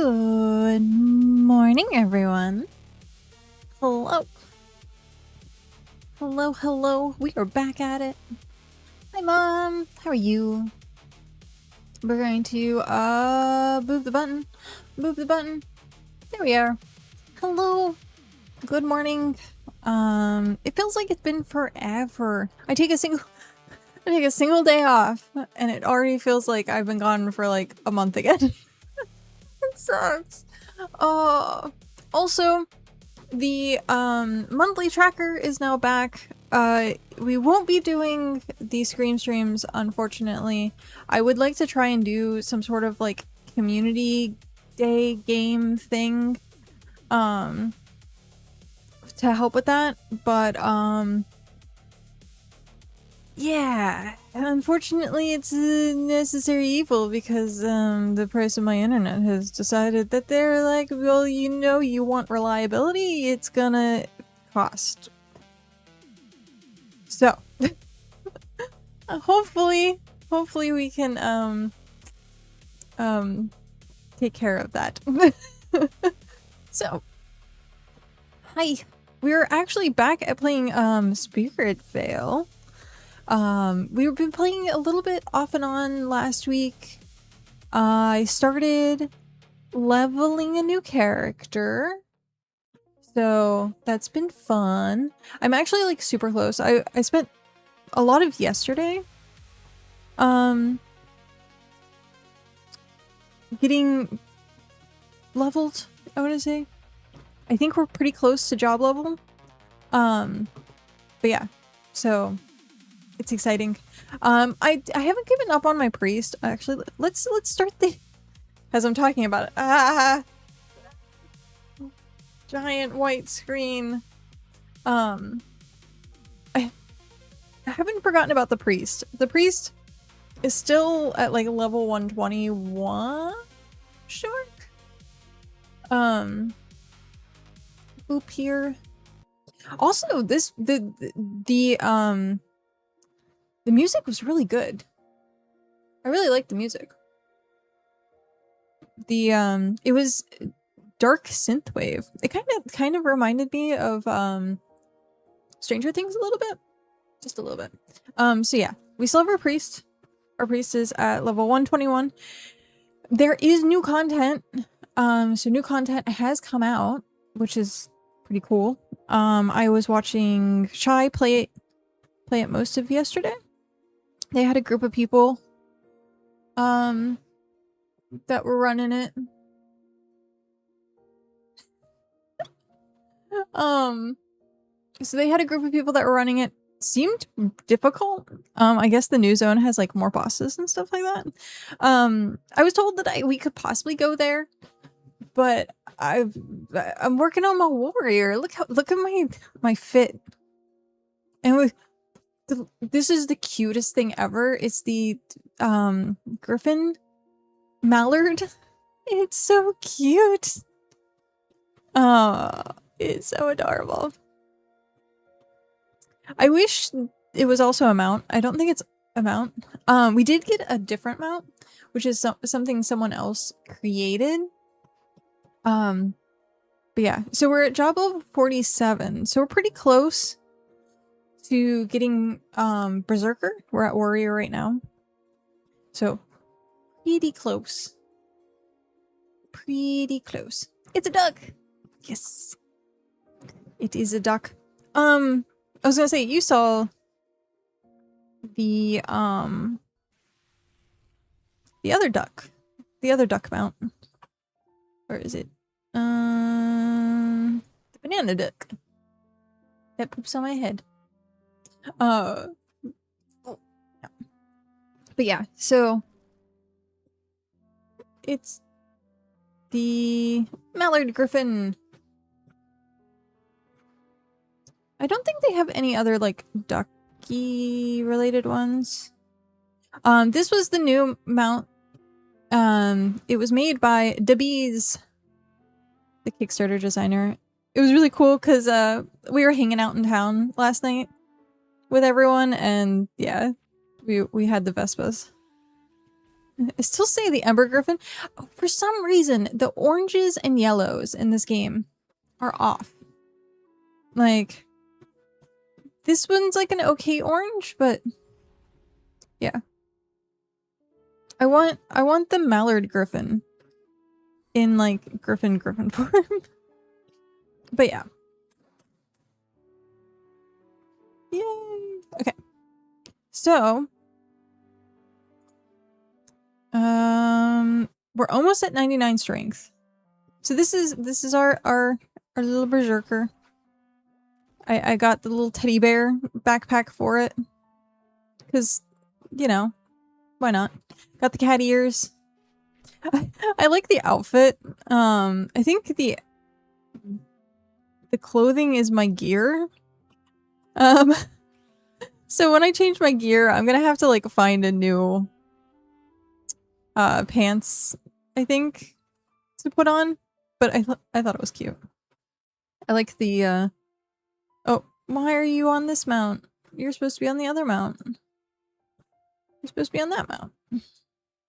Good morning, everyone. Hello. Hello, hello. We are back at it. Hi, Mom. How are you? We're going to, move the button. Move the button. There we are. Hello. Good morning. It feels like it's been forever. I take a single day off, and it already feels like I've been gone for like a month again. It sucks. Also, the monthly tracker is now back. We won't be doing the Scream streams, unfortunately. I would like to try and do some sort of like community day game thing to help with that, but yeah, unfortunately it's a necessary evil because the price of my internet has decided that they're like, well, you know, you want reliability, it's gonna cost. So hopefully we can take care of that. So hi, we're actually back at playing SpiritVale. We've been playing a little bit off and on last week. I started leveling a new character, so that's been fun. I'm actually like super close. I spent a lot of yesterday getting leveled, I want to say. I think we're pretty close to job level. But yeah, so it's exciting. I haven't given up on my priest. Actually, let's start the as I'm talking about it. Ah, giant white screen. I haven't forgotten about the priest. The priest is still at like level 121. Sure. Boop here. Also, the music was really good. I really liked the music. It was dark synthwave. It kind of reminded me of Stranger Things a little bit. Just a little bit. So yeah, we still have our priest. Our priest is at level 121. There is new content. So new content has come out, which is pretty cool. I was watching Shy play it most of yesterday. They had a group of people that were running it. So they had a group of people that were running it. Seemed difficult. I guess the new zone has like more bosses and stuff like that. I was told that we could possibly go there, but I'm working on my warrior. Look at my fit. And this is the cutest thing ever. It's the griffin mallard. It's so cute. It's so adorable. I wish it was also a mount. I don't think it's a mount. We did get a different mount, which is something someone else created. But yeah, so we're at job level 47, so we're pretty close to getting Berserker. We're at Warrior right now. So pretty close. Pretty close. It's a duck! Yes. It is a duck. I was gonna say, you saw the other duck. The other duck mount. Where is it? The banana duck. That poops on my head. But yeah, so it's the mallard griffin. I don't think they have any other like ducky related ones. This was the new mount. It was made by Dabees, the Kickstarter designer. It was really cool because we were hanging out in town last night with everyone, and yeah, we had the Vespas. I still say the Ember Griffin. Oh, for some reason, the oranges and yellows in this game are off. Like, this one's like an okay orange, but yeah. I want the Mallard Griffin in like Griffin form. But yeah. Yay. Okay. So, we're almost at 99 strength. So this is our little berserker. I got the little teddy bear backpack for it. Cause, you know, why not? Got the cat ears. I like the outfit. I think the clothing is my gear. So when I change my gear, I'm gonna have to like find a new pants, I think, to put on. But I thought it was cute. I like the oh, why are you on this mount? You're supposed to be on the other mount. You're supposed to be on that mount.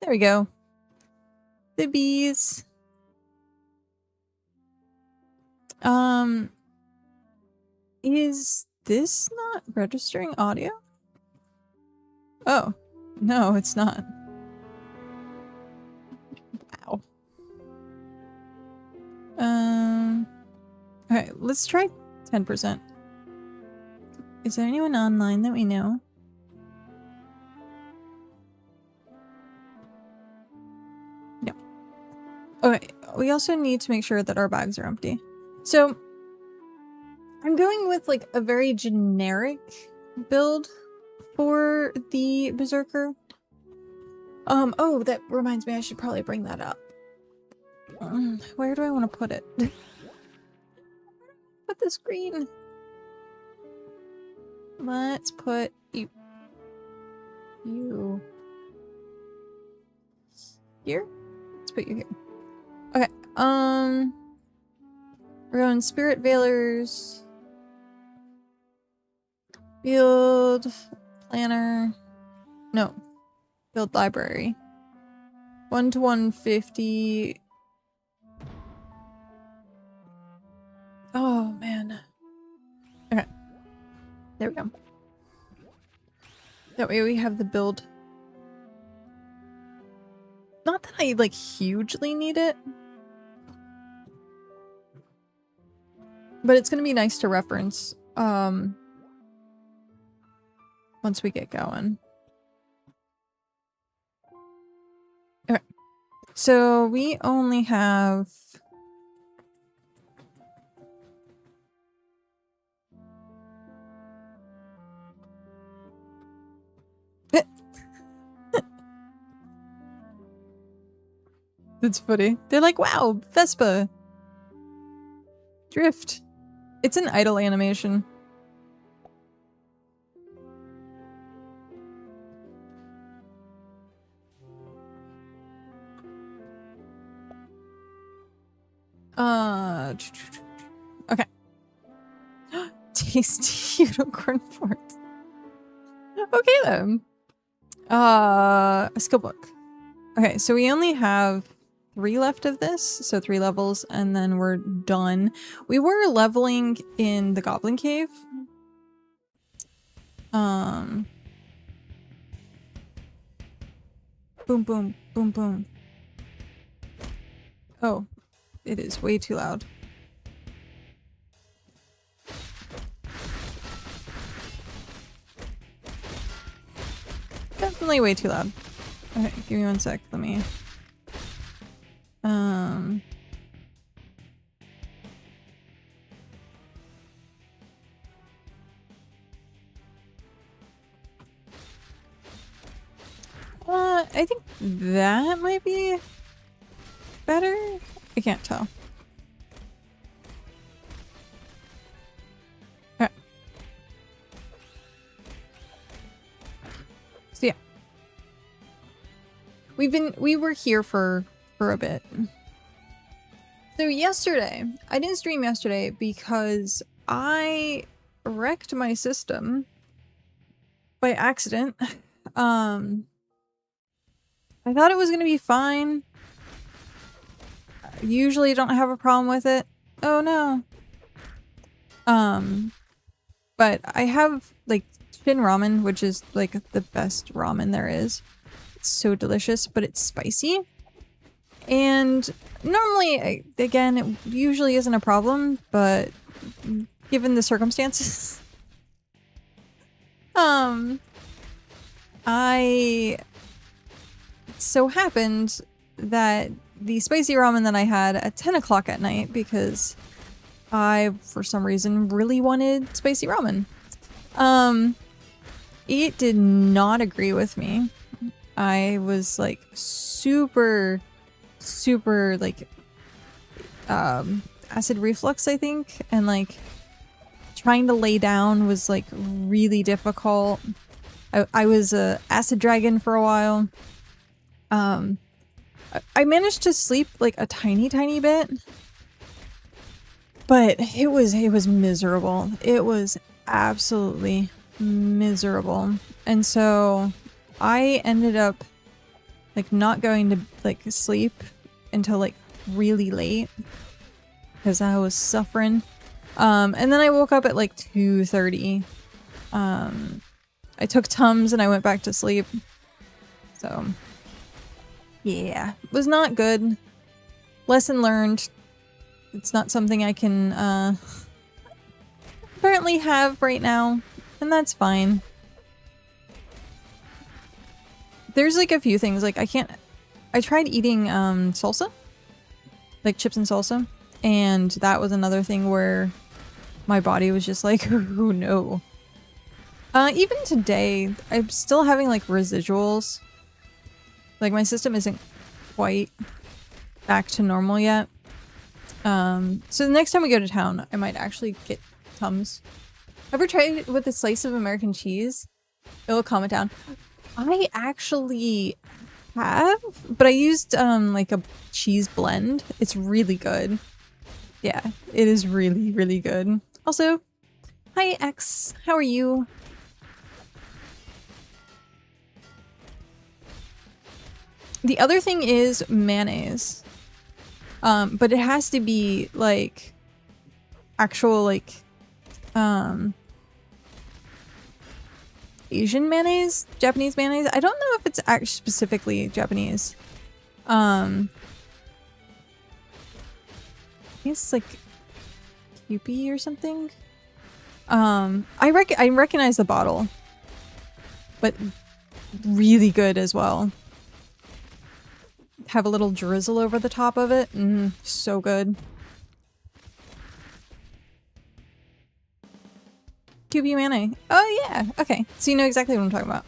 There we go. The bees. Is this not registering audio? Oh, no, it's not. Wow. Okay, let's try 10%. Is there anyone online that we know? No. Okay, we also need to make sure that our bags are empty. So, I'm going with like a very generic build for the Berserker. Oh, that reminds me, I should probably bring that up. Where do I want to put it? Put the screen. Let's put you here. Let's put you here. Okay. We're going SpiritValers. Build planner. No. Build library. 1 to 150. Oh man. Okay. There we go. That way we have the build. Not that I like hugely need it. But it's gonna be nice to reference once we get going. Okay. So we only have That's funny. They're like, wow, Vespa. Drift. It's an idle animation. Okay. Tasty unicorn fort. Okay then. A skill book. Okay, so we only have 3 left of this, so 3 levels, and then we're done. We were leveling in the Goblin Cave. Boom, boom, boom, boom. Oh, it is way too loud. Definitely way too loud. Okay, give me 1 sec. Let me... I think that might be better. I can't tell. Okay. So yeah. We were here for a bit. So yesterday, I didn't stream yesterday because I wrecked my system by accident. I thought it was gonna be fine. I usually don't have a problem with it. Oh no. But I have like Shin ramen, which is like the best ramen there is. It's so delicious, but it's spicy. And normally, again, it usually isn't a problem, but given the circumstances, I so happened that the spicy ramen that I had at 10 o'clock at night, because I, for some reason, really wanted spicy ramen. It did not agree with me. I was like super like acid reflux, I think, and like trying to lay down was like really difficult. I was a acid dragon for a while. I managed to sleep like a tiny bit, but it was miserable. It was absolutely miserable. And so I ended up like not going to like sleep until like really late because I was suffering. And then I woke up at like 2:30. I took Tums and I went back to sleep. So yeah, it was not good. Lesson learned. It's not something I can apparently have right now, and that's fine. There's like a few things, like I tried eating salsa, like chips and salsa, and that was another thing where my body was just like, oh no. Even today, I'm still having like residuals. Like my system isn't quite back to normal yet. So the next time we go to town, I might actually get Tums. Ever tried it with a slice of American cheese? It'll calm it down. I actually have, but I used like a cheese blend. It's really good. Yeah, it is really good. Also, hi X, how are you? The other thing is mayonnaise. But it has to be like actual like Asian mayonnaise, Japanese mayonnaise. I don't know if it's actually specifically Japanese. I think it's like Kewpie or something. I recognize the bottle, but really good as well. Have a little drizzle over the top of it. So good. Kewpie mayonnaise. Oh yeah, okay. So you know exactly what I'm talking about.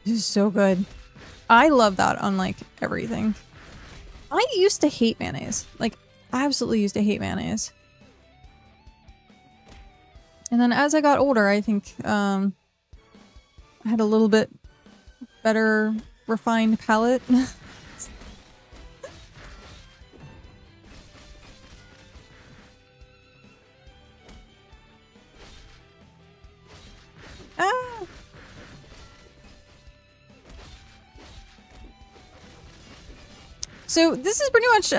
This is so good. I love that on like everything. I used to hate mayonnaise. Like absolutely used to hate mayonnaise. And then as I got older, I think I had a little bit better refined palate. Ah. So this is pretty much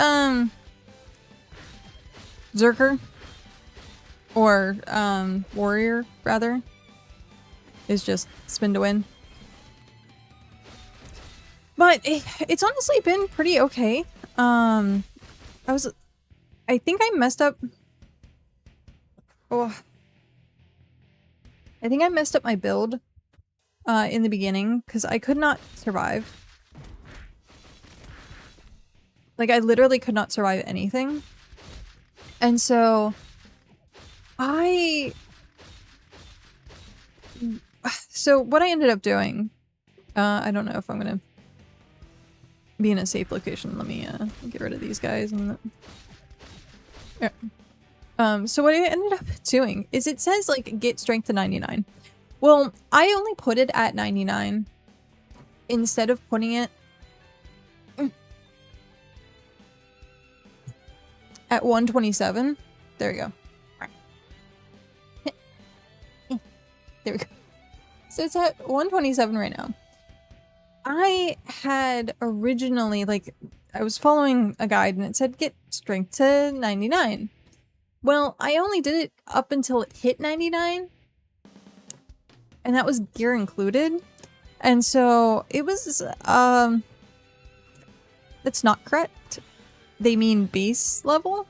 Zerker, or Warrior rather, is just spin to win. But it's honestly been pretty okay. I think I messed up. Oh. I think I messed up my build in the beginning because I could not survive. Like I literally could not survive anything. And so what I ended up doing, I don't know if I'm gonna be in a safe location. Let me get rid of these guys. And yeah. So what I ended up doing is it says like get strength to 99. Well, I only put it at 99 instead of putting it at 127. There we go. There we go. So it's at 127 right now. I had originally, like, I was following a guide and it said get strength to 99. Well, I only did it up until it hit 99. And that was gear included. And so it was, that's not correct. They mean base level.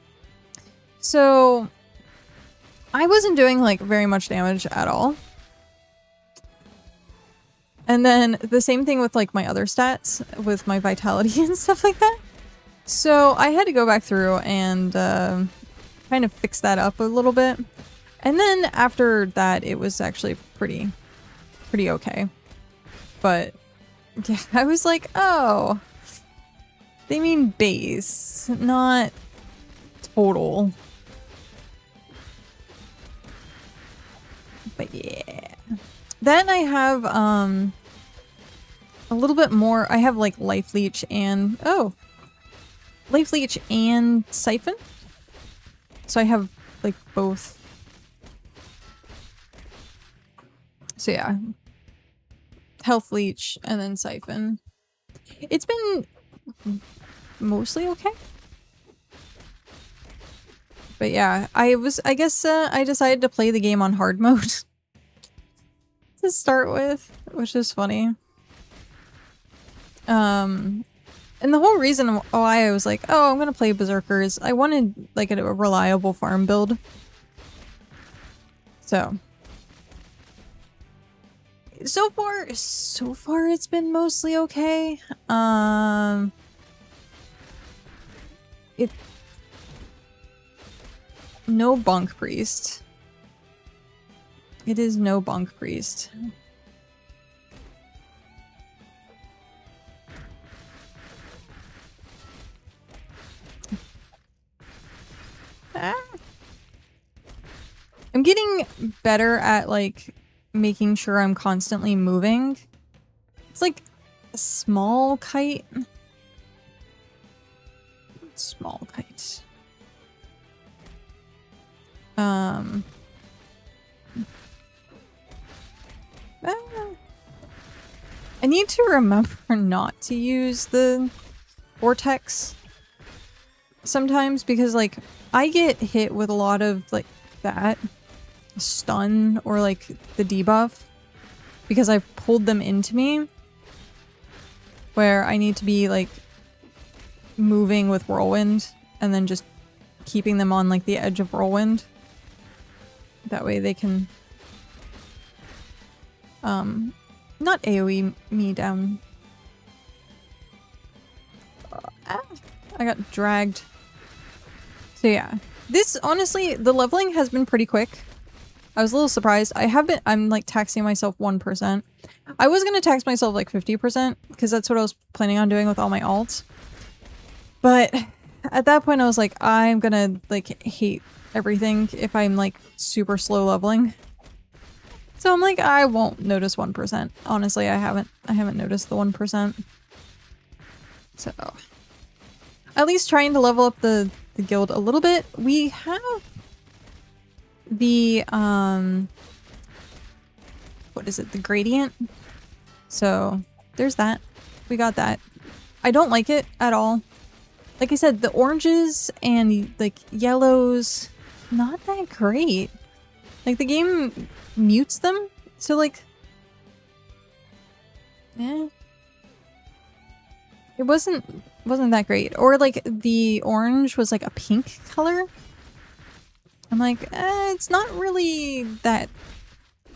So I wasn't doing like very much damage at all. And then the same thing with like my other stats with my vitality and stuff like that. So I had to go back through and kind of fix that up a little bit. And then after that, it was actually pretty okay. But yeah, I was like, oh, they mean base, not total. But yeah. Then I have a little bit more. I have like life leech and life leech and siphon. So I have like both. So yeah. Health leech and then siphon. It's been mostly okay. But yeah, I guess I decided to play the game on hard mode to start with, which is funny. And the whole reason why I was like, oh, I'm gonna play Berserkers, I wanted like a reliable farm build. So far it's been mostly okay. No Bonk Priest. It is no Bonk Priest. I'm getting better at like making sure I'm constantly moving. It's like a small kite. Small kite. I need to remember not to use the vortex sometimes because like I get hit with a lot of like that stun or like the debuff because I've pulled them into me where I need to be like moving with whirlwind and then just keeping them on like the edge of whirlwind. That way they can not AoE me down. I got dragged. So yeah, this honestly, the leveling has been pretty quick. I was a little surprised. I'm like taxing myself 1%. I was gonna tax myself like 50% because that's what I was planning on doing with all my alts. But at that point I was like, I'm gonna like hate everything if I'm like super slow leveling. So I'm like, I won't notice 1%. Honestly, I haven't noticed the 1%. So at least trying to level up the guild a little bit. We have the what is it? The gradient. So there's that. We got that. I don't like it at all. Like I said, the oranges and like yellows, not that great. Like the game mutes them, so like, it wasn't that great. Or like the orange was like a pink color. I'm like, it's not really that. It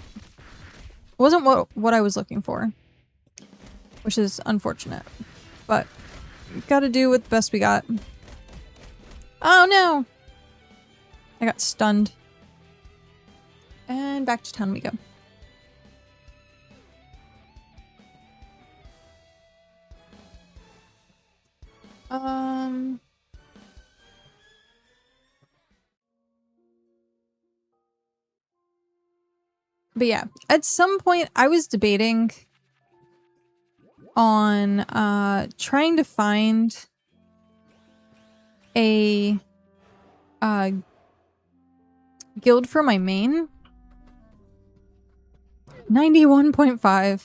wasn't what I was looking for, which is unfortunate. But gotta do with the best we got. Oh no! I got stunned. And back to town we go. But yeah, at some point I was debating on trying to find a guild for my main. 91.5.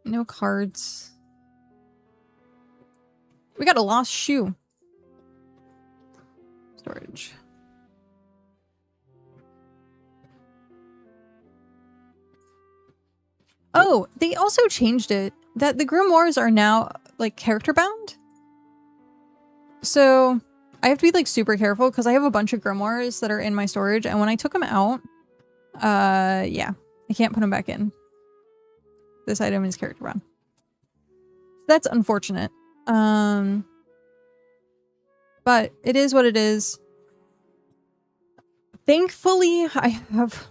No cards. We got a lost shoe. Storage. Oh, they also changed it. That the grimoires are now, like, character bound. So, I have to be, like, super careful because I have a bunch of grimoires that are in my storage. And when I took them out, yeah. I can't put them back in. This item is character bound. That's unfortunate. But it is what it is. Thankfully, I have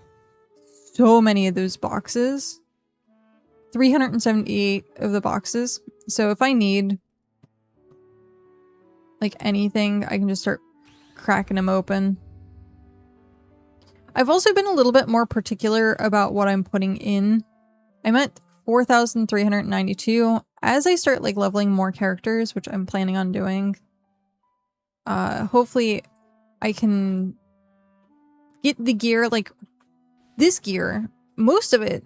so many of those boxes. 378 of the boxes. So if I need like anything, I can just start cracking them open. I've also been a little bit more particular about what I'm putting in. I'm at 4,392. As I start like leveling more characters, which I'm planning on doing, hopefully I can get the gear, like this gear, most of it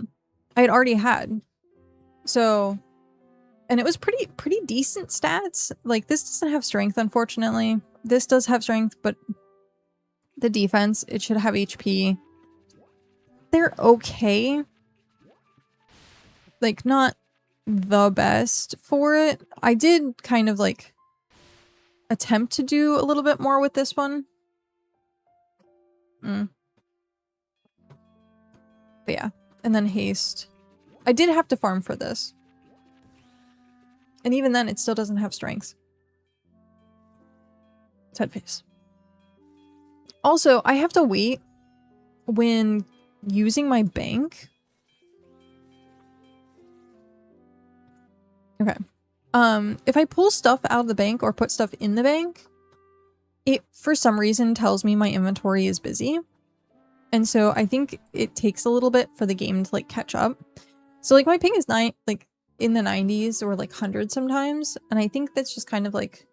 I had already had. So, and it was pretty decent stats. Like this doesn't have strength, unfortunately. This does have strength, but the defense, it should have HP. They're okay. Like not the best for it. I did kind of like attempt to do a little bit more with this one. But yeah, and then haste. I did have to farm for this. And even then, it still doesn't have strength. Sad face. Also, I have to wait when using my bank. Okay. If I pull stuff out of the bank or put stuff in the bank, it for some reason tells me my inventory is busy. And so I think it takes a little bit for the game to like catch up. So like my ping is like in the 90s or like 100 sometimes. And I think that's just kind of like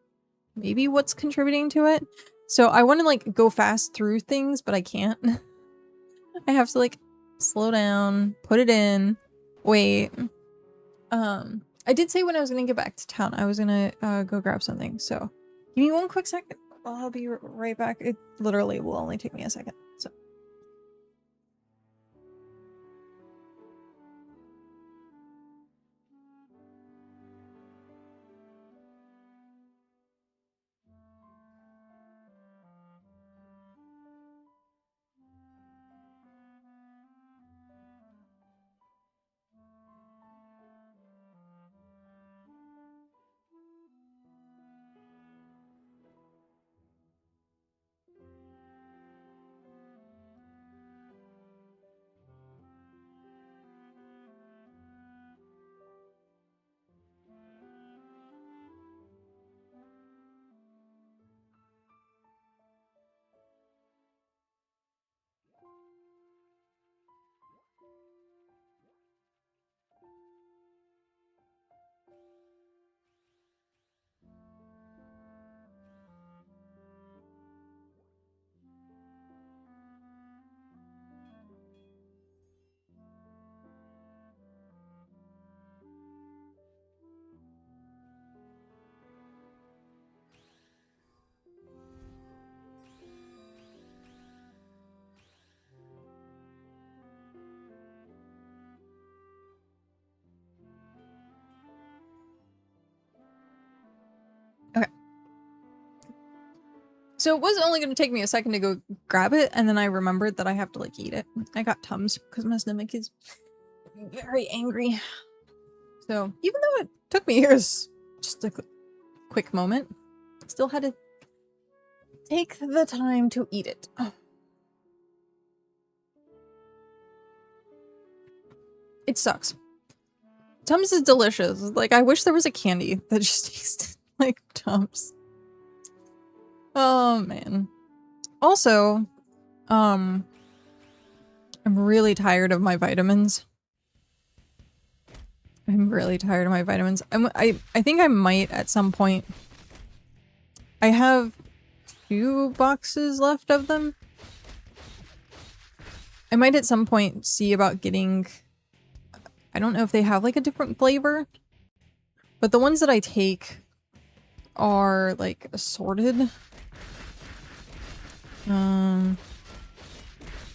maybe what's contributing to it. So I want to like go fast through things, but I can't. I have to like slow down, put it in, wait. I did say when I was going to get back to town, I was going to go grab something. So give me one quick second. I'll be right back. It literally will only take me a second. So. Okay. So it was only going to take me a second to go grab it, and then I remembered that I have to like eat it. I got Tums because my stomach is very angry. So even though it took me years, just a quick moment, still had to take the time to eat it. Oh. It sucks. Tums is delicious. Like, I wish there was a candy that just tasted like Tums. Oh, man. Also, I'm really tired of my vitamins. I'm really tired of my vitamins. I think I might at some point. I have 2 boxes left of them. I might at some point see about getting I don't know if they have like a different flavor, but the ones that I take are like assorted.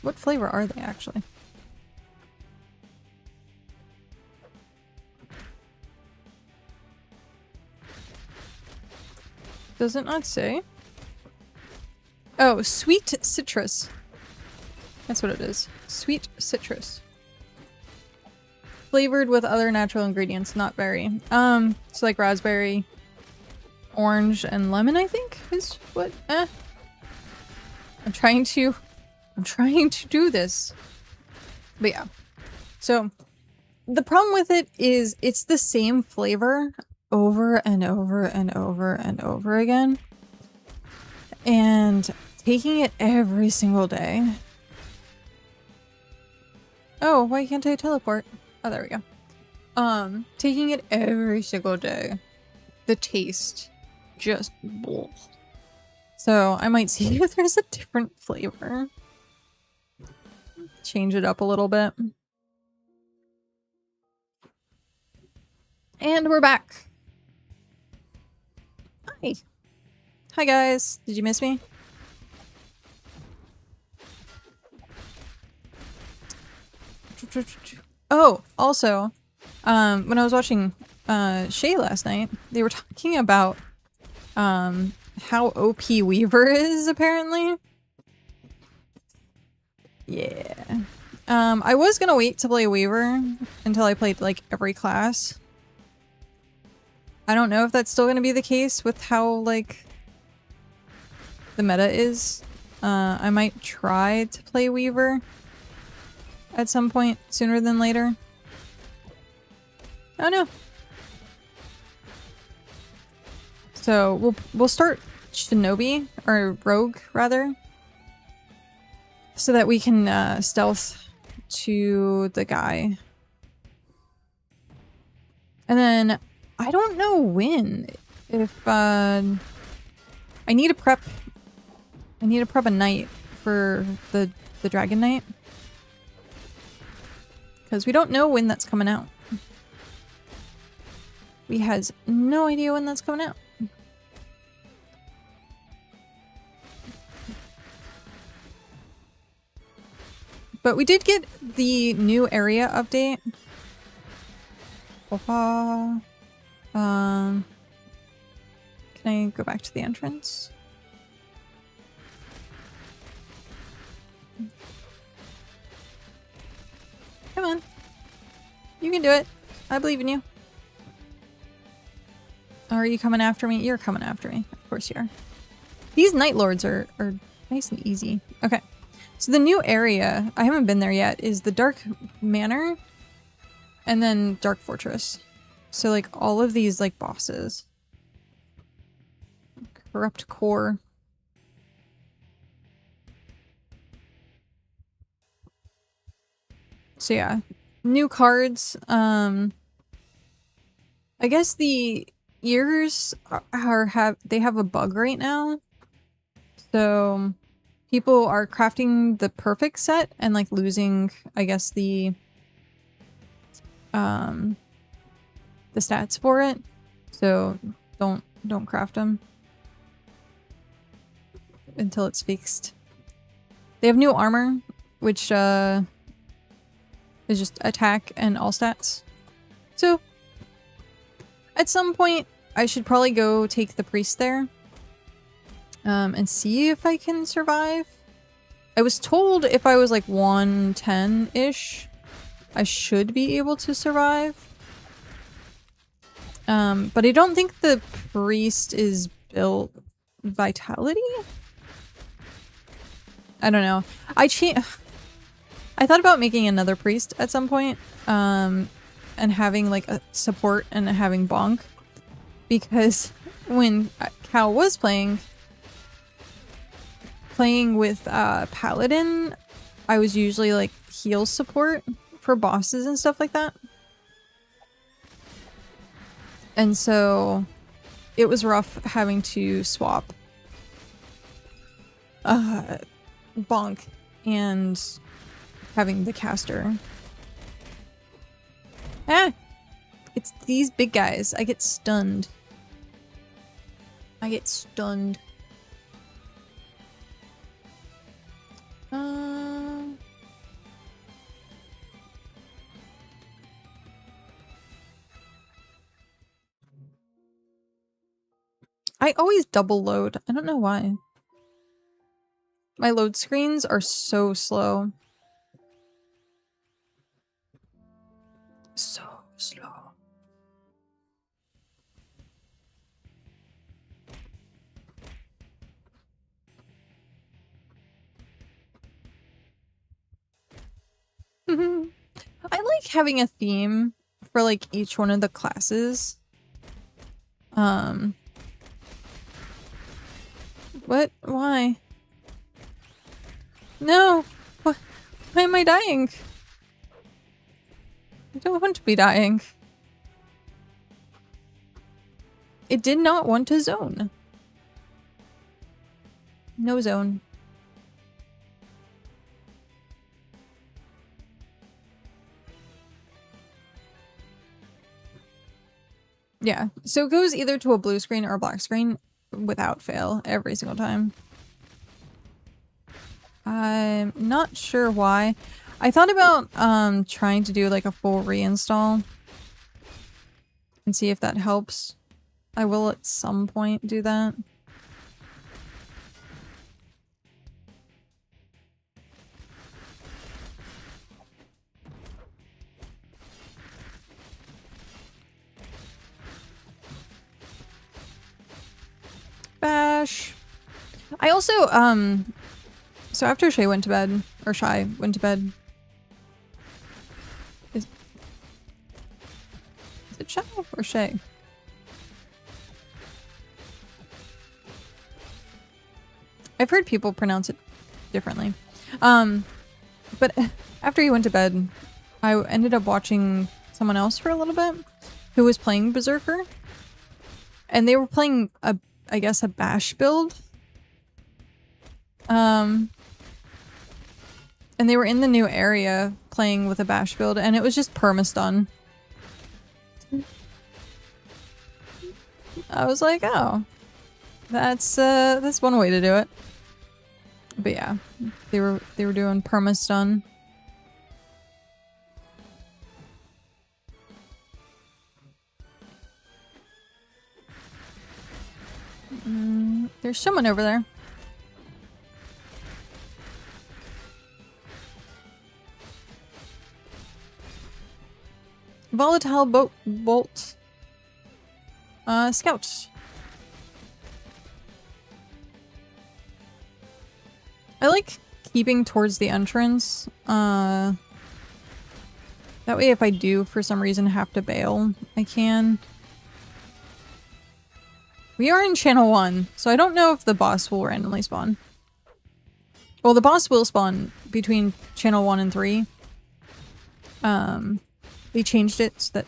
What flavor are they actually? Does it not say? Oh, sweet citrus. That's what it is. Sweet citrus. Flavored with other natural ingredients, not berry. So like raspberry, orange, and lemon, I think is what. I'm trying to do this. But yeah. So the problem with it is it's the same flavor over and over and over and over again. And taking it every single day. Oh, why can't I teleport? Oh, there we go. Taking it every single day. The taste just bleh. So I might see if there's a different flavor. Change it up a little bit. And we're back. Hi. Hi guys. Did you miss me? Oh, also, when I was watching Shay last night, they were talking about how OP Weaver is, apparently. Yeah. I was gonna wait to play Weaver until I played, like, every class. I don't know if that's still gonna be the case with how, like, the meta is. I might try to play Weaver at some point sooner than later. I don't know. So we'll start Shinobi, or Rogue rather, so that we can stealth to the guy. And then I don't know when. If I need to prep a knight for the Dragon Knight. Because we don't know when that's coming out. We has no idea when that's coming out. But we did get the new area update. Can I go back to the entrance? Come on. You can do it. I believe in you. Are you coming after me? You're coming after me. Of course you are. These Night Lords are nice and easy. Okay. So the new area, I haven't been there yet, is the Dark Manor and then Dark Fortress. So like all of these like bosses. Corrupt Core. So yeah, new cards. I guess the ears they have a bug right now. So people are crafting the perfect set and like losing, I guess, the stats for it. So don't craft them until it's fixed. They have new armor, which is just attack and all stats. So at some point I should probably go take the priest there and see if I can survive. I was told if I was like 110-ish, I should be able to survive. But I don't think the priest is built vitality. I don't know. I thought about making another priest at some point, and having like a support and having bonk, because when Cal was playing with Paladin, I was usually like heal support for bosses and stuff like that. And so it was rough having to swap bonk and having the caster. Ah! It's these big guys. I get stunned. I get stunned. I always double load. I don't know why. My load screens are so slow. So slow. I like having a theme for like each one of the classes. What? Why? No! Why am I dying? I don't want to be dying. It did not want a zone. No zone. Yeah, so it goes either to a blue screen or a black screen without fail every single time. I'm not sure why. I thought about trying to do like a full reinstall and see if that helps. I will at some point do that. Bash. I also, so after Shay went to bed, or Shy went to bed. Is it Shy or Shay? I've heard people pronounce it differently. But after he went to bed, I ended up watching someone else for a little bit who was playing Berserker. And they were playing I guess a bash build. And they were in the new area playing with a bash build, and it was just perma-stun. I was like, oh, that's one way to do it. But yeah, they were doing perma-stun. There's someone over there. Volatile bolt. Scout. I like keeping towards the entrance. That way if I do for some reason have to bail, I can. We are in channel 1, so I don't know if the boss will randomly spawn. Well, the boss will spawn between channel 1 and 3. They changed it so that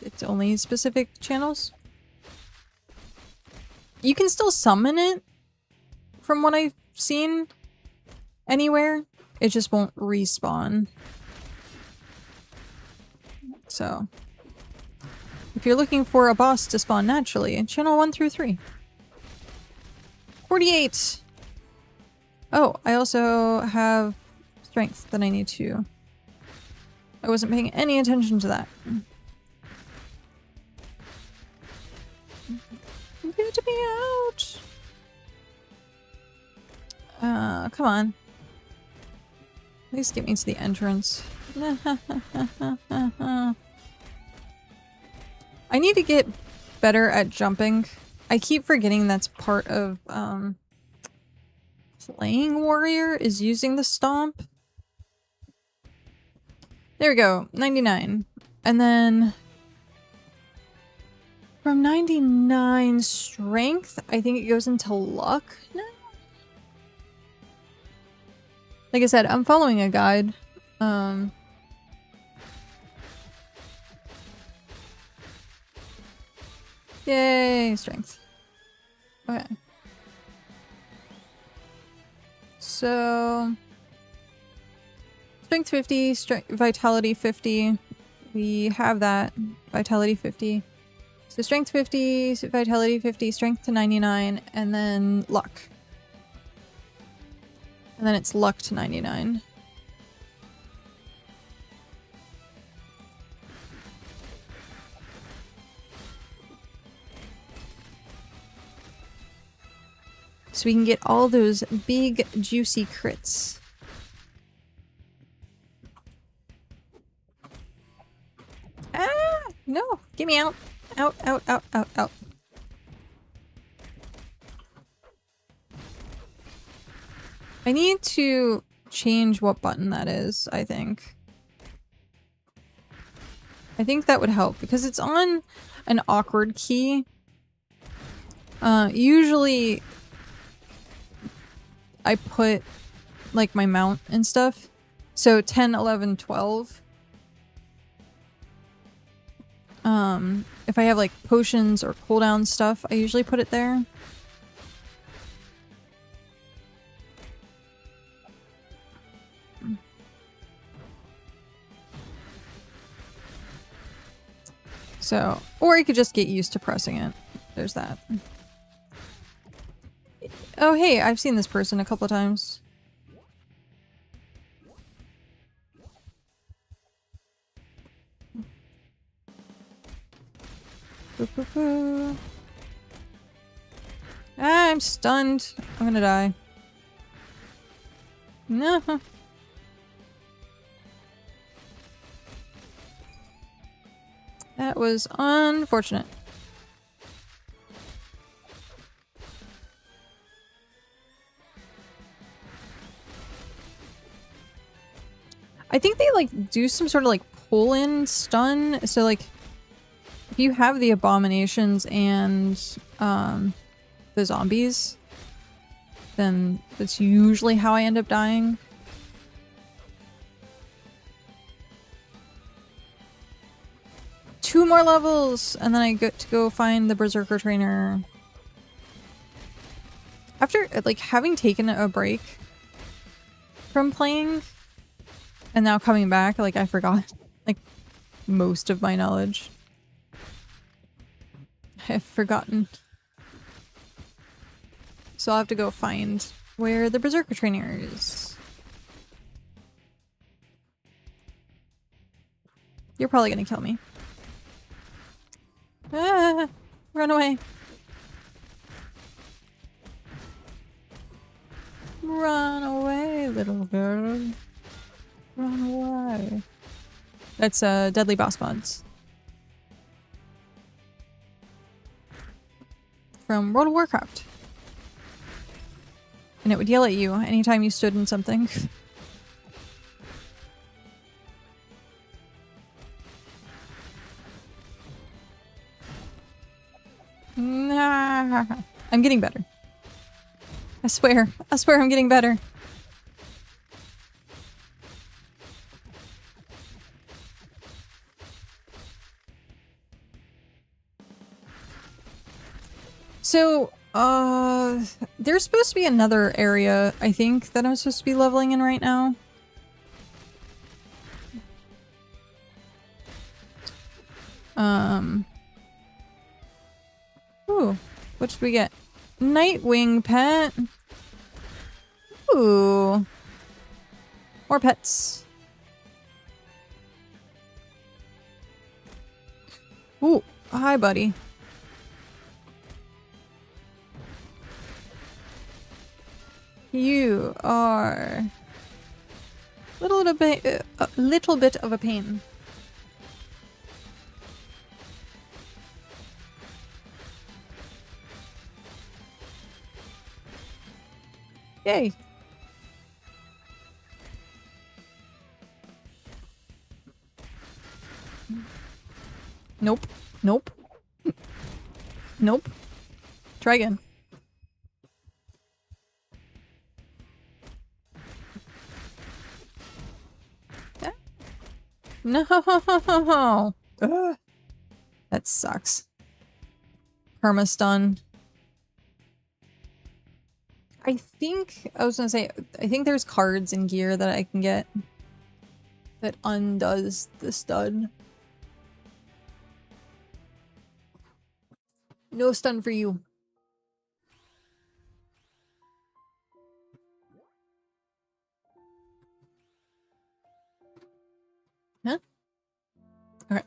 it's only specific channels. You can still summon it, from what I've seen, anywhere. It just won't respawn. So, if you're looking for a boss to spawn naturally, channel 1 through 3. 48! Oh, I also have strength that I need to... I wasn't paying any attention to that. Get me out! Come on. At least get me to the entrance. I need to get better at jumping. I keep forgetting that's part of, playing warrior is using the stomp. There we go, 99. And then from 99 strength, I think it goes into luck now. Like I said, I'm following a guide. Yay, strength. Okay. So strength 50, vitality 50, We have that. Vitality 50. So strength 50, vitality 50, strength to 99, and then luck. And then it's luck to 99. So we can get all those big, juicy crits. Ah! No! Get me out! Out, out, out, out, out. I need to change what button that is, I think. I think that would help because it's on an awkward key. Usually I put like my mount and stuff. So 10, 11, 12. If I have like potions or cooldown stuff, I usually put it there. So, or you could just get used to pressing it. There's that. Oh hey, I've seen this person a couple of times. Ah, I'm stunned. I'm gonna die. No. That was unfortunate. I think they like do some sort of like pull-in stun. So like if you have the abominations and the zombies, then that's usually how I end up dying. Two more levels, and then I get to go find the Berserker Trainer. After like having taken a break from playing and now coming back, like I forgot like most of my knowledge. I've forgotten. So I'll have to go find where the Berserker Trainer is. You're probably gonna kill me. Ah! Run away. Run away, little girl. Run away. That's Deadly Boss Mods. From World of Warcraft. And it would yell at you anytime you stood in something. I'm getting better. I swear I'm getting better. So, there's supposed to be another area, I think, that I'm supposed to be leveling in right now. Ooh, what should we get? Nightwing pet. Ooh. More pets. Ooh, hi, buddy. You are a little bit of a pain. Yay. Nope. Nope. Nope. Try again. Yeah. No. That sucks. Perma stun. I think there's cards and gear that I can get that undoes the stun. No stun for you. Huh? Okay.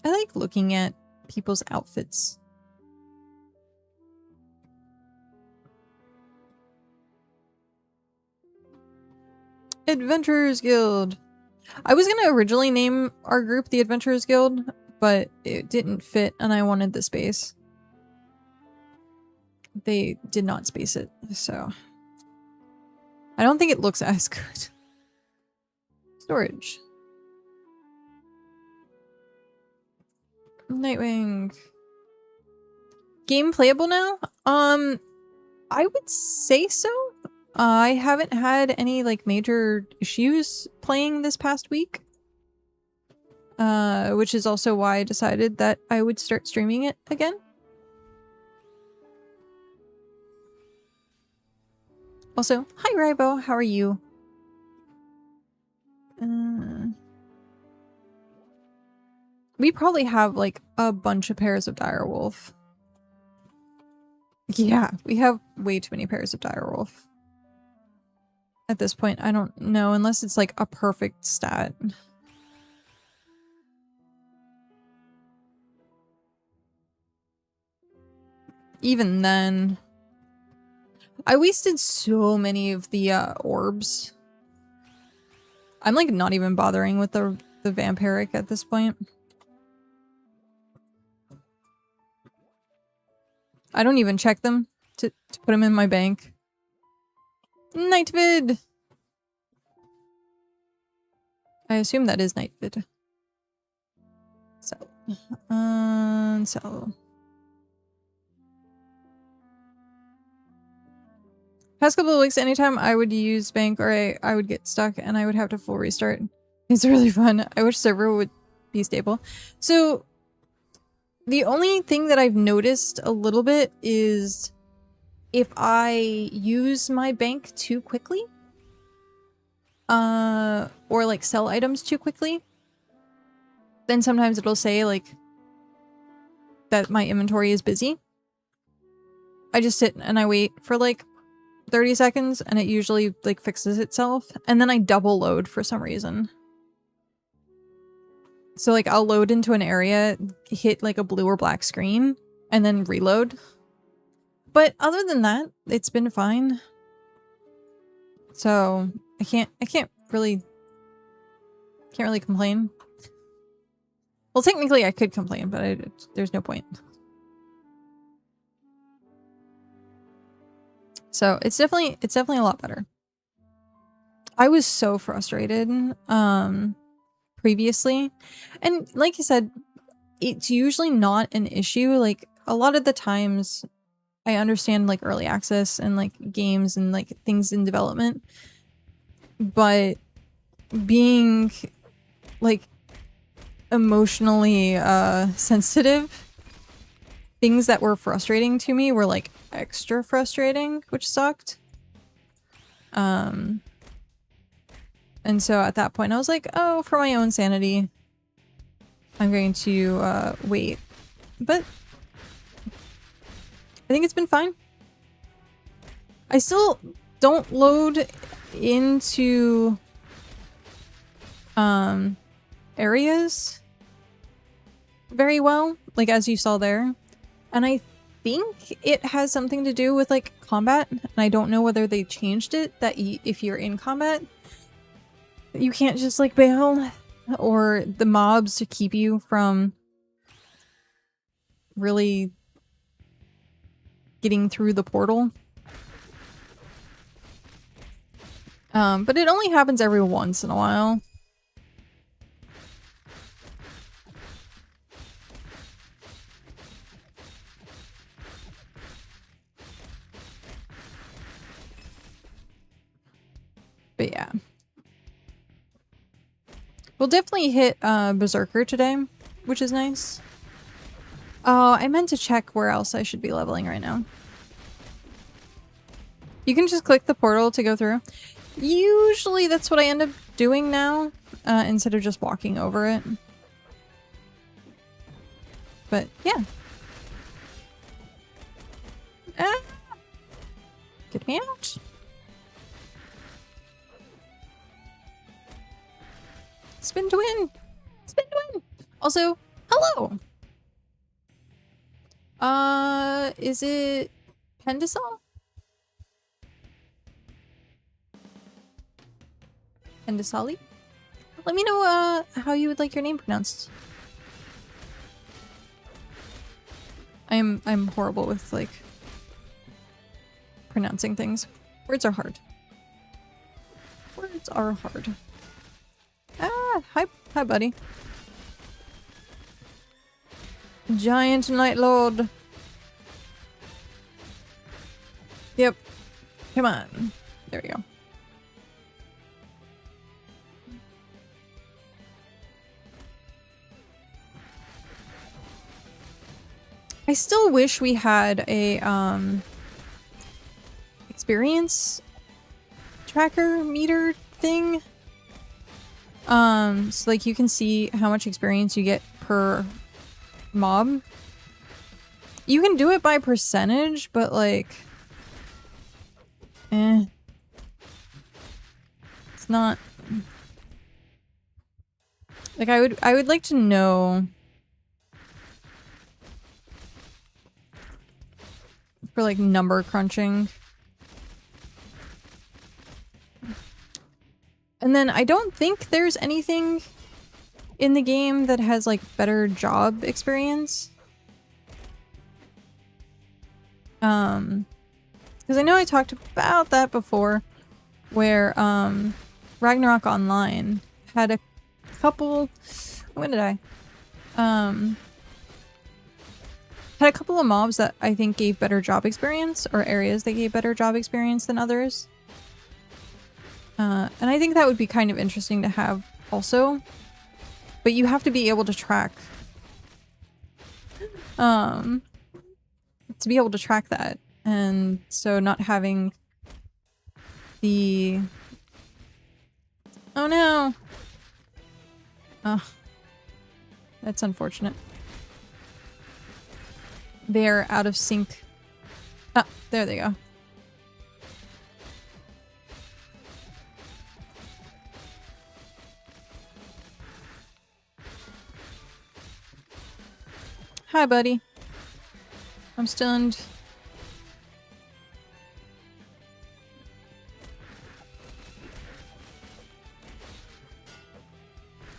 I like looking at people's outfits. Adventurers Guild. I was gonna originally name our group the Adventurers Guild, but it didn't fit and I wanted the space. They did not space it, so I don't think it looks as good. Storage. Nightwing. Game playable now? I would say so. I haven't had any like major issues playing this past week. Which is also why I decided that I would start streaming it again. Also, hi Rybo, how are you? We probably have like a bunch of pairs of direwolf. Yeah, we have way too many pairs of direwolf. At this point, I don't know, unless it's like a perfect stat. Even then, I wasted so many of the orbs. I'm like not even bothering with the vampiric at this point. I don't even check them to put them in my bank. Nightvid! I assume that is Nightvid. Sell. Sell. Past couple of weeks, anytime I would use bank or I would get stuck and I would have to full restart. It's really fun. I wish server would be stable. So the only thing that I've noticed a little bit is if I use my bank too quickly, or like sell items too quickly, then sometimes it'll say like that my inventory is busy. I just sit and I wait for like 30 seconds and it usually like fixes itself, and then I double load for some reason. So like I'll load into an area, hit like a blue or black screen, and then reload. But other than that, it's been fine. So I can't really complain. Well, technically I could complain, but there's no point. So it's definitely a lot better. I was so frustrated previously, and like I said, it's usually not an issue. Like a lot of the times I understand like early access and like games and like things in development, but being like emotionally sensitive, things that were frustrating to me were like extra frustrating, which sucked. And so at that point I was like, oh, for my own sanity, I'm going to wait. But I think it's been fine. I still don't load into areas very well, like as you saw there. And I think it has something to do with like combat, and I don't know whether they changed it that if you're in combat you can't just like bail, or the mobs to keep you from really getting through the portal. But it only happens every once in a while. But yeah. We'll definitely hit Berserker today, which is nice. Oh, I meant to check where else I should be leveling right now. You can just click the portal to go through. Usually that's what I end up doing now, instead of just walking over it. But yeah. Ah! Get me out. Spin to win. Spin to win. Also, hello. Is it Pendisol? Pendisali? Let me know how you would like your name pronounced. I'm horrible with like pronouncing things. Words are hard. Words are hard. Ah, hi buddy. Giant Night Lord. Yep. Come on. There we go. I still wish we had a experience tracker meter thing. So like you can see how much experience you get per mob. You can do it by percentage, but like it's not like I would like to know for like number crunching. And then I don't think there's anything in the game that has like better job experience. Because I know I talked about that before, where Ragnarok Online had a couple. When did I? Had a couple of mobs that I think gave better job experience, or areas that gave better job experience than others. And I think that would be kind of interesting to have also. But you have to be able to track. To be able to track that. And so not having the... Oh no! Oh. That's unfortunate. They're out of sync. Ah, there they go. Hi, buddy. I'm stunned.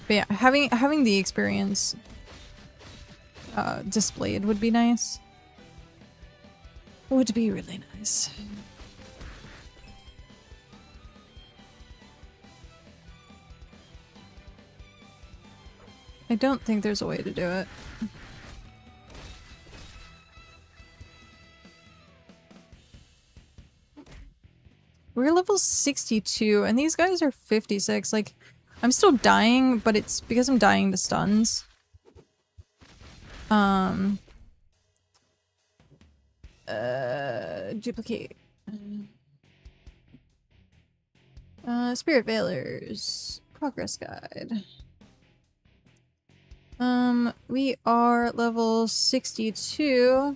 But yeah, having the experience displayed would be nice. Would be really nice. I don't think there's a way to do it. We're level 62 and these guys are 56. Like, I'm still dying, but it's because I'm dying to stuns. Duplicate. SpiritVale's progress guide. We are level 62,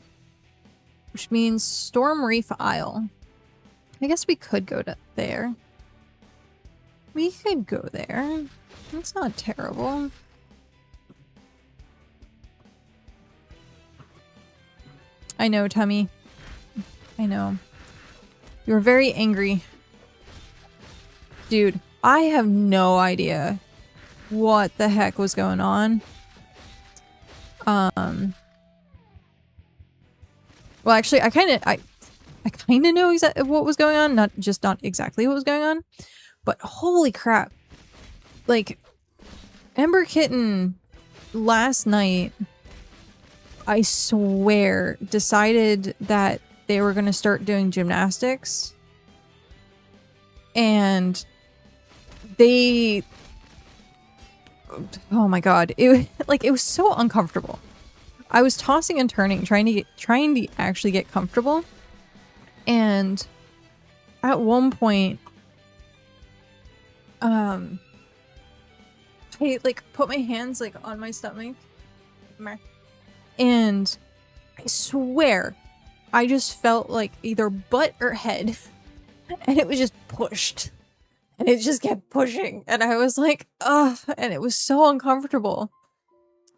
which means Storm Reef Isle. I guess we could go to there. We could go there. That's not terrible. I know, Tummy. I know. You're very angry. Dude, I have no idea what the heck was going on. Well, actually, I kind of know exactly what was going on. Not exactly what was going on. But holy crap. Like, Ember Kitten last night, I swear, decided that they were going to start doing gymnastics. And they... Oh my god. It was so uncomfortable. I was tossing and turning, trying to actually get comfortable. And at one point, I like put my hands like on my stomach, and I swear I just felt like either butt or head, and it was just pushed, and it just kept pushing, and I was like, ugh, and it was so uncomfortable.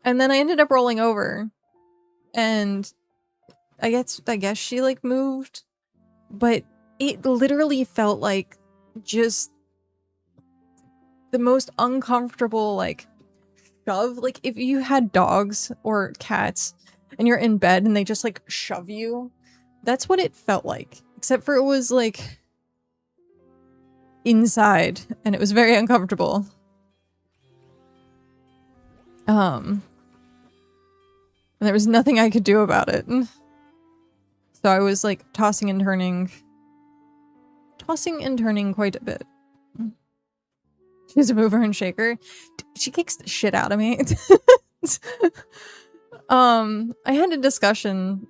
And then I ended up rolling over, and I guess she like moved, but it literally felt like just the most uncomfortable like shove. Like if you had dogs or cats and you're in bed and they just like shove you, that's what it felt like, except for it was like inside and it was very uncomfortable. And there was nothing I could do about it. So I was like tossing and turning quite a bit. She's a mover and shaker. She kicks the shit out of me. I had a discussion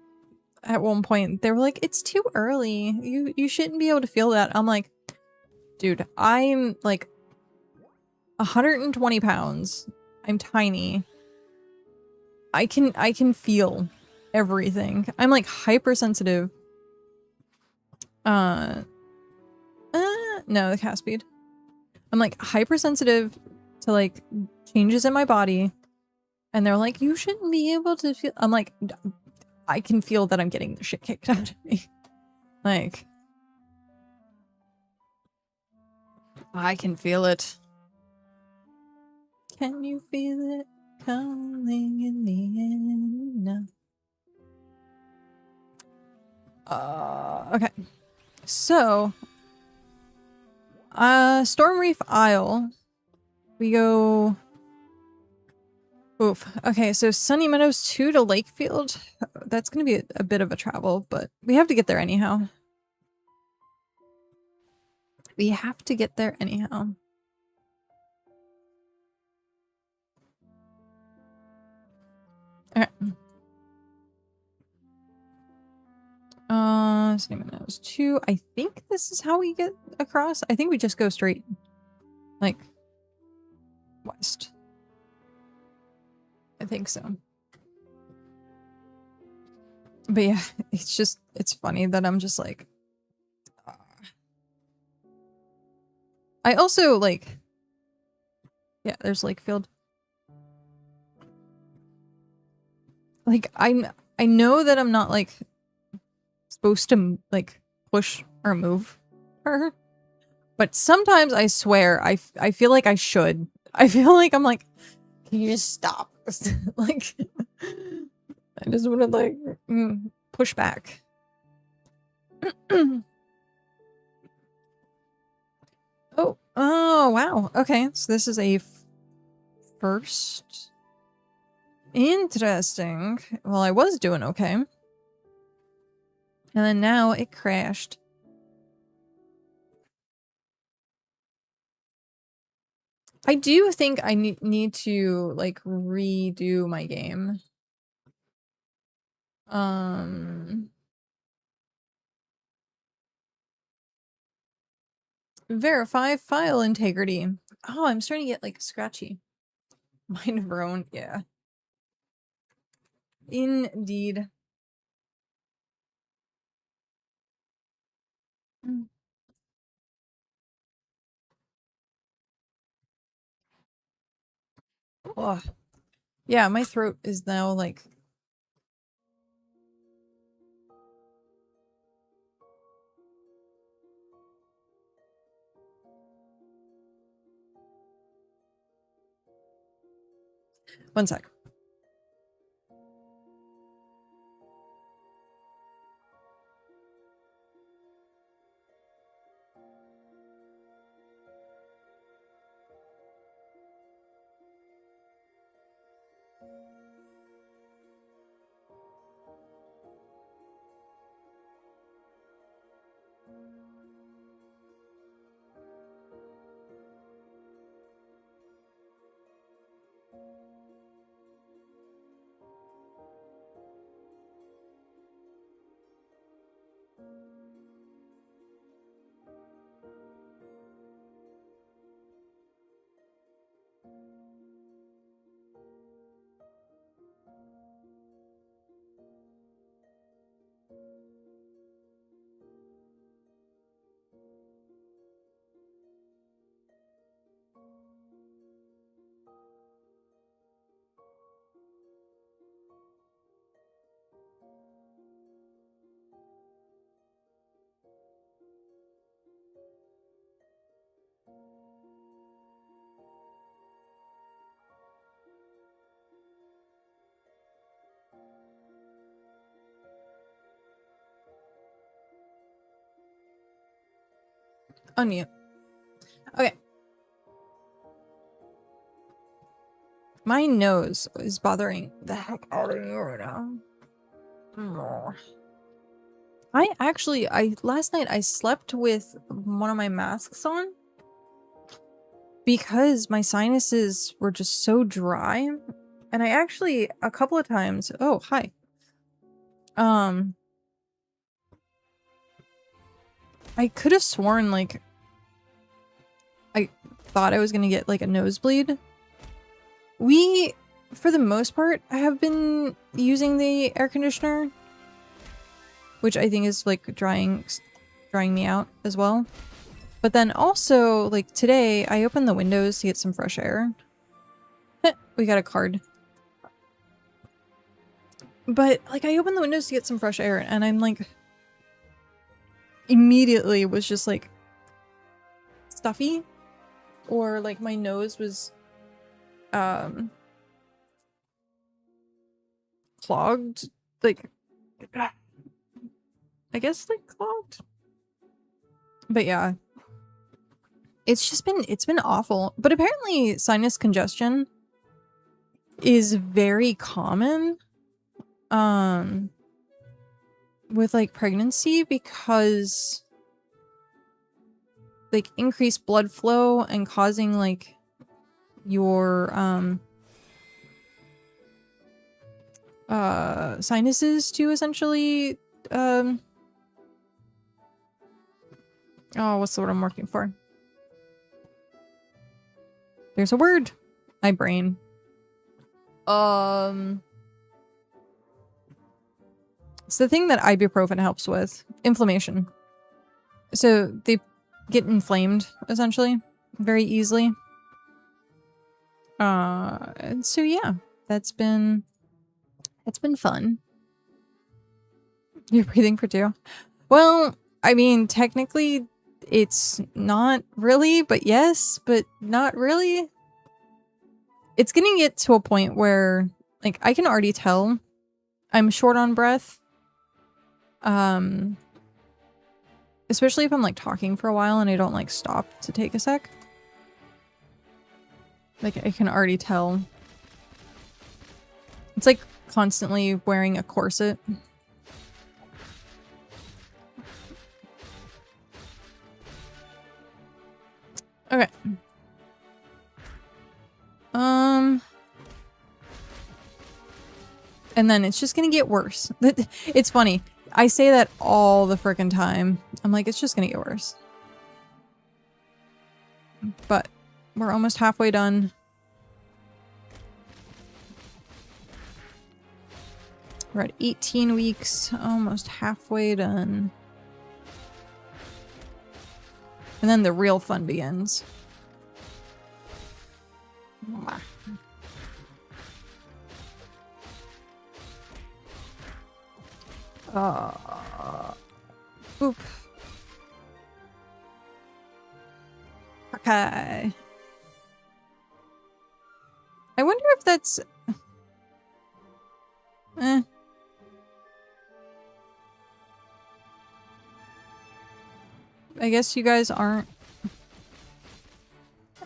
at one point. They were like, it's too early. You shouldn't be able to feel that. I'm like, dude, I'm like 120 pounds. I'm tiny. I can feel everything. I'm like hypersensitive. No, the cast speed. I'm like hypersensitive to like changes in my body. And they're like, you shouldn't be able to feel. I'm like, I can feel that I'm getting the shit kicked out of me. Like, I can feel it. Can you feel it coming in the end now? Okay. So, Storm Reef Isle. We go... Oof. Okay, so Sunny Meadows 2 to Lakefield. That's gonna be a bit of a travel, but we have to get there anyhow. We have to get there anyhow. Okay. Sunny Meadows 2. I think this is how we get across. I think we just go straight, like, west. I think so. But yeah, it's funny that I'm just like... I also, like... Yeah, there's Lakefield. Like, I know that I'm not, like, supposed to, like, push or move her. But sometimes I swear, I feel like I should. I feel like I'm like, can you just stop? Like, I just want to, like, push back. Oh, wow. Okay, so this is a first. Interesting. Well, I was doing okay. And then now it crashed. I do think I need to, like, redo my game. Verify file integrity. Oh, I'm starting to get, like, scratchy. Mind of her own, yeah. Indeed. Oh. Yeah, my throat is now, like... One sec. Unmute. Okay. My nose is bothering the heck out of me right now. Last night I slept with one of my masks on because my sinuses were just so dry. And I actually, a couple of times, oh, hi. I could have sworn, like, I thought I was gonna get, like, a nosebleed. We, for the most part, have been using the air conditioner, which I think is, like, drying me out as well. But then also, like, today, I opened the windows to get some fresh air. We got a card. But, like, I opened the windows to get some fresh air, and I'm, like, immediately was just, like, stuffy. Or, like, my nose was, clogged. Like, I guess, like, clogged? But yeah. It's been awful. But apparently sinus congestion is very common with like pregnancy because like increased blood flow and causing like your sinuses to essentially oh, what's the word I'm working for? There's a word. My brain. It's the thing that ibuprofen helps with. Inflammation. So they get inflamed, essentially. Very easily. And so yeah. That's been fun. You're breathing for 2? Well, I mean, technically, it's not really, but yes, but not really. It's gonna get to a point where, like, I can already tell I'm short on breath. Especially if I'm, like, talking for a while and I don't, like, stop to take a sec. Like, I can already tell. It's like constantly wearing a corset. Okay. And then it's just gonna get worse. It's funny. I say that all the frickin' time. I'm like, it's just gonna get worse. But we're almost halfway done. We're at 18 weeks, almost halfway done. And then the real fun begins. Oop. Okay. I wonder if that's... I guess you guys aren't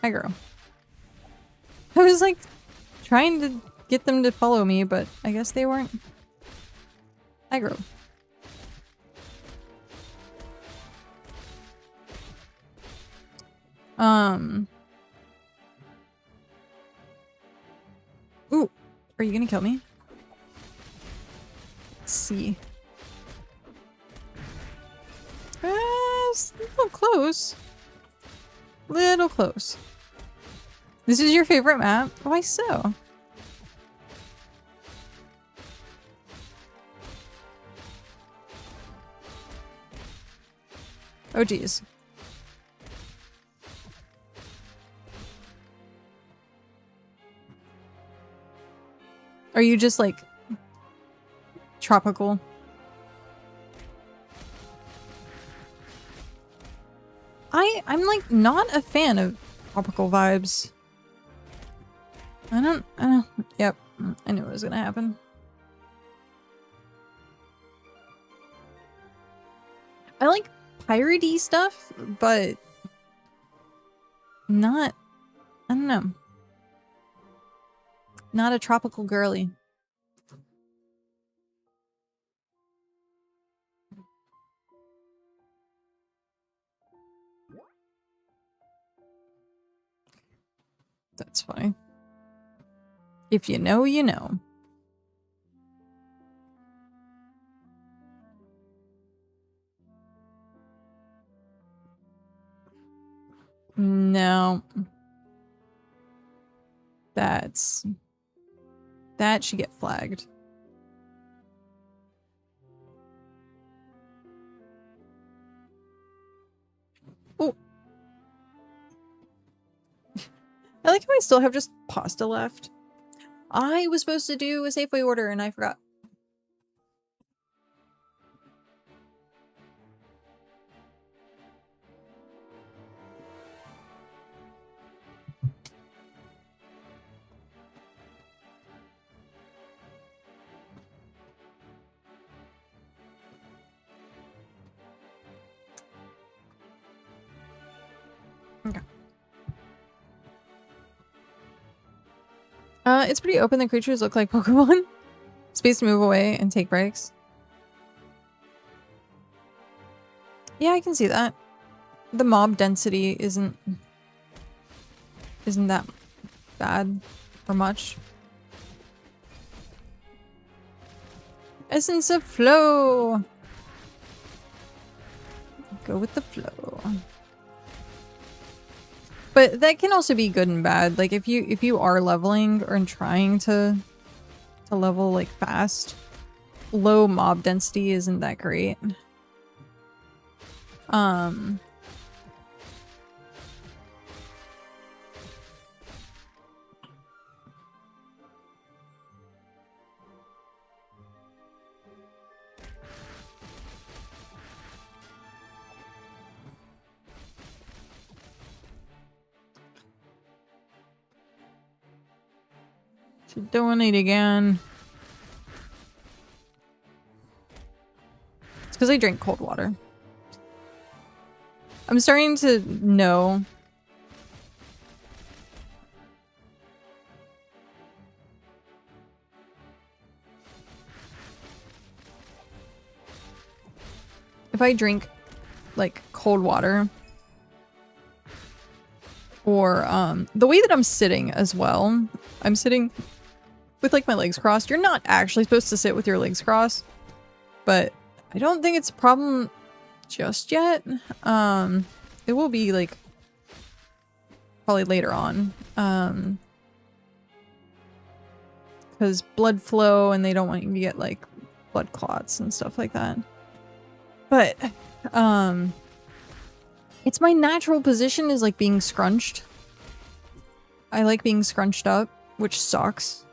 aggro. I was like trying to get them to follow me, but I guess they weren't aggro. Ooh, are you gonna kill me? Let's see. It's a little close. Little close. This is your favorite map? Why so? Oh geez. Are you just like tropical? I'm like not a fan of tropical vibes. Yep. I knew it was gonna happen. I like piratey stuff, but not, I don't know. Not a tropical girly. That's funny. If you know, you know. No. That should get flagged. Oh. I like how I still have just pasta left. I was supposed to do a Safeway order and I forgot. Okay. It's pretty open. The creatures look like Pokemon. Space to move away and take breaks. Yeah, I can see that. The mob density isn't that bad or much. Essence of flow. Go with the flow. But that can also be good and bad. Like if you are leveling or trying to level like fast, low mob density isn't that great. Should donate again. It's because I drink cold water. I'm starting to know. If I drink like cold water or the way that I'm sitting as well, I'm sitting with like my legs crossed. You're not actually supposed to sit with your legs crossed, but I don't think it's a problem just yet. It will be like probably later on, because blood flow and they don't want you to get like blood clots and stuff like that. But it's my natural position is like being scrunched. I like being scrunched up, which sucks.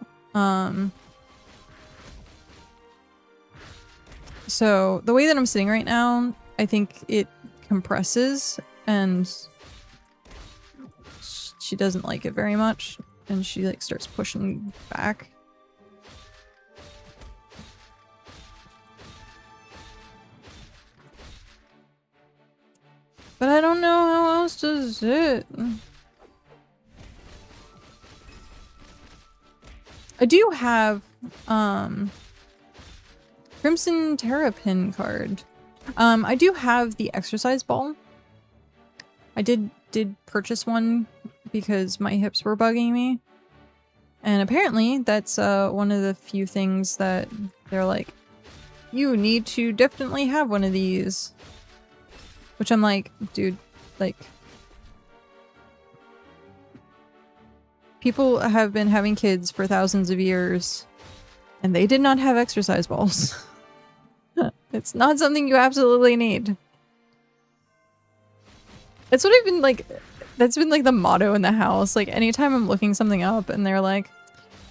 So the way that I'm sitting right now, I think it compresses and she doesn't like it very much and she like starts pushing back. But I don't know how else to sit. I do have Crimson Terrapin card. I do have the exercise ball. I did purchase one because my hips were bugging me. And apparently that's one of the few things that they're like, you need to definitely have one of these. Which I'm like, dude, like, people have been having kids for thousands of years and they did not have exercise balls. It's not something you absolutely need. That's what I've been like, that's been like the motto in the house. Like anytime I'm looking something up and they're like,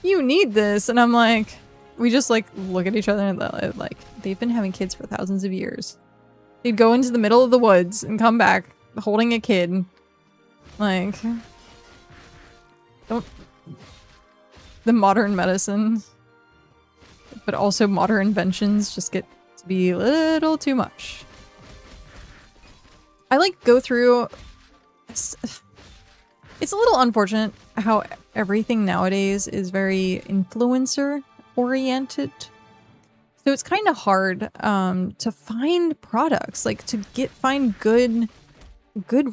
you need this. And I'm like, we just like look at each other and like, they've been having kids for thousands of years. They'd go into the middle of the woods and come back holding a kid. Like, don't... The modern medicine, but also modern inventions just get to be a little too much. I like go through... It's a little unfortunate how everything nowadays is very influencer oriented. So it's kind of hard to find products, like to find good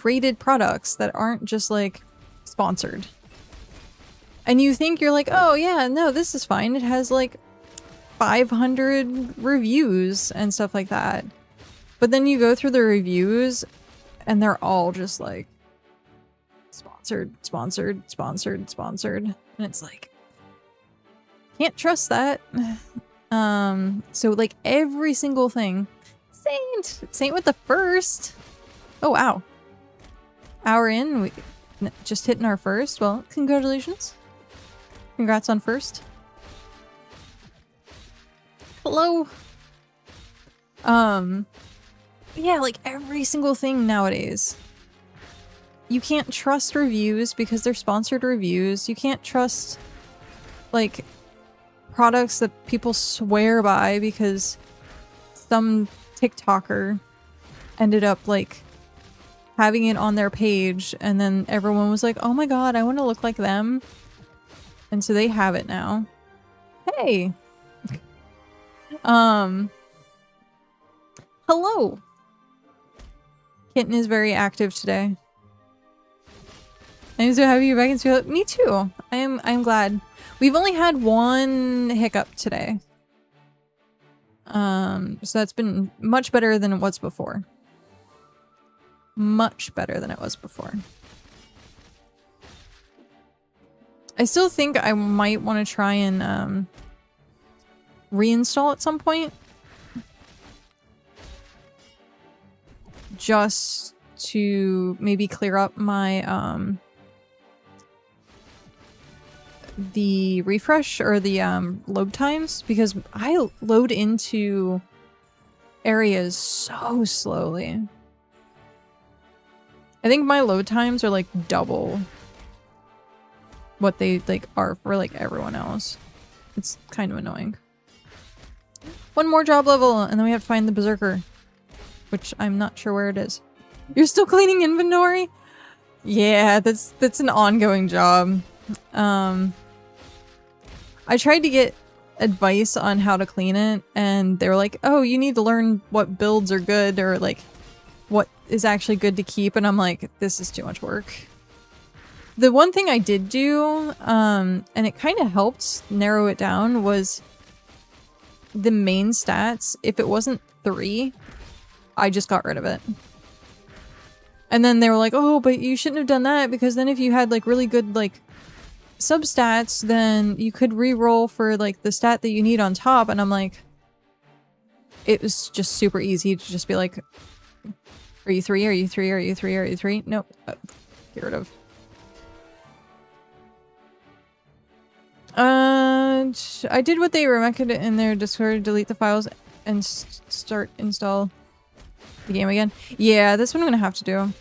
rated products that aren't just like sponsored. And you think you're like, oh yeah, no, this is fine. It has like 500 reviews and stuff like that. But then you go through the reviews and they're all just like sponsored, sponsored, sponsored, sponsored. And it's like, can't trust that. So like every single thing. Saint with the first. Oh wow. Hour in, we just hitting our first. Well, congratulations. Congrats on first. Hello. Yeah, like every single thing nowadays. You can't trust reviews because they're sponsored reviews. You can't trust like products that people swear by because some TikToker ended up like having it on their page and then everyone was like, oh my god, I want to look like them. And so they have it now. Hey. Hello. Kitten is very active today. I'm so happy you're back in SpiritVale. Me too. I'm glad. We've only had one hiccup today. So that's been much better than it was before. Much better than it was before. I still think I might want to try and reinstall at some point. Just to maybe clear up my the refresh or the load times, because I load into areas so slowly. I think my load times are like double what they like are for like everyone else. It's kind of annoying. One more job level and then we have to find the berserker, which I'm not sure where it is. You're still cleaning inventory? Yeah, that's an ongoing job. I tried to get advice on how to clean it and they were like, oh, you need to learn what builds are good or like what is actually good to keep, and I'm like, this is too much work. The one thing I did do, and it kind of helped narrow it down, was the main stats. If it wasn't 3, I just got rid of it. And then they were like, oh, but you shouldn't have done that because then if you had like really good like substats, then you could re-roll for like the stat that you need on top. And I'm like, it was just super easy to just be like, are you 3? Are you 3? Are you 3? Are you 3? Nope. Get rid of. I did what they recommended in their Discord, delete the files and start install the game again. Yeah, that's what I'm gonna have to do.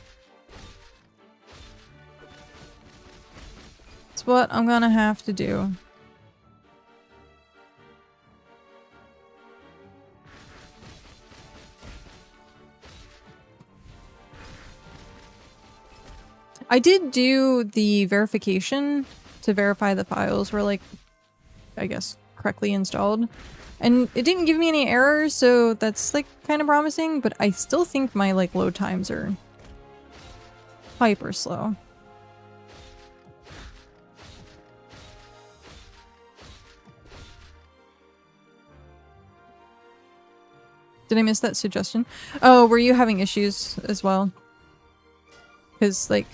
That's what I'm gonna have to do. I did do the verification to verify the files were like, I guess, correctly installed. And it didn't give me any errors, so that's like kind of promising, but I still think my like load times are hyper slow. Did I miss that suggestion? Oh, were you having issues as well? Because like,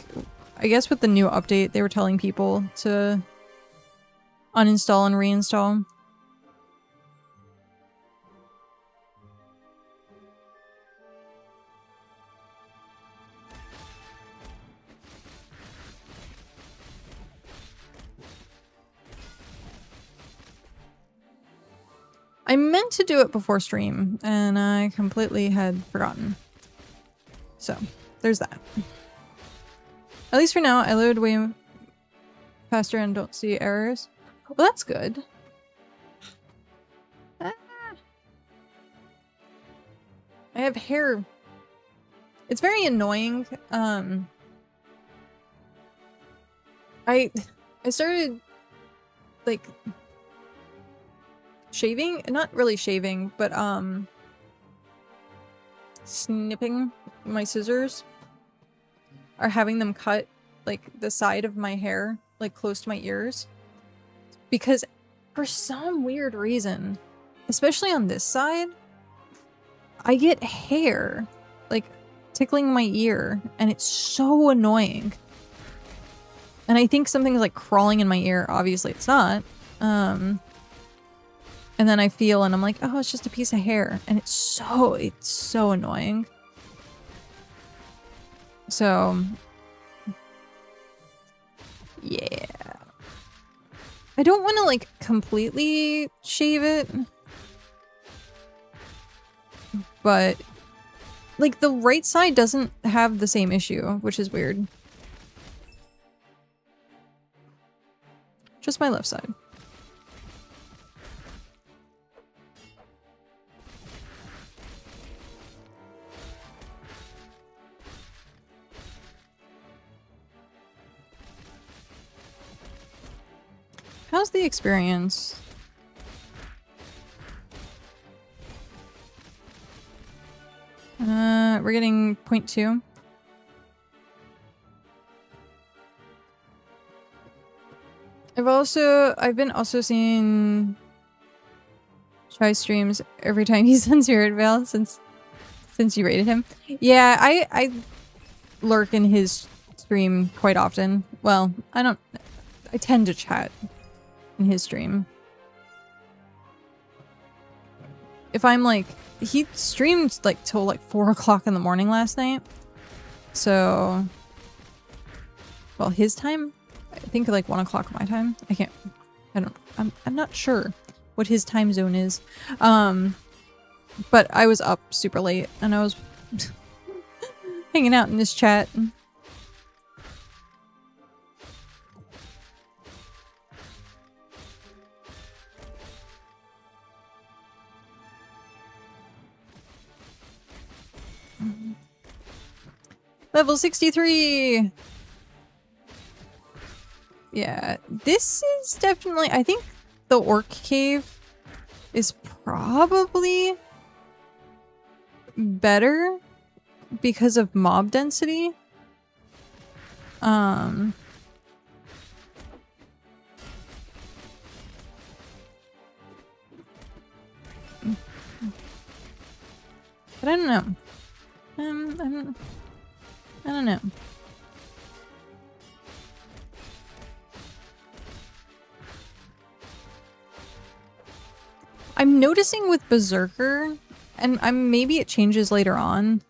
I guess with the new update, they were telling people to uninstall and reinstall. I meant to do it before stream, and I completely had forgotten. So, there's that. At least for now, I load way faster and don't see errors. Well, that's good. Ah. I have hair. It's very annoying. I started like shaving, not really shaving, but snipping my scissors, or having them cut like the side of my hair, like close to my ears, because for some weird reason, especially on this side, I get hair like tickling my ear, and it's so annoying. And I think something's like crawling in my ear. Obviously it's not. And then I feel and I'm like, oh, it's just a piece of hair. And it's so annoying. So yeah. I don't want to like completely shave it. But like the right side doesn't have the same issue, which is weird. Just my left side. How's the experience? We're getting 0.2. I've been also seeing Chai streams every time he's on SpiritVale since you rated him. Yeah, I lurk in his stream quite often. Well, I tend to chat in his stream. If I'm like, he streamed like till like 4 o'clock in the morning last night. So, well, his time, I think like 1 o'clock my time. I'm not sure what his time zone is. But I was up super late and I was hanging out in this chat. Level 63! Yeah, this is definitely... I think the orc cave is probably better because of mob density. But I don't know. I don't know. I'm noticing with Berserker, and maybe it changes later on,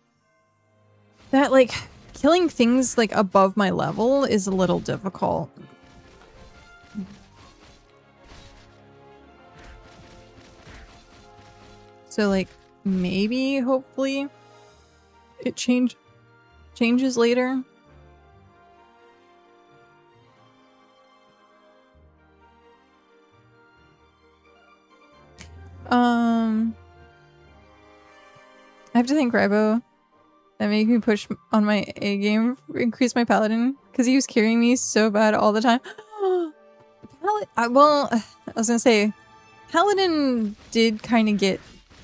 that like killing things like above my level is a little difficult. So like maybe, hopefully, it changes later. I have to thank Rybo that made me push on my A game, increase my paladin, because he was carrying me so bad all the time. Well, I was gonna say, paladin did kind of get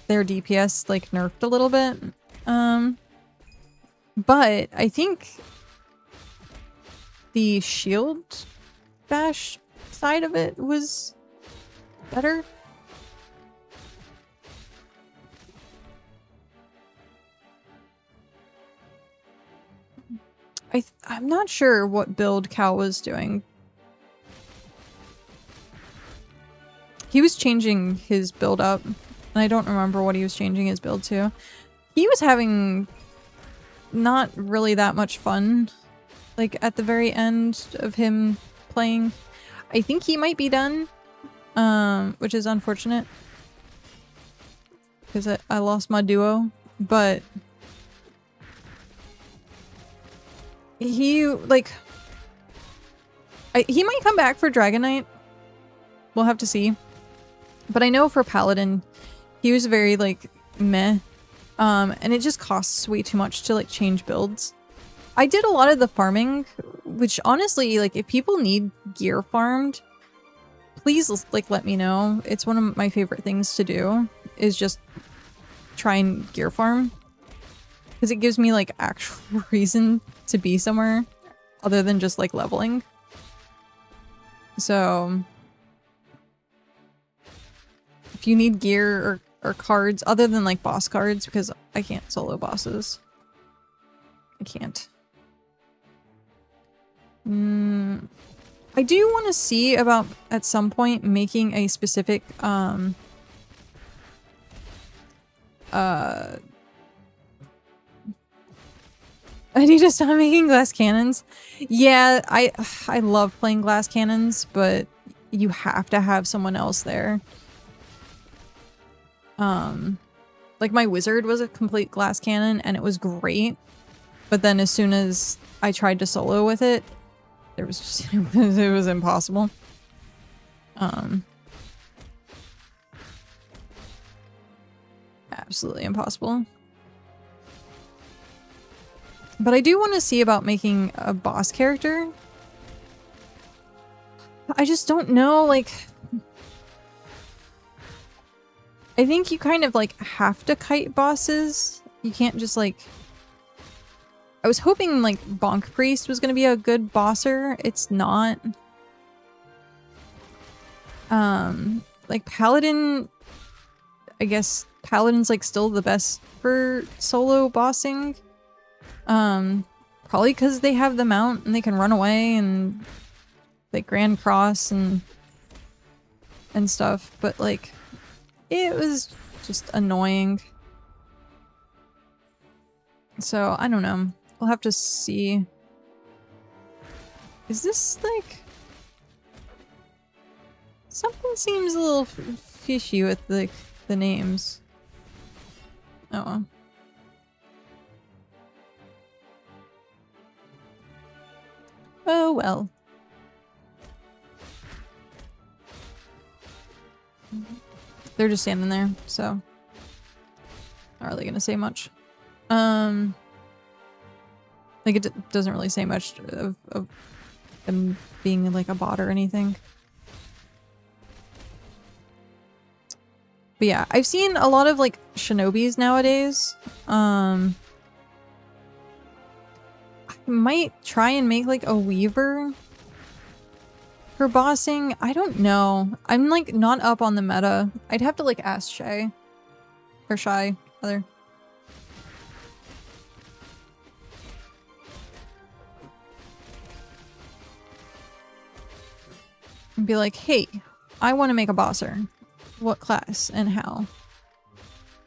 their DPS like nerfed a little bit. But I think the shield bash side of it was better. I'm not sure what build Cal was doing. He was changing his build up, and I don't remember what he was changing his build to. He was having not really that much fun, like at the very end of him playing. I think he might be done, which is unfortunate because I lost my duo, but he like he might come back for Dragon Knight. We'll have to see. But I know for Paladin, he was very like meh. And it just costs way too much to like change builds. I did a lot of the farming which honestly, like, if people need gear farmed, please, like, let me know. It's one of my favorite things to do, is just try and gear farm. Because it gives me, like, actual reason to be somewhere other than just, like, leveling. So, if you need gear or cards, other than, like, boss cards, because I can't solo bosses. I can't. I do want to see about, at some point, making a specific, I need to stop making glass cannons. Yeah, I love playing glass cannons, but you have to have someone else there. Like my wizard was a complete glass cannon and it was great. But then as soon as I tried to solo with it, there was just, it was impossible. Absolutely impossible. But I do want to see about making a boss character. I just don't know, like... I think you kind of, like, have to kite bosses. You can't just, like... I was hoping, like, Bonk Priest was gonna be a good bosser. It's not. Like, Paladin... I guess Paladin's, like, still the best for solo bossing. Probably because they have the mount and they can run away and like Grand Cross and stuff, but like it was just annoying. So I don't know. We'll have to see. Is this like something seems a little fishy with like the names? Oh well. Oh well. They're just standing there, so not really gonna say much. Like it doesn't really say much of them being like a bot or anything. But yeah, I've seen a lot of like shinobis nowadays. I might try and make like a weaver for bossing. I don't know. I'm like not up on the meta. I'd have to like ask Shay. Or Shy, rather. And be like, hey, I want to make a bosser. What class and how?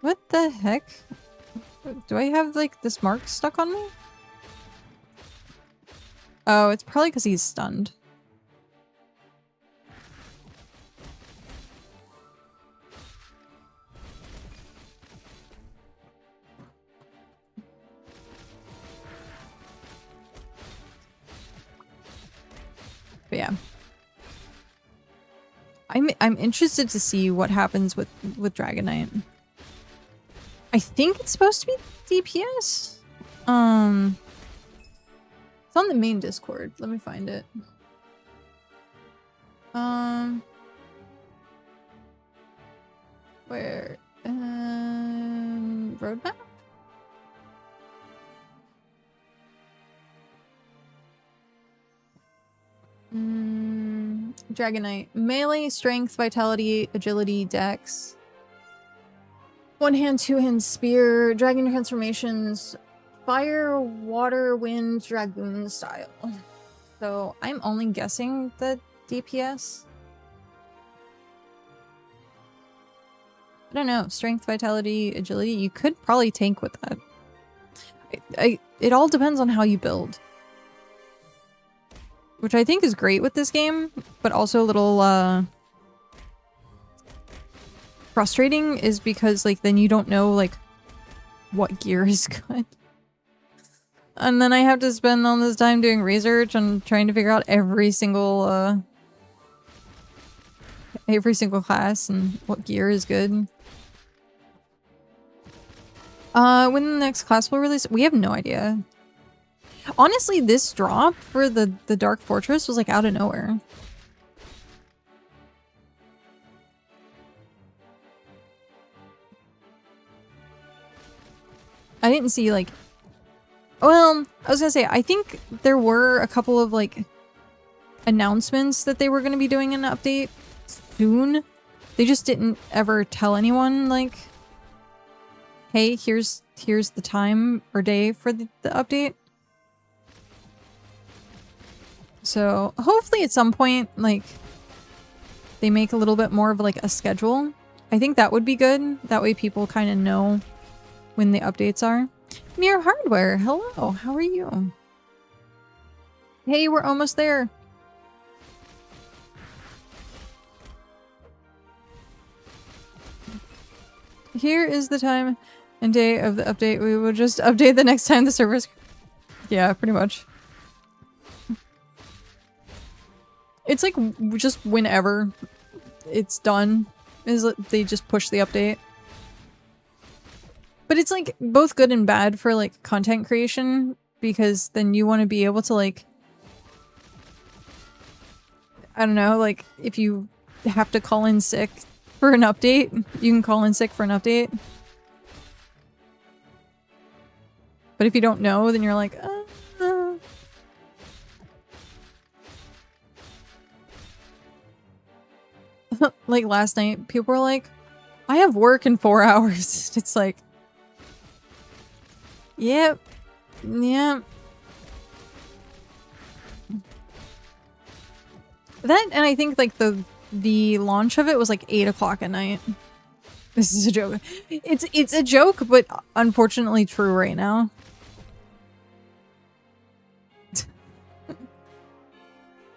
What the heck? Do I have like this mark stuck on me? Oh, it's probably because he's stunned. But yeah. I'm interested to see what happens with Dragon Knight. I think it's supposed to be DPS. It's on the main Discord. Let me find it. Where? Roadmap? Dragon Knight. Melee, strength, vitality, agility, dex. One hand, two hand spear, dragon transformations, fire, water, wind, dragoon style. So I'm only guessing the DPS. I don't know. Strength, vitality, agility. You could probably tank with that. It all depends on how you build. Which I think is great with this game, but also a little frustrating is because like then you don't know like what gear is good. And then I have to spend all this time doing research and trying to figure out every single class and what gear is good. When the next class will release, we have no idea. Honestly, this drop for the Dark Fortress was like out of nowhere. I didn't see like... Well, I was gonna say, I think there were a couple of like announcements that they were gonna be doing an update soon. They just didn't ever tell anyone like, hey, here's the time or day for the update. So hopefully at some point, like, they make a little bit more of like a schedule. I think that would be good. That way people kind of know when the updates are. Mere Hardware, hello, how are you? Hey, we're almost there. Here is the time and day of the update. We will just update the next time the servers... Yeah, pretty much. It's like just whenever it's done, they just push the update. But it's like both good and bad for like content creation, because then you want to be able to like, I don't know, like if you have to call in sick for an update, you can call in sick for an update. But if you don't know, then you're like, like last night, people were like, I have work in 4 hours. It's like, yep. Yep. That, and I think like the launch of it was like 8 o'clock at night. This is a joke. It's a joke, but unfortunately true right now.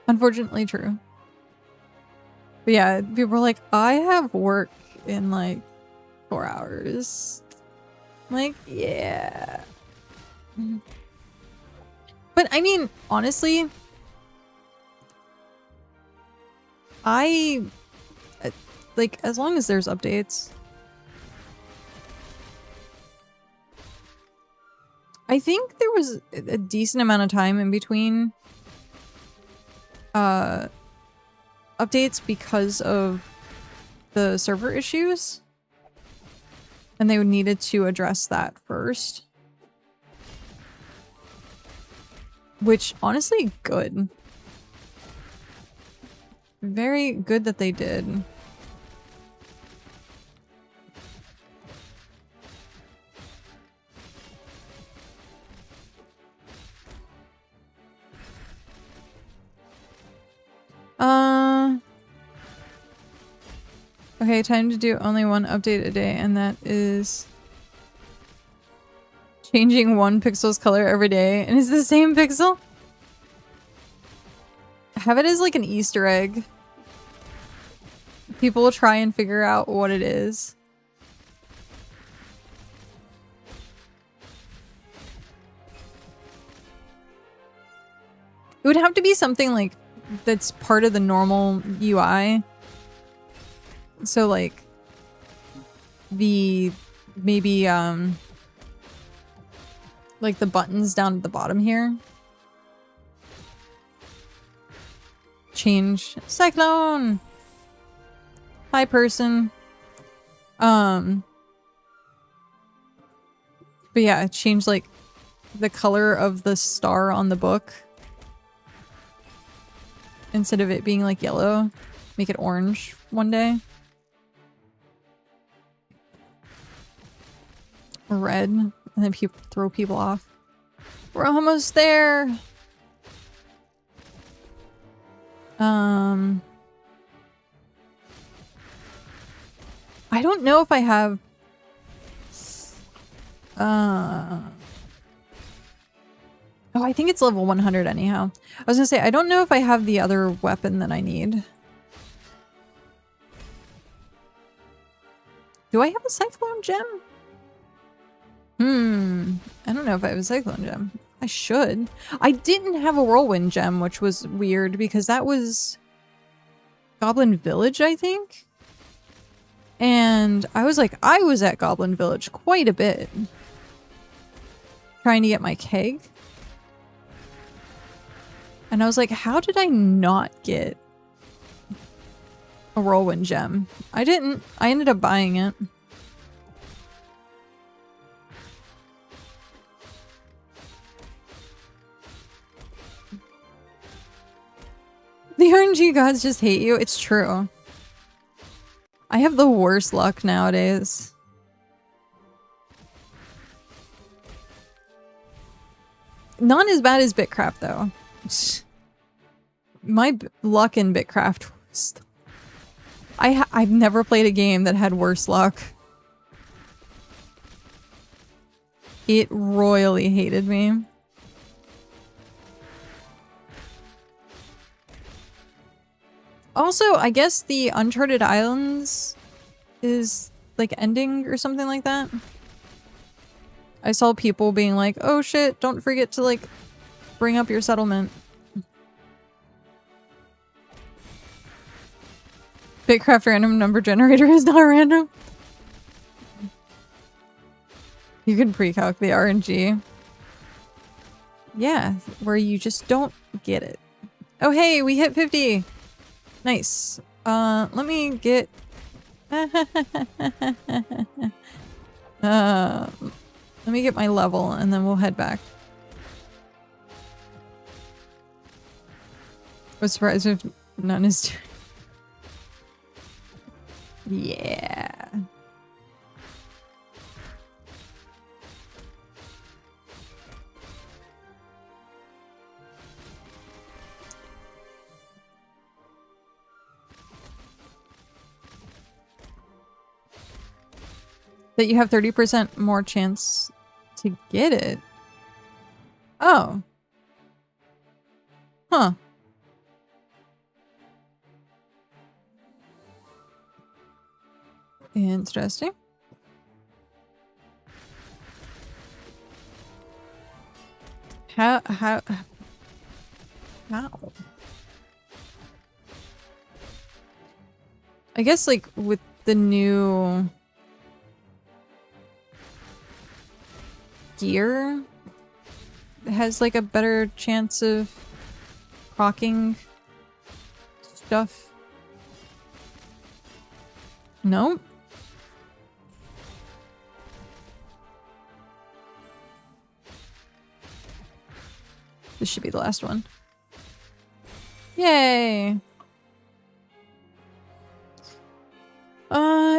Unfortunately true. But yeah, people were like, I have work in like 4 hours. Like, yeah. But I mean, honestly, I like, as long as there's updates, I think there was a decent amount of time in between updates because of the server issues, and they needed to address that first, which honestly, good. Very good that they did. Okay, time to do only one update a day, and that is changing one pixel's color every day, and it's the same pixel? Have it as like an Easter egg. People will try and figure out what it is. It would have to be something like that's part of the normal UI. So like the maybe like the buttons down at the bottom here. Change Cyclone. Hi person. But yeah, change like the color of the star on the book. Instead of it being like yellow, make it orange one day. Or red, and then people throw people off. We're almost there. I don't know if I have oh, I think it's level 100 anyhow. I was gonna say, I don't know if I have the other weapon that I need. Do I have a Cyclone gem? I don't know if I have a Cyclone gem. I should. I didn't have a Whirlwind gem, which was weird because that was Goblin Village, I think. And I was like, I was at Goblin Village quite a bit. Trying to get my keg. And I was like, how did I not get a whirlwind gem? I didn't. I ended up buying it. The RNG gods just hate you. It's true. I have the worst luck nowadays. Not as bad as Bitcraft, though. My luck in Bitcraft was... I've never played a game that had worse luck. It royally hated me. Also, I guess the Uncharted Islands is like ending or something like that. I saw people being like, oh shit, don't forget to like bring up your settlement. Bitcraft random number generator is not random. You can pre-calc the RNG. Yeah, where you just don't get it. Oh hey, we hit 50! Nice. Let me get... let me get my level and then we'll head back. I was surprised if none is doing... Yeah. That you have 30% more chance to get it. Oh. Huh. Interesting. How? I guess like with the new gear, it has like a better chance of proccing stuff. No? This should be the last one. Yay!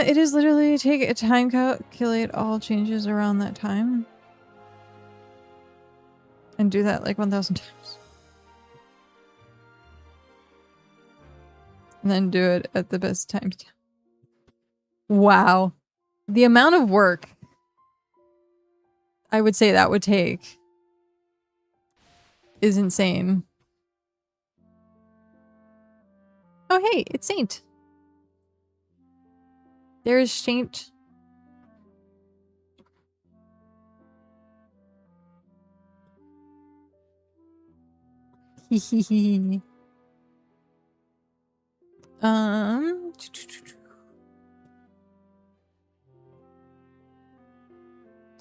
It is literally take a time calculate all changes around that time. And do that like 1,000 times. And then do it at the best time. Wow. The amount of work I would say that would take is insane. Oh hey, it's Saint. There's Saint. Hehehe.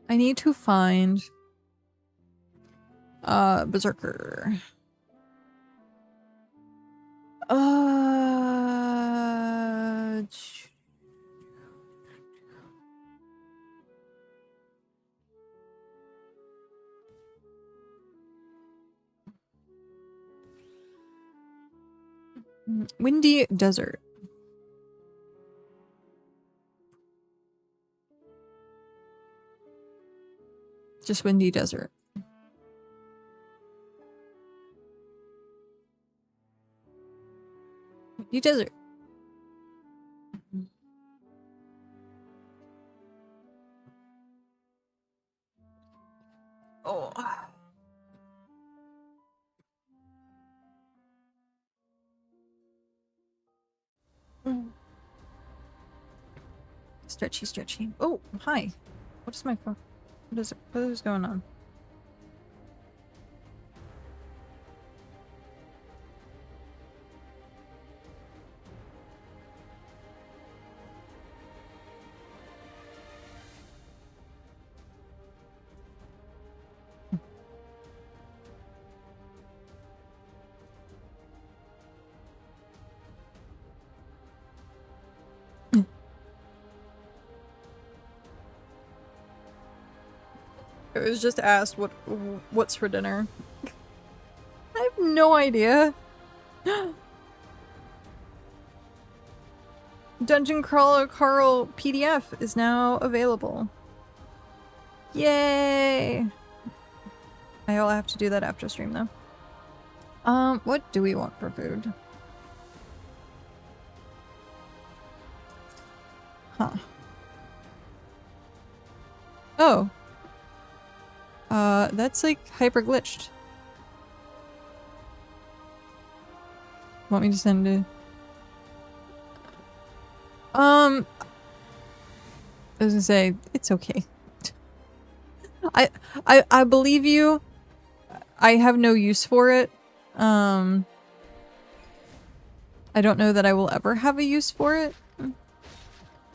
I need to find Berserker. Windy Desert. Just Windy Desert. Windy Desert. Oh. Stretchy, stretchy. Oh, hi. What is my phone? What is going on? It was just asked what's for dinner. I have no idea. Dungeon Crawler Carl PDF is now available. Yay! I'll have to do that after stream though. What do we want for food? Huh. Oh. That's like hyper glitched. Want me to send it? I was gonna say, it's okay. I believe you. I have no use for it. I don't know that I will ever have a use for it.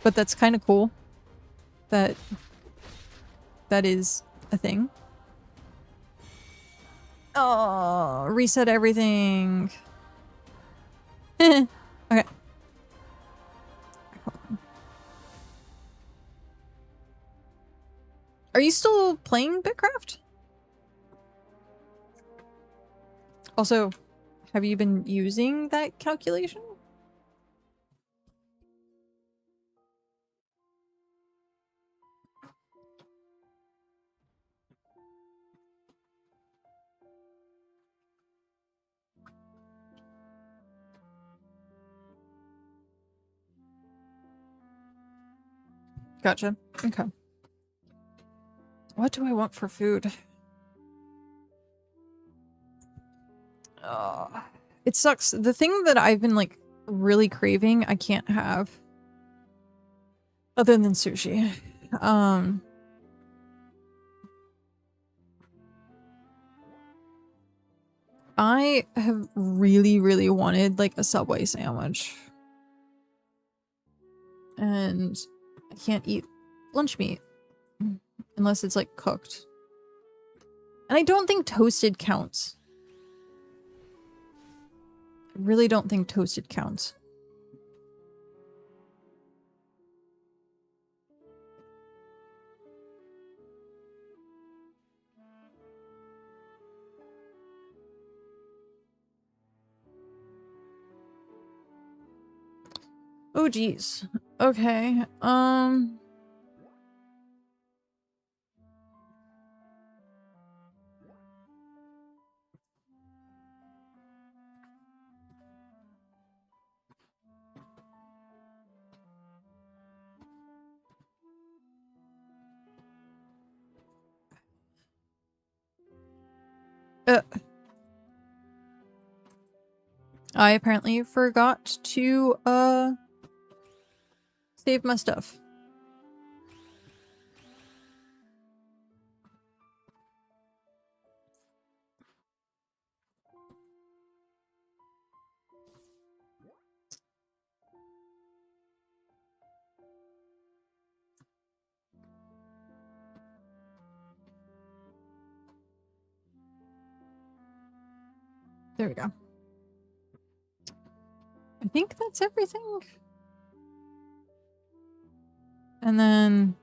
But that's kind of cool. That is a thing. Oh, reset everything. Okay. Are you still playing Bitcraft? Also, have you been using that calculation? Gotcha. Okay. What do I want for food? It sucks. The thing that I've been like really craving, I can't have. Other than sushi. I have really, really wanted like a Subway sandwich. And I can't eat lunch meat. Unless it's like cooked. And I don't think toasted counts. I really don't think toasted counts. Oh geez. Okay. I apparently forgot to save my stuff. There we go. I think that's everything. And then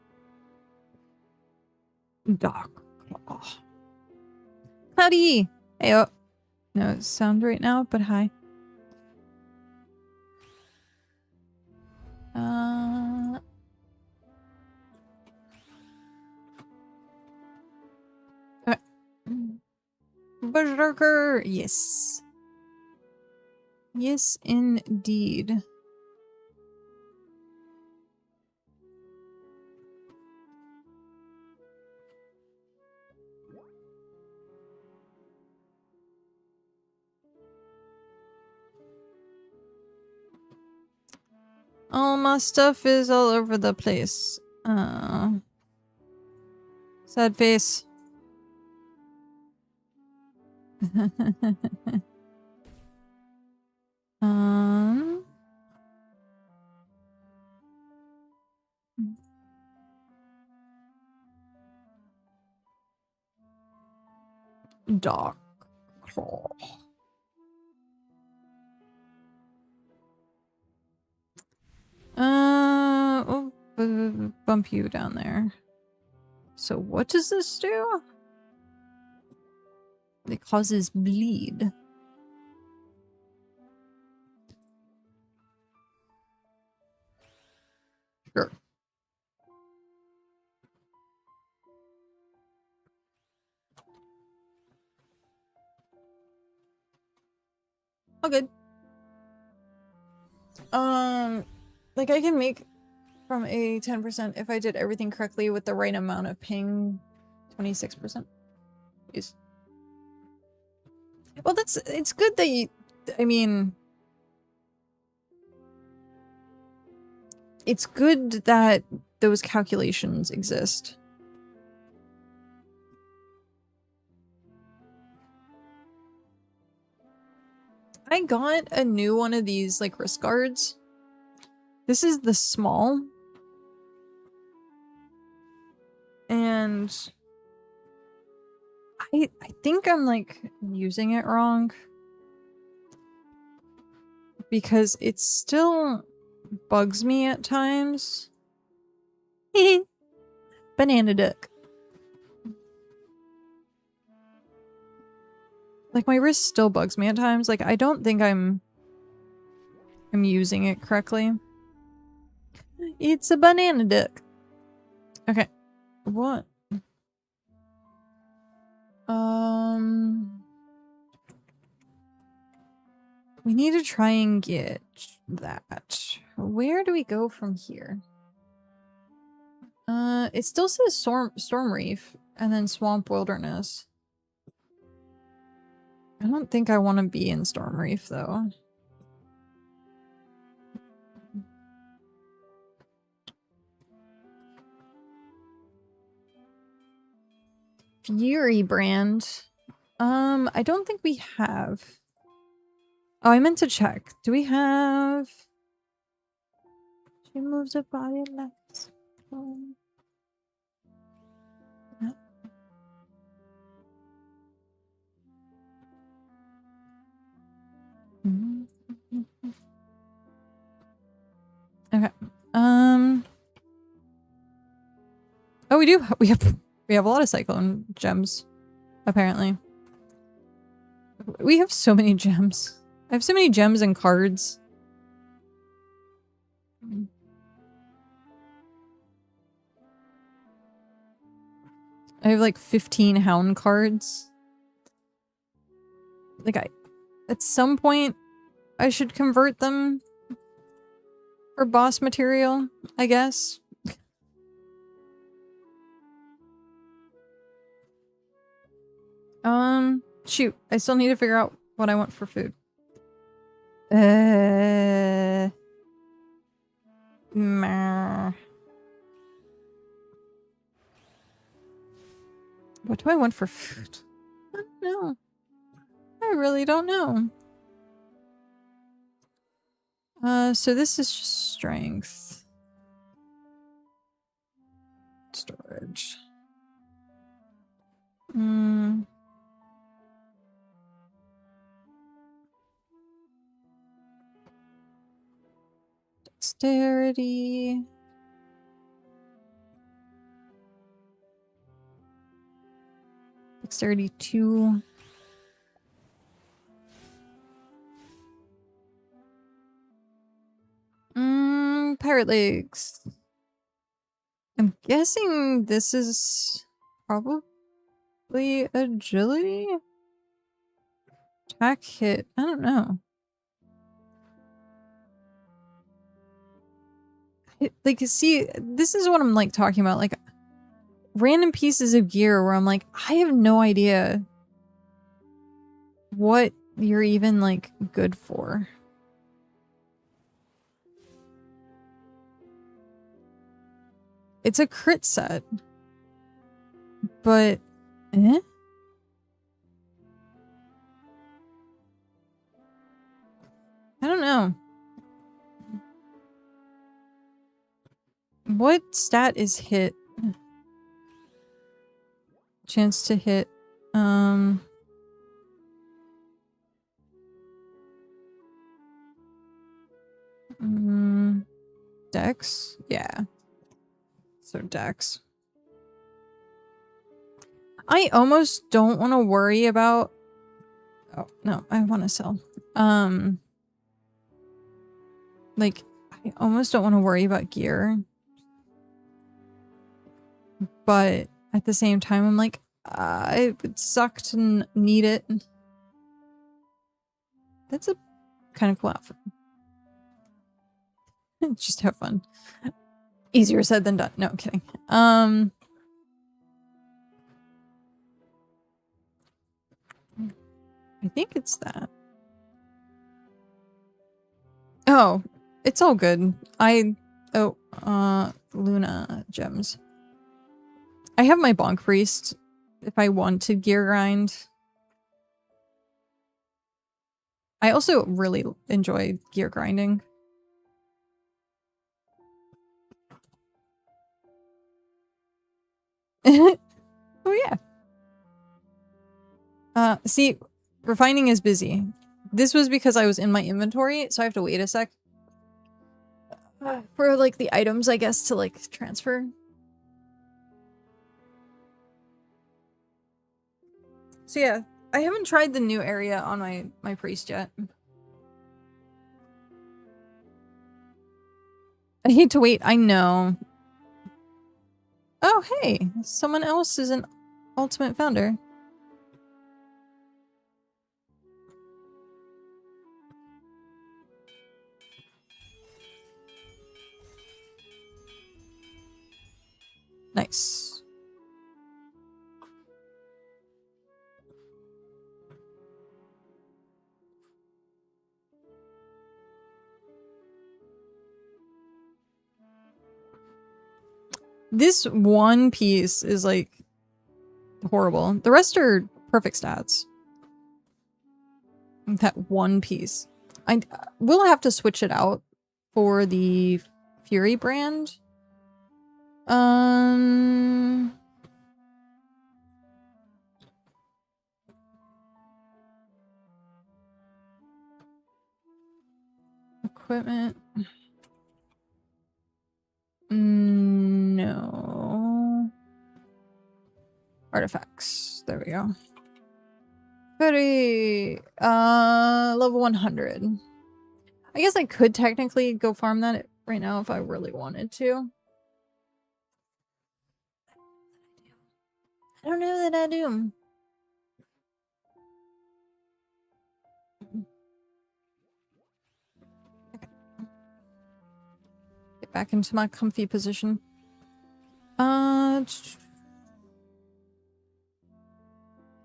Doc. Oh. Cloudy! Hey, oh. No sound right now, but hi. Okay. Berserker! Yes. Yes, indeed. All my stuff is all over the place. Sad face. Doc. Oh. Bump you down there. So what does this do? It causes bleed. Sure. Oh, good. Like I can make from a 10% if I did everything correctly with the right amount of ping. 26%. Yes. Well, it's good that you, I mean, it's good that those calculations exist. I got a new one of these, like, wrist guards. This is the small. And I think I'm, like, using it wrong. Because it still bugs me at times. Banana duck. Like, my wrist still bugs me at times. Like, I don't think I'm using it correctly. It's a banana duck. Okay. What? We need to try and get that. Where do we go from here? It still says Storm Reef and then Swamp Wilderness. I don't think I want to be in Storm Reef, though. Fury brand. I don't think we have. Oh, I meant to check. Do we have... She moves her body like... Okay. Oh, we do. We have a lot of cyclone gems, apparently. We have so many gems. I have so many gems and cards. I have like 15 hound cards. Like at some point, I should convert them for boss material, I guess. Shoot. I still need to figure out what I want for food. Meh. What do I want for food? I don't know. I really don't know. So this is just strength. Storage. Dexterity. Dexterity 2. Pirate legs. I'm guessing this is probably agility? Attack hit. I don't know. Like, see, this is what I'm, like, talking about. Like, random pieces of gear where I'm like, I have no idea what you're even, like, good for. It's a crit set. But... eh? I don't know. What stat is hit? Chance to hit. Dex? Yeah. So Dex. I almost don't want to worry about... Oh, no, I want to sell. Like, I almost don't want to worry about gear. But at the same time, I'm like, it would suck to need it. That's a kind of cool outfit. Just have fun. Easier said than done. No, I'm kidding. I think it's that. Oh, it's all good. Luna gems. I have my Bonk Priest if I want to gear grind. I also really enjoy gear grinding. Oh yeah. See, refining is busy. This was because I was in my inventory, so I have to wait a sec. For like the items, I guess, to like transfer. So yeah, I haven't tried the new area on my priest yet. I hate to wait, I know. Oh hey, someone else is an ultimate founder. Nice. This one piece is like horrible. The rest are perfect stats. That one piece. I will have to switch it out for the Fury brand. Equipment. No. Artifacts. There we go. Very level 100. I guess I could technically go farm that right now if I really wanted to. I don't know that I do. Okay. Get back into my comfy position.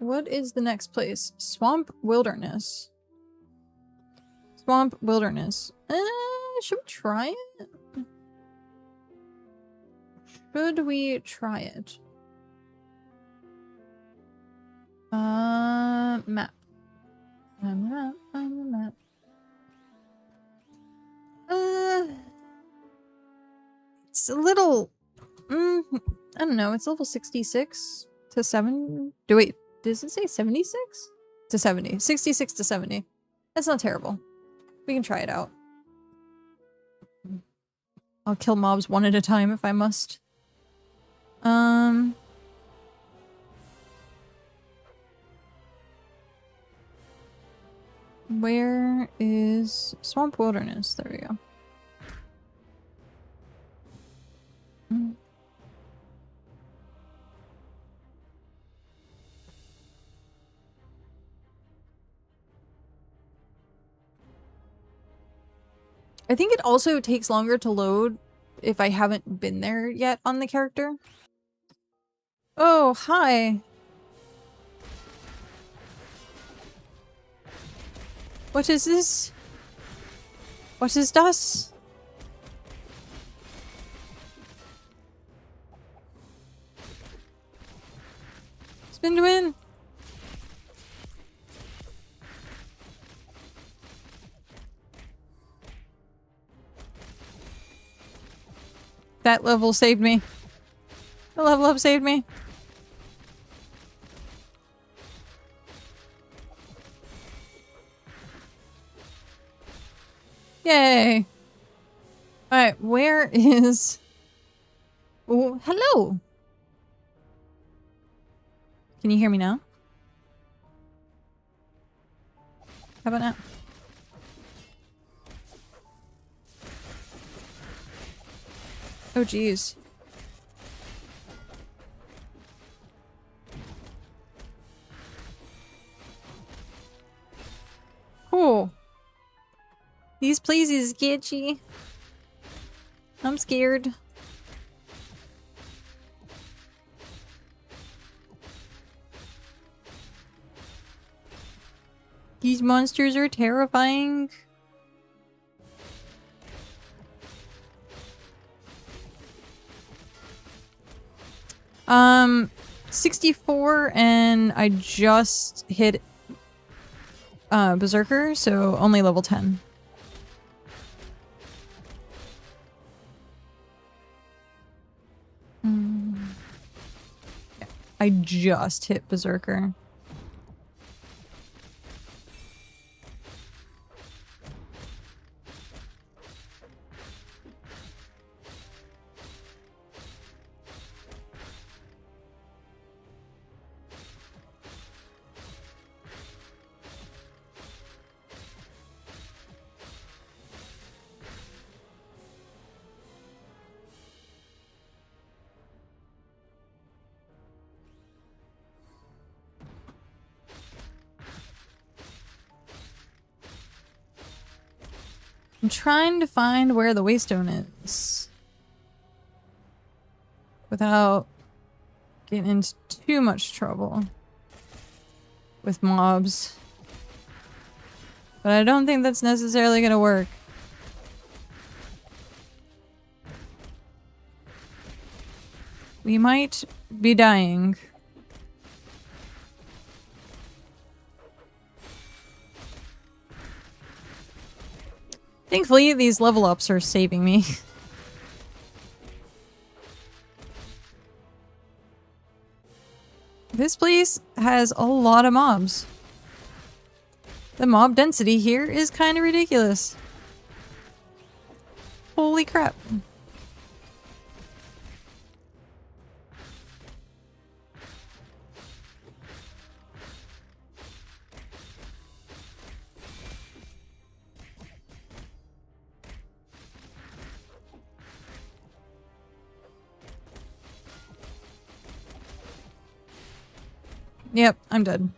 What is the next place? Swamp Wilderness. Swamp Wilderness. Should we try it? Should we try it? Map. Map. It's a little... I don't know. It's level 66 to 7. Wait, does it say 76? To 70. 66 to 70. That's not terrible. We can try it out. I'll kill mobs one at a time if I must. Where is Swamp Wilderness? There we go. I think it also takes longer to load if I haven't been there yet on the character. Oh, hi. What is this? What is das? Spin to win. That level saved me. The level up saved me. Yay. Alright, where is... Oh, hello. Can you hear me now? How about now? Oh, geez. Cool. These places sketchy. I'm scared. These monsters are terrifying. 64 and I just hit Berserker, so only level 10. Yeah, I just hit Berserker. I'm trying to find where the waystone is without getting into too much trouble with mobs. But I don't think that's necessarily gonna work. We might be dying. Thankfully, these level ups are saving me. This place has a lot of mobs. The mob density here is kind of ridiculous. Holy crap. Yep, I'm dead.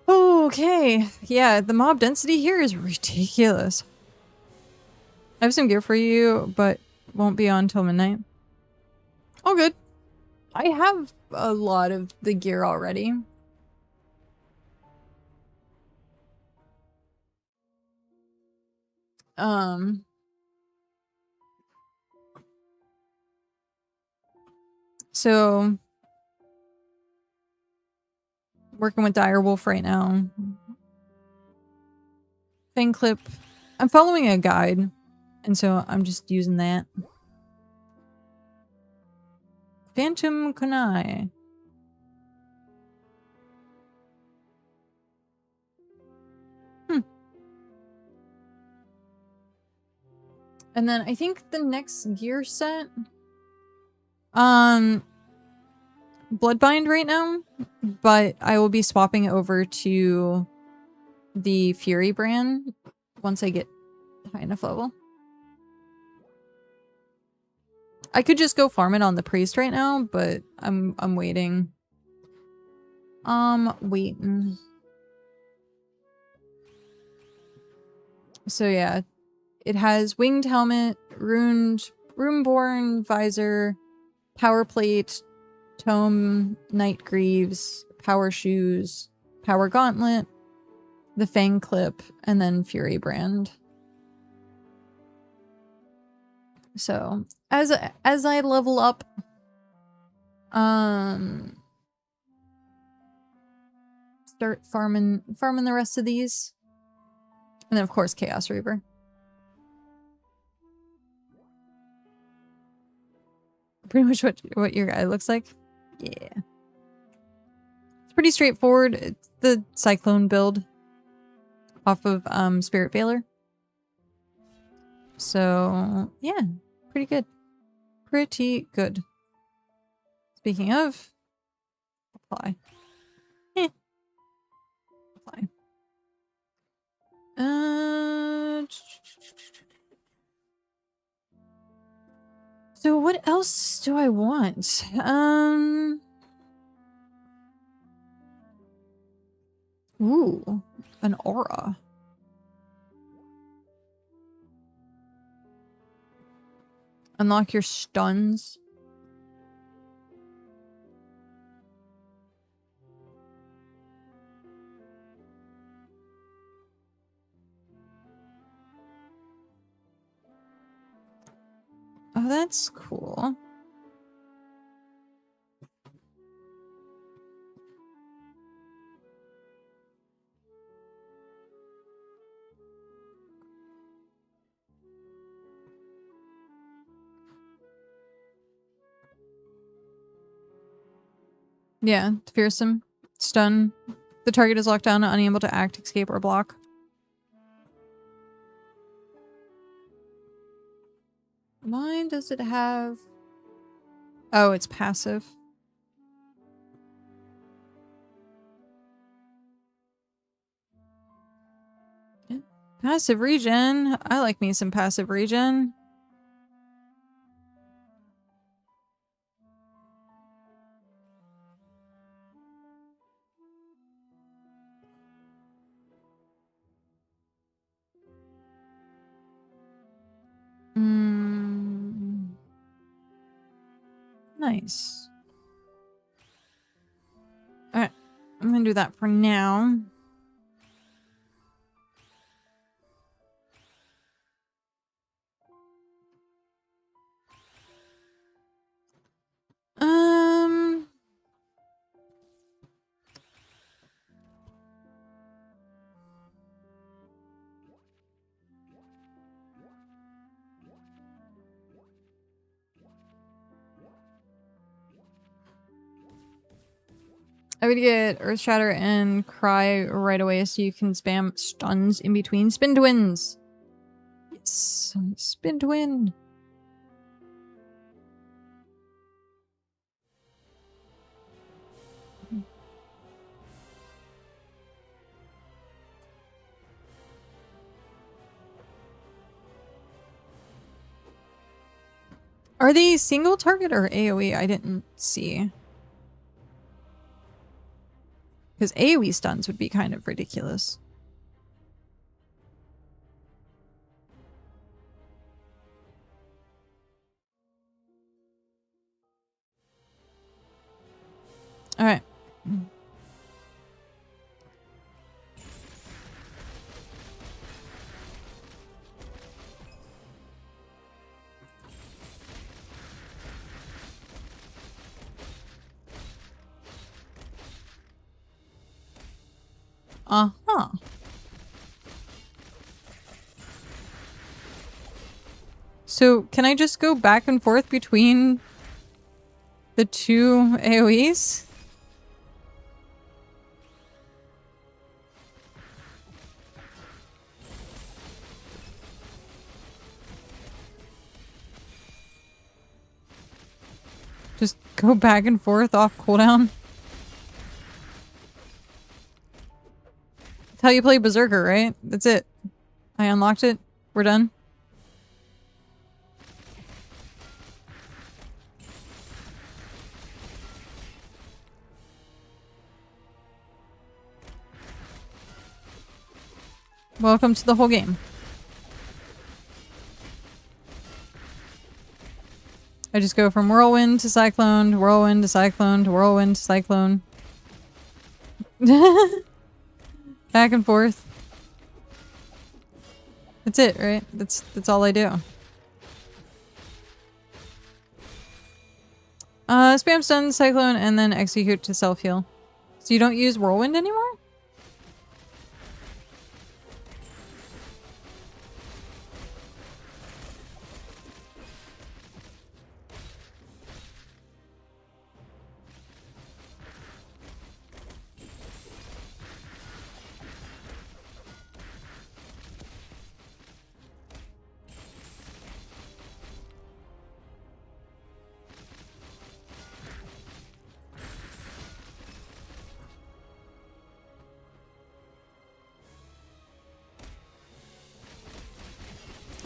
Okay, yeah, the mob density here is ridiculous. I have some gear for you, but won't be on till midnight. Oh, good. I have a lot of the gear already. So working with Direwolf right now. Fang clip. I'm following a guide, and so I'm just using that. Phantom Kunai. And then I think the next gear set, Bloodbind right now, but I will be swapping over to the Fury brand once I get high enough level. I could just go farm it on the priest right now, but I'm waiting. Waiting. So yeah, it has winged helmet, runeborn visor, power plate, tome, night greaves, power shoes, power gauntlet, the fang clip, and then fury brand. So as I level up, start farming the rest of these, and then of course Chaos Reaver. Pretty much what your guy looks like. Yeah, it's pretty straightforward. It's the Cyclone build off of SpiritVale. So yeah, pretty good. Pretty good. Speaking of, apply. Apply. So what else do I want? Ooh, an aura. Unlock your stuns. Oh, that's cool. Yeah, fearsome. Stun. The target is locked down, unable to act, escape, or block. Why does it have... Oh, it's passive. Yeah. Passive regen. I like me some passive regen. Nice. Alright. I'm gonna do that for now. I would get Earth Shatter and Cry right away so you can spam stuns in between. Spin Twins! Yes! Spin Twin! Are they single target or AoE? I didn't see. Because AoE stuns would be kind of ridiculous. Alright. Uh-huh. So, can I just go back and forth between the two AoEs? Just go back and forth off cooldown? That's how you play Berserker, right? That's it. I unlocked it. We're done. Welcome to the whole game. I just go from whirlwind to cyclone, to whirlwind to cyclone, to whirlwind to cyclone. Back and forth. That's it, right? That's all I do. Spam stun, cyclone, and then execute to self-heal. So you don't use whirlwind anymore?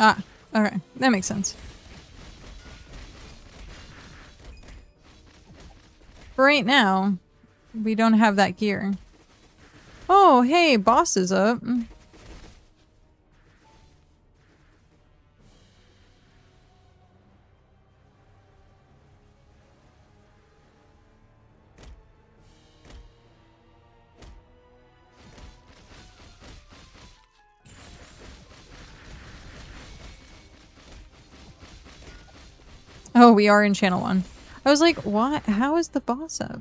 Ah, okay. That makes sense. For right now, we don't have that gear. Oh, hey, boss is up. Oh, we are in channel 1. I was like, what? How is the boss up?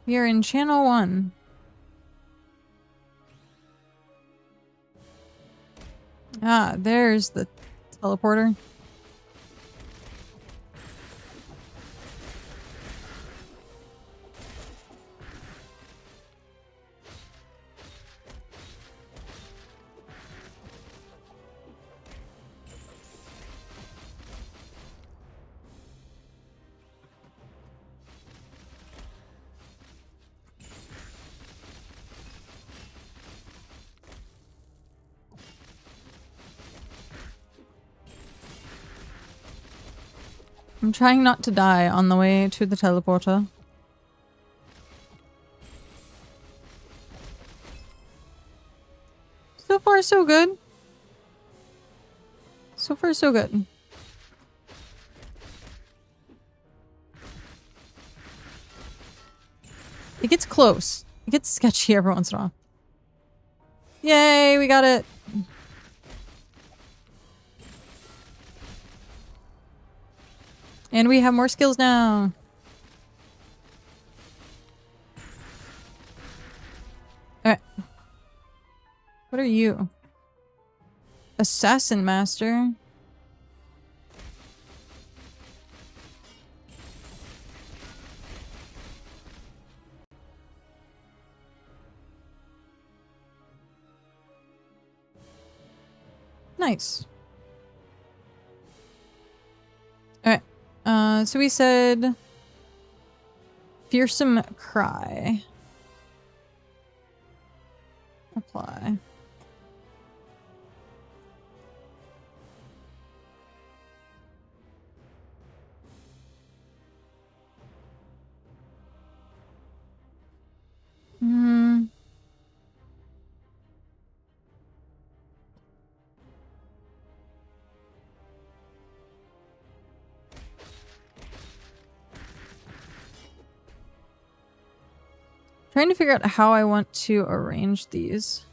We are in channel 1. Ah, there's the teleporter. I'm trying not to die on the way to the teleporter. So far, so good. So far, so good. It gets close. It gets sketchy every once in a while. Yay, we got it. And we have more skills now. Alright. What are you? Assassin Master. Nice. Alright. So we said fearsome cry. Apply. Trying to figure out how I want to arrange these.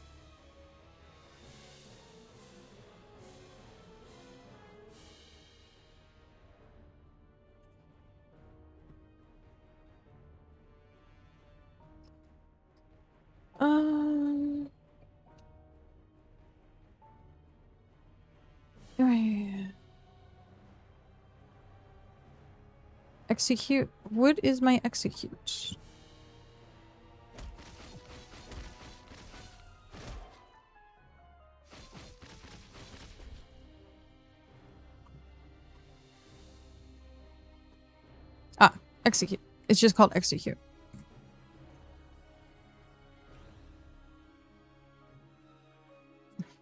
Right. Execute. What is my execute? Ah, execute. It's just called execute.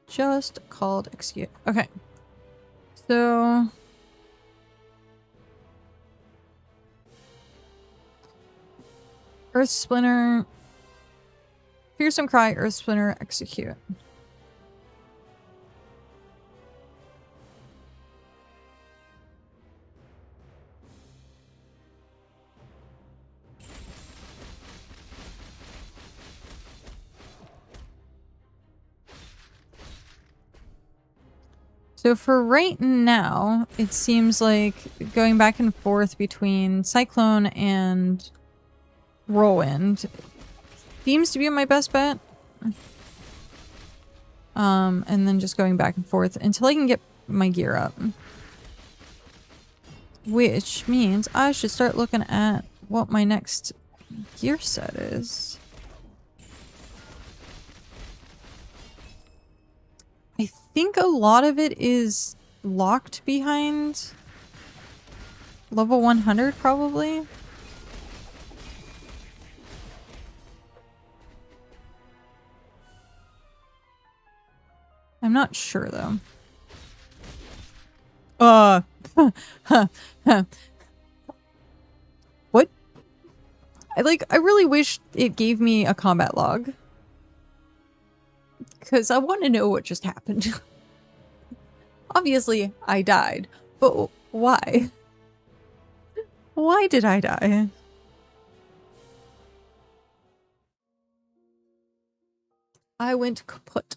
Just called execute. Okay. So Earth Splinter, Fearsome Cry, Earth Splinter, execute. So for right now, it seems like going back and forth between Cyclone and Whirlwind seems to be my best bet. And then just going back and forth until I can get my gear up. Which means I should start looking at what my next gear set is. I think a lot of it is locked behind level 100 probably. I'm not sure though. What? I really wish it gave me a combat log. Because I want to know what just happened. Obviously, I died. But why? Why did I die? I went kaput.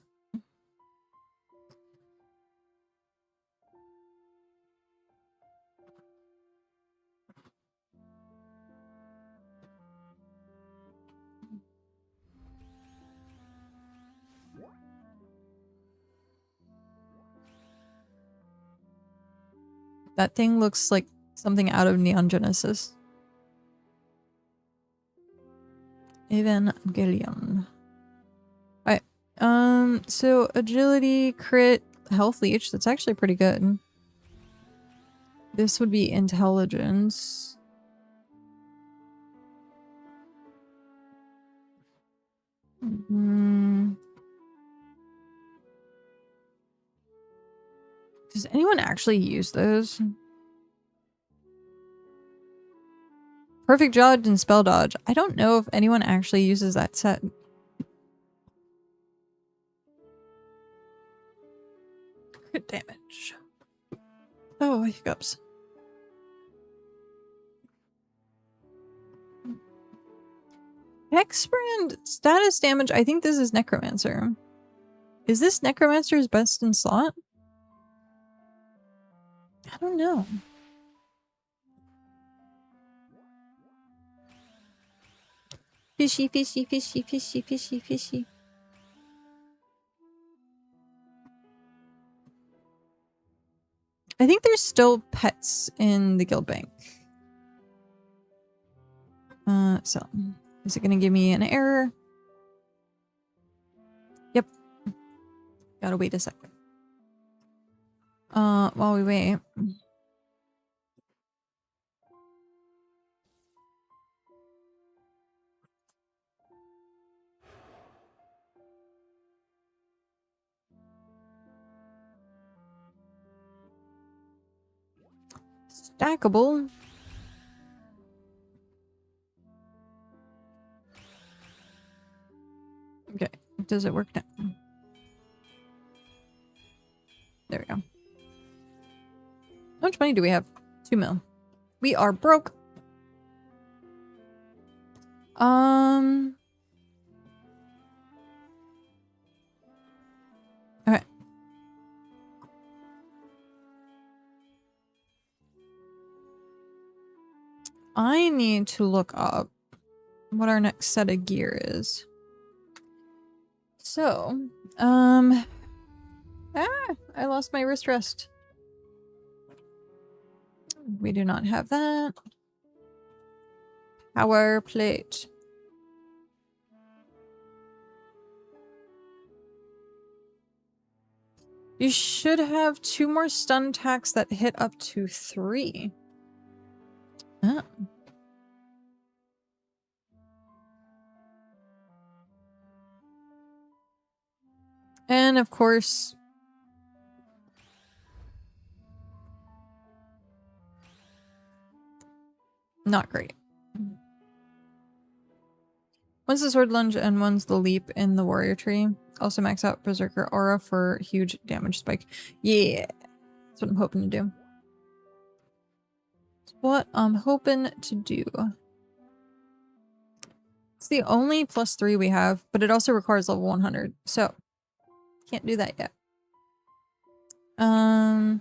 That thing looks like something out of Neon Genesis. Evangelion. Alright. So agility, crit, health leech. That's actually pretty good. This would be intelligence. Does anyone actually use those? Perfect dodge and spell dodge. I don't know if anyone actually uses that set. Crit damage. Oh, hiccups. Hexbrand status damage. I think this is Necromancer. Is this Necromancer's best in slot? I don't know. Fishy, fishy, fishy, fishy, fishy, fishy. I think there's still pets in the guild bank. So is it gonna give me an error? Yep. Gotta wait a second. While we wait. Stackable. Okay, does it work now? There we go. How much money do we have? 2 mil. We are broke. Okay. I need to look up what our next set of gear is. So, I lost my wrist rest. We do not have that. Power plate. You should have 2 more stun attacks that hit up to 3. Oh. And of course, not great. One's the sword lunge and one's the leap in the warrior tree. Also max out berserker aura for huge damage spike. Yeah, that's what I'm hoping to do. It's what I'm hoping to do. It's the only +3 we have, but it also requires level 100, so can't do that yet. Oh.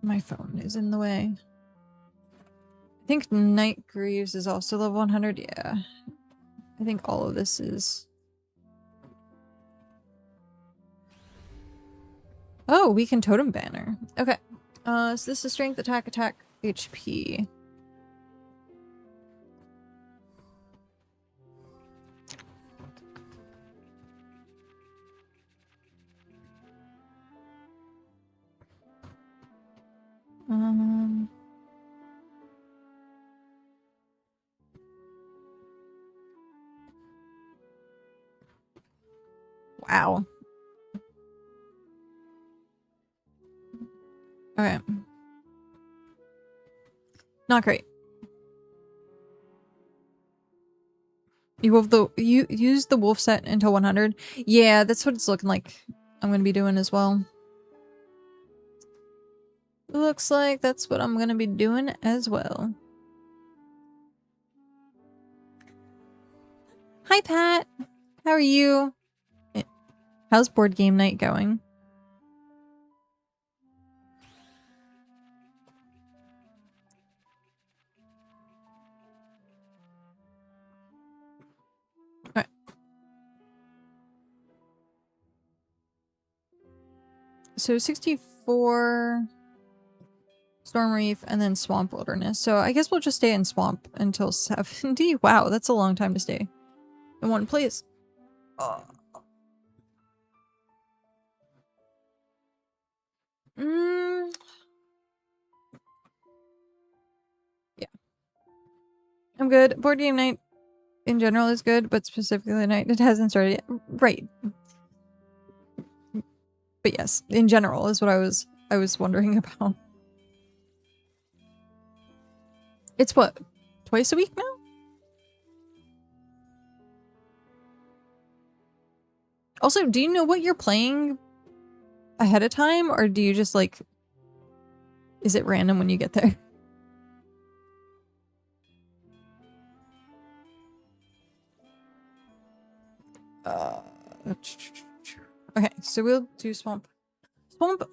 My phone is in the way. I think Night Greaves is also level 100. Yeah. I think all of this is... Oh, we can totem banner. Okay. So this is strength, attack, HP. Wow. Okay. Not great. You use the wolf set until 100. Yeah, that's what it's looking like. I'm gonna be doing as well. Looks like that's what I'm gonna be doing as well. Hi, Pat. How are you? How's board game night going? All right. So 64 Storm Reef and then Swamp Wilderness. So I guess we'll just stay in Swamp until 70. Wow, that's a long time to stay in one place. Yeah. I'm good. Board game night in general is good, but specifically the night it hasn't started yet. Right. But yes, in general is what I was wondering about. It's what? Twice a week now? Also, do you know what you're playing ahead of time, or do you just like, is it random when you get there? Okay, so we'll do Swamp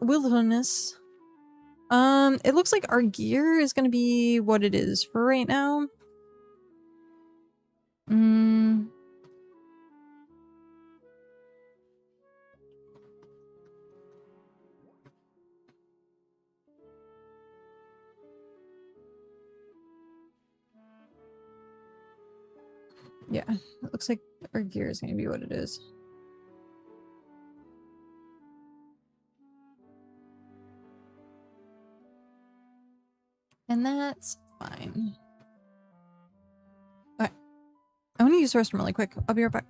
Wilderness. It looks like our gear is gonna be what it is for right now. Yeah, it looks like our gear is gonna be what it is. And that's fine. Okay. I'm gonna use the restroom really quick. I'll be right back.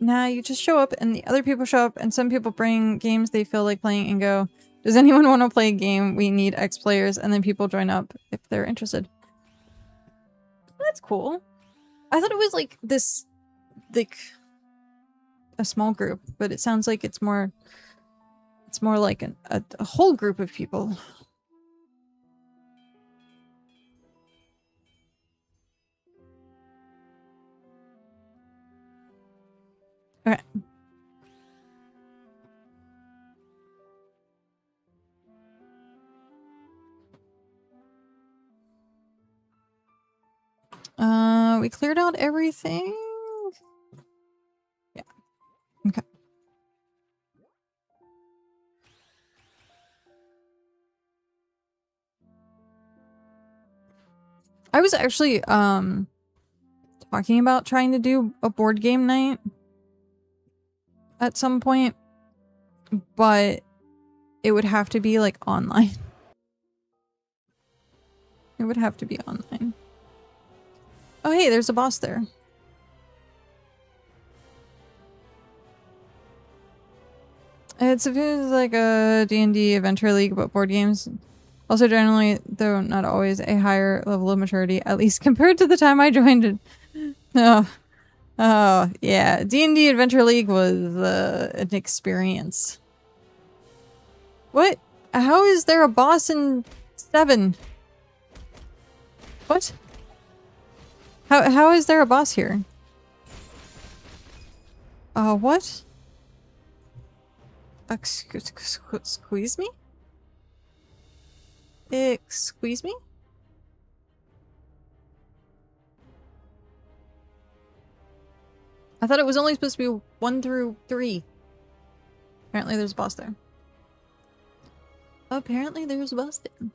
Now you just show up and the other people show up and some people bring games they feel like playing and go, does anyone want to play a game? We need X players, and then people join up if they're interested. That's cool. I thought it was like this, like a small group, but it sounds like it's more like a whole group of people. Okay. We cleared out everything. Yeah. Okay. I was actually talking about trying to do a board game night at some point, but it would have to be like online. It would have to be online. Oh hey, there's a boss there. It's like a D&D Adventure League, but board games. Also generally, though not always, a higher level of maturity, at least compared to the time I joined it. Oh, yeah. D&D Adventure League was an experience. What? How is there a boss in 7? What? How is there a boss here? What? Squeeze me? Squeeze me? I thought it was only supposed to be 1 through 3. Apparently there's a boss there. Apparently there's a boss there.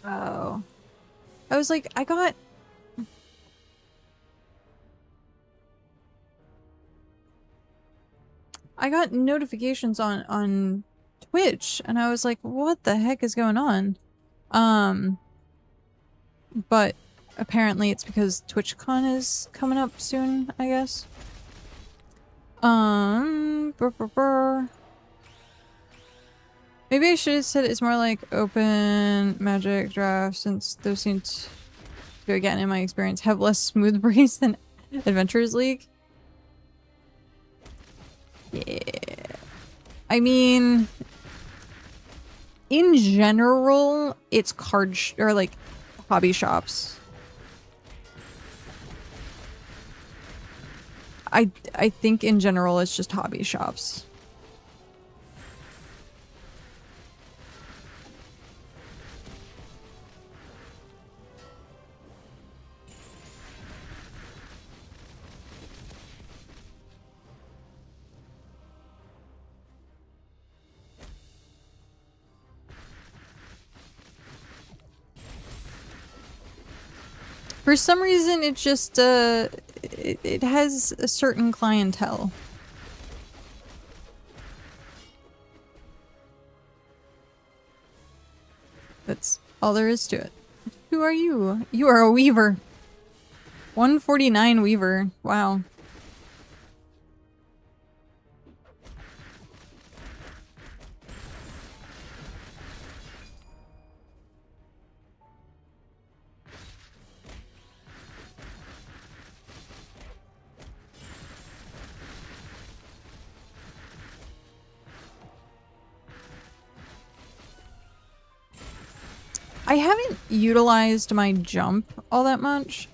Oh. I was like, I got notifications on Twitch and I was like, what the heck is going on? But apparently it's because TwitchCon is coming up soon, I guess. Maybe I should have said it's more like open magic draft, since those seem to, again, in my experience, have less smooth breeze than Adventurers League. Yeah. I mean, in general, it's or like hobby shops. I think in general it's just hobby shops. For some reason, it just, it has a certain clientele. That's all there is to it. Who are you? You are a weaver. 149 weaver. Wow. I haven't utilized my jump all that much.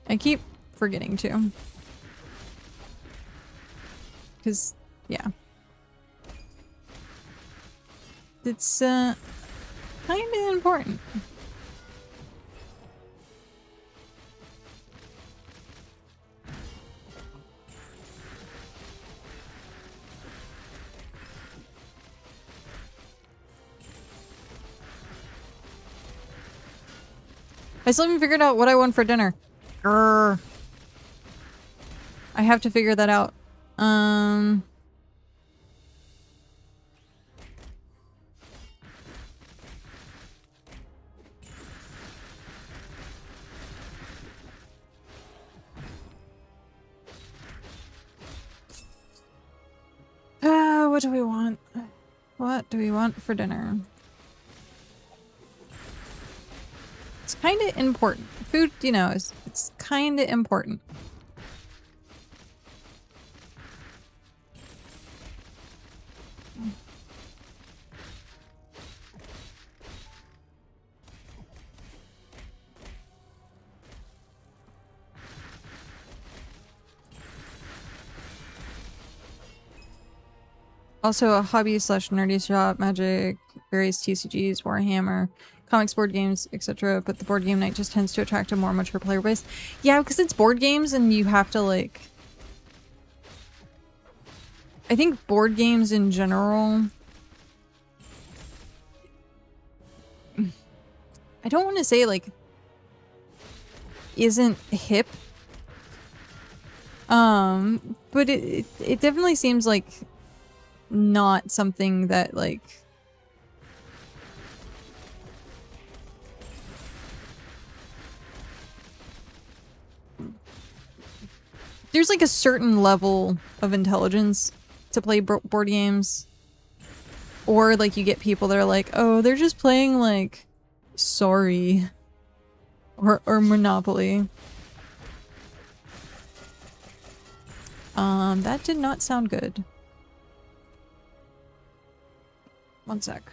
I keep forgetting to. Because, yeah. It's, kinda important. I still haven't figured out what I want for dinner. Grr. I have to figure that out. What do we want? What do we want for dinner? It's kind of important. Food, you know, it's kind of important. Also a hobby slash nerdy shop, Magic, various TCGs, Warhammer, comics, board games, etc. But the board game night just tends to attract a more mature player base. Yeah, because it's board games and you have to like... I think board games in general... I don't want to say like... isn't hip. But it definitely seems like not something that like there's like a certain level of intelligence to play board games, or like you get people that are like, oh, they're just playing like Sorry or Monopoly. That did not sound good. One sec.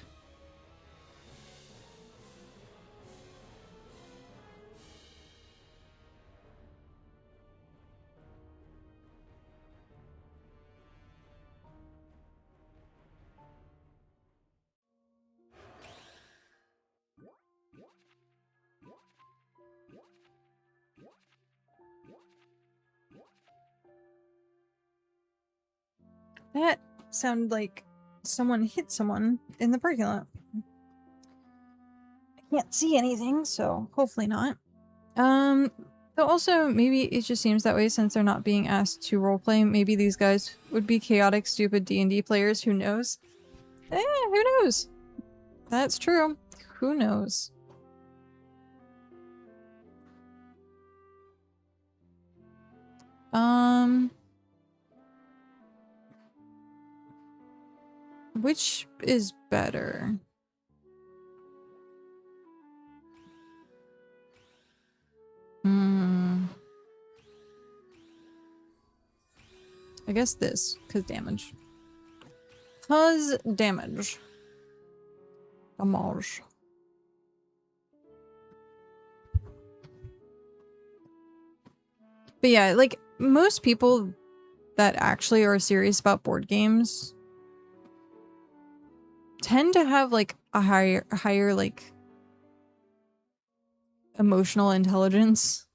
That sounded like someone hit someone in the parking lot. I can't see anything, so hopefully not. But also maybe it just seems that way since they're not being asked to roleplay. Maybe these guys would be chaotic, stupid D&D players. Who knows? Who knows? That's true. Who knows? Which is better? I guess this, cause damage. Cause damage. Damage. But yeah, like most people that actually are serious about board games tend to have like a higher like emotional intelligence.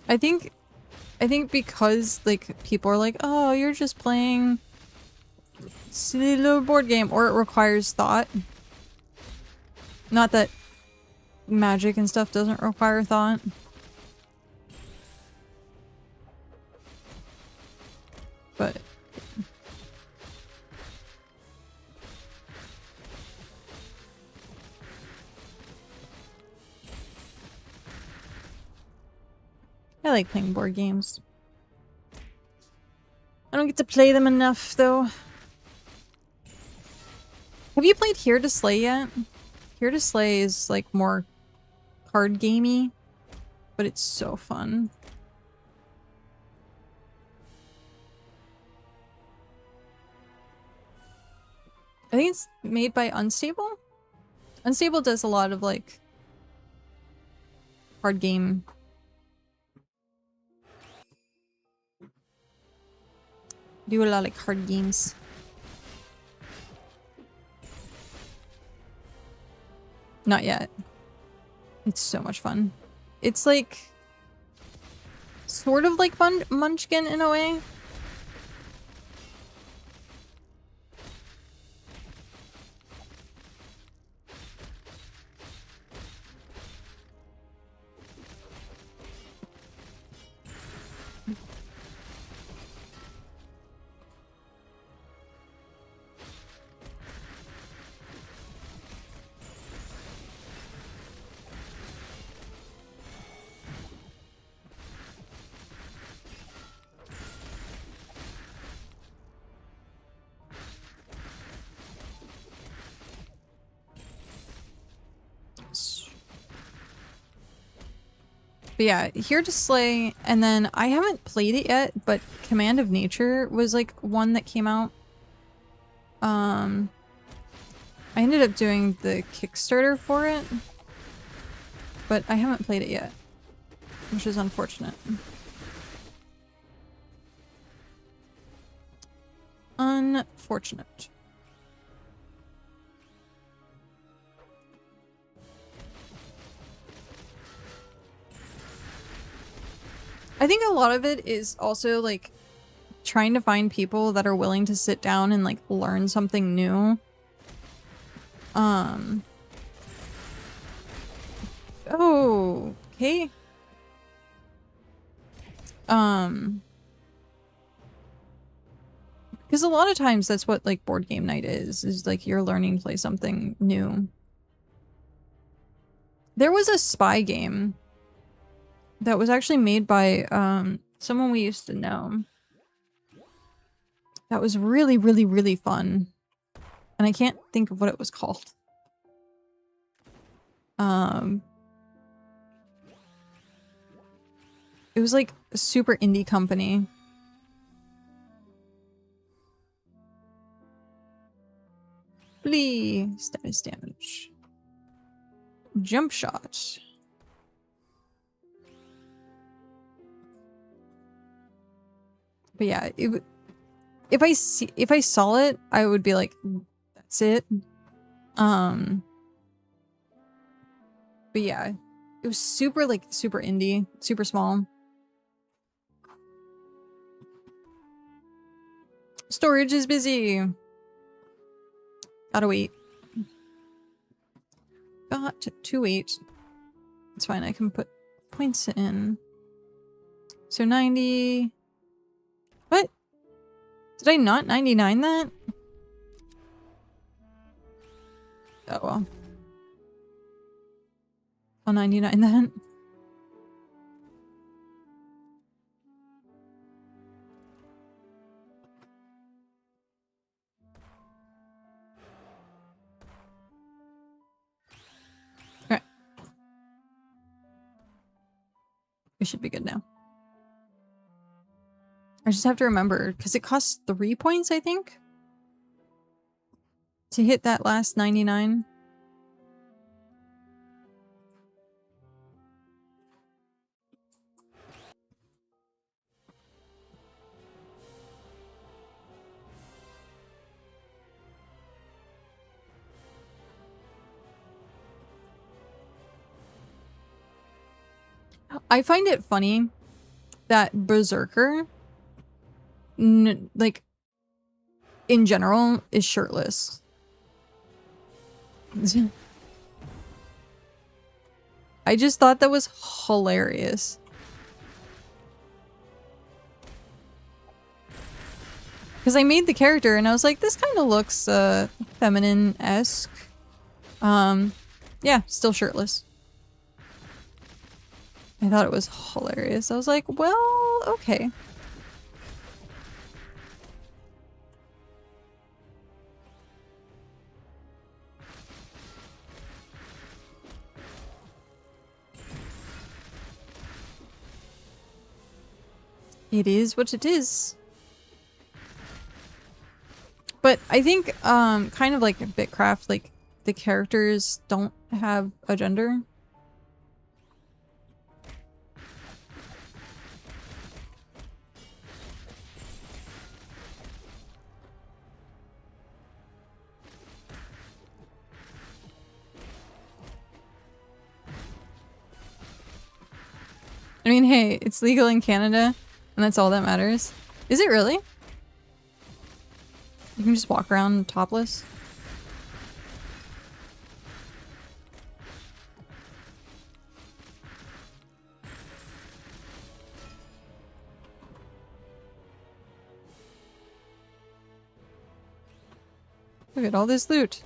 I think because like people are like, oh, you're just playing silly little board game, or it requires thought. Not that Magic and stuff doesn't require thought. But I like playing board games. I don't get to play them enough, though. Have you played Here to Slay yet? Here to Slay is like more card gamey, but it's so fun. I think it's made by Unstable. Unstable does a lot of like card game. Do a lot of like card games. Not yet. It's so much fun. It's like sort of like Munchkin in a way. But yeah, Here to Slay, and then I haven't played it yet, but Command of Nature was like one that came out. I ended up doing the Kickstarter for it, but I haven't played it yet, which is unfortunate. Unfortunate. I think a lot of it is also like trying to find people that are willing to sit down and like learn something new. Oh, okay. Because a lot of times that's what like board game night is like you're learning to play something new. There was a spy game that was actually made by someone we used to know. That was really, really, really fun. And I can't think of what it was called. It was like a super indie company. Flee! Status damage. Jump shot. But yeah, if I saw it, I would be like, that's it. But yeah, it was super like super indie, super small. Storage is busy. Gotta wait. Got to wait. It's fine. I can put points in. So 90. What? Did I not 99 that? Oh well. I'll 99 that. Okay. We should be good now. I just have to remember, because it costs 3 points, I think, to hit that last 99. I find it funny that Berserker, like, in general, is shirtless. I just thought that was hilarious. Because I made the character and I was like, this kind of looks feminine-esque. Yeah, still shirtless. I thought it was hilarious. I was like, well, okay. It is what it is. But I think, kind of like Bitcraft, like, the characters don't have a gender. I mean, hey, it's legal in Canada, and that's all that matters. Is it really? You can just walk around topless? Look at all this loot.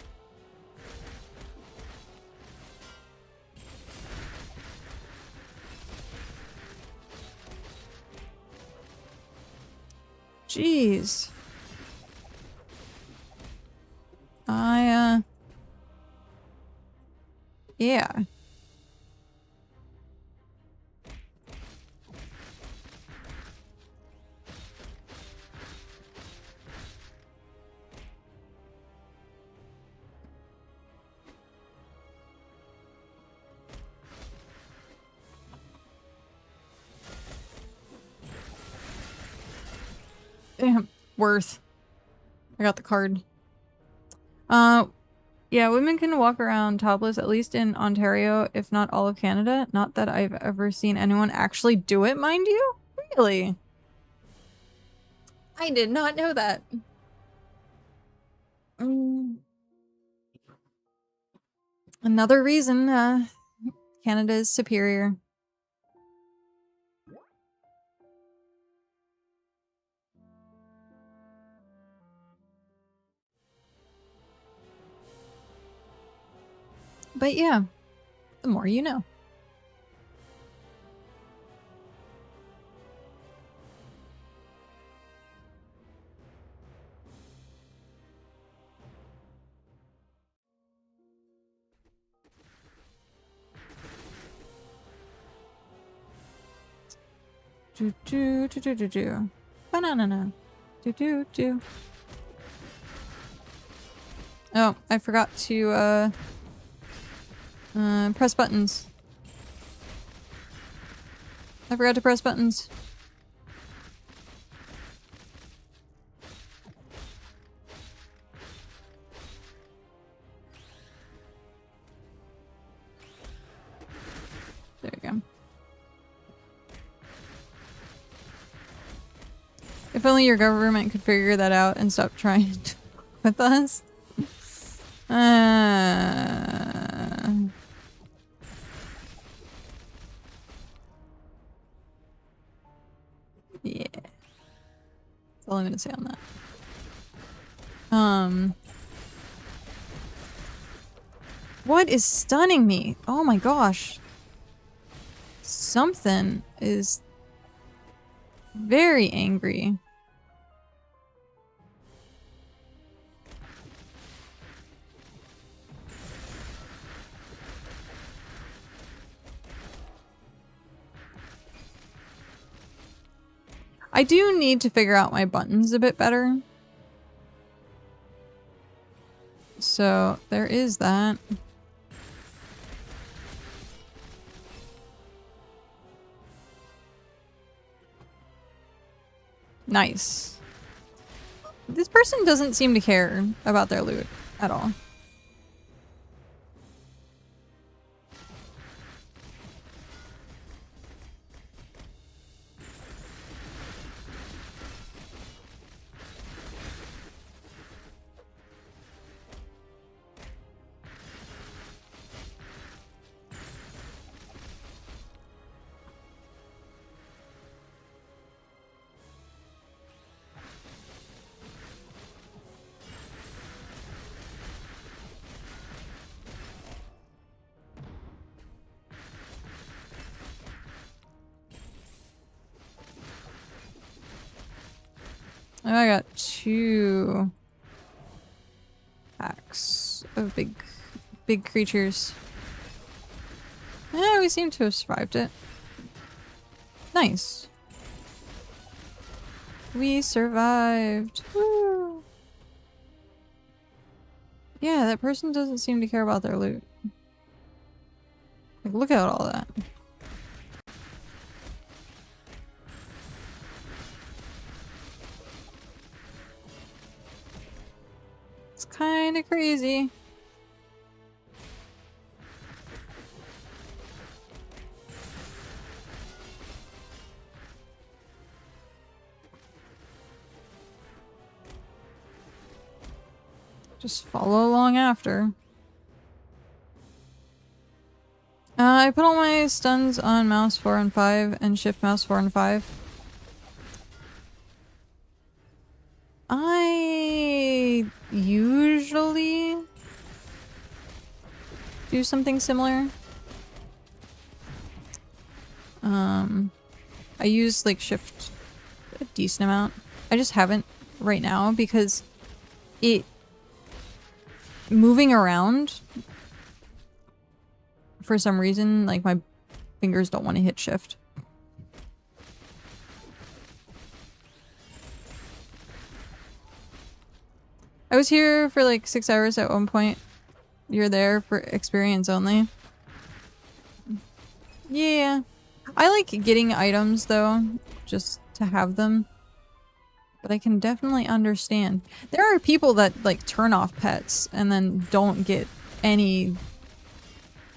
Jeez. Yeah. Worth. I got the card. Yeah, women can walk around topless, at least in Ontario, if not all of Canada. Not that I've ever seen anyone actually do it, mind you. Really? I did not know that. Another reason Canada is superior. But yeah, the more you know. Do do do do do do. Banana. Do do do. Oh, I forgot to press buttons. I forgot to press buttons. There we go. If only your government could figure that out and stop trying to fuck with us. Yeah. That's all I'm gonna say on that. What is stunning me? Oh my gosh. Something is very angry. I do need to figure out my buttons a bit better. So there is that. Nice. This person doesn't seem to care about their loot at all. I got 2 packs of big creatures. Yeah, we seem to have survived it. Nice. We survived. Woo. Yeah, that person doesn't seem to care about their loot. Like, look at all that. It's kind of crazy. Just follow along after. I put all my stuns on mouse 4 and 5 and shift mouse 4 and 5. I usually do something similar. I use like shift a decent amount. I just haven't right now because moving around for some reason, like my fingers don't want to hit shift. I was here for like 6 hours at one point. You're there for experience only. Yeah. I like getting items though, just to have them. but I can definitely understand. There are people that like turn off pets and then don't get any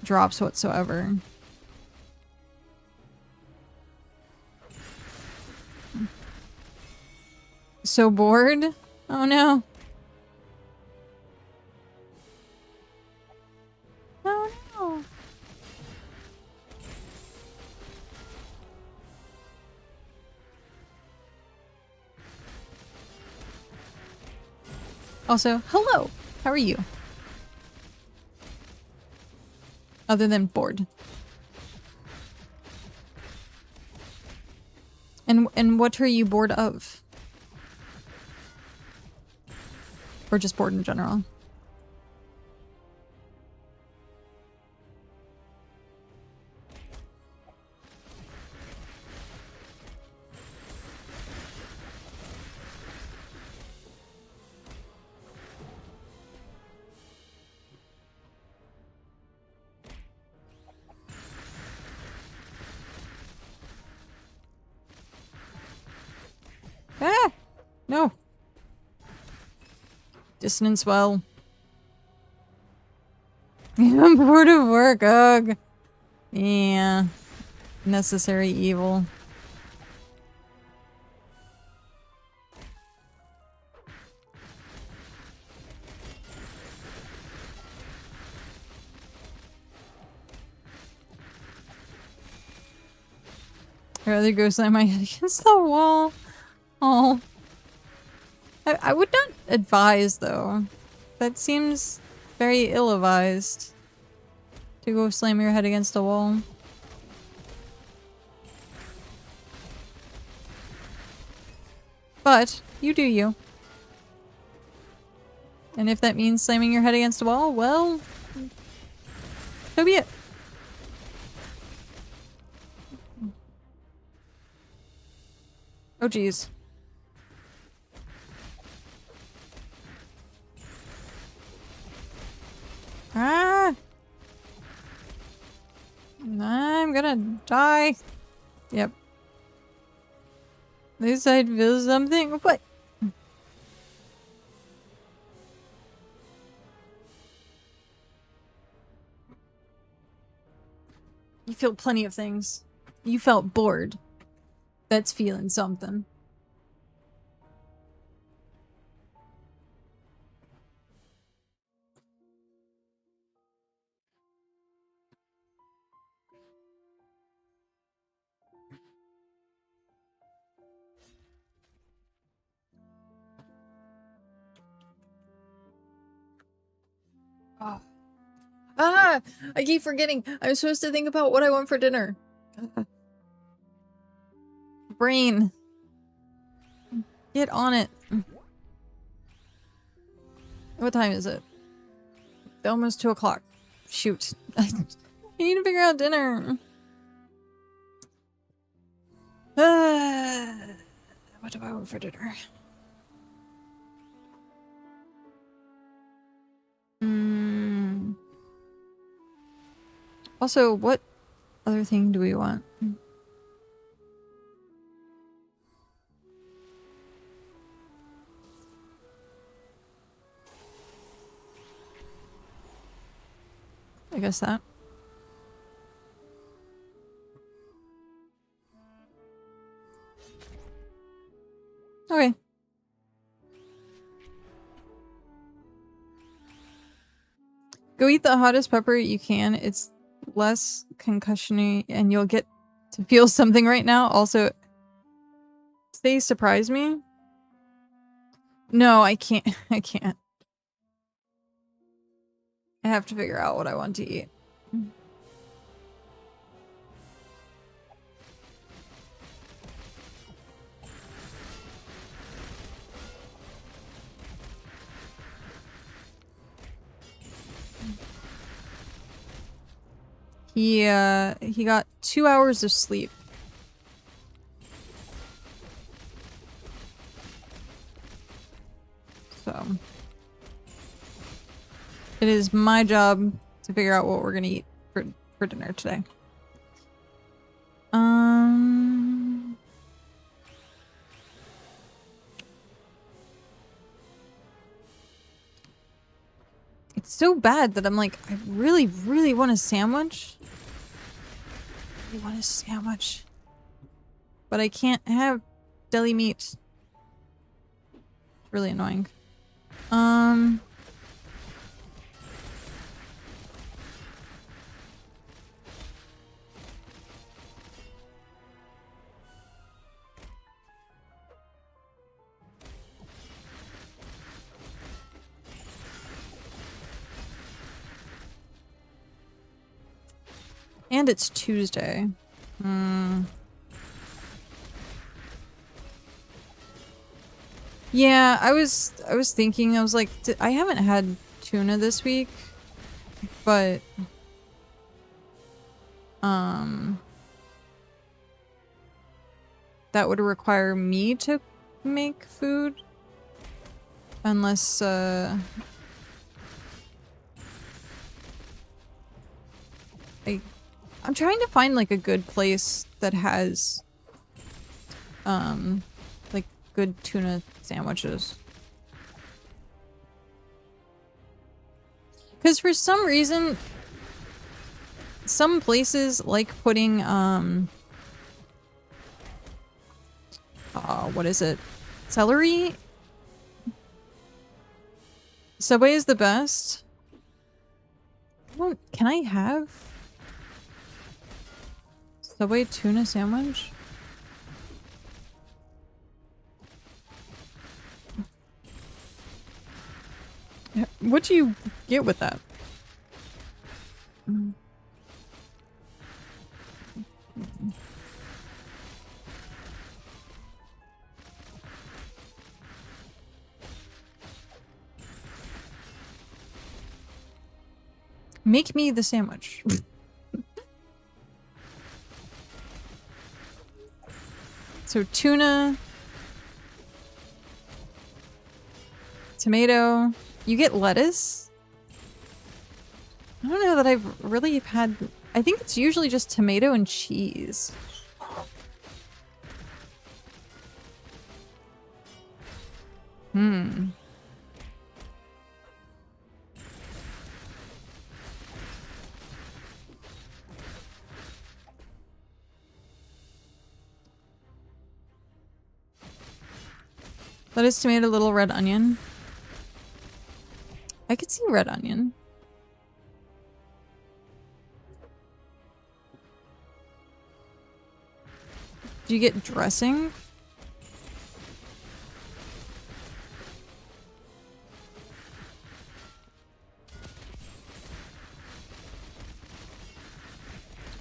drops whatsoever. So bored? Oh no. Oh no. Also, hello. How are you? Other than bored. And what are you bored of? Or just bored in general? Ah! No. Dissonance well. I'm bored of work, ugh. Yeah. Necessary evil. I'd rather go slam my head against the wall. Oh. I would not advise, though. That seems very ill-advised. To go slam your head against a wall. But, you do you. And if that means slamming your head against a wall, well... so be it. Oh jeez. Ah! I'm gonna die. Yep. At least I'd feel something. What? You feel plenty of things. You felt bored. That's feeling something. Oh. Ah! I keep forgetting. I'm supposed to think about what I want for dinner. Brain. Get on it. What time is it? Almost 2 o'clock. Shoot. I need to figure out dinner. What do I want for dinner? Also, what other thing do we want? I guess that. Okay. Go eat the hottest pepper you can. It's less concussion-y and you'll get to feel something right now. Also, they surprise me. No, I can't. I can't. I have to figure out what I want to eat. He got 2 hours of sleep. So it is my job to figure out what we're gonna eat for dinner today. It's so bad that I'm like, I really, really want a sandwich. I want a sandwich. But I can't have deli meat. It's really annoying. And it's Tuesday. Yeah, I was thinking, I was like, I haven't had tuna this week, but that would require me to make food unless I'm trying to find like a good place that has like good tuna sandwiches. Because for some reason some places like putting what is it? Celery? Subway is the best. Can I have Subway tuna sandwich? What do you get with that? Make me the sandwich. So tuna, tomato. You get lettuce? I don't know that I've really had... I think it's usually just tomato and cheese. Lettuce, tomato, little red onion. I could see red onion. Do you get dressing?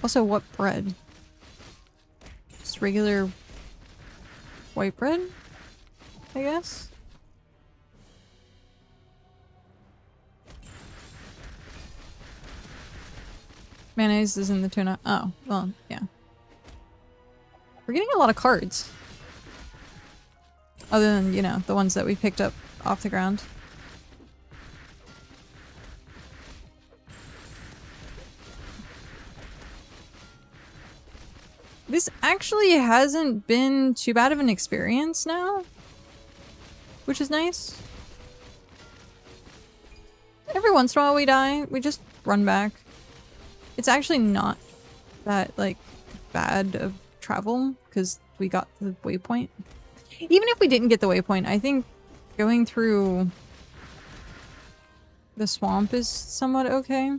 Also, what bread? Just regular white bread, I guess? Mayonnaise is in the tuna. Oh, well, yeah. We're getting a lot of cards. Other than, you know, the ones that we picked up off the ground. This actually hasn't been too bad of an experience now, which is nice. Every once in a while we die, we just run back. It's actually not that, like, bad of travel, because we got the waypoint. Even if we didn't get the waypoint, I think going through the swamp is somewhat okay.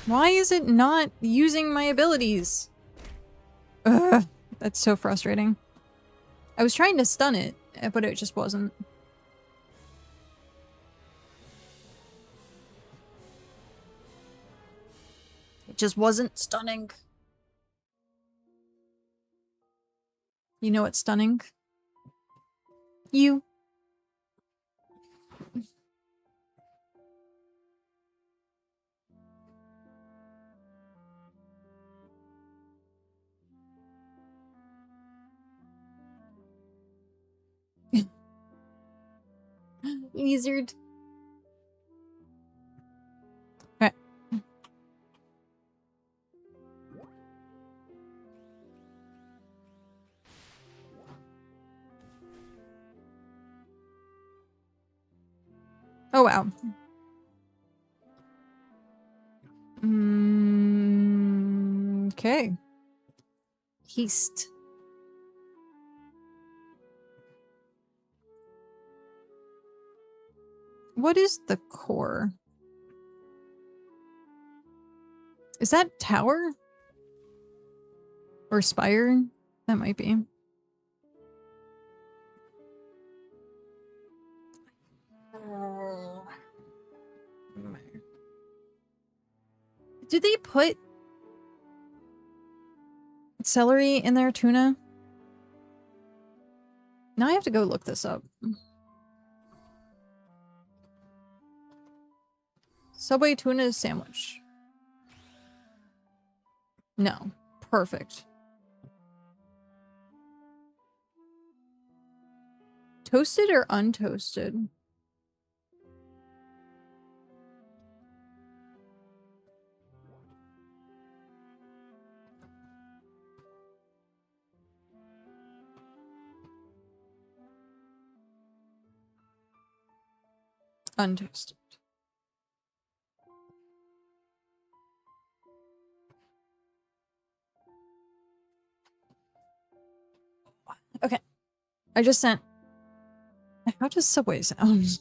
Why is it not using my abilities? Ugh, that's so frustrating. I was trying to stun it, but it just wasn't. It just wasn't stunning. You know what's stunning? You. Lizard. Okay. Oh, wow. Okay. Heast. What is the core? Is that tower? Or spire? That might be. Did they put celery in their tuna? Now I have to go look this up. Subway tuna sandwich. No. Perfect. Toasted or untoasted? Untoasted. Okay. I just sent... How does Subway sound?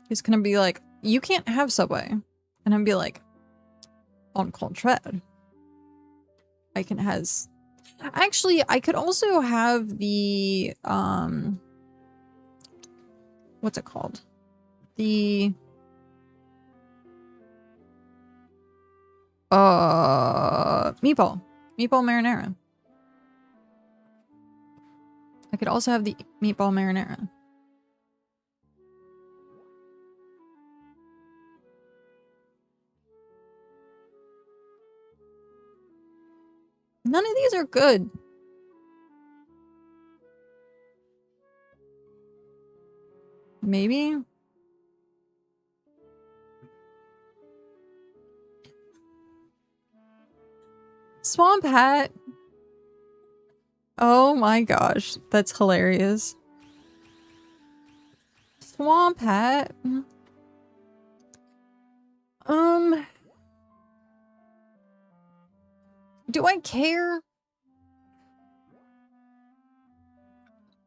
He's gonna be like, you can't have Subway. And I'm be like, on contraire. I can has... Actually, I could also have the, what's it called? The... Meatball. Meatball marinara. I could also have the meatball marinara. None of these are good. Maybe? Swamp Hat. Oh my gosh, that's hilarious. Swamp Hat. Do I care?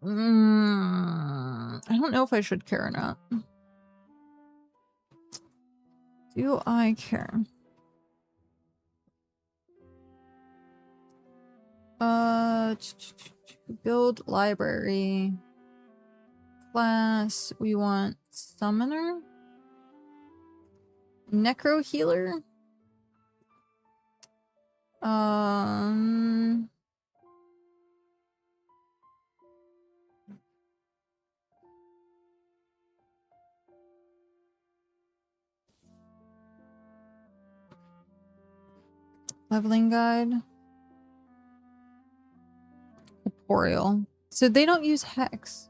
I don't know if I should care or not. Do I care? Build library. Class, we want summoner? Necro healer? Leveling guide. Corporeal. So they don't use hex.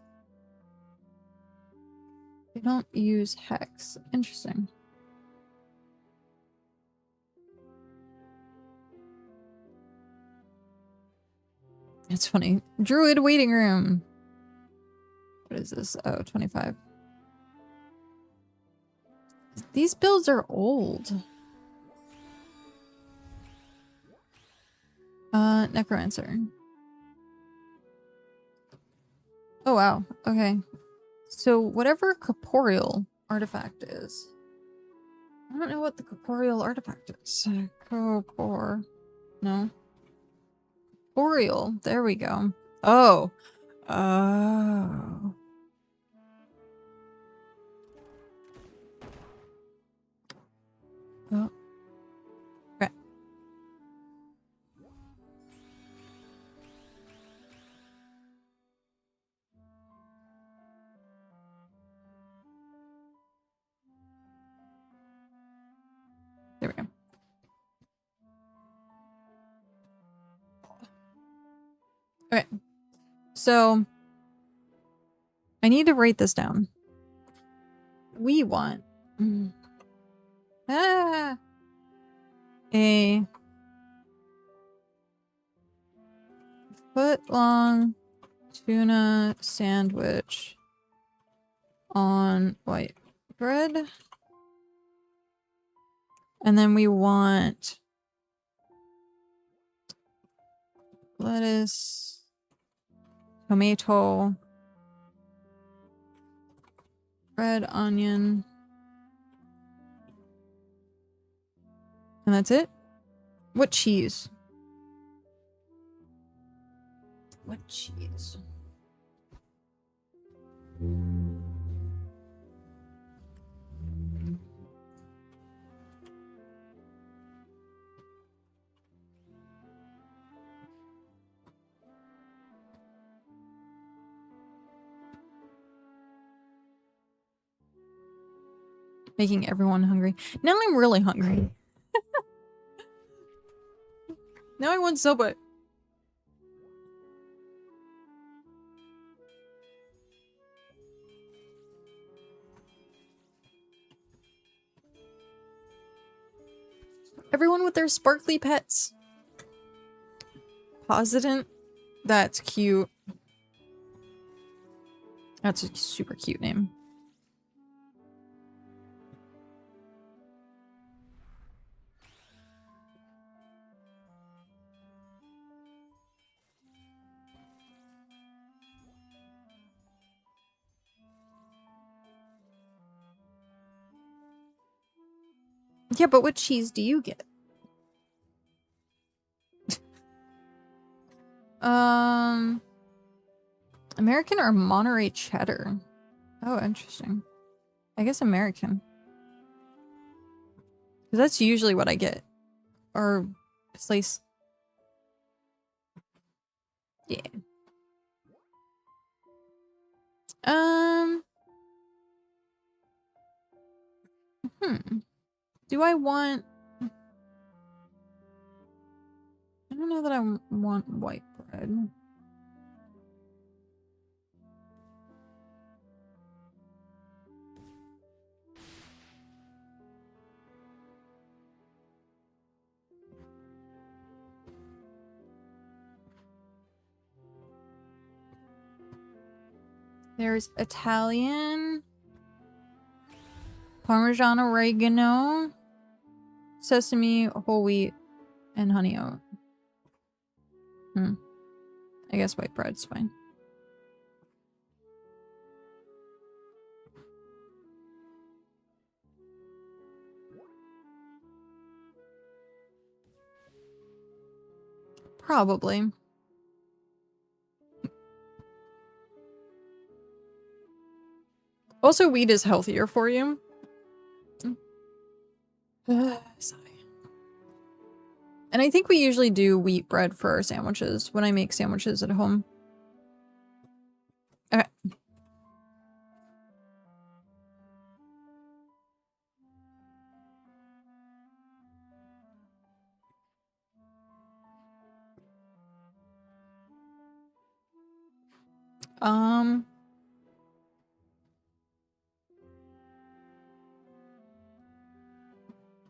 They don't use hex. Interesting. It's funny. Druid waiting room. What is this? Oh, 25. These builds are old. Necromancer. Oh, wow. Okay. So whatever corporeal artifact is. I don't know what the corporeal artifact is. Corpor. No. Corporeal. There we go. Oh. Oh. Oh. Okay. There we go. Okay. So I need to write this down. We want a foot-long tuna sandwich on white bread. And then we want lettuce, tomato, red onion. And that's it? What cheese? What cheese? Making everyone hungry. Now I'm really hungry. Now I want Subway. Everyone with their sparkly pets. Positant. That's cute. That's a super cute name. Yeah, but what cheese do you get? American or Monterey cheddar? Oh, interesting. I guess American. Because that's usually what I get. Or slice. Yeah. Do I want... I don't know that I want white bread. There's Italian, Parmesan oregano, sesame, whole wheat, and honey oat. I guess white bread's fine. Probably. Also, wheat is healthier for you. Sigh. And I think we usually do wheat bread for our sandwiches when I make sandwiches at home. Okay.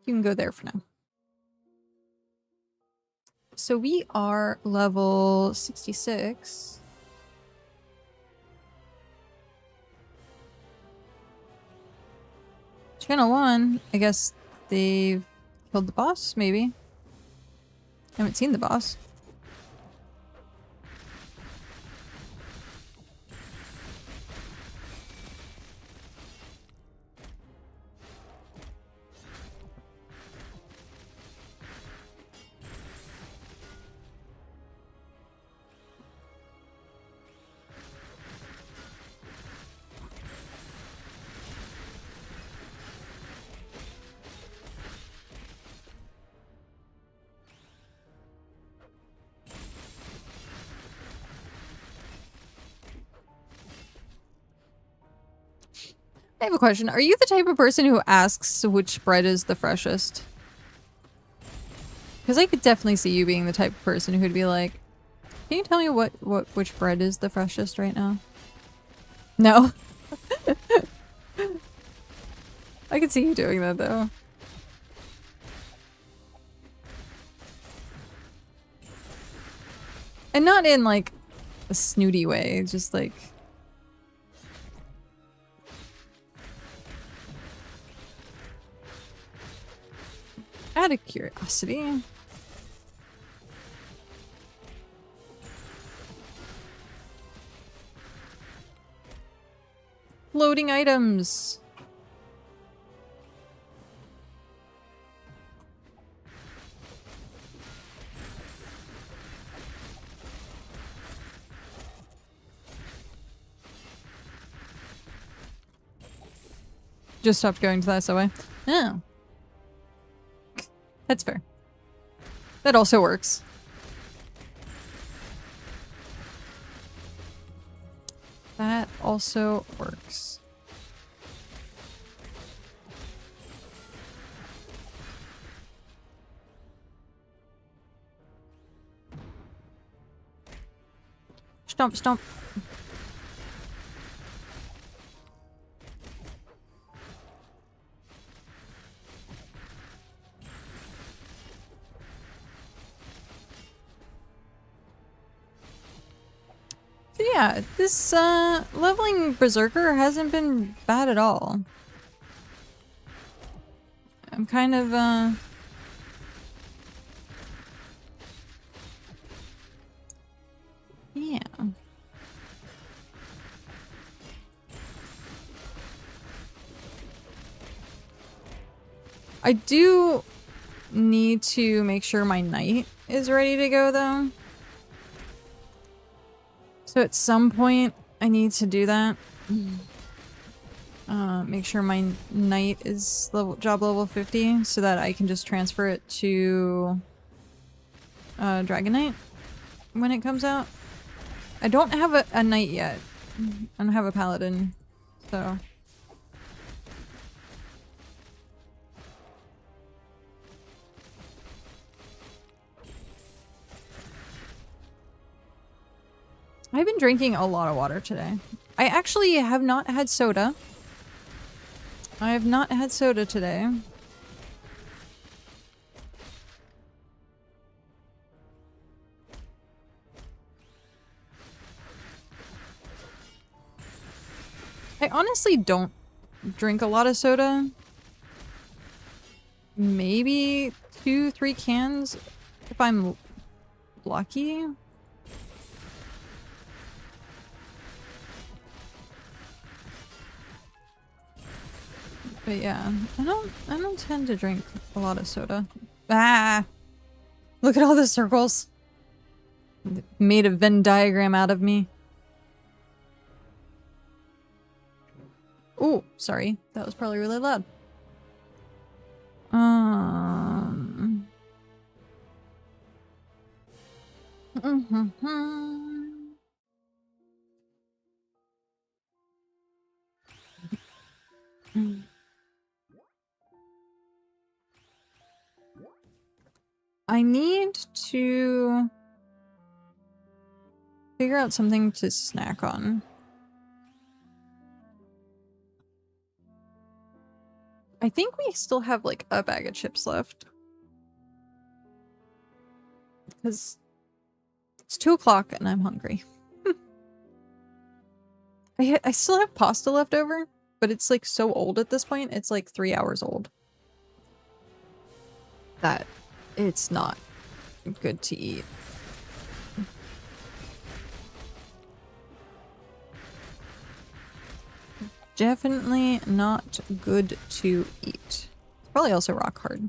You can go there for now. So we are level 66. Channel 1, I guess they've killed the boss, maybe. Haven't seen the boss. I have a question. Are you the type of person who asks which bread is the freshest? Because I could definitely see you being the type of person who'd be like, can you tell me which bread is the freshest right now? No. I could see you doing that though. And not in like a snooty way, just like... Out of curiosity. Loading items. Just stopped going to that subway. Oh. That's fair. That also works. That also works. Stomp, stomp. So yeah, this leveling Berserker hasn't been bad at all. I'm kind of yeah. I do need to make sure my knight is ready to go though. So at some point I need to do that. Make sure my knight is job level 50 so that I can just transfer it to Dragon Knight when it comes out. I don't have a knight yet. I don't have a paladin, so. I've been drinking a lot of water today. I actually have not had soda. I have not had soda today. I honestly don't drink a lot of soda. Maybe 2-3 cans if I'm lucky. But yeah, I don't tend to drink a lot of soda. Ah! Look at all the circles. Made a Venn diagram out of me. Oh, sorry. That was probably really loud. I need to figure out something to snack on. I think we still have like a bag of chips left. Because it's 2 o'clock and I'm hungry. I still have pasta left over, but it's like so old at this point. It's like 3 hours old. That it's not good to eat. Definitely not good to eat. It's probably also rock hard.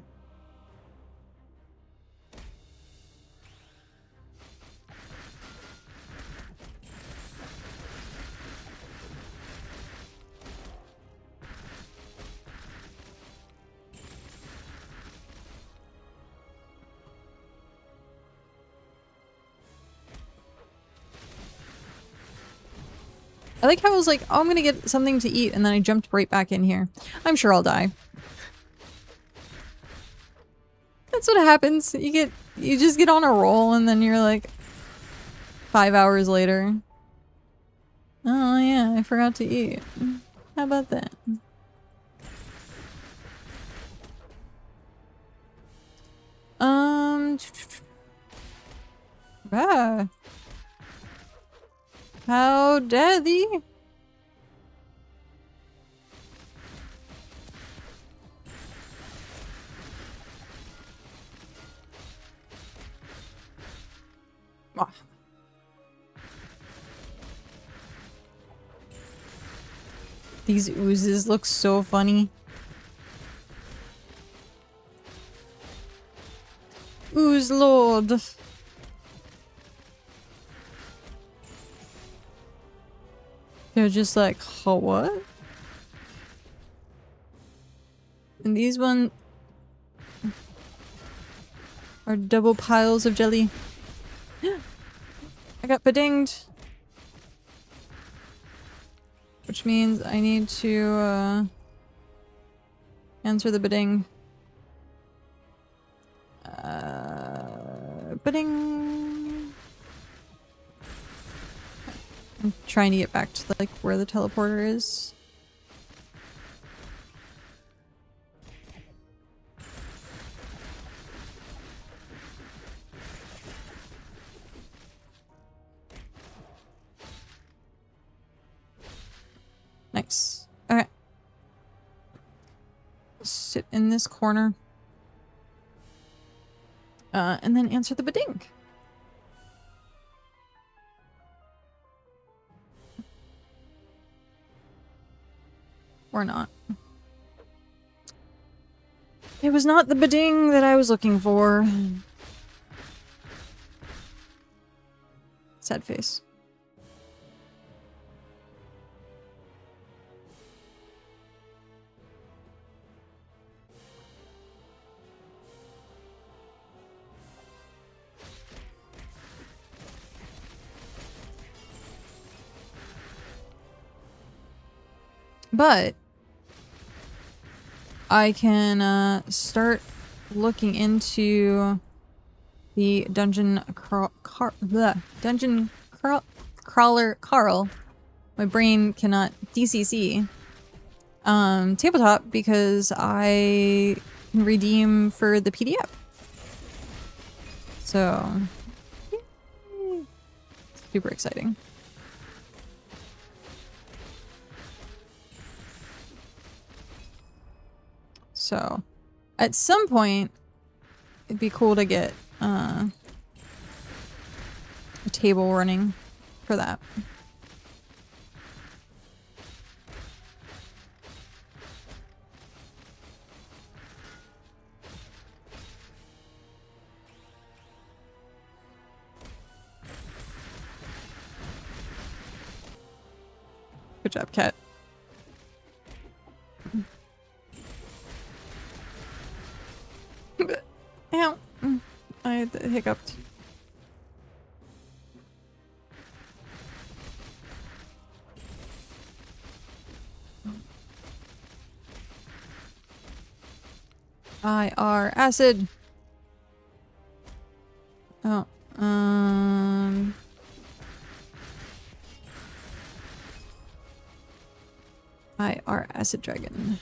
I like how I was like, oh, I'm gonna get something to eat, and then I jumped right back in here. I'm sure I'll die. That's what happens. You just get on a roll, and then you're like 5 hours later. Oh yeah, I forgot to eat. How about that? Ah. How dare thee? Ah. These oozes look so funny. Ooze Lord. They're just like, oh, what? And these one are double piles of jelly. I got bedinged. Which means I need to answer the bidding. Bidding. I'm trying to get back to like where the teleporter is. Nice. Okay. Sit in this corner. And then answer the bidding. Or not. It was not the bidding that I was looking for. Sad face. But I can start looking into the dungeon crawler Carl. My brain cannot DCC tabletop because I can redeem for the PDF. So super exciting. So, at some point, it'd be cool to get a table running for that. Good job, Cat. Ow. I hiccuped. IR acid. Oh, IR acid dragon.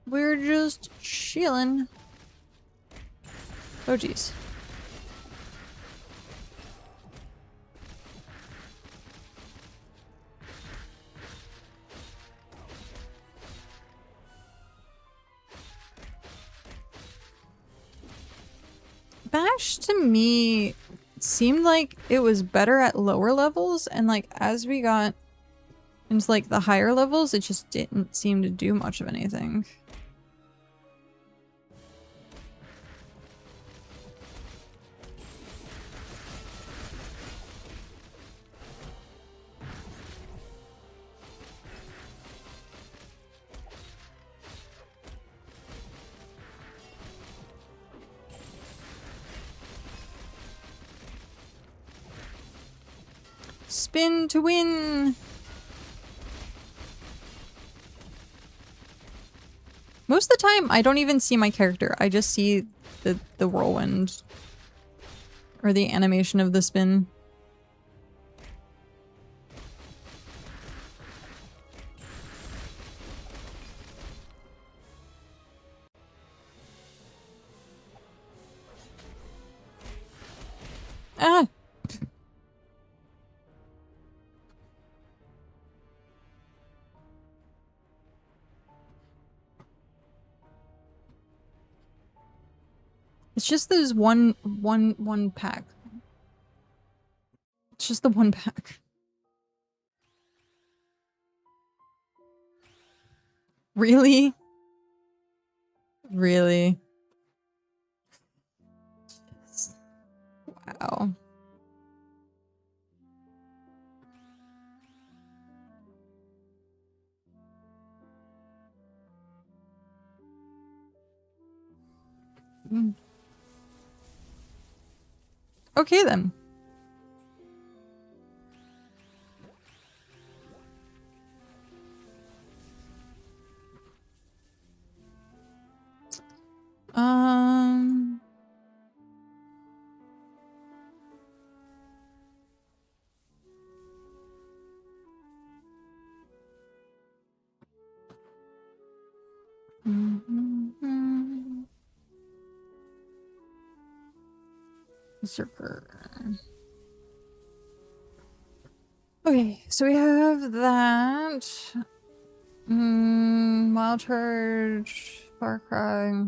We're just chilling. Oh, geez. Bash to me seemed like it was better at lower levels, and like as we got into like the higher levels, it just didn't seem to do much of anything. Spin to win! Most of the time, I don't even see my character. I just see the whirlwind. Or the animation of the spin. Ah! It's just those one pack. It's just the one pack. Really? Really? Wow. Mm. Okay then. Berserker. Okay, so we have that. Wild Charge, Far Cry.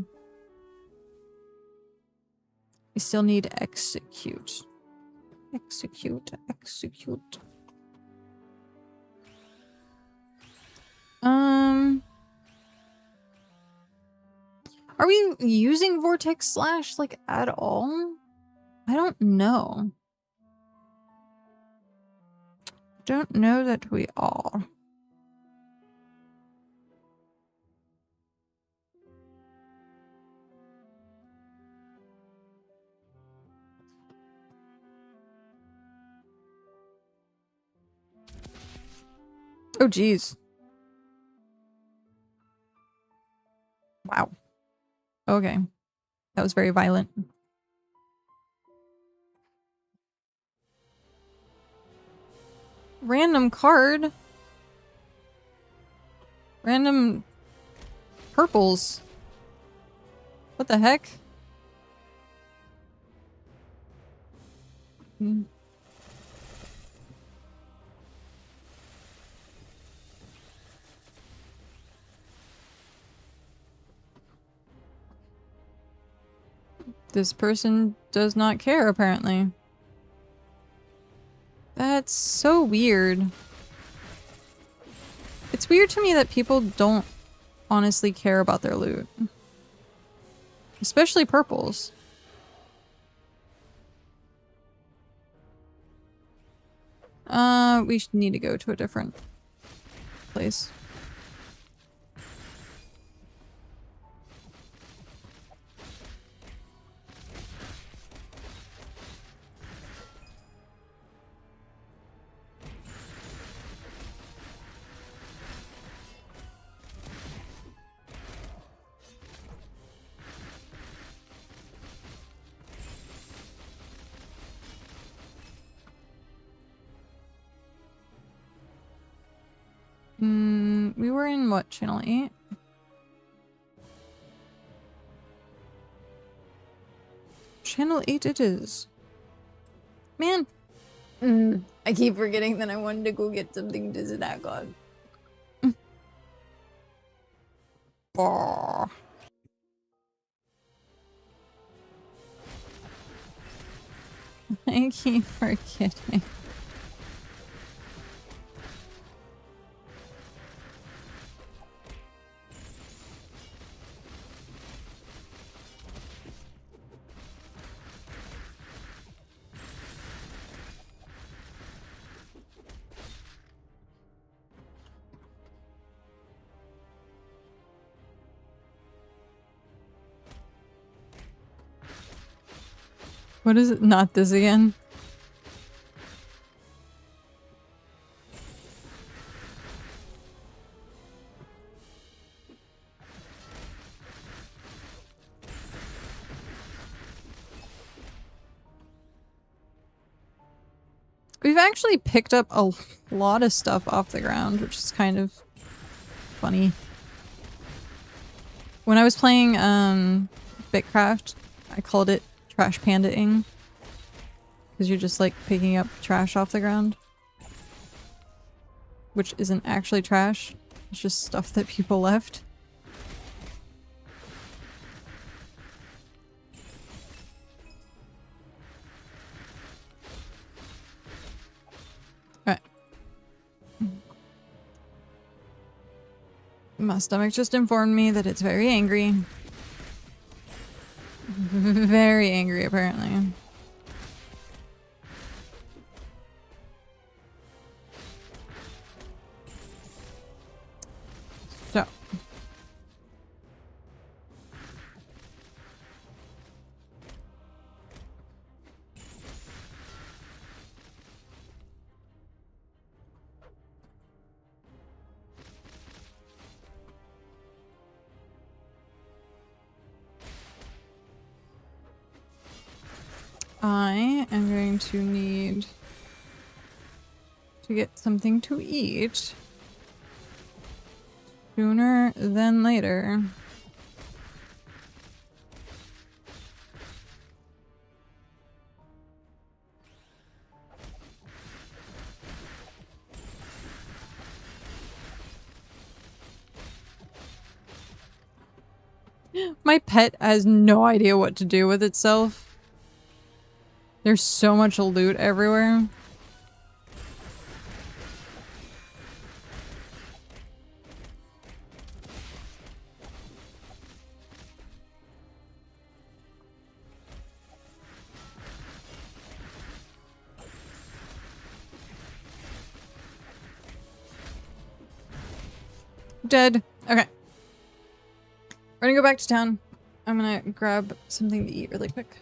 We still need Execute. Execute. Are we using Vortex Slash, like, at all? I don't know. Don't know that we are. Oh, geez. Wow. Okay. That was very violent. Random card. Random purples. What the heck? This person does not care, apparently. That's so weird. It's weird to me that people don't honestly care about their loot. Especially purples. We need to go to a different place. We were in what, channel 8? Channel 8 it is. Man. I keep forgetting that I wanted to go get something to snack on. I keep forgetting. What is it? Not this again? We've actually picked up a lot of stuff off the ground, which is kind of funny. When I was playing Bitcraft, I called it trash panda-ing. Because you're just like picking up trash off the ground. Which isn't actually trash. It's just stuff that people left. My stomach just informed me that it's very angry. Very angry, apparently. So. I am going to need to get something to eat sooner than later. My pet has no idea what to do with itself. There's so much loot everywhere. Dead. Okay. We're gonna go back to town. I'm gonna grab something to eat really quick.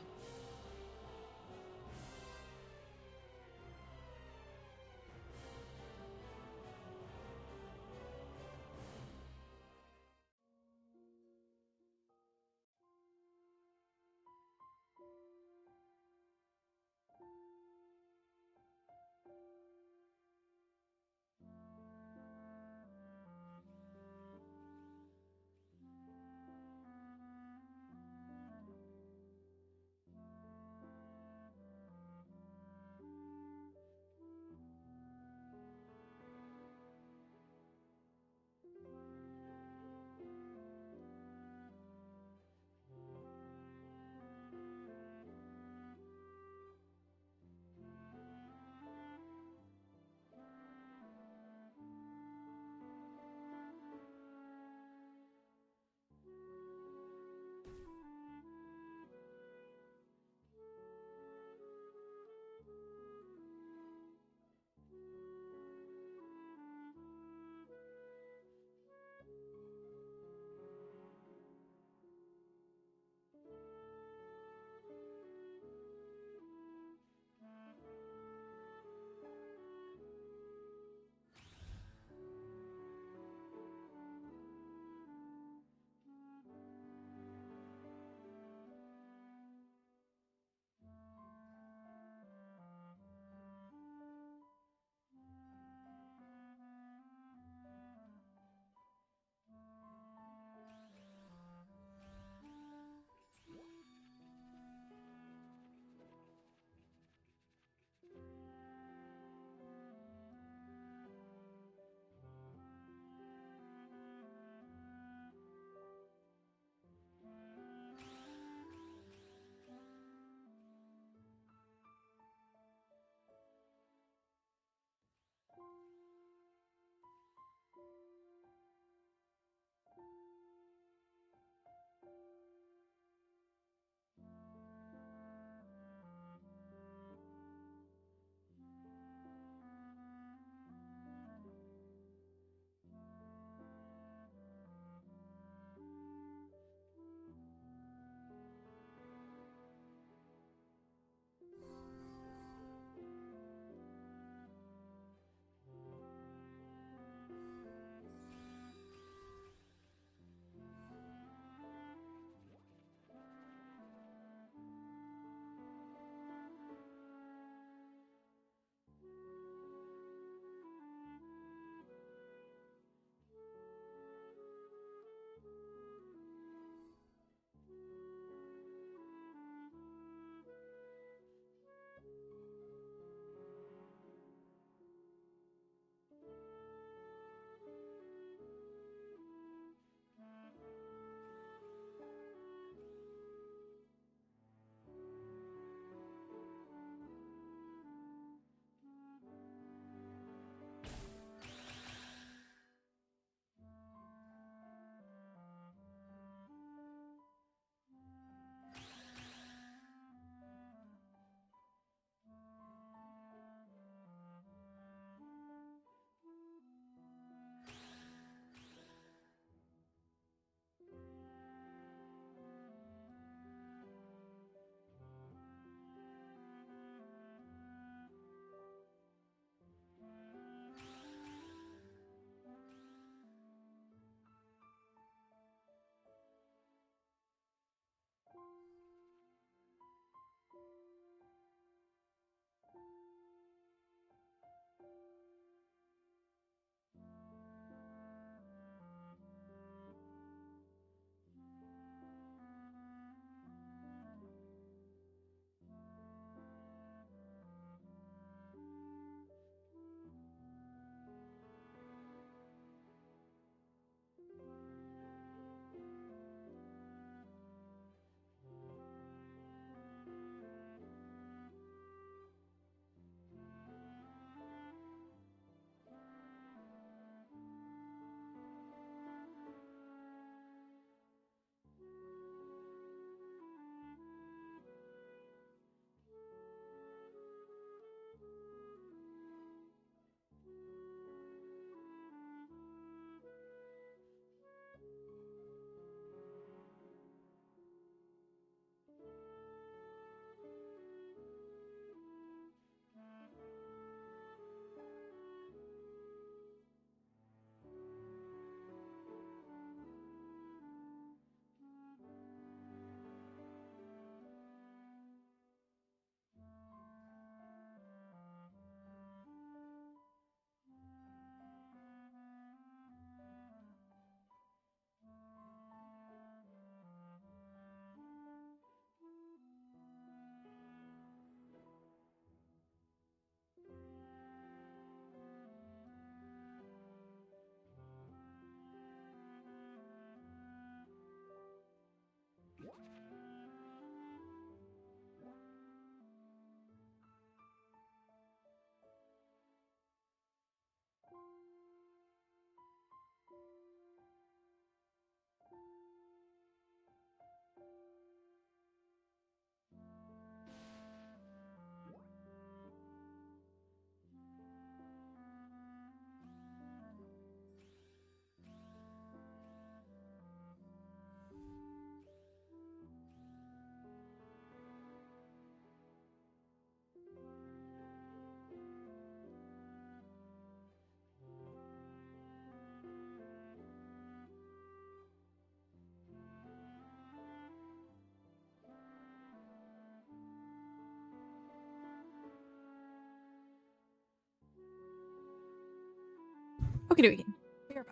Okay, we are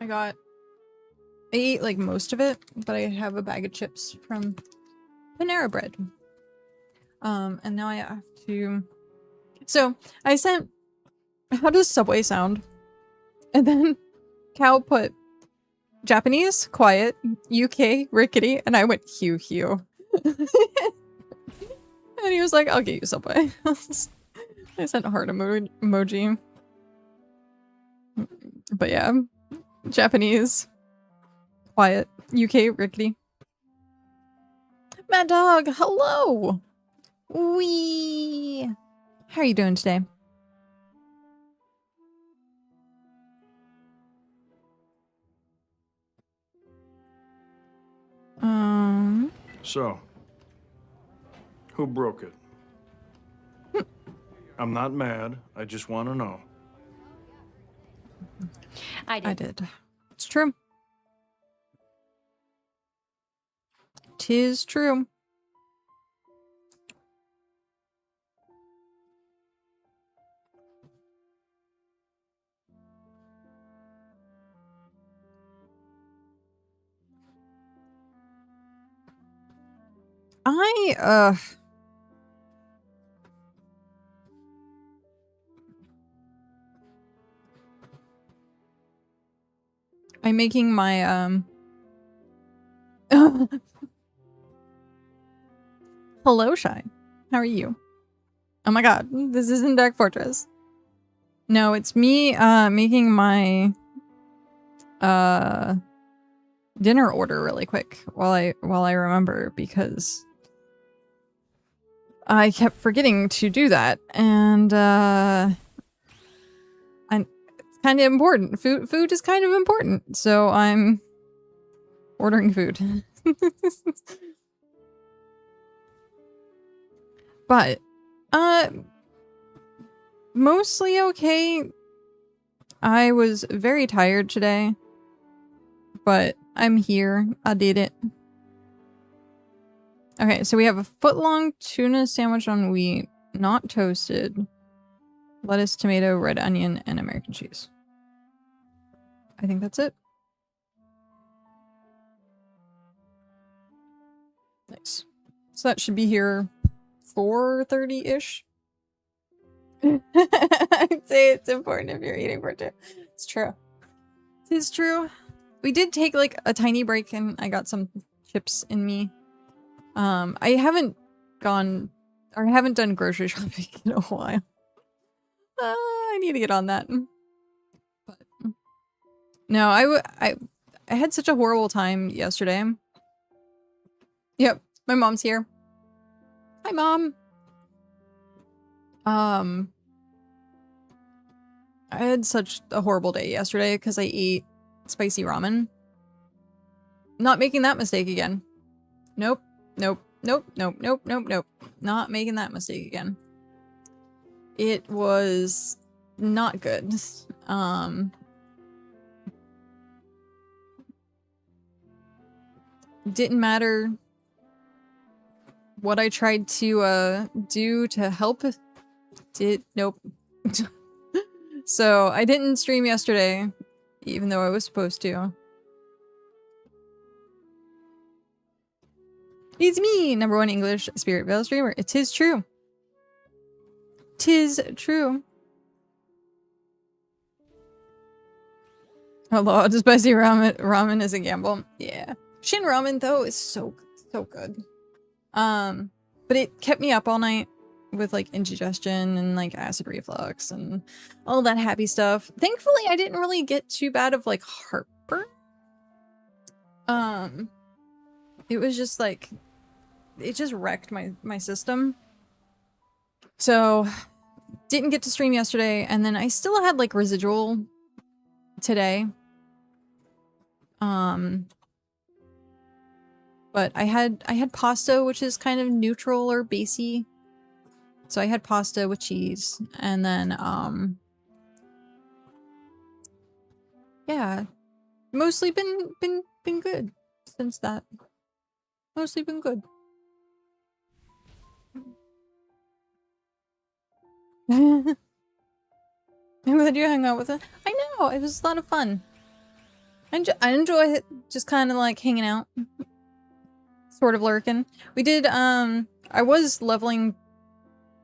back. I ate like most of it, but I have a bag of chips from Panera Bread. And now I have to. So I sent. How does Subway sound? And then Cal put Japanese, quiet, UK, rickety, and I went Hugh. And he was like, I'll get you Subway. I sent a heart emoji. But yeah, Japanese, quiet, UK, rickety. Mad Dog, hello! Wee! How are you doing today? So, who broke it? I'm not mad. I just want to know. I did. It's true. 'Tis true. I'm making my, Hello, Shine. How are you? Oh my god, this isn't Dark Fortress. No, it's me, making my, dinner order really quick while I remember, because I kept forgetting to do that, and, it's kind of important. Food is kind of important, so I'm ordering food. But, mostly okay. I was very tired today, but I'm here. I did it. Okay, so we have a foot-long tuna sandwich on wheat, not toasted, lettuce, tomato, red onion, and American cheese. I think that's it. Nice. So that should be here 4:30-ish. I'd say it's important if you're eating for two. It's true. It is true. We did take like a tiny break and I got some chips in me. I haven't done grocery shopping in a while. I need to get on that. But no, I had such a horrible time yesterday. Yep, my mom's here. Hi, Mom. I had such a horrible day yesterday because I ate spicy ramen. Not making that mistake again. Nope. Nope. Nope. Nope. Nope. Nope. Nope. Not making that mistake again. It was not good. Didn't matter what I tried to do to help. Nope. So I didn't stream yesterday, even though I was supposed to. It's me, #1 English SpiritVale streamer. It is true. 'Tis true. A lot of spicy ramen is a gamble. Yeah. Shin ramen though is so good. But it kept me up all night with like indigestion and like acid reflux and all that happy stuff. Thankfully, I didn't really get too bad of like heartburn. It was just like it just wrecked my system. So didn't get to stream yesterday, and then I still had like residual today. But I had pasta, which is kind of neutral or basey. So I had pasta with cheese, and then yeah, mostly been good since that. Mostly been good. I'm glad you hung out with it. I know, it was a lot of fun. I enjoy it, just kind of like hanging out. Sort of lurking. We did, I was leveling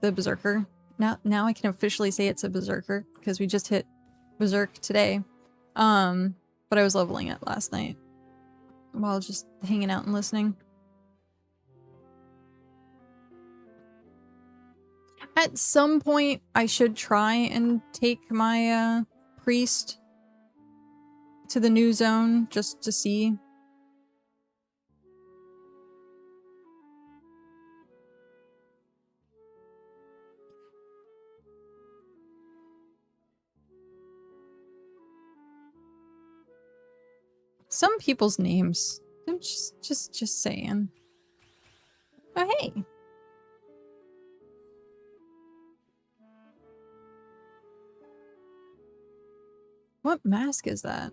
the Berserker. Now I can officially say it's a Berserker, because we just hit Berserk today. But I was leveling it last night. While just hanging out and listening. At some point, I should try and take my, priest to the new zone, just to see. Some people's names. I'm just saying. Oh, hey. What mask is that?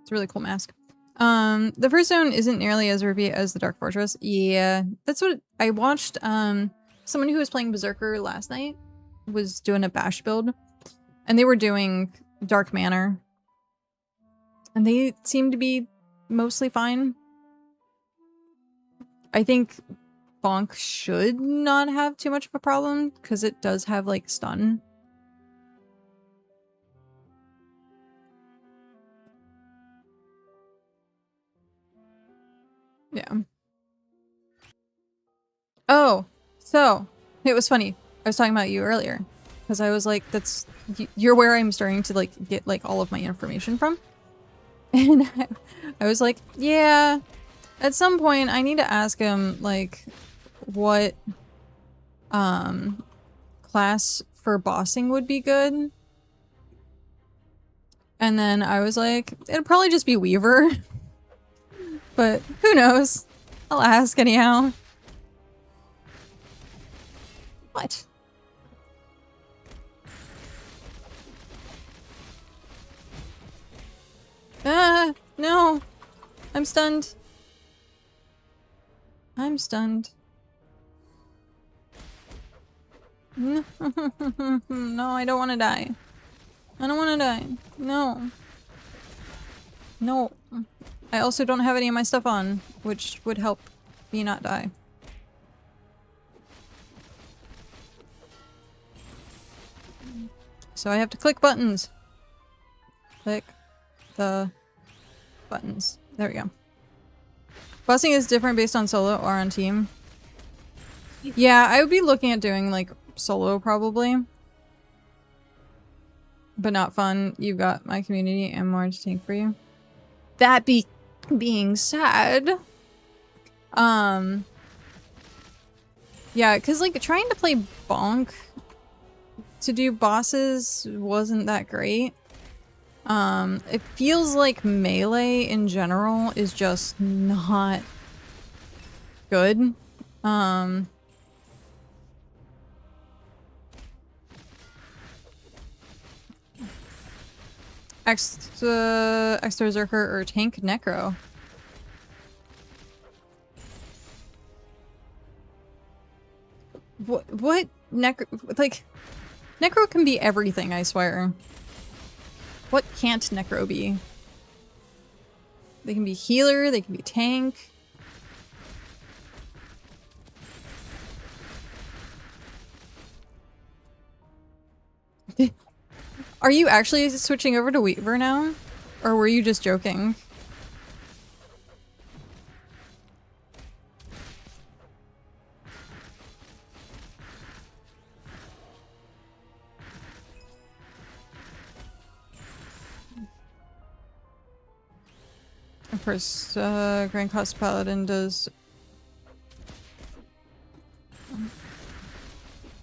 It's a really cool mask. The first zone isn't nearly as rippy as the Dark Fortress. Yeah, that's what I watched. Someone who was playing Berserker last night was doing a bash build, and they were doing Dark Manor, and they seemed to be mostly fine. I think Bonk should not have too much of a problem because it does have like stun. Yeah. Oh, so it was funny. I was talking about you earlier because I was like, you're where I'm starting to like get like all of my information from. And I was like, yeah, at some point I need to ask him like what class for bossing would be good. And then I was like, it'd probably just be Weaver. But who knows? I'll ask anyhow. What? No. I'm stunned. I'm stunned. No, I don't want to die. I don't want to die. No. No. I also don't have any of my stuff on, which would help me not die. So I have to click buttons. Click the buttons. There we go. Bossing is different based on solo or on team. Yeah, I would be looking at doing like solo probably. But not fun. You've got my community and more to tank for you. That being said, yeah, because like trying to play Bonk to do bosses wasn't that great. It feels like melee in general is just not good. Extra Berserker or Tank Necro. What Necro, like, Necro can be everything, I swear. What can't Necro be? They can be healer, they can be tank. Are you actually switching over to Weaver now? Or were you just joking? Of course, Grand Cost Paladin does...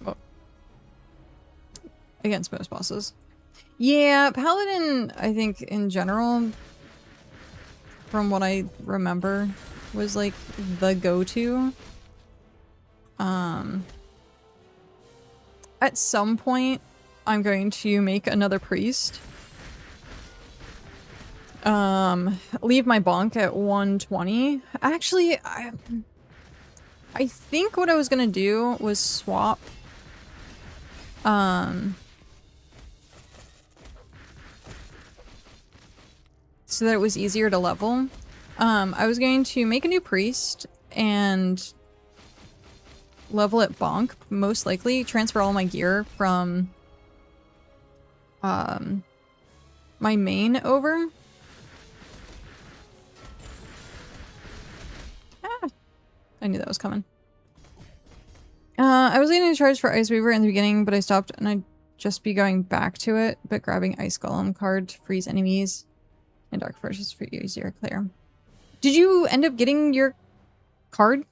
Oh. Against most bosses. Yeah, Paladin, I think, in general, from what I remember, was like the go-to. At some point, I'm going to make another priest. Leave my bonk at 120. Actually, I think what I was gonna do was swap So that it was easier to level. I was going to make a new priest and level it bonk, most likely. Transfer all my gear from my main over. Ah, I knew that was coming. I was getting charged for Ice Weaver in the beginning, but I stopped and I'd just be going back to it, but grabbing Ice Golem card to freeze enemies and Dark Forces for easier clear. Did you end up getting your card?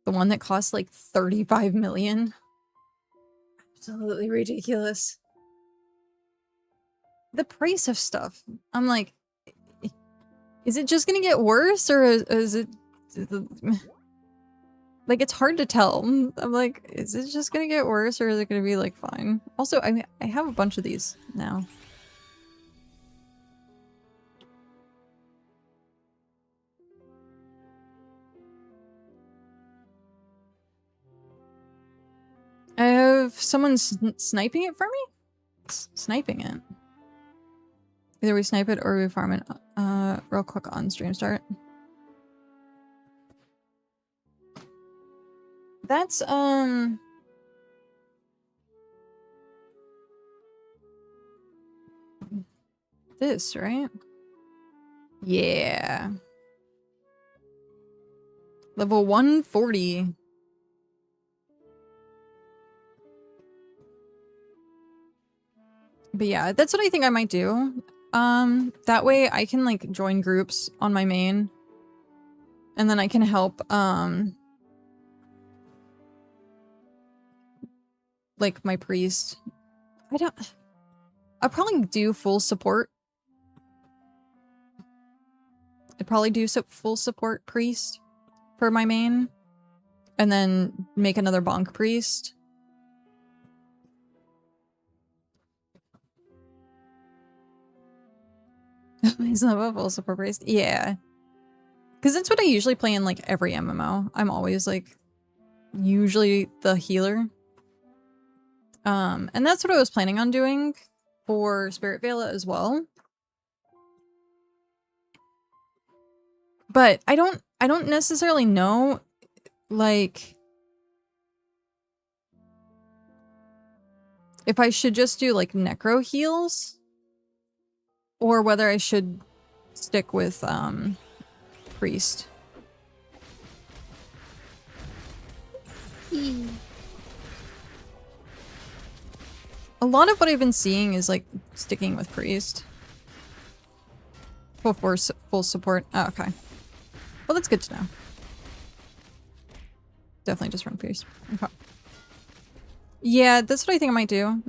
The one that costs like 35 million? Absolutely ridiculous. The price of stuff. I'm like, is it just gonna get worse or is it... Like, it's hard to tell. I'm like, is it just gonna get worse or is it gonna be, like, fine? Also, I have a bunch of these now. I have someone sniping it for me? Sniping it. Either we snipe it or we farm it real quick on stream start. That's, this, right? Yeah. Level 140. But yeah, that's what I think I might do. That way I can, like, join groups on my main. And then I can help, like, my priest. I'll probably do full support. I'd probably do full support priest for my main. And then make another bonk priest. He's not a full support priest. Yeah. Because that's what I usually play in, like, every MMO. I'm always, like, usually the healer. And that's what I was planning on doing for SpiritVale as well. But I don't necessarily know, like, if I should just do, like, necro heals or whether I should stick with priest. A lot of what I've been seeing is, like, sticking with priest. Full support. Oh, okay. Well, that's good to know. Definitely just run priest. Okay. Yeah, that's what I think I might do.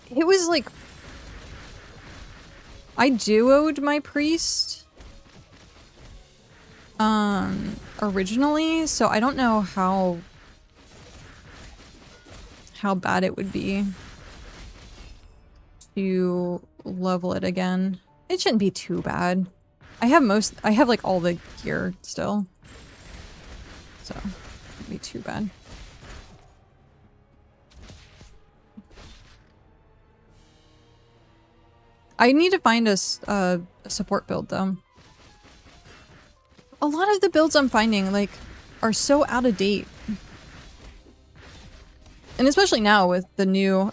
It was like... I duoed my priest. Originally, so I don't know how bad it would be to level it again. It shouldn't be too bad. I have like all the gear still. So, it wouldn't be too bad. I need to find a support build though. A lot of the builds I'm finding, like, are so out of date. And especially now with the new...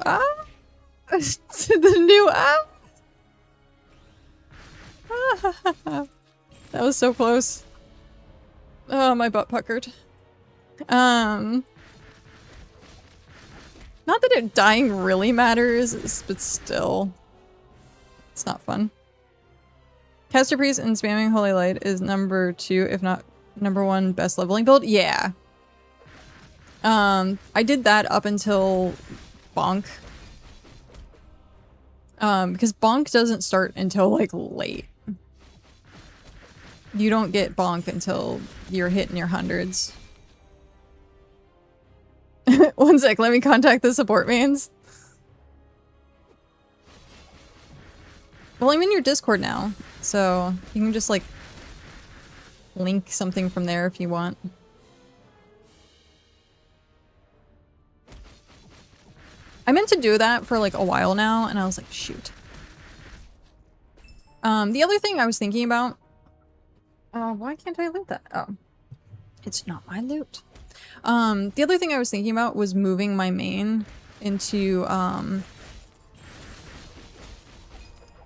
the new... That was so close. Oh, my butt puckered. Not that it dying really matters, but still. It's not fun. Caster Priest and spamming Holy Light is number 2, if not number 1 best leveling build. Yeah. I did that up until Bonk. Because Bonk doesn't start until, like, late. You don't get Bonk until you're hitting your hundreds. One sec, let me contact the support mains. Well, I'm in your Discord now, so you can just, like, link something from there if you want. I meant to do that for like a while now, and I was like, shoot. The other thing I was thinking about... why can't I loot that? Oh. It's not my loot. The other thing I was thinking about was moving my main into,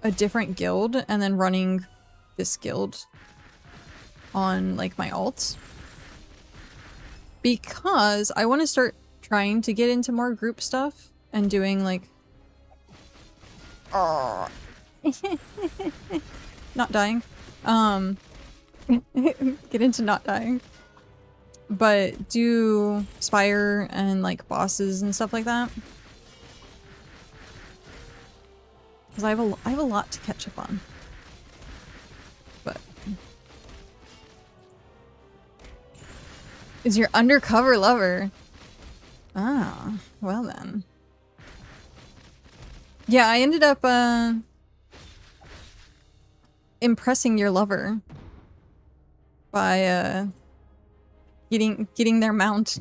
a different guild, and then running this guild on, like, my alts. Because I want to start trying to get into more group stuff and doing, like... not dying. Get into not dying. But do Spire and, like, bosses and stuff like that. Because I have a lot to catch up on. But... Is your undercover lover? Ah, well then. Yeah, I ended up, impressing your lover. By, getting their mount.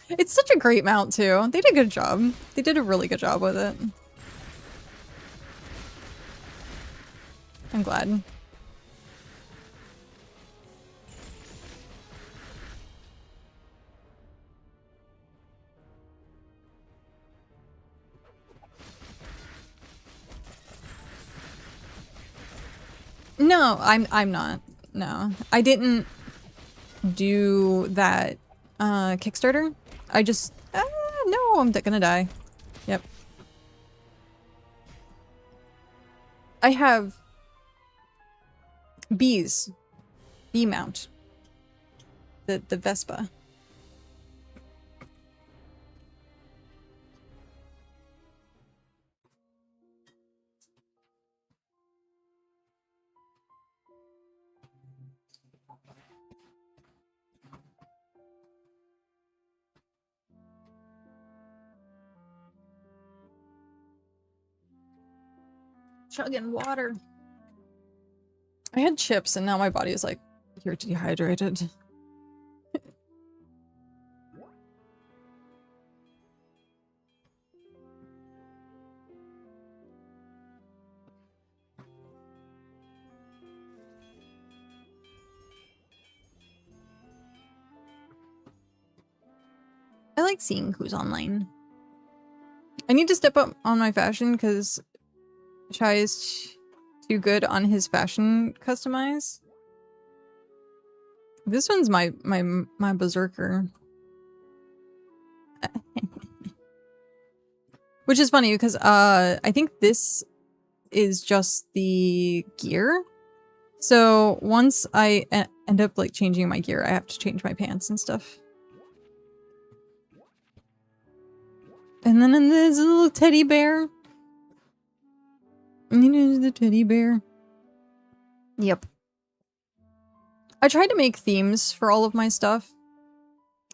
It's such a great mount, too. They did a good job. They did a really good job with it. I'm glad. No, I'm not. No. I didn't do that Kickstarter. I just no, I'm gonna die. Yep. I have bees. Bee mount. The Vespa. Chugging water. I had chips and now my body is like, you're dehydrated. I like seeing who's online. I need to step up on my fashion because Chai is too good on his fashion customize. This one's my berserker. Which is funny because I think this is just the gear. So once I end up like changing my gear, I have to change my pants and stuff. And then there's a little teddy bear. You know, the teddy bear. Yep. I tried to make themes for all of my stuff.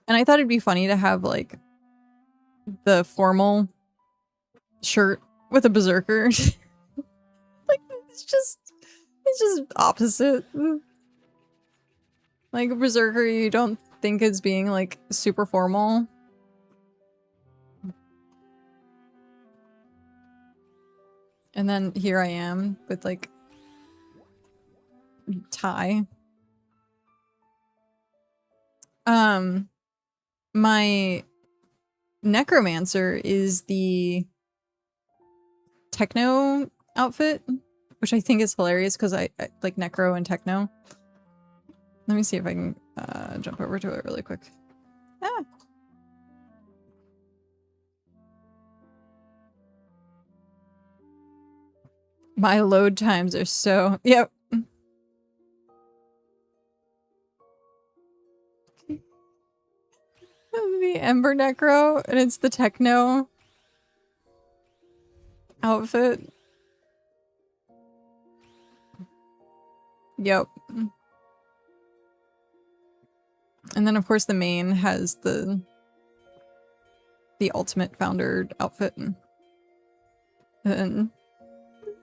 And I thought it'd be funny to have, like, the formal shirt with a berserker. Like, it's just opposite. Like, a berserker you don't think is being, like, super formal. And then here I am with, like, tie. My necromancer is the techno outfit, which I think is hilarious because I like necro and techno. Let me see if I can jump over to it really quick. Ah. My load times are so... Yep. The Ember Necro, and it's the techno outfit. Yep. And then, of course, the main has the ultimate founder outfit. And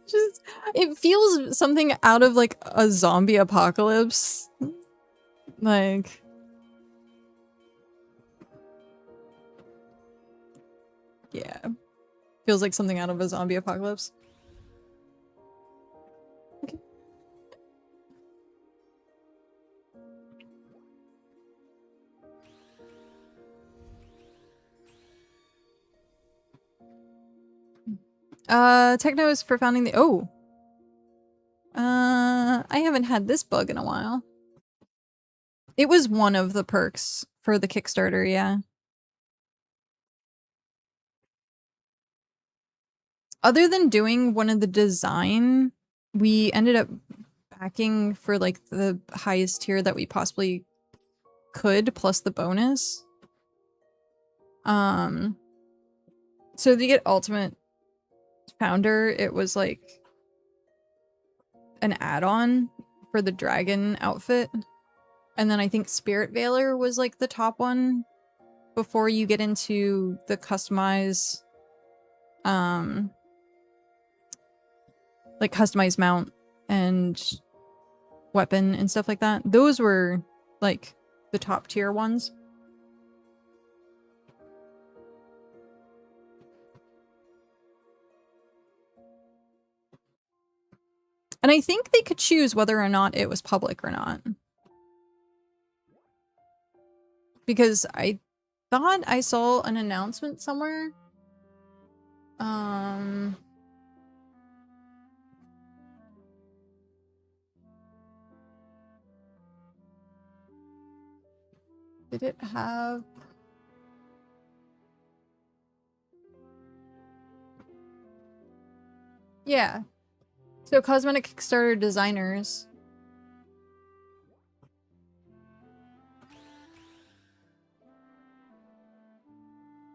Just, it feels something out of like a zombie apocalypse. Like, yeah, feels like something out of a zombie apocalypse. Okay. Techno is for founding the— oh. I haven't had this bug in a while. It was one of the perks for the Kickstarter, yeah. Other than doing one of the design, we ended up backing for like the highest tier that we possibly could, plus the bonus. So to get Ultimate Founder, it was like an add-on for the dragon outfit. And then I think SpiritVale was like the top one before you get into the customize, like customized mount and weapon and stuff like that. Those were like the top tier ones. And I think they could choose whether or not it was public or not. Because I thought I saw an announcement somewhere. Did it have... yeah. So cosmetic Kickstarter designers.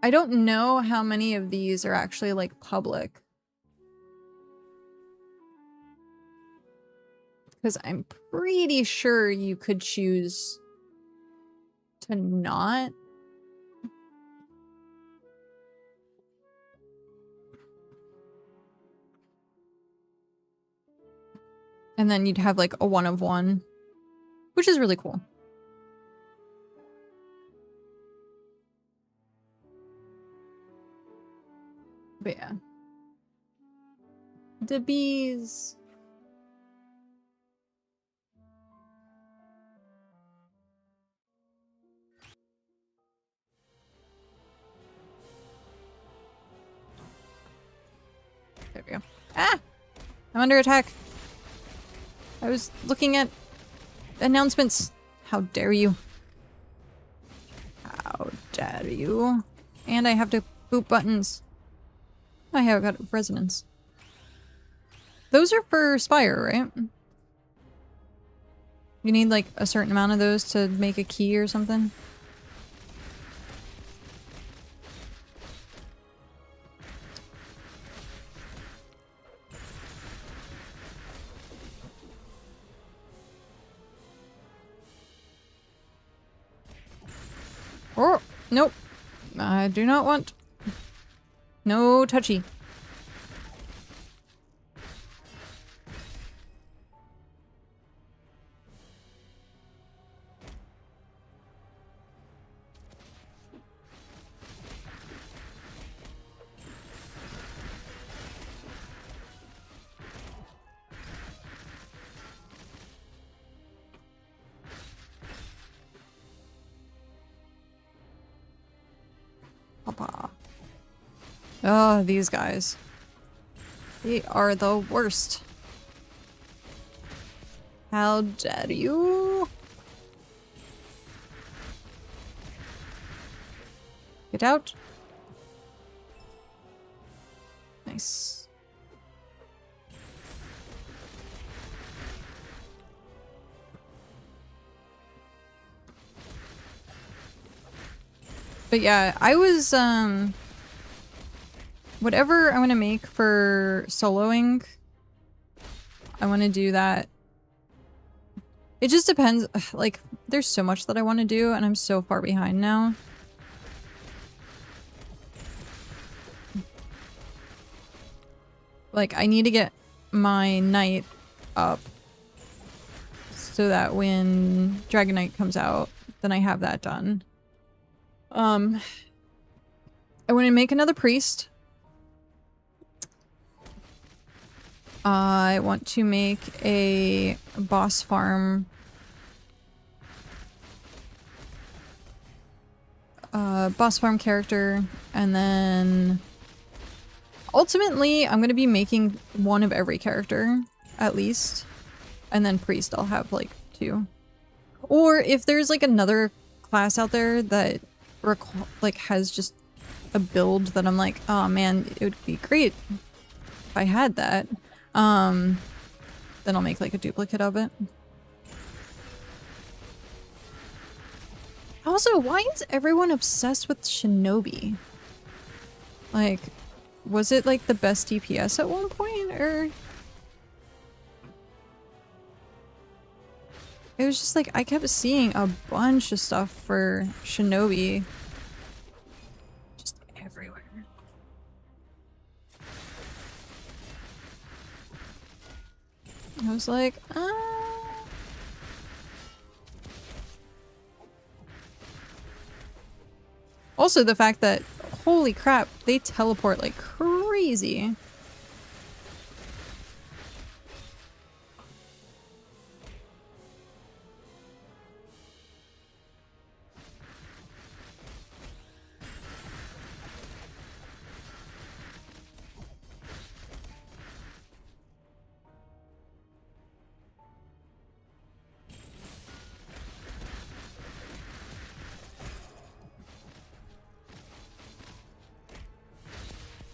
I don't know how many of these are actually like public. Because I'm pretty sure you could choose to not. And then you'd have like a one of one, which is really cool. But yeah. The bees. There we go. Ah! I'm under attack. I was looking at announcements. How dare you? How dare you? And I have to boop buttons. I have got resonance. Those are for Spire, right? You need like a certain amount of those to make a key or something? Oh, nope. I do not want. No touchy. Papa. Oh, these guys. They are the worst. How dare you? Get out. Nice. But yeah, I was, whatever I want to make for soloing, I want to do that. It just depends. Like, there's so much that I want to do, and I'm so far behind now. Like, I need to get my knight up so that when Dragon Knight comes out, then I have that done. I want to make another priest. I want to make a boss farm character, and then ultimately I'm gonna be making one of every character at least, and then priest I'll have like 2. Or if there's like another class out there that like has just a build that I'm like, oh man, it would be great if I had that, then I'll make like a duplicate of it. Also, why is everyone obsessed with Shinobi? Like, was it like the best DPS at one point, or? It was just like, I kept seeing a bunch of stuff for Shinobi. Just everywhere. I was like, Also, the fact that, holy crap, they teleport like crazy.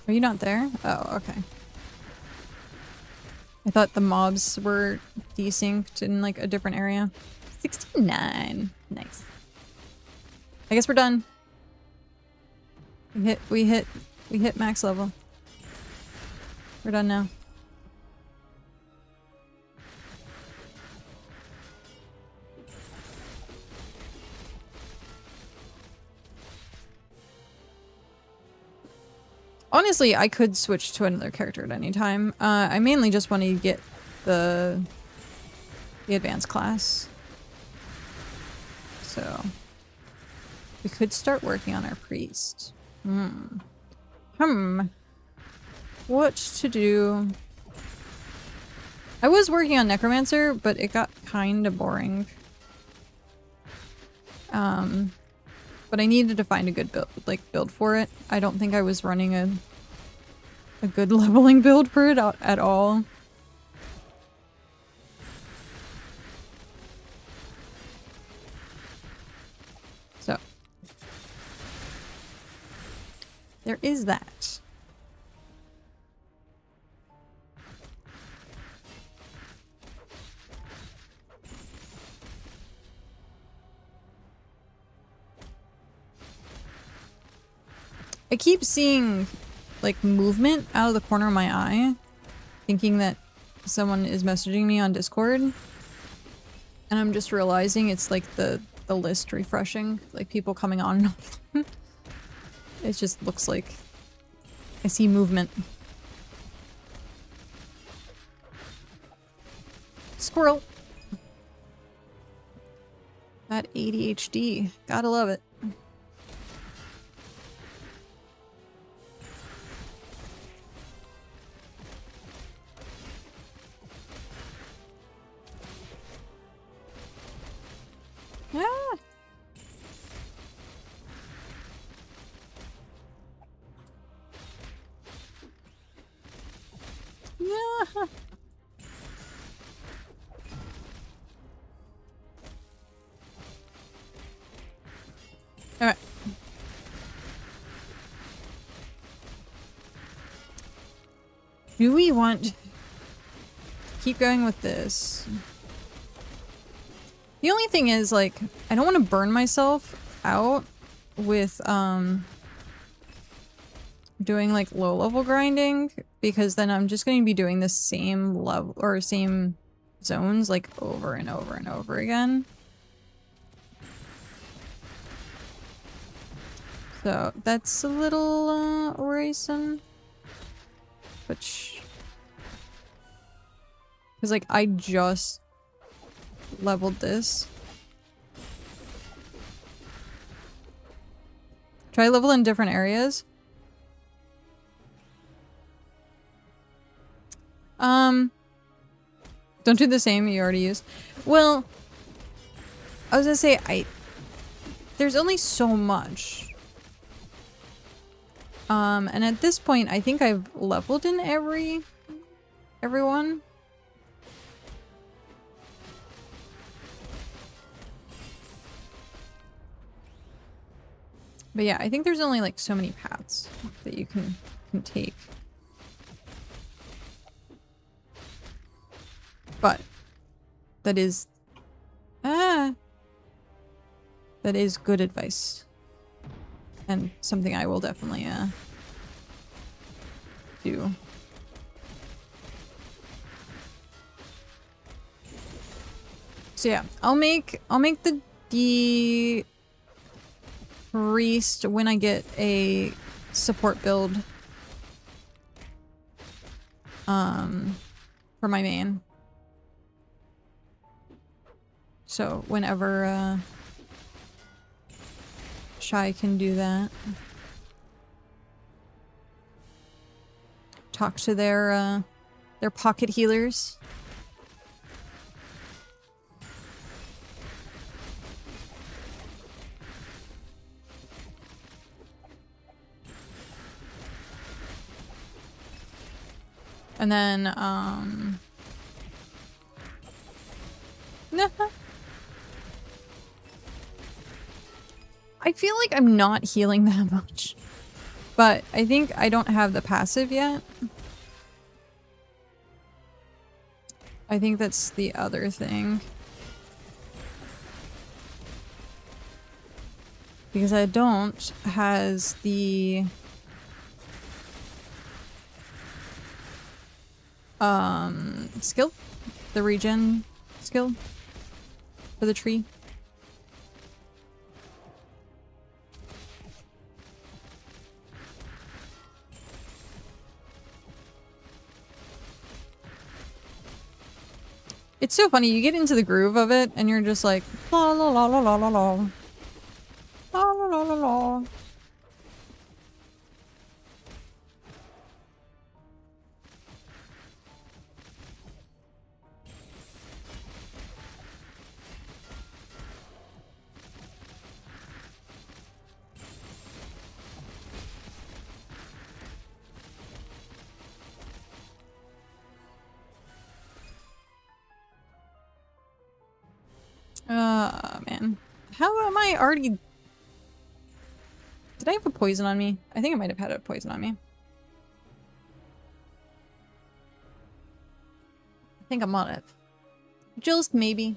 Are you not there? Oh, okay. I thought the mobs were desynced in like a different area. 69. Nice. I guess we're done. We hit max level. We're done now. Honestly, I could switch to another character at any time. I mainly just want to get the advanced class. So we could start working on our priest. What to do? I was working on Necromancer, but it got kind of boring. But I needed to find a good build for it. I don't think I was running a good leveling build for it at all. So there is that. I keep seeing like movement out of the corner of my eye, thinking that someone is messaging me on Discord, and I'm just realizing it's like the list refreshing, like people coming on. It just looks like I see movement. Squirrel. That ADHD, gotta love it. Ah. Yeah. All right. Do we want to keep going with this? The only thing is, like, I don't want to burn myself out with, doing, like, low-level grinding, because then I'm just going to be doing the same level, or same zones, like, over and over and over again. So, that's a little, worrisome. Which... Because, like, I just leveled this. Try level in different areas. Don't do the same you already used. Well, I was gonna say, there's only so much. And at this point, I think I've leveled in everyone. But yeah, I think there's only like so many paths that you can take. But that is good advice. And something I will definitely do. So yeah, I'll make the priest when I get a support build for my main. So whenever Shy can do that. Talk to their pocket healers. And then I feel like I'm not healing that much. But I think I don't have the passive yet. I think that's the other thing. Because I don't has the skill, the regen skill for the tree. It's so funny, you get into the groove of it and you're just like la la la la la la la la la la la la. Man. How am I already... Did I have a poison on me? I think I might have had a poison on me. I think I'm on it. Just maybe.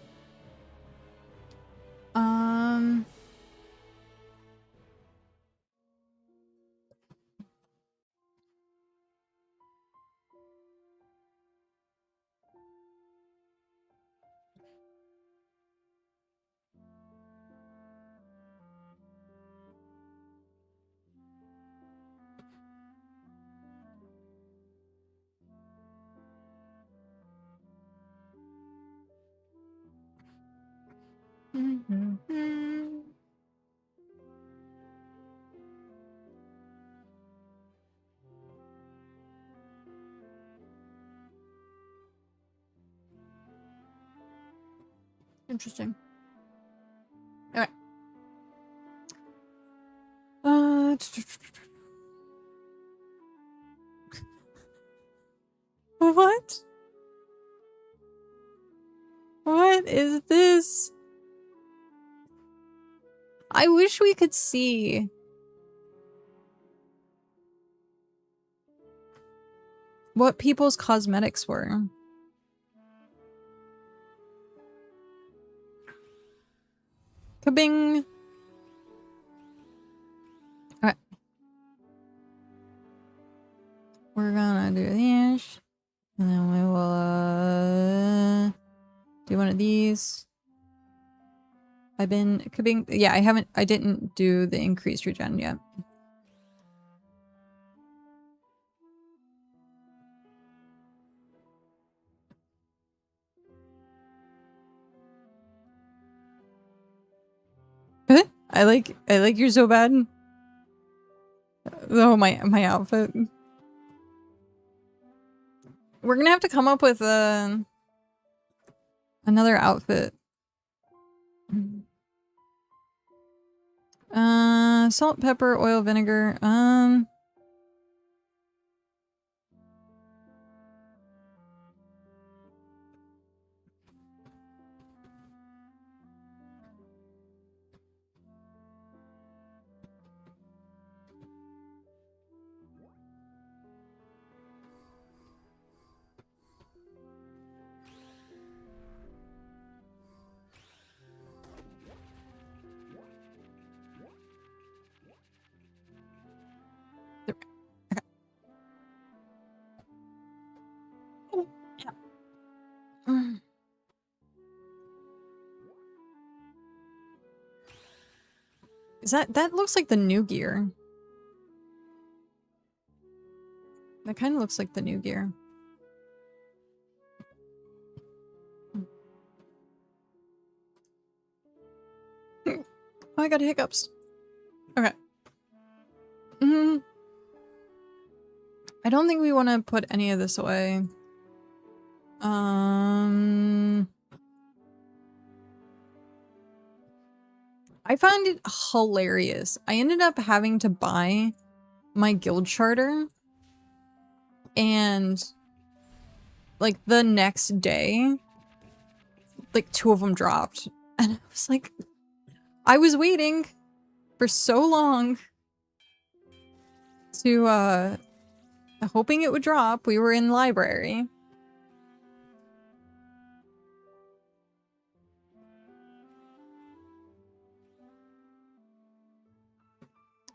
Interesting. Alright. What? What is this? I wish we could see. What people's cosmetics were. Kabing! Alright. We're gonna do this. And then we will, do one of these. I've been Kabing. Yeah, I didn't do the increased regen yet. I like you so bad. Oh, my outfit. We're gonna have to come up with another outfit. Salt, pepper, oil, vinegar. Is that looks like the new gear. That kind of looks like the new gear. Oh, I got hiccups. Okay. I don't think we want to put any of this away. I found it hilarious. I ended up having to buy my guild charter, and like the next day, like 2 of them dropped, and I was like, I was waiting for so long to hoping it would drop. We were in the library.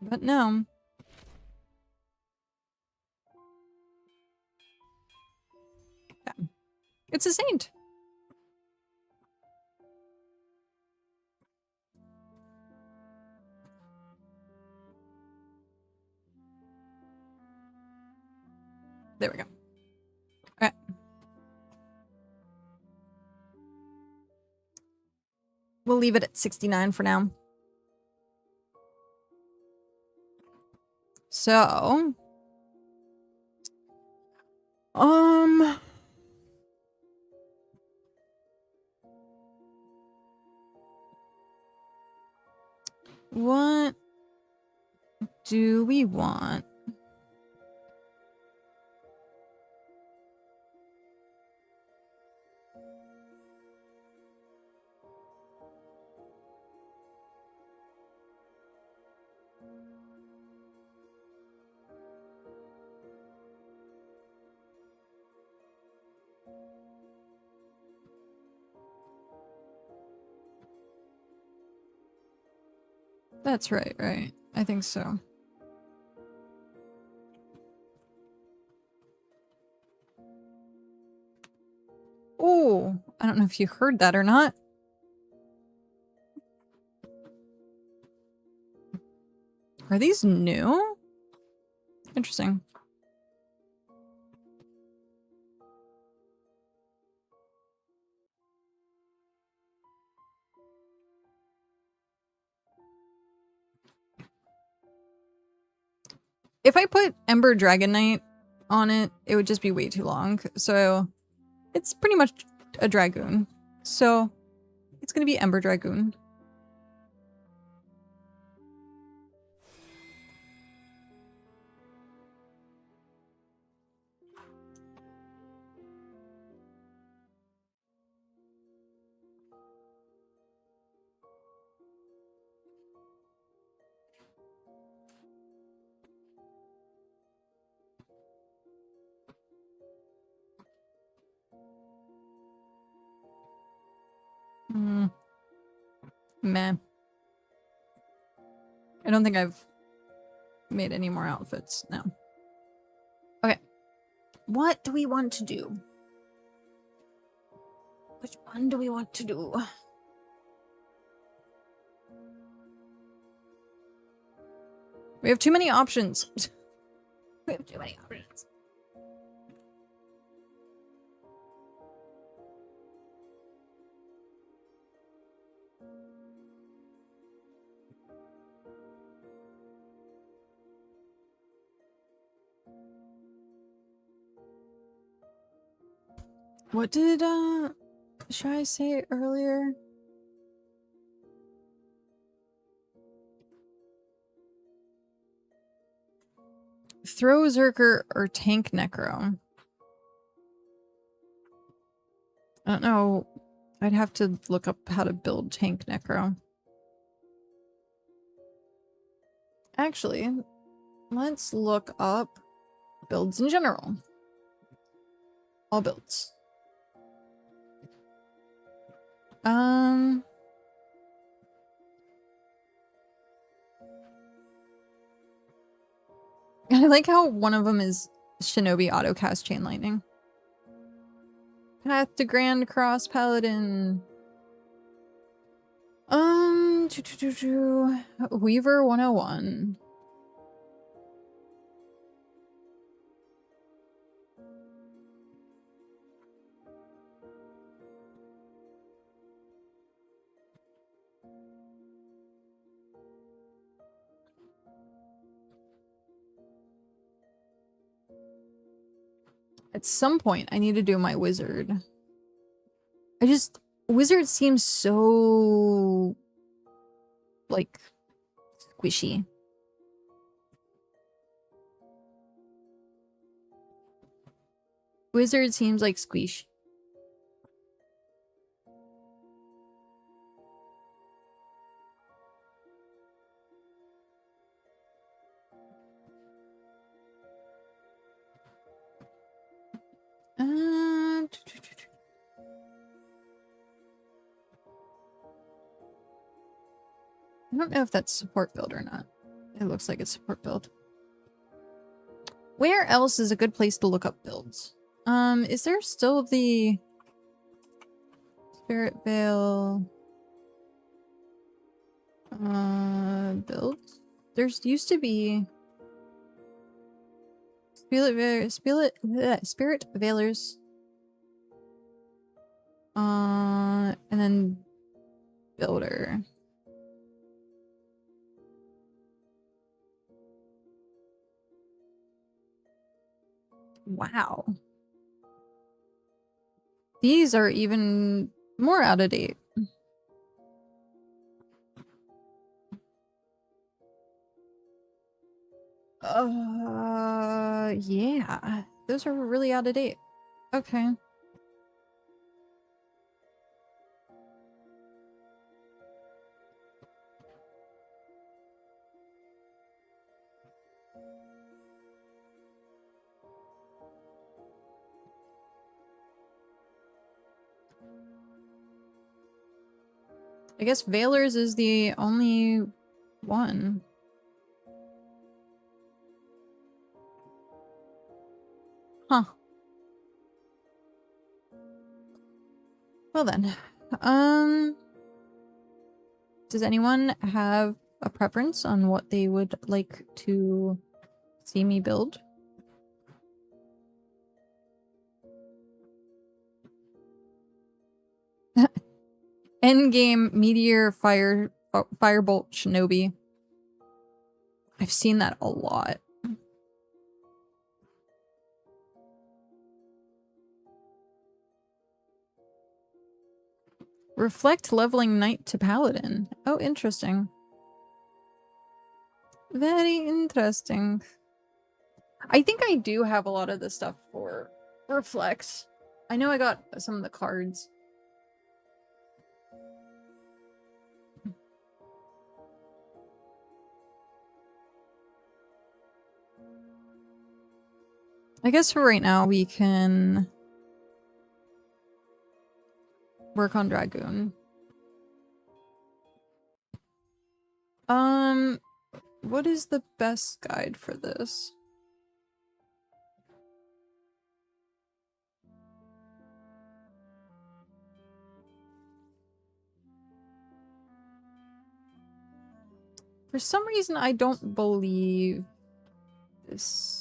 But no. Yeah. It's a saint. There we go. Alright. We'll leave it at 69 for now. So, what do we want? That's right, right. I think so. Oh, I don't know if you heard that or not. Are these new? Interesting. If I put Ember Dragon Knight on it, it would just be way too long. So it's pretty much a Dragoon. So it's gonna be Ember Dragoon. Meh. I don't think I've made any more outfits now. Okay. What do we want to do? Which one do we want to do? We have too many options. We have too many options. What did should I say earlier? Throw Zerker or tank Necro? I don't know. I'd have to look up how to build tank Necro. Actually, let's look up builds in general. All builds. I like how one of them is Shinobi Autocast Chain Lightning. Path to Grand Cross Paladin. Weaver 101. At some point, I need to do my wizard. Wizard seems so, like, squishy. Wizard seems like squish. I don't know if that's support build or not. It looks like it's support build. Where else is a good place to look up builds? Is there still the SpiritVale builds? There's used to be Spirit Valors. And then Builder. Wow. These are even more out of date. Yeah. Those are really out of date. Okay. I guess Valor's is the only one. Huh. Well then. Does anyone have a preference on what they would like to see me build? Endgame Meteor Firebolt Shinobi. I've seen that a lot. Reflect leveling Knight to Paladin. Oh, interesting. Very interesting. I think I do have a lot of the stuff for Reflect. I know I got some of the cards. I guess for right now we can work on Dragoon. What is the best guide for this? For some reason, I don't believe this.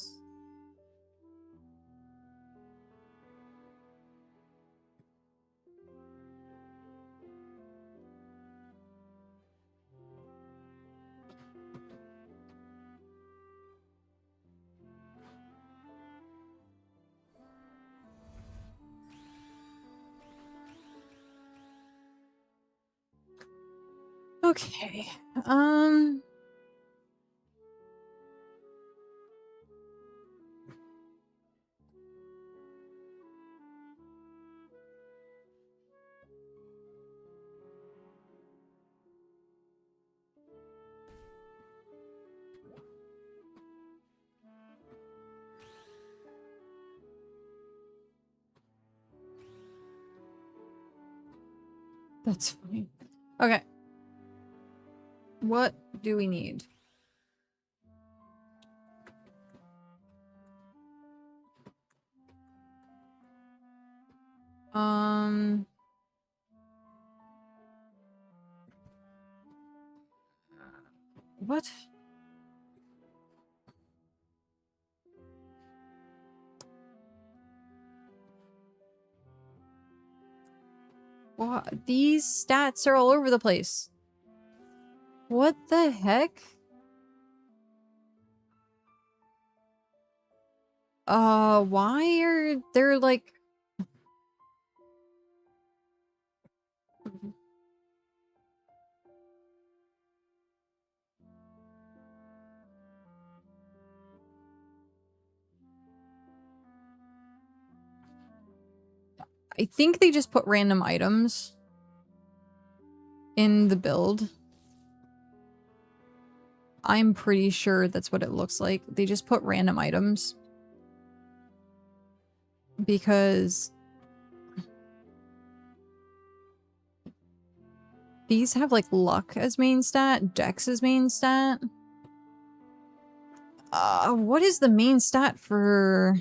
Okay. That's funny. Okay. What do we need? What? What? These stats are all over the place. What the heck? Why are there like... I think they just put random items in the build. I'm pretty sure that's what it looks like. They just put random items. Because these have like luck as main stat, dex as main stat. What is the main stat for...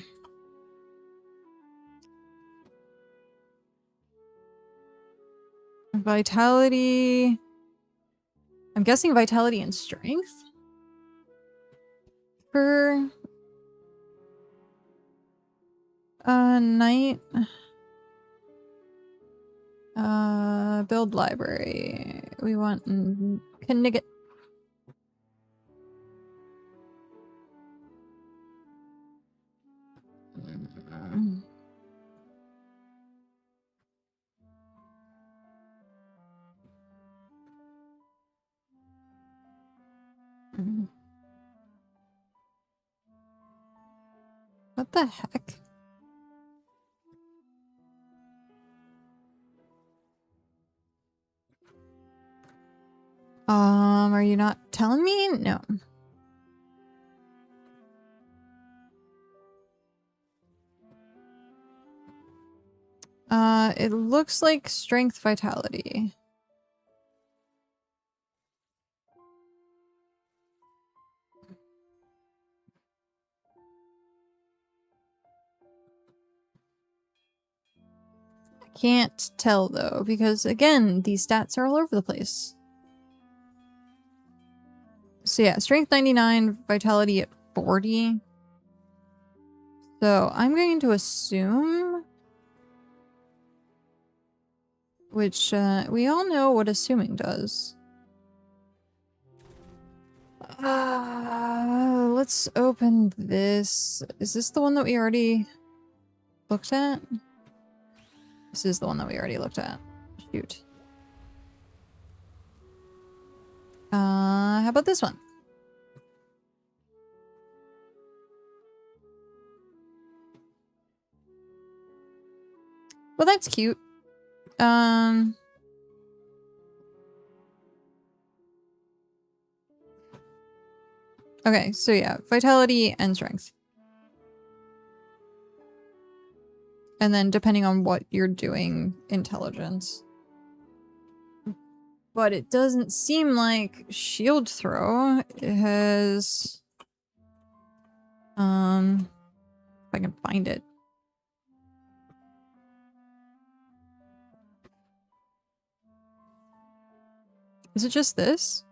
Vitality? I'm guessing vitality and strength? For... Knight... build library. We want... Knigget. What the heck? Are you not telling me? No. It looks like strength vitality. I can't tell though, because again, these stats are all over the place. So yeah, strength 99, vitality at 40. So I'm going to assume... Which, we all know what assuming does. Let's open this. Is this the one that we already looked at? This is the one that we already looked at. Shoot. How about this one? Well, that's cute. Okay, so yeah, vitality and strength. And then depending on what you're doing, intelligence. But it doesn't seem like shield throw has... if I can find it. Is it just this?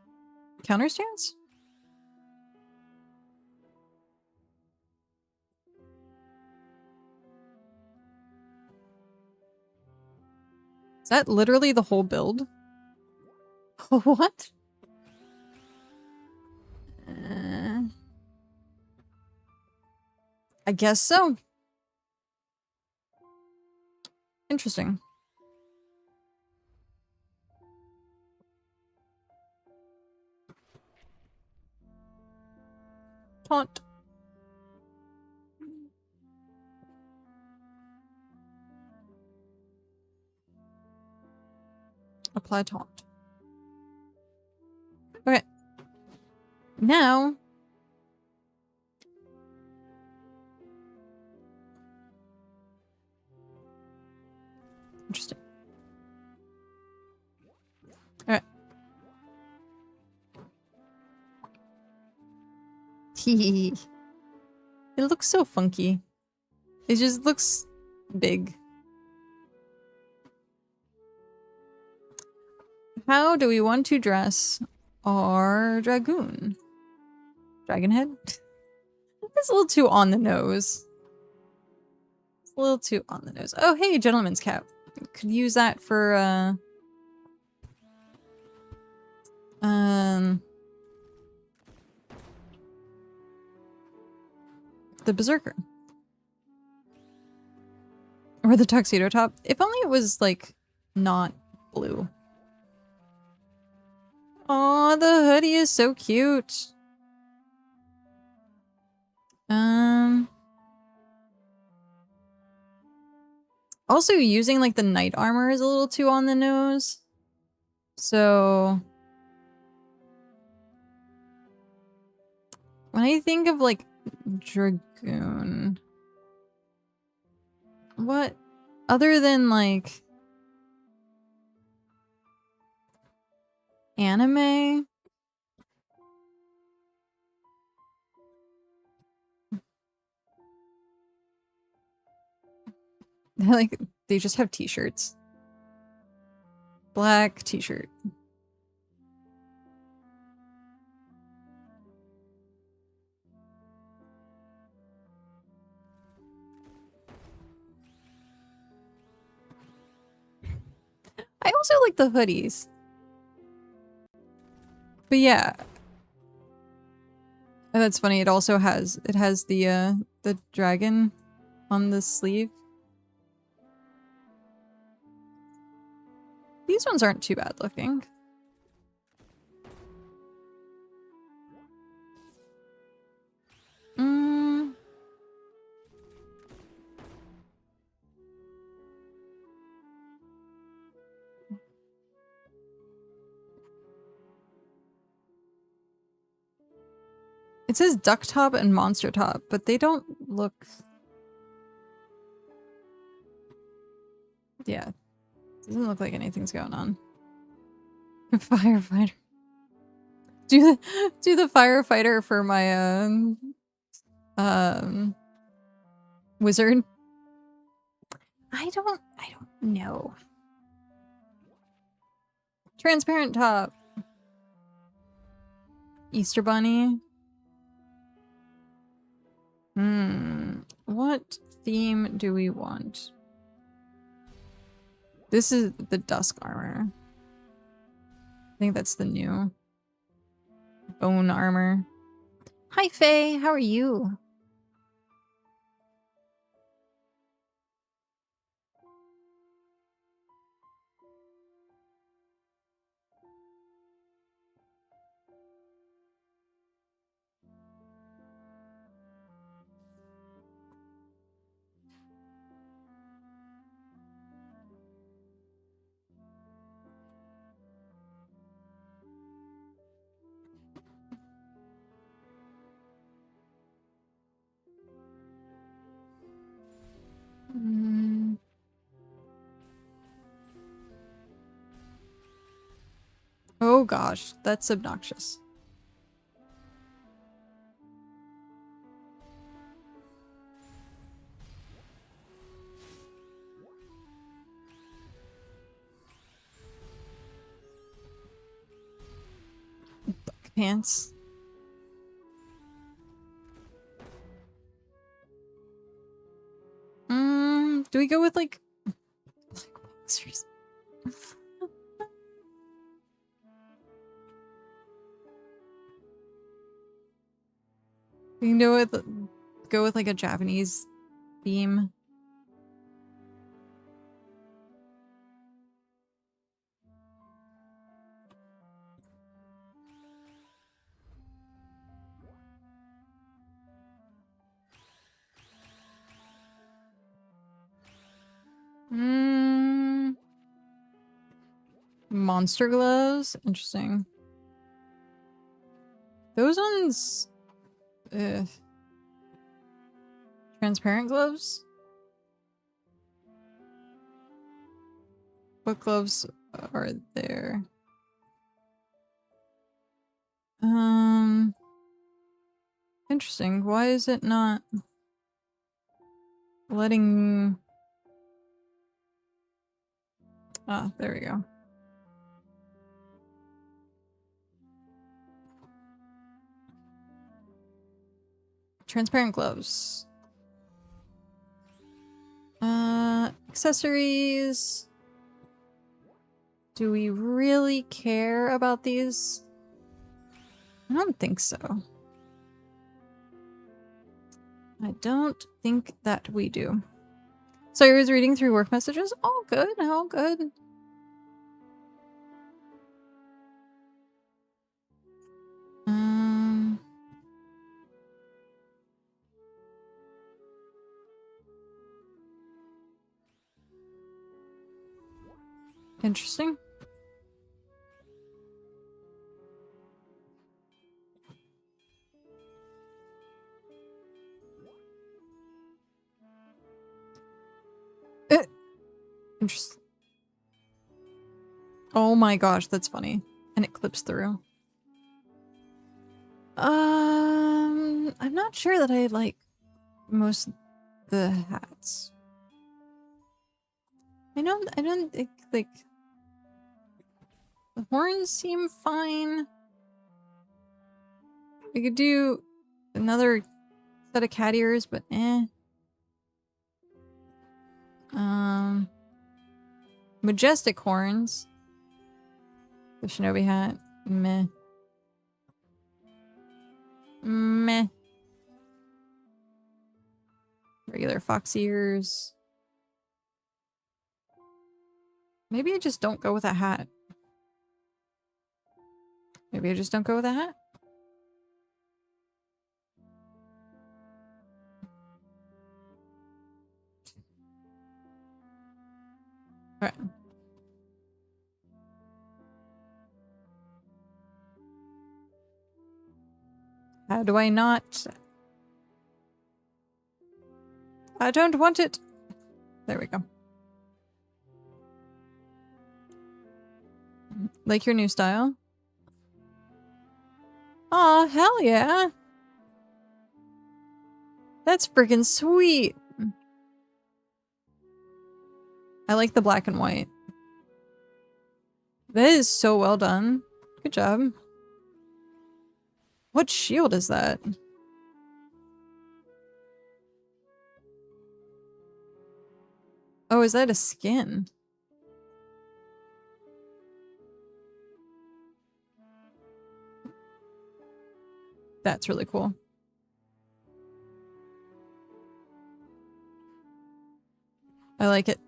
Counter stance? Is that literally the whole build? What? I guess so. Interesting. Taunt. Apply taunt. Okay. Now. Interesting. Alright. It looks so funky. It just looks big. How do we want to dress our dragoon? Dragon head? It's a little too on the nose. It's a little too on the nose. Oh, hey, gentleman's cap. Could use that for, the berserker. Or the tuxedo top. If only it was, like, not blue. Aw, the hoodie is so cute. Also, using, like, the knight armor is a little too on the nose. So... when I think of, like, dragoon... what? Other than, like... anime? Like, they just have t-shirts. Black t-shirt. I also like the hoodies. But yeah. Oh, that's funny. It also has the dragon on the sleeve. These ones aren't too bad looking. It says duck top and monster top, but they don't look... yeah. Doesn't look like anything's going on. Firefighter. Do the firefighter for my wizard. I don't know. Transparent top. Easter bunny. What theme do we want? This is the dusk armor. I think that's the new bone armor. Hi, Faye. How are you? Oh gosh, that's obnoxious. Buck pants. Do we go with like boxers? We can go with like a Japanese theme. Monster gloves? Interesting. Those ones... Transparent gloves? What gloves are there? Interesting. Why is it not letting... Ah, there we go. Transparent gloves. Accessories. Do we really care about these? I don't think so. I don't think that we do. So I was reading through work messages. All good, all good. Interesting. Interesting. Oh my gosh, that's funny. And it clips through. I'm not sure that I like most of the hats. I don't think, like, the horns seem fine. We could do another set of cat ears, but eh. Majestic horns. The shinobi hat. Meh. Meh. Regular fox ears. Maybe I just don't go with a hat. Maybe I just don't go with a hat. Alright. How do I not? I don't want it. There we go. Like your new style? Aw, hell yeah. That's freaking sweet. I like the black and white. That is so well done. Good job. What shield is that? Oh, is that a skin? That's really cool. I like it.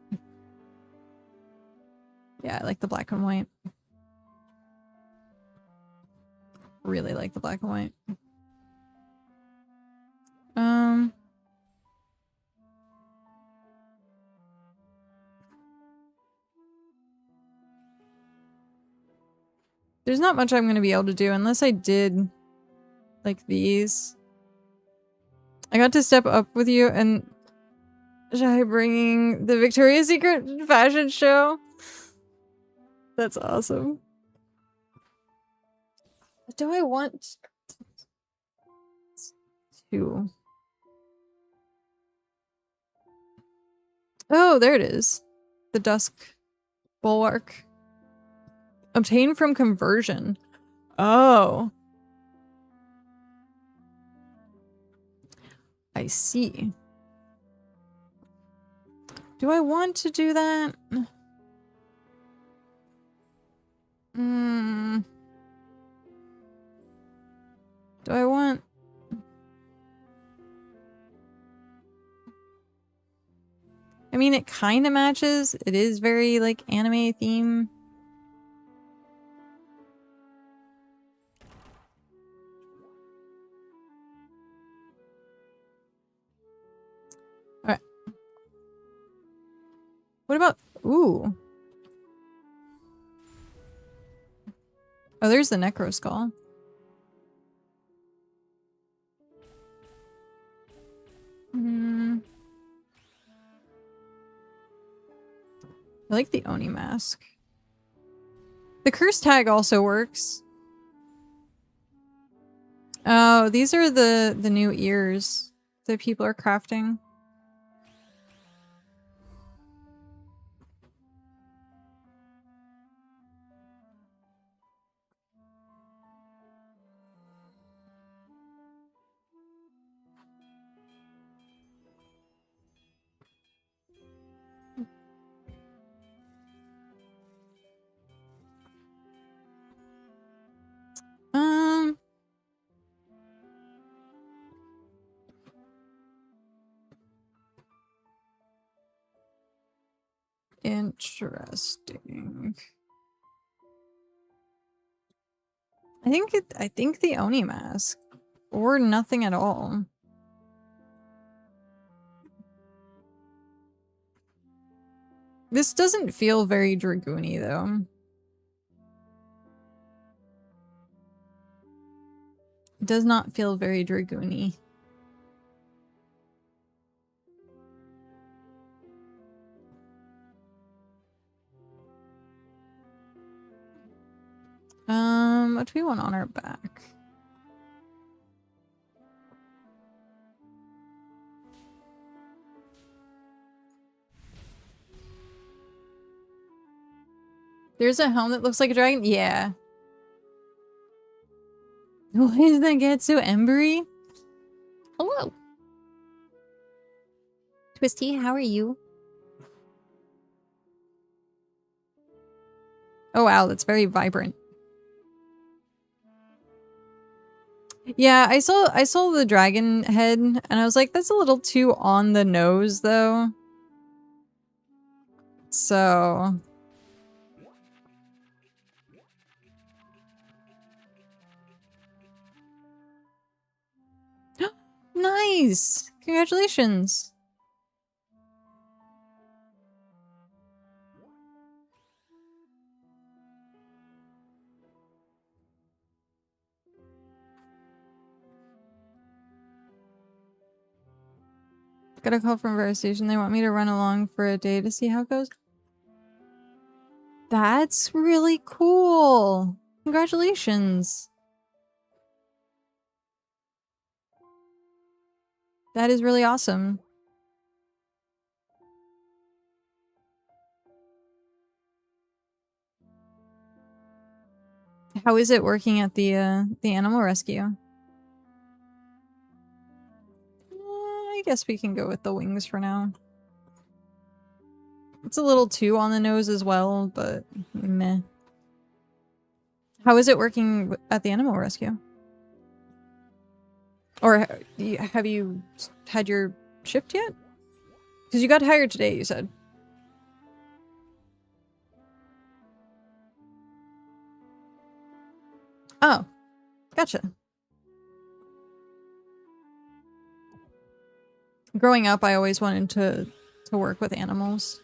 Yeah, I like the black and white. Really like the black and white. There's not much I'm gonna be able to do unless I did like these. I got to step up with you and Shai bringing the Victoria's Secret fashion show. That's awesome. Do I want to? Oh, there it is. The Dusk Bulwark. Obtained from conversion. Oh. I see. Do I want to do that? Do I want... I mean, it kind of matches. It is very, like, anime theme. Alright. What about... Ooh. Oh, there's the Necro Skull. I like the Oni mask. The curse tag also works. Oh, these are the new ears that people are crafting. Interesting. I think the Oni mask. Or nothing at all. This doesn't feel very Dragoony though. It does not feel very Dragoony. What do we want on our back? There's a helm that looks like a dragon? Yeah. Why does that get so embery? Hello. Twisty, how are you? Oh wow, that's very vibrant. Yeah, I saw the dragon head and I was like, that's a little too on the nose though. So nice! Congratulations! Got a call from Vera Station. They want me to run along for a day to see how it goes. That's really cool! Congratulations! That is really awesome. How is it working at the animal rescue? I guess we can go with the wings for now. It's a little too on the nose as well, but meh. How is it working at the animal rescue? Or have you had your shift yet? Because you got hired today, you said. Oh, gotcha. Growing up, I always wanted to work with animals.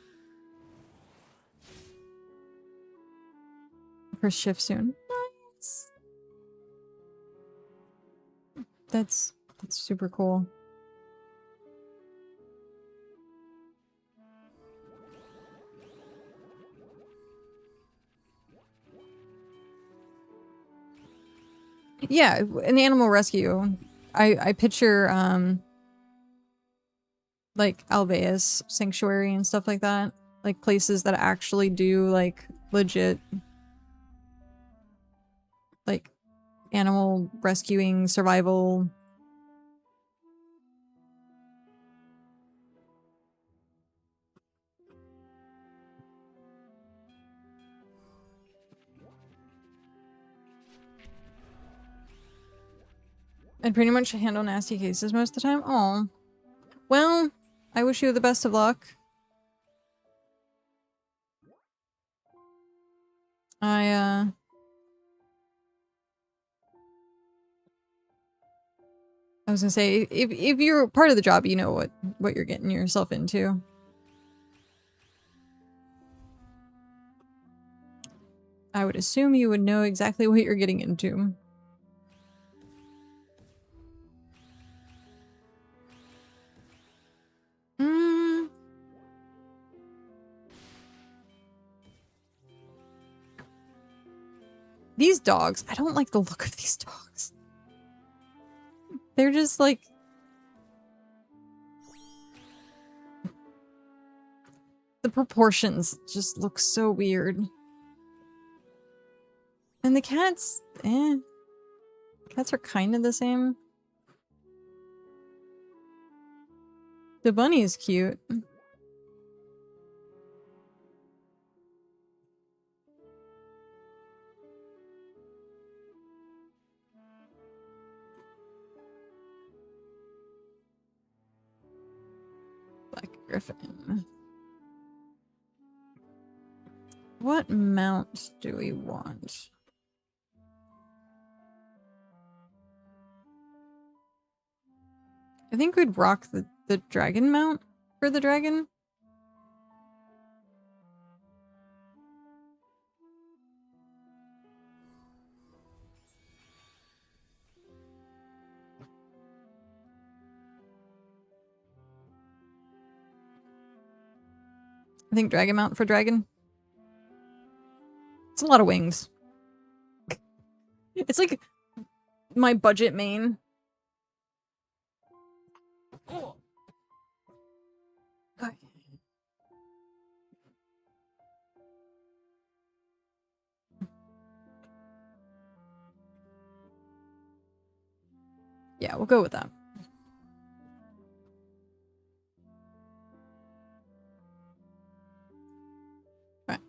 First shift soon. Nice. That's super cool. Yeah, an animal rescue. I picture like Alveus Sanctuary and stuff like that. Like places that actually do like legit like animal rescuing, survival. And pretty much handle nasty cases most of the time. Oh, well, I wish you the best of luck. I was gonna say, if you're part of the job, you know what you're getting yourself into. I would assume you would know exactly what you're getting into. These dogs, I don't like the look of these dogs. They're just like... The proportions just look so weird. And the cats, Cats are kind of the same. The bunny is cute. Black Griffin. What mount do we want? I think we'd rock the dragon mount for the dragon. I think dragon mount for dragon. It's a lot of wings. It's like my budget main. Okay. Yeah, we'll go with that. Right.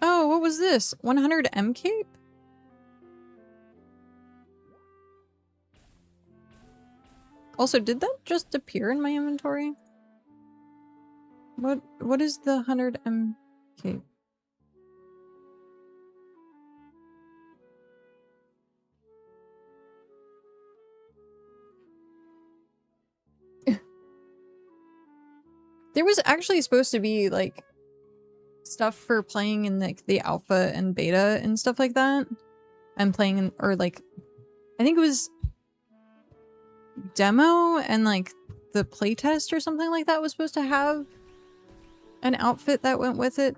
Oh, what was this? 100 M cape? Also, did that just appear in my inventory? What is the 100 M cape? There was actually supposed to be like stuff for playing in like the alpha and beta and stuff like that. And playing in, or like, I think it was demo and like the playtest or something like that was supposed to have an outfit that went with it,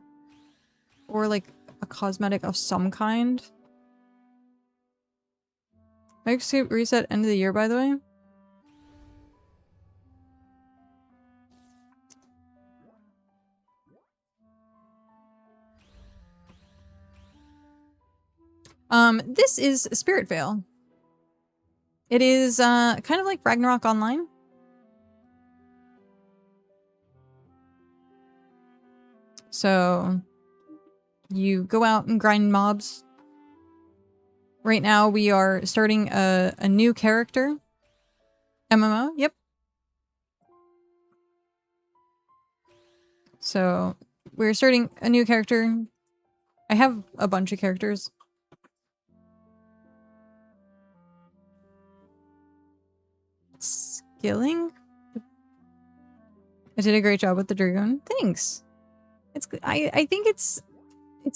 or like a cosmetic of some kind. Escape reset end of the year, by the way. This is SpiritVale. It is kind of like Ragnarok Online. So you go out and grind mobs. Right now we are starting a new character. MMO, yep. So we're starting a new character. I have a bunch of characters. Skilling? I did a great job with the Dragoon. Thanks. It's good. I think it's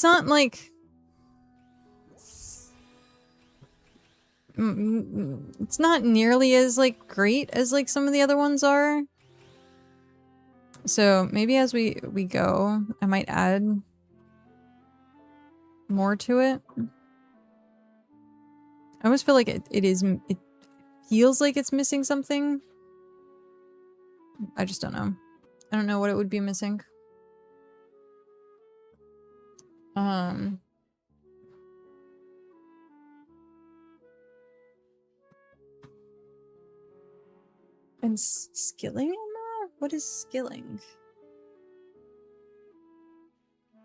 not like it's not nearly as like great as like some of the other ones are. So maybe as we go, I might add more to it. I always feel like it feels like it's missing something. I just don't know. I don't know what it would be missing. And skilling armor? What is skilling?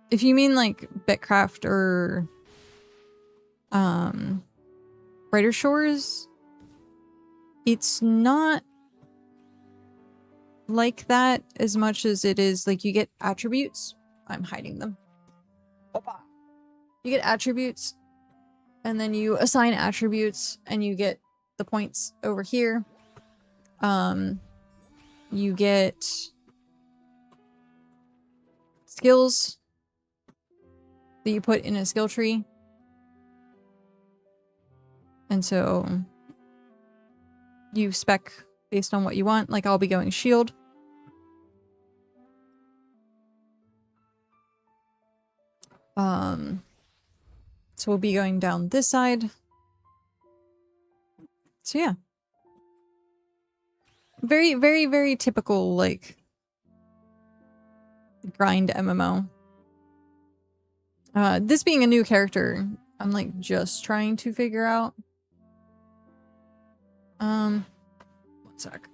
If you mean like Betcraft or Brighter Shores, it's not like that as much as it is like you get attributes. I'm hiding them. Opa. You get attributes and then you assign attributes and you get the points over here. you get skills that you put in a skill tree. And so you spec based on what you want. Like I'll be going shield. So we'll be going down this side. So yeah. Very, very, very typical, like, grind MMO. This being a new character, I'm, like, just trying to figure out. One sec.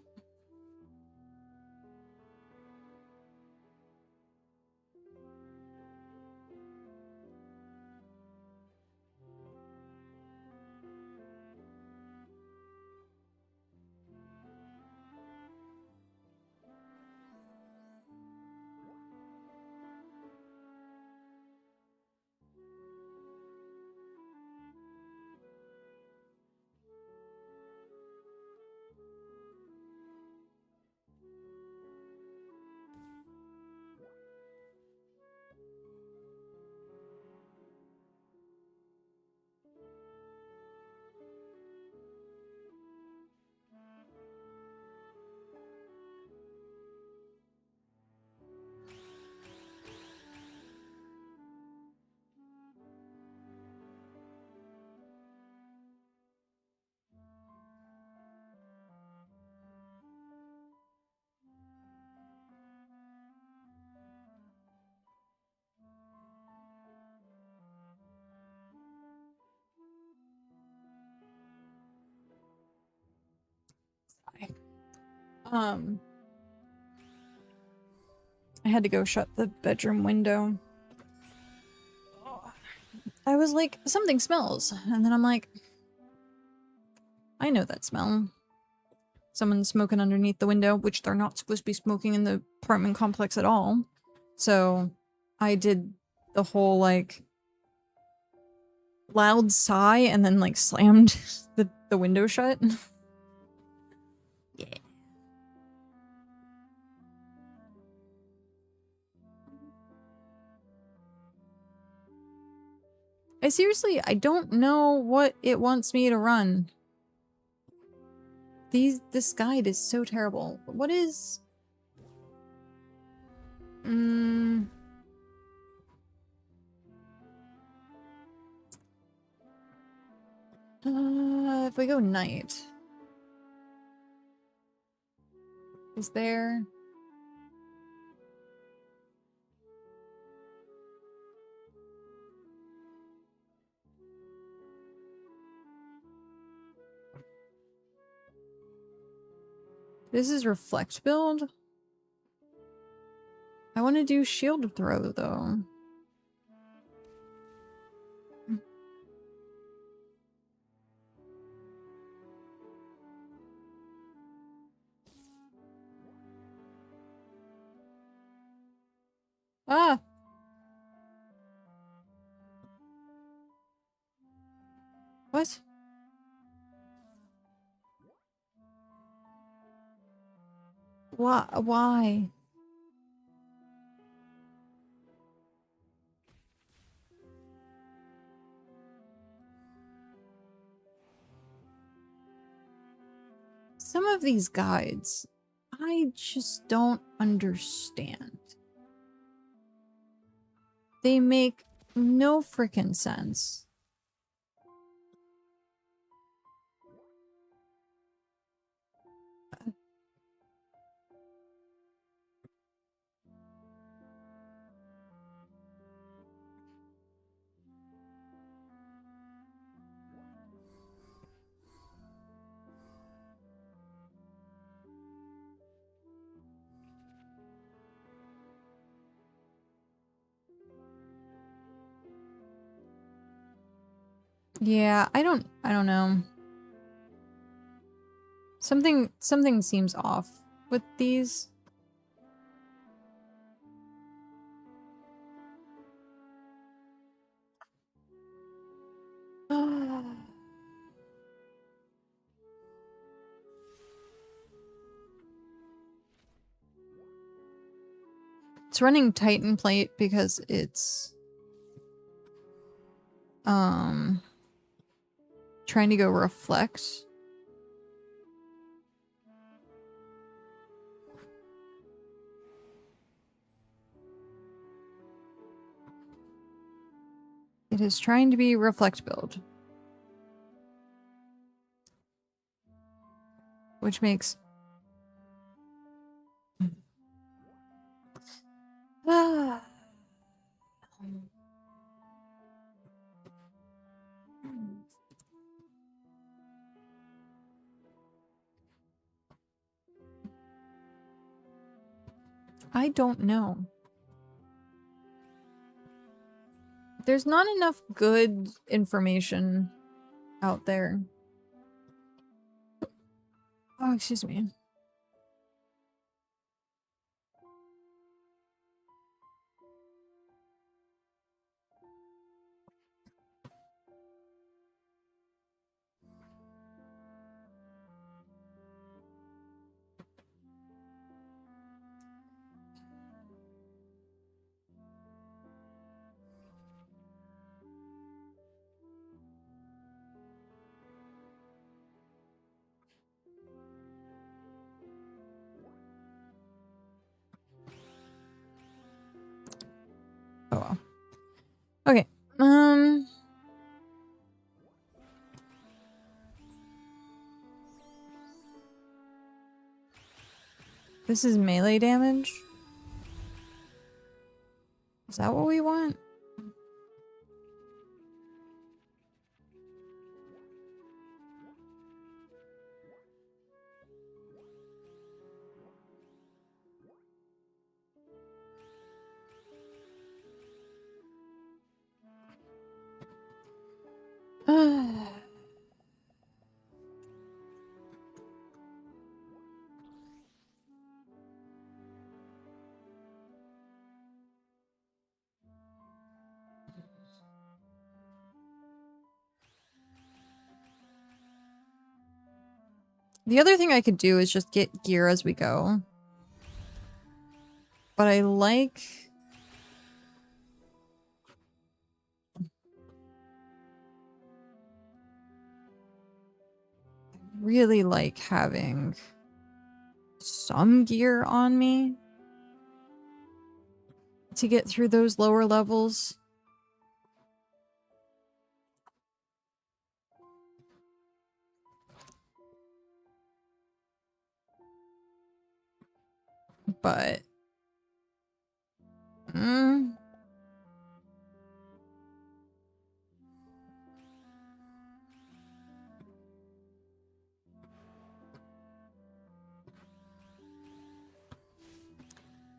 I had to go shut the bedroom window. I was like, something smells. And then I'm like, I know that smell. Someone's smoking underneath the window, which they're not supposed to be smoking in the apartment complex at all. So I did the whole, like, loud sigh and then, like, slammed the window shut. Yeah. I don't know what it wants me to run. This guide is so terrible. What is... if we go night... Is there... This is reflect build? I want to do shield throw, though. Ah! What? Why? Some of these guides, I just don't understand. They make no frickin' sense. Yeah, I don't know. Something seems off with these. It's running Titan Plate because it's trying to go reflect. It is trying to be reflect build. Which makes I don't know. There's not enough good information out there. Oh, excuse me. Oh well. Okay. This is melee damage. Is that what we want? The other thing I could do is just get gear as we go. But I like... really like having some gear on me to get through those lower levels. But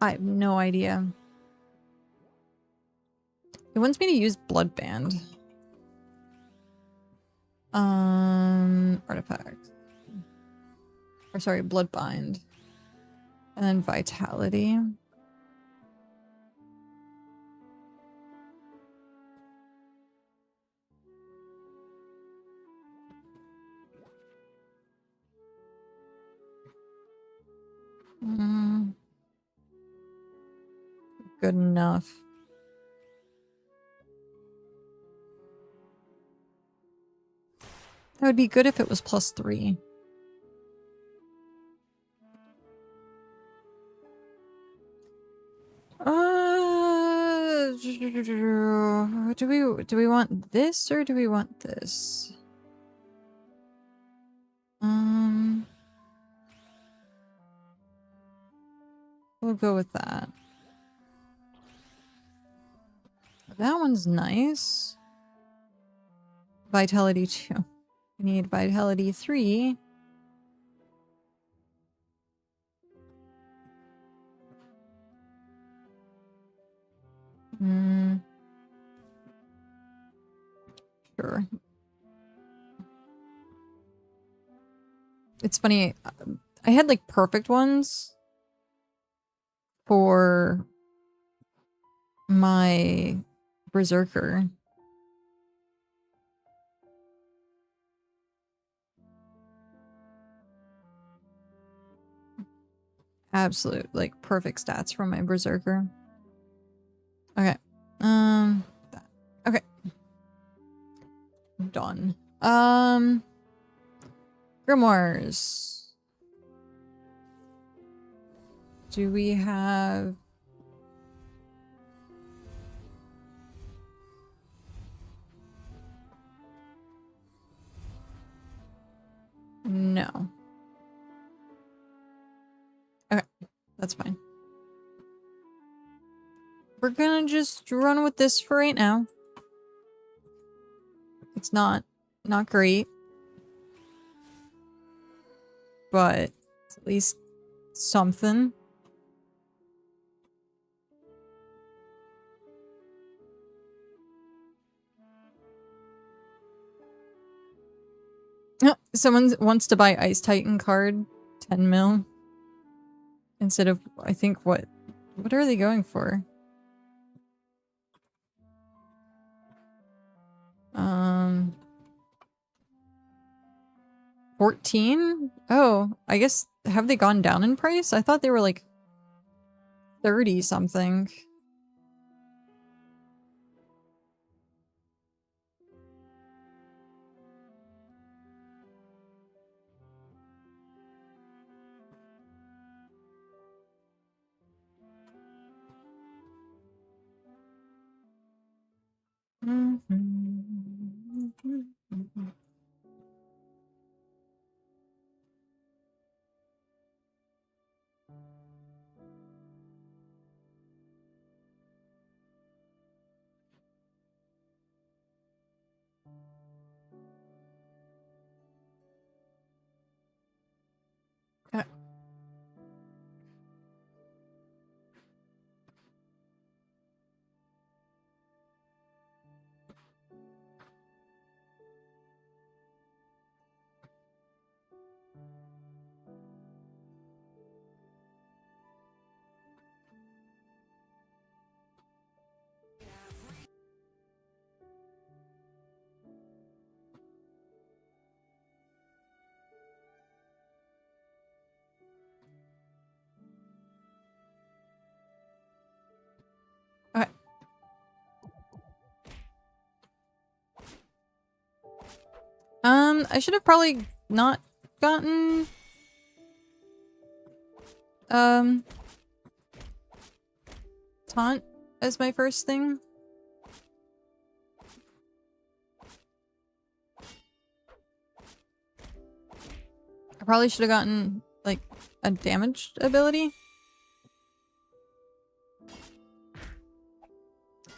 I have no idea. It wants me to use Bloodband. Artifact. Or sorry, Bloodbind. And then Vitality. Good enough. That would be good if it was +3. Do we want this or do we want this? We'll go with that. That one's nice. Vitality 2. We need Vitality 3. Sure. It's funny. I had like perfect ones for my Berserker. Absolute, like, perfect stats from my Berserker. Okay. Okay. Done. Grimoires. Do we have... No. Okay, that's fine. We're gonna just run with this for right now. It's not great. But it's at least something. Oh, someone wants to buy Ice Titan card, 10 mil. Instead of, I think, what are they going for? 14? Oh, I guess, have they gone down in price? I thought they were like 30 something. Okay. Okay. I should have probably not gotten taunt as my first thing. I probably should have gotten like a damaged ability.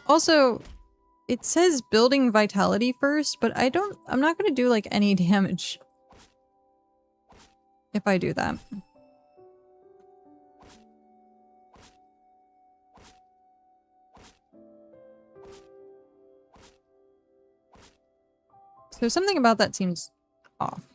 Also, it says building vitality first, but I'm not gonna do like any damage if I do that. So something about that seems off.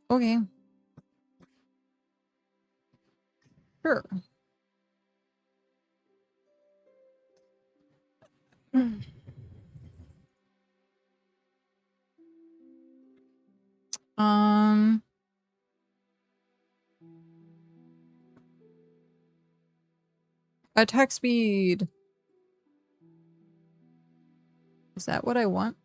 Okay. Sure. Attack speed. Is that what I want?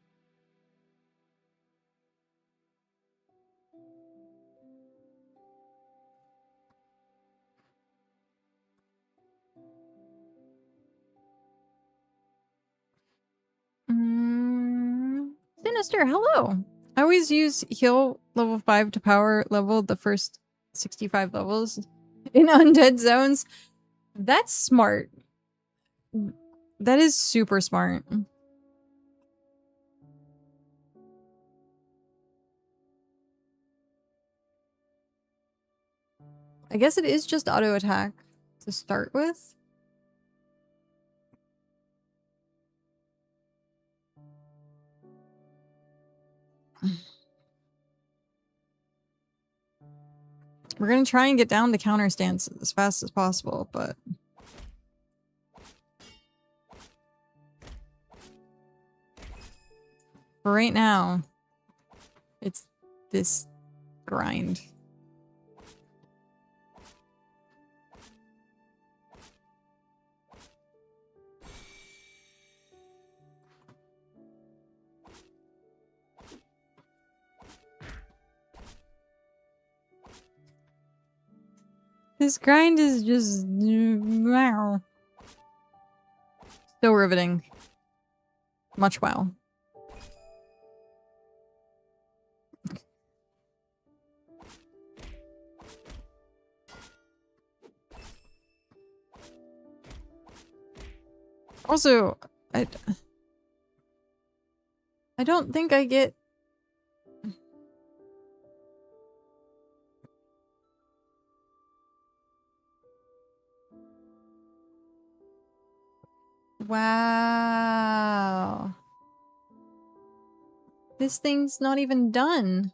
Sinister, hello. I always use heal level 5 to power level the first 65 levels in undead zones. That's smart. That is super smart. I guess it is just auto attack to start with. We're gonna try and get down to counter stance as fast as possible, but for right now, it's this grind. This grind is just wow. So riveting. Much wow. Also, I don't think I get... Wow. This thing's not even done.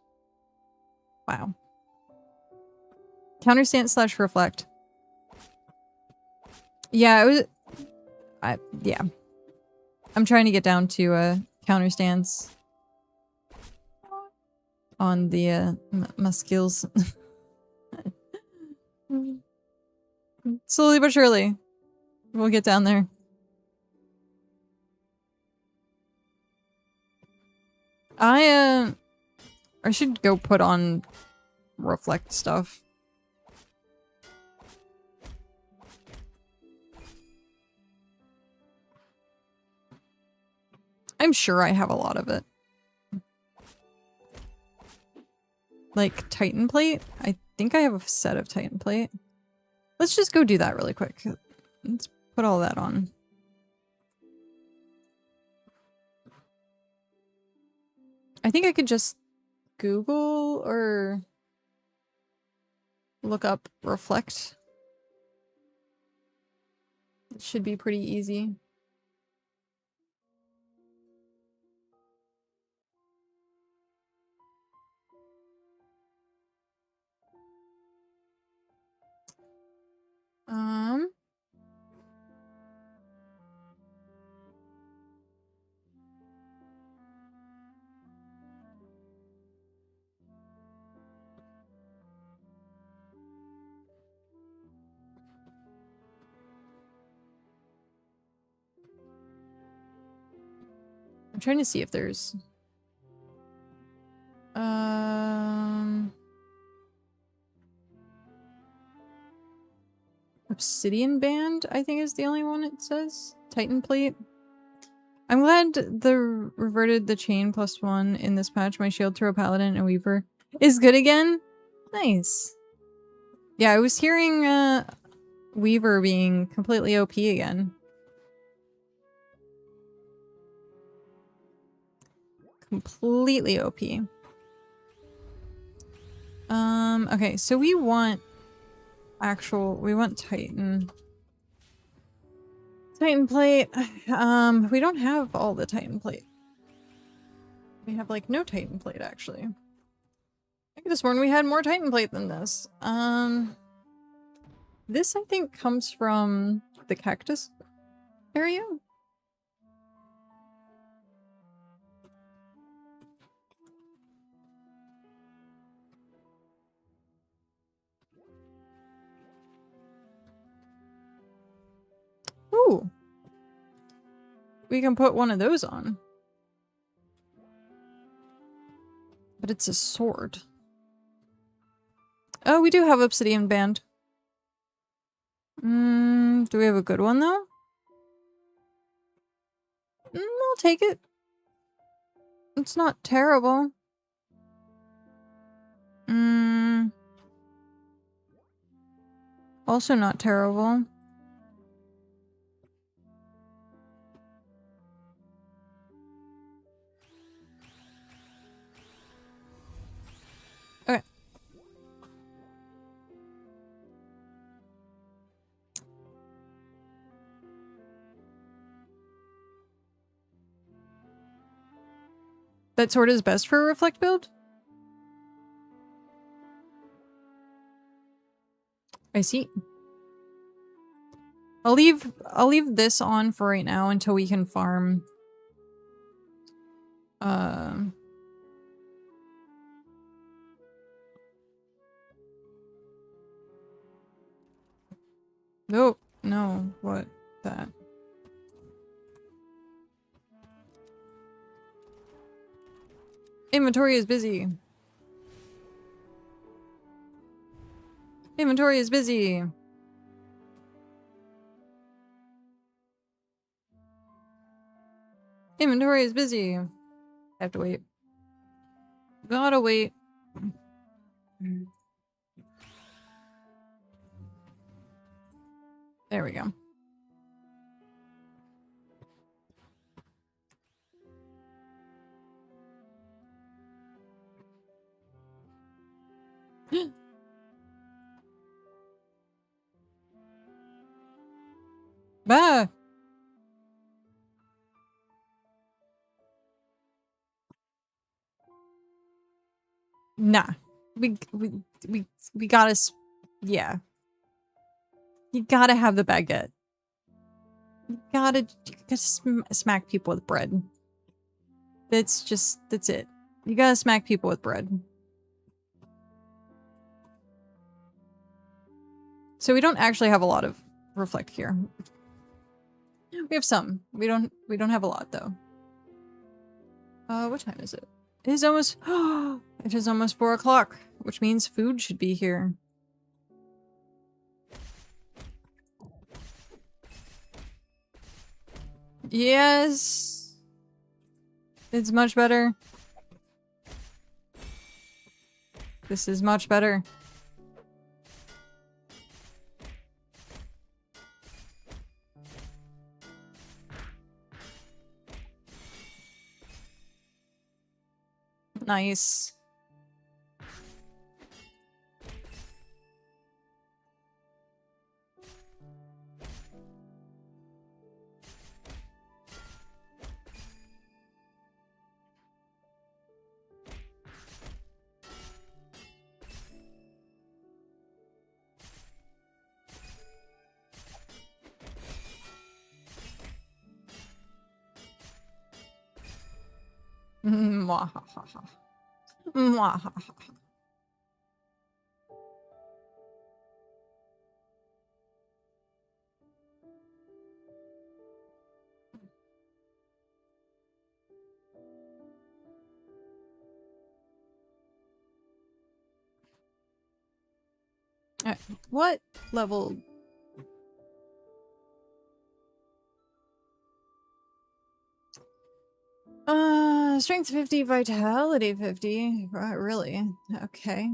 Wow. Counterstance slash reflect. Yeah, it was... yeah. I'm trying to get down to a counterstance on the my skills. Slowly but surely, we'll get down there. I should go put on reflect stuff. I'm sure I have a lot of it. Like Titan plate? I think I have a set of Titan plate. Let's just go do that really quick. Let's put all that on. I think I could just Google or look up reflect. It should be pretty easy. I'm trying to see if there's Obsidian Band, I think is the only one it says. Titan plate. I'm glad the reverted the chain +1 in this patch. My shield throw paladin and weaver is good again. Nice. Yeah, I was hearing weaver being completely OP again. Completely OP. Okay, so we want we want Titan. Titan plate. We don't have all the Titan plate. We have like no Titan plate actually. I could have sworn we had more Titan plate than this. This I think comes from the cactus area. Ooh. We can put one of those on. But it's a sword. Oh, we do have Obsidian Band. Do we have a good one though? I'll take it. It's not terrible. Also not terrible. Okay. That sword is best for a reflect build? I see. I'll leave this on for right now until we can farm oh, no, what? That. Inventory is busy. Inventory is busy. Inventory is busy. I have to wait. Gotta wait. There we go. Bah! Nah. We gotta... Yeah. You gotta have the baguette. You gotta smack people with bread. That's it. You gotta smack people with bread. So we don't actually have a lot of reflect here. We have some. We don't have a lot though. What time is it? It is almost it is almost 4 o'clock, which means food should be here. Yes. It's much better. This is much better. Nice. Mwahaha. Mwahaha. Alright, what level? Strength 50, vitality 50. Right, really? Okay.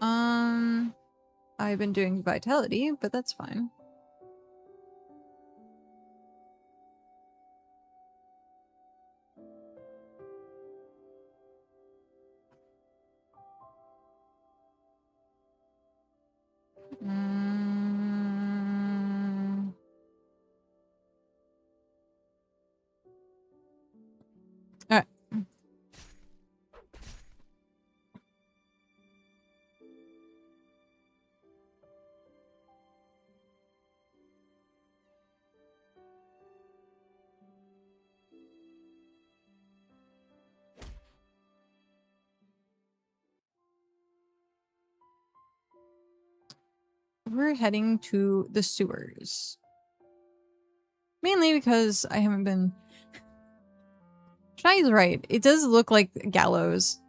I've been doing vitality, but that's fine. Alright. We're heading to the sewers. Mainly because I haven't been... Shai's right. It does look like gallows.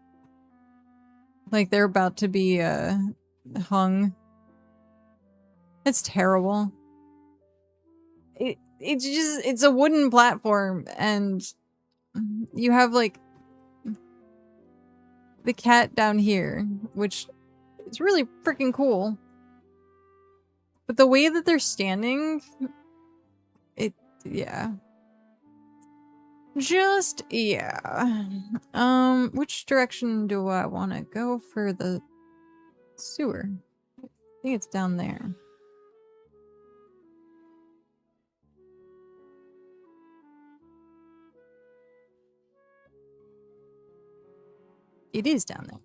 Like they're about to be, hung. It's terrible. It's a wooden platform and you have, like, the cat down here, which is really freaking cool. But the way that they're standing, yeah. Just, yeah. Which direction do I want to go for the sewer? I think it's down there. It is down there.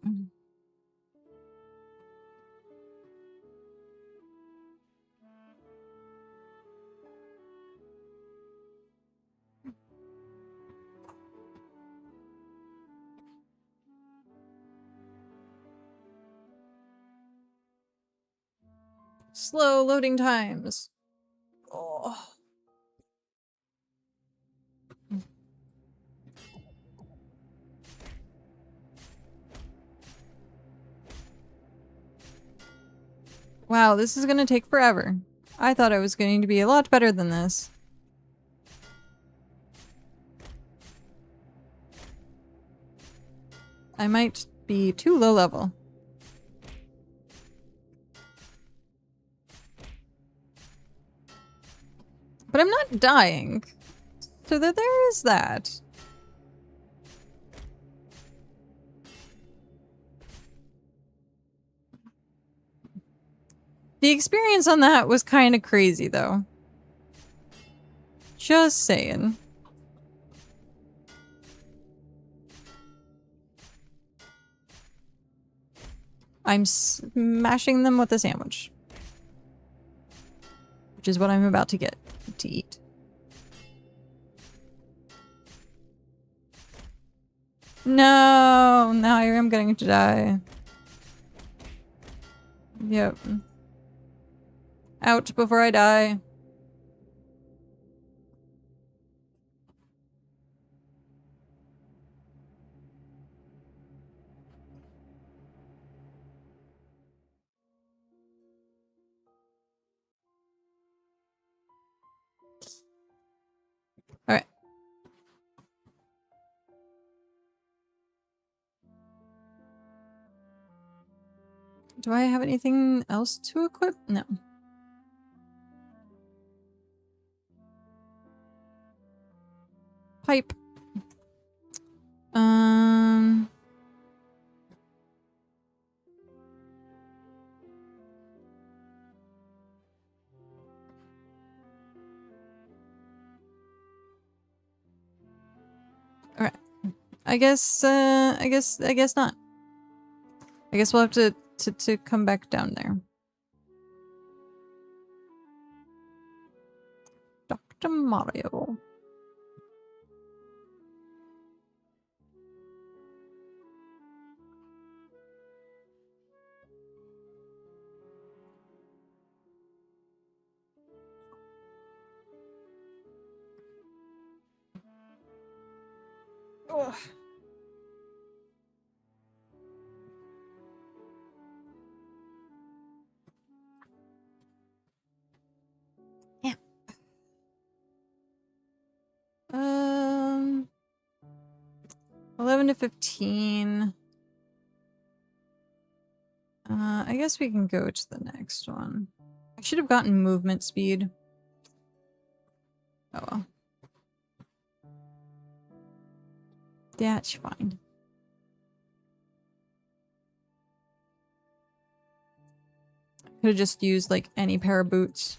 Slow loading times. Oh. Wow, this is gonna take forever. I thought it was going to be a lot better than this. I might be too low level. But I'm not dying. So that there is that. The experience on that was kind of crazy, though. Just saying. I'm smashing them with a sandwich. Which is what I'm about to get to eat. No! Now I am going to die. Yep. Out before I die. Alright. Do I have anything else to equip? No. Pipe. Alright. I guess not. I guess we'll have to come back down there. Dr. Mario. Ugh. Yeah. 11 to 15. I guess we can go to the next one. I should have gotten movement speed. Oh well. That's fine. Could have just used like any pair of boots.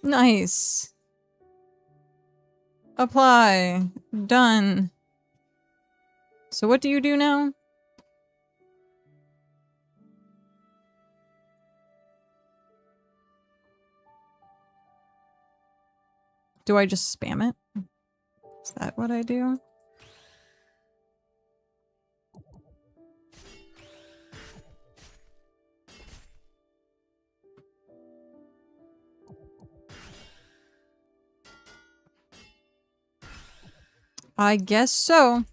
Nice. Apply. Done. So what do you do now? Do I just spam it? Is that what I do? I guess so.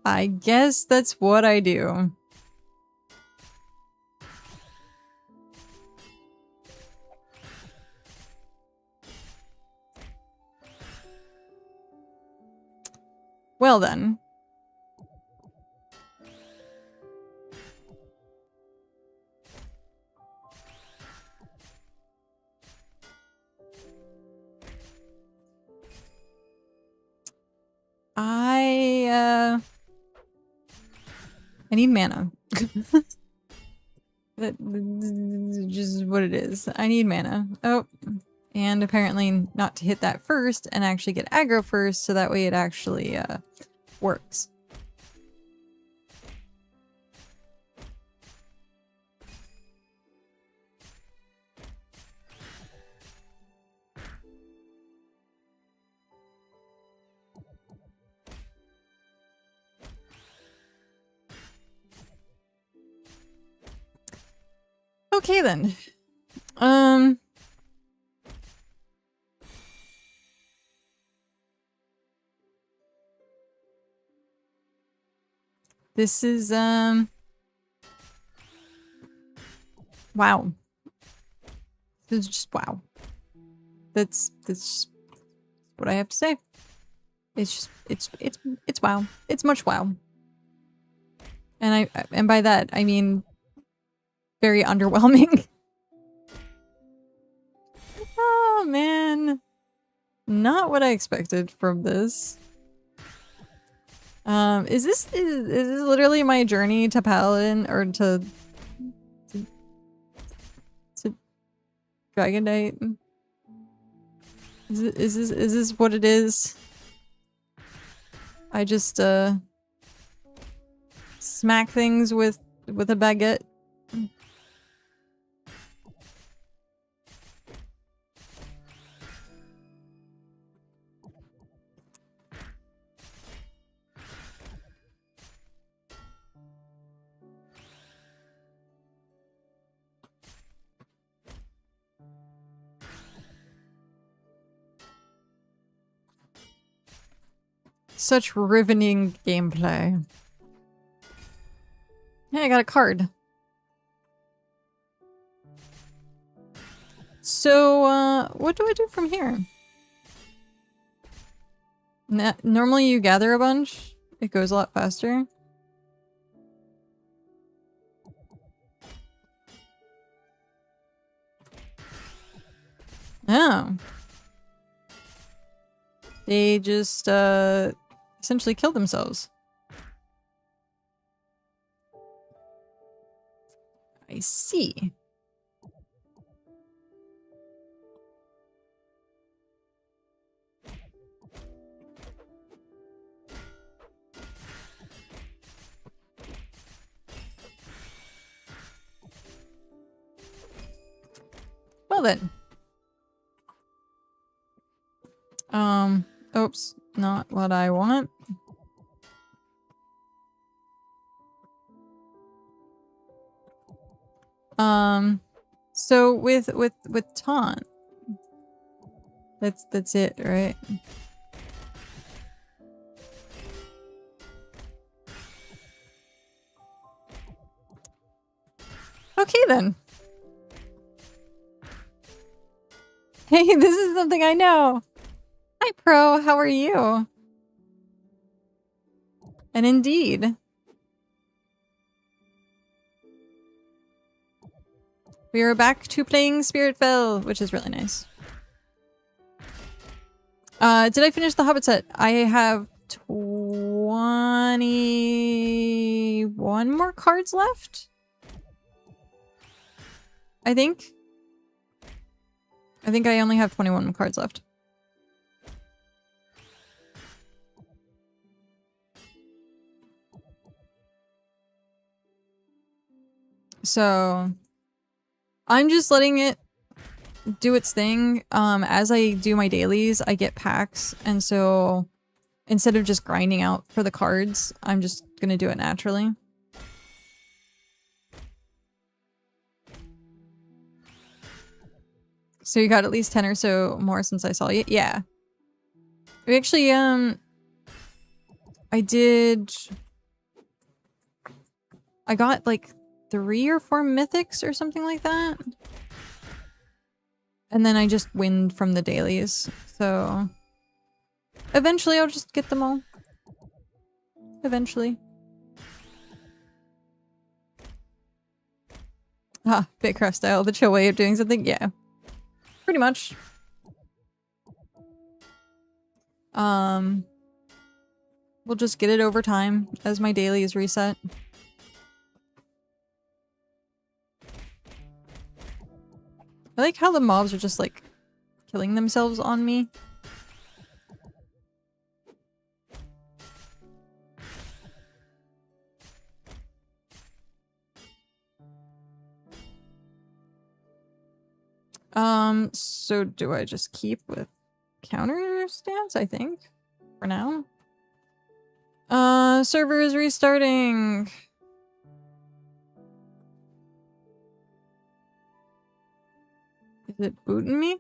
I guess that's what I do. Well then. I need mana. That's just what it is. I need mana. Oh, and apparently not to hit that first and actually get aggro first, so that way it actually works. Okay then. This is wow. This is just wow. That's just what I have to say. It's just it's wow. It's much wow. And by that I mean very underwhelming. Oh man. Not what I expected from this. Is this literally my journey to Paladin or to Dragon Knight? Is this what it is? I just smack things with a baguette. Such riveting gameplay. Hey, I got a card. So, what do I do from here? Normally you gather a bunch. It goes a lot faster. Oh. They just, essentially kill themselves. I see. Well then. Oops, not what I want. So with taunt, that's it, right? Okay then. Hey, this is something I know. Hi, Pro. How are you? And indeed. We are back to playing SpiritVale, which is really nice. Did I finish the Hobbit set? I have 21 more cards left? I think I only have 21 cards left. So I'm just letting it do its thing. As I do my dailies, I get packs, and so instead of just grinding out for the cards, I'm just gonna do it naturally. So you got at least 10 or so more since I saw you? Yeah. We actually, I got like 3 or 4 mythics or something like that. And then I just win from the dailies. So eventually I'll just get them all. Eventually. Ah, Bitcraft style, the chill way of doing something? Yeah. Pretty much. We'll just get it over time as my daily is reset. I like how the mobs are just like killing themselves on me. So do I just keep with counter stance, I think, for now? Server is restarting. Is it booting me?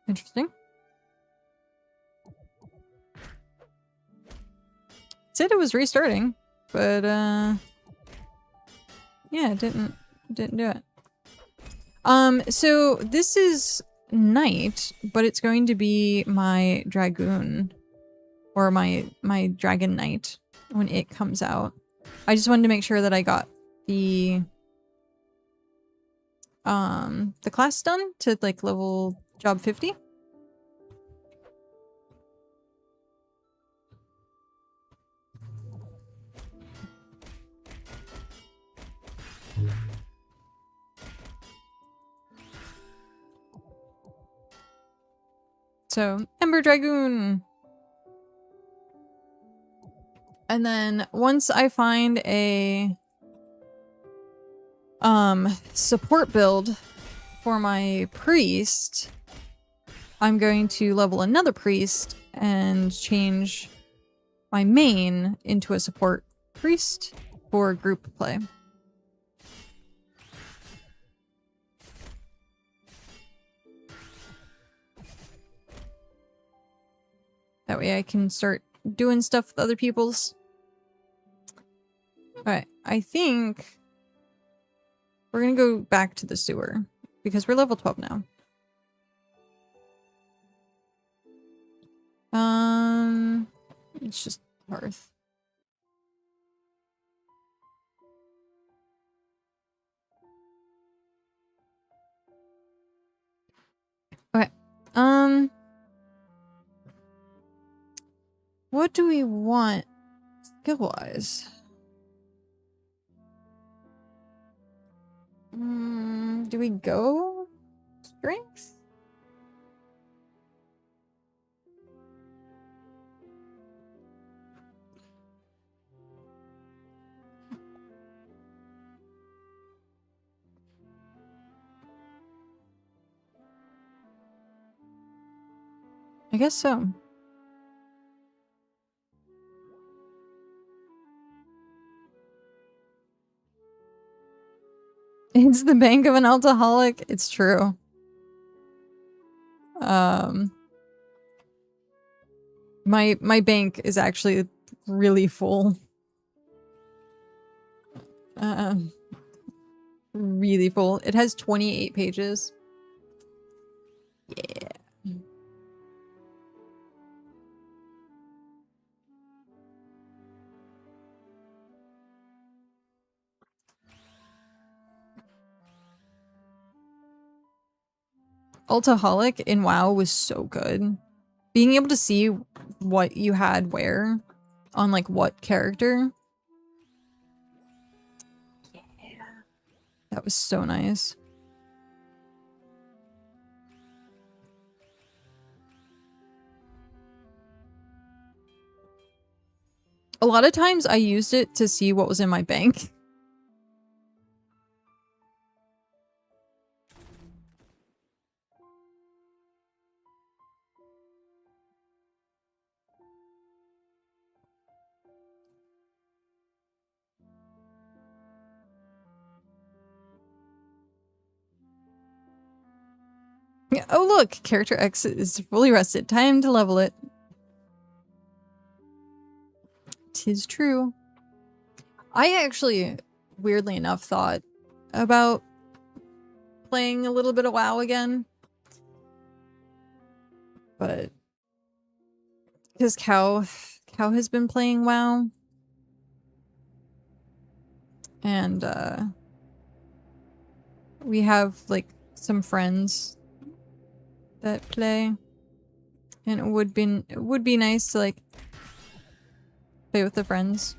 Interesting. It said it was restarting, but yeah, it didn't do it. So this is night, but it's going to be my dragoon or my dragon knight when it comes out. I just wanted to make sure that I got the class done to like level job 50. So, Ember Dragoon! And then once I find a support build for my priest, I'm going to level another priest and change my main into a support priest for group play. That way I can start doing stuff with other people's. Alright, I think we're gonna go back to the sewer because we're level 12 now. It's just Hearth. Okay. What do we want skill-wise? Do we go strength? I guess so. It's the bank of an alcoholic. It's true. My bank is actually really full. Really full. It has 28 pages. Yeah. Altaholic in WoW was so good. Being able to see what you had where on like what character. Yeah. That was so nice. A lot of times I used it to see what was in my bank. Yeah, oh look, character X is fully rested. Time to level it. 'Tis true. I actually, weirdly enough, thought about playing a little bit of WoW again. But because Cow has been playing WoW. And we have like some friends that play. And it would be nice to like Play with the friends.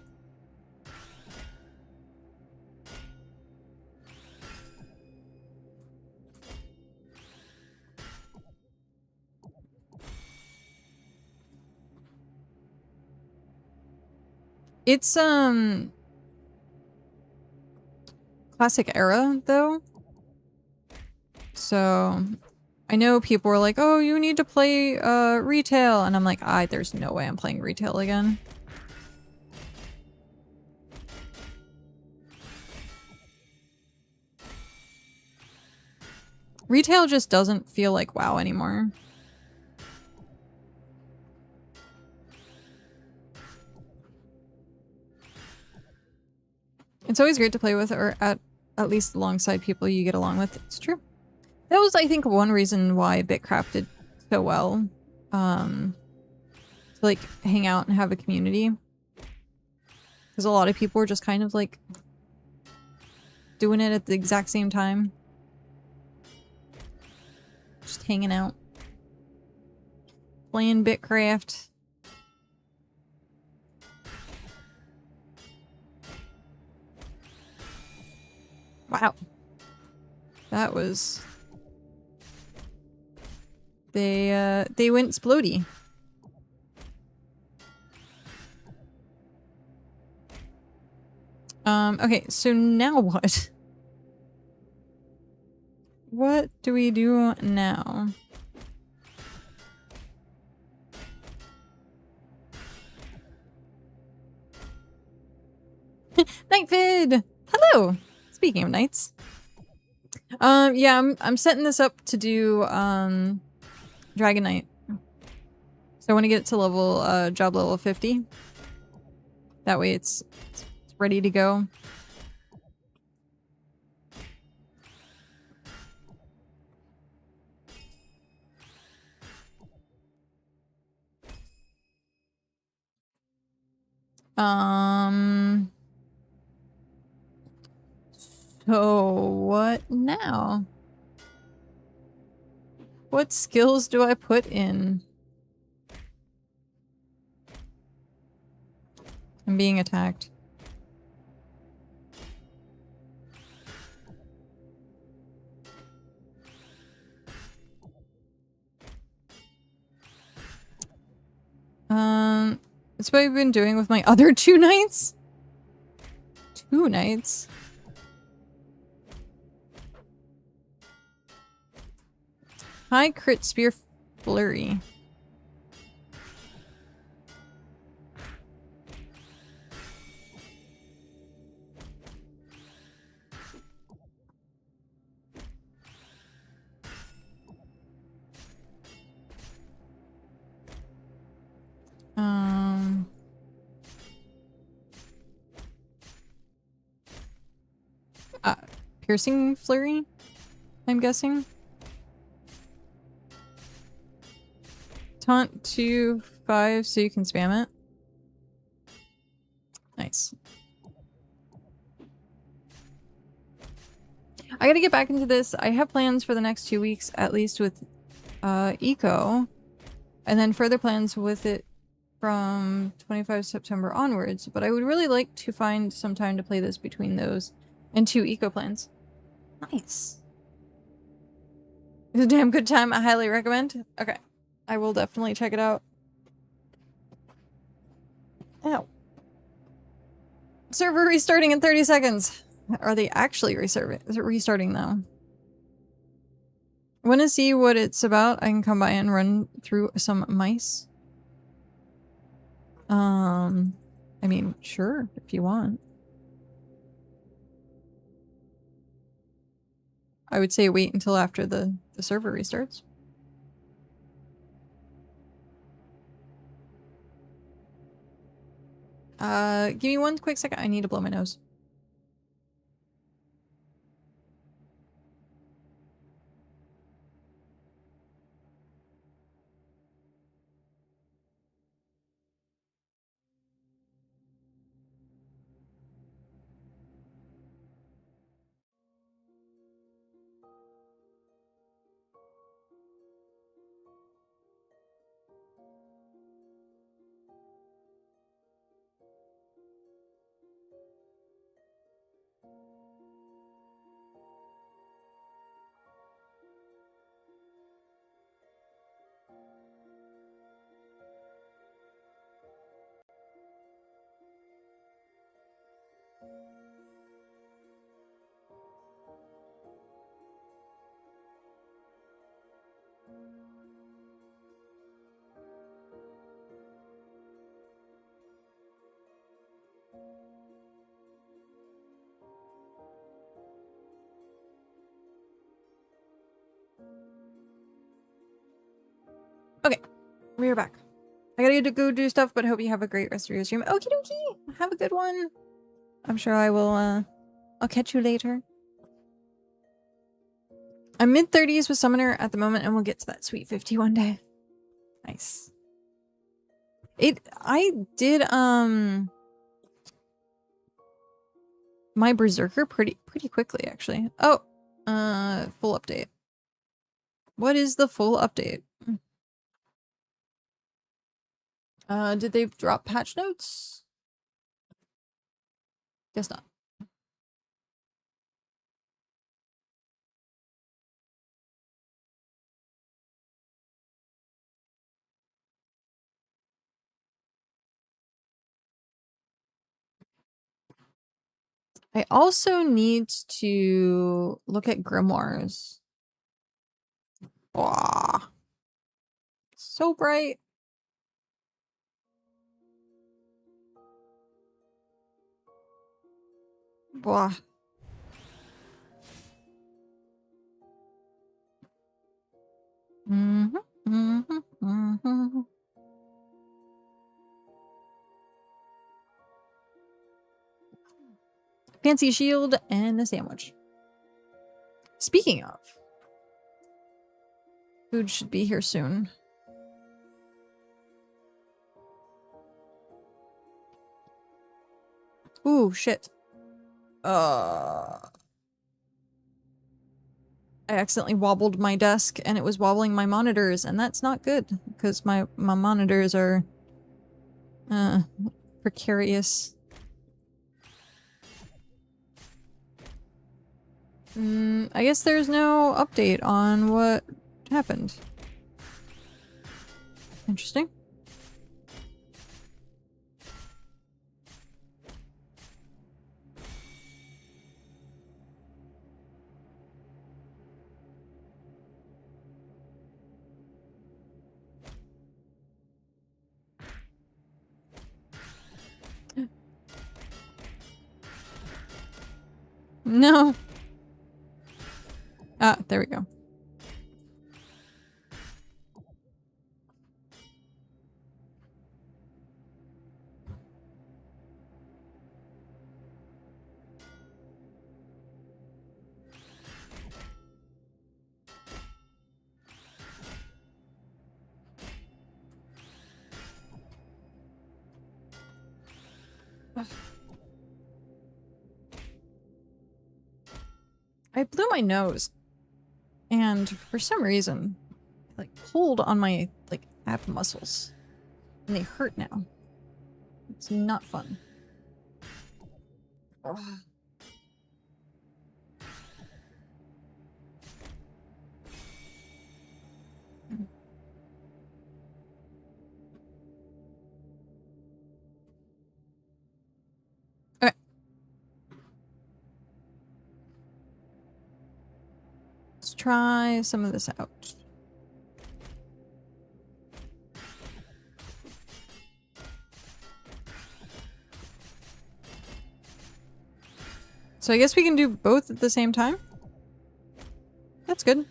It's classic era though. So I know people were like, "Oh, you need to play retail." And I'm like, there's no way I'm playing retail again." Retail just doesn't feel like WoW anymore. It's always great to play with, or at least alongside people you get along with. It's true. That was, I think, one reason why Bitcraft did so well. To like hang out and have a community. Because a lot of people were just kind of like doing it at the exact same time. Just hanging out. Playing Bitcraft. Wow. That was... They went splody. Okay, so now what? What do we do now? Nightvid! Hello! Speaking of nights. Yeah, I'm setting this up to do, Dragon Knight. So I want to get it to level, job level 50. That way it's ready to go. So what now? What skills do I put in? I'm being attacked. That's what I've been doing with my other 2 nights? 2 nights? High crit spear flurry. Piercing flurry, I'm guessing. Taunt 2/5 so you can spam it. Nice. I gotta get back into this. I have plans for the next 2 weeks, at least with Eco. And then further plans with it from 25 September onwards. But I would really like to find some time to play this between those and 2 Eco plans. Nice. It's a damn good time. I highly recommend. Okay. I will definitely check it out. Ow. Server restarting in 30 seconds. Are they actually restarting though? I want to see what it's about. I can come by and run through some mice. I mean, sure, if you want. I would say wait until after the server restarts. Give me 1 quick second. I need to blow my nose. Okay, we're back. I gotta go do stuff, but hope you have a great rest of your stream. Okie dokie! Have a good one! I'm sure I will, I'll catch you later. I'm mid-30s with Summoner at the moment, and we'll get to that sweet 50 one day. Nice. I did, my Berserker pretty quickly, actually. Oh! Full update. What is the full update? Did they drop patch notes? Guess not. I also need to look at grimoires. Wow. So bright. Wow. Fancy shield and a sandwich. Speaking of, food should be here soon. Ooh, shit. I accidentally wobbled my desk and it was wobbling my monitors, and that's not good because my monitors are precarious. I guess there's no update on what happened. Interesting. No. Ah, there we go. I blew my nose, and for some reason, I, like, pulled on my, like, ab muscles, and they hurt now. It's not fun. Ugh. Okay. Let's try some of this out. So I guess we can do both at the same time? That's good.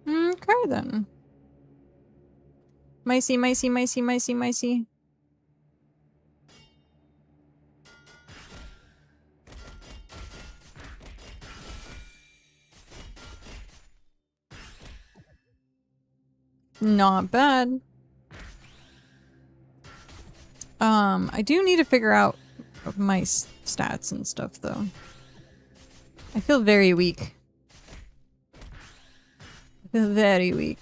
Okay then. Micey, micey, micey, micey, micey. Not bad. I do need to figure out my stats and stuff, though. I feel very weak. I feel very weak.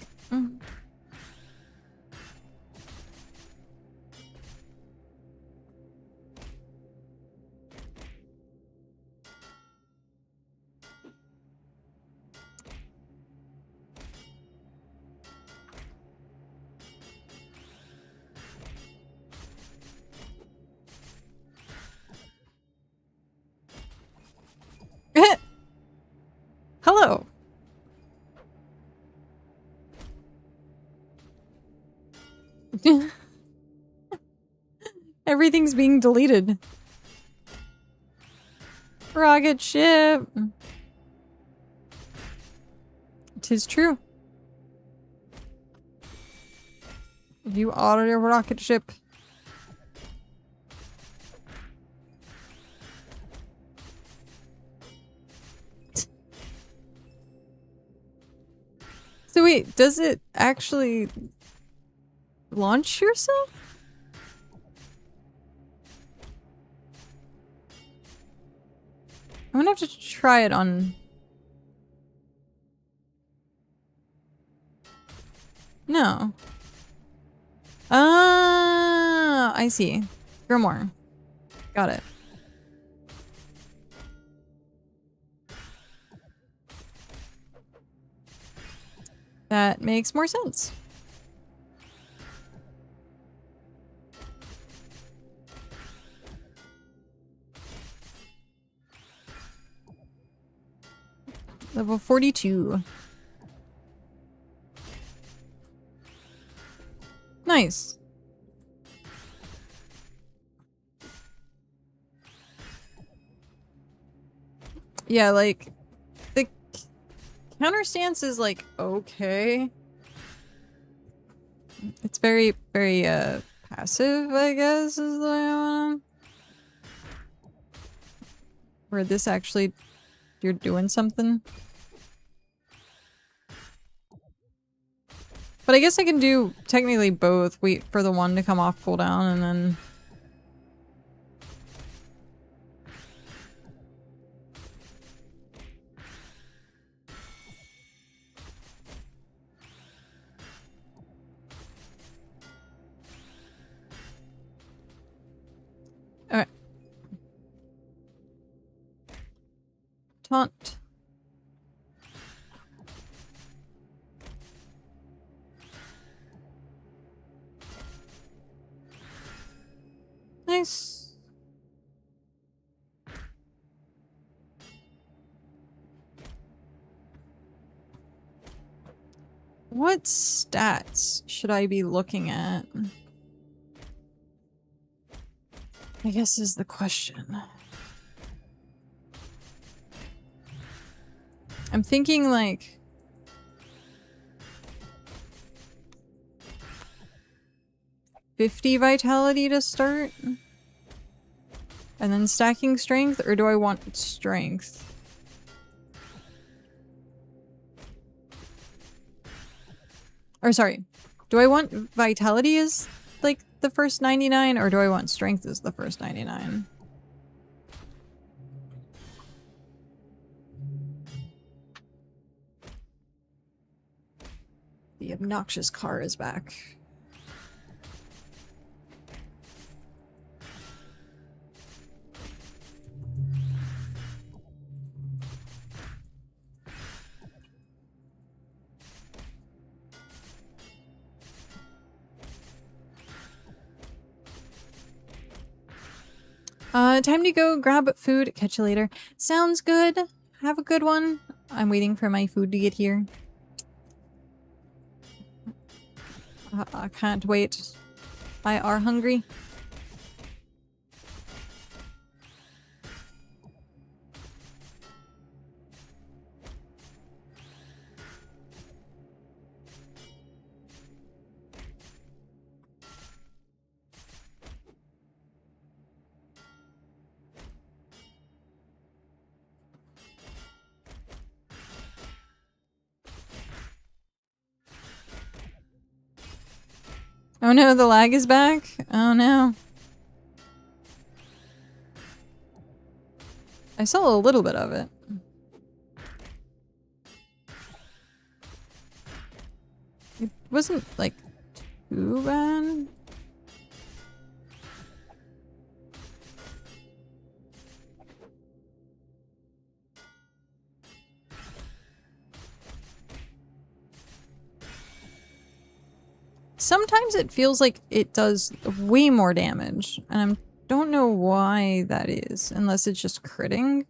Hello. Everything's being deleted. Rocket ship. 'Tis true. You are a rocket ship. So wait, does it actually launch yourself? I'm gonna have to try it on... No. Ah, I see. Grimoire. Got it. That makes more sense. Level 42. Nice. Yeah, like, the counter stance is like, okay. It's very, very, passive, I guess, is the way I wanna... Where this actually, you're doing something. But I guess I can do technically both. Wait for the one to come off cooldown and then... Alright. Taunt. Nice. What stats should I be looking at? I guess is the question. I'm thinking like... $50 vitality to start? And then stacking strength? Or do I want strength? Or sorry, do I want vitality as like the first 99 or do I want strength as the first 99? The obnoxious car is back. Time to go grab food. Catch you later. Sounds good. Have a good one. I'm waiting for my food to get here. I can't wait. I are hungry. Oh no, the lag is back? Oh no. I saw a little bit of it. It wasn't, like, too bad. Sometimes it feels like it does way more damage, and I don't know why that is, unless it's just critting.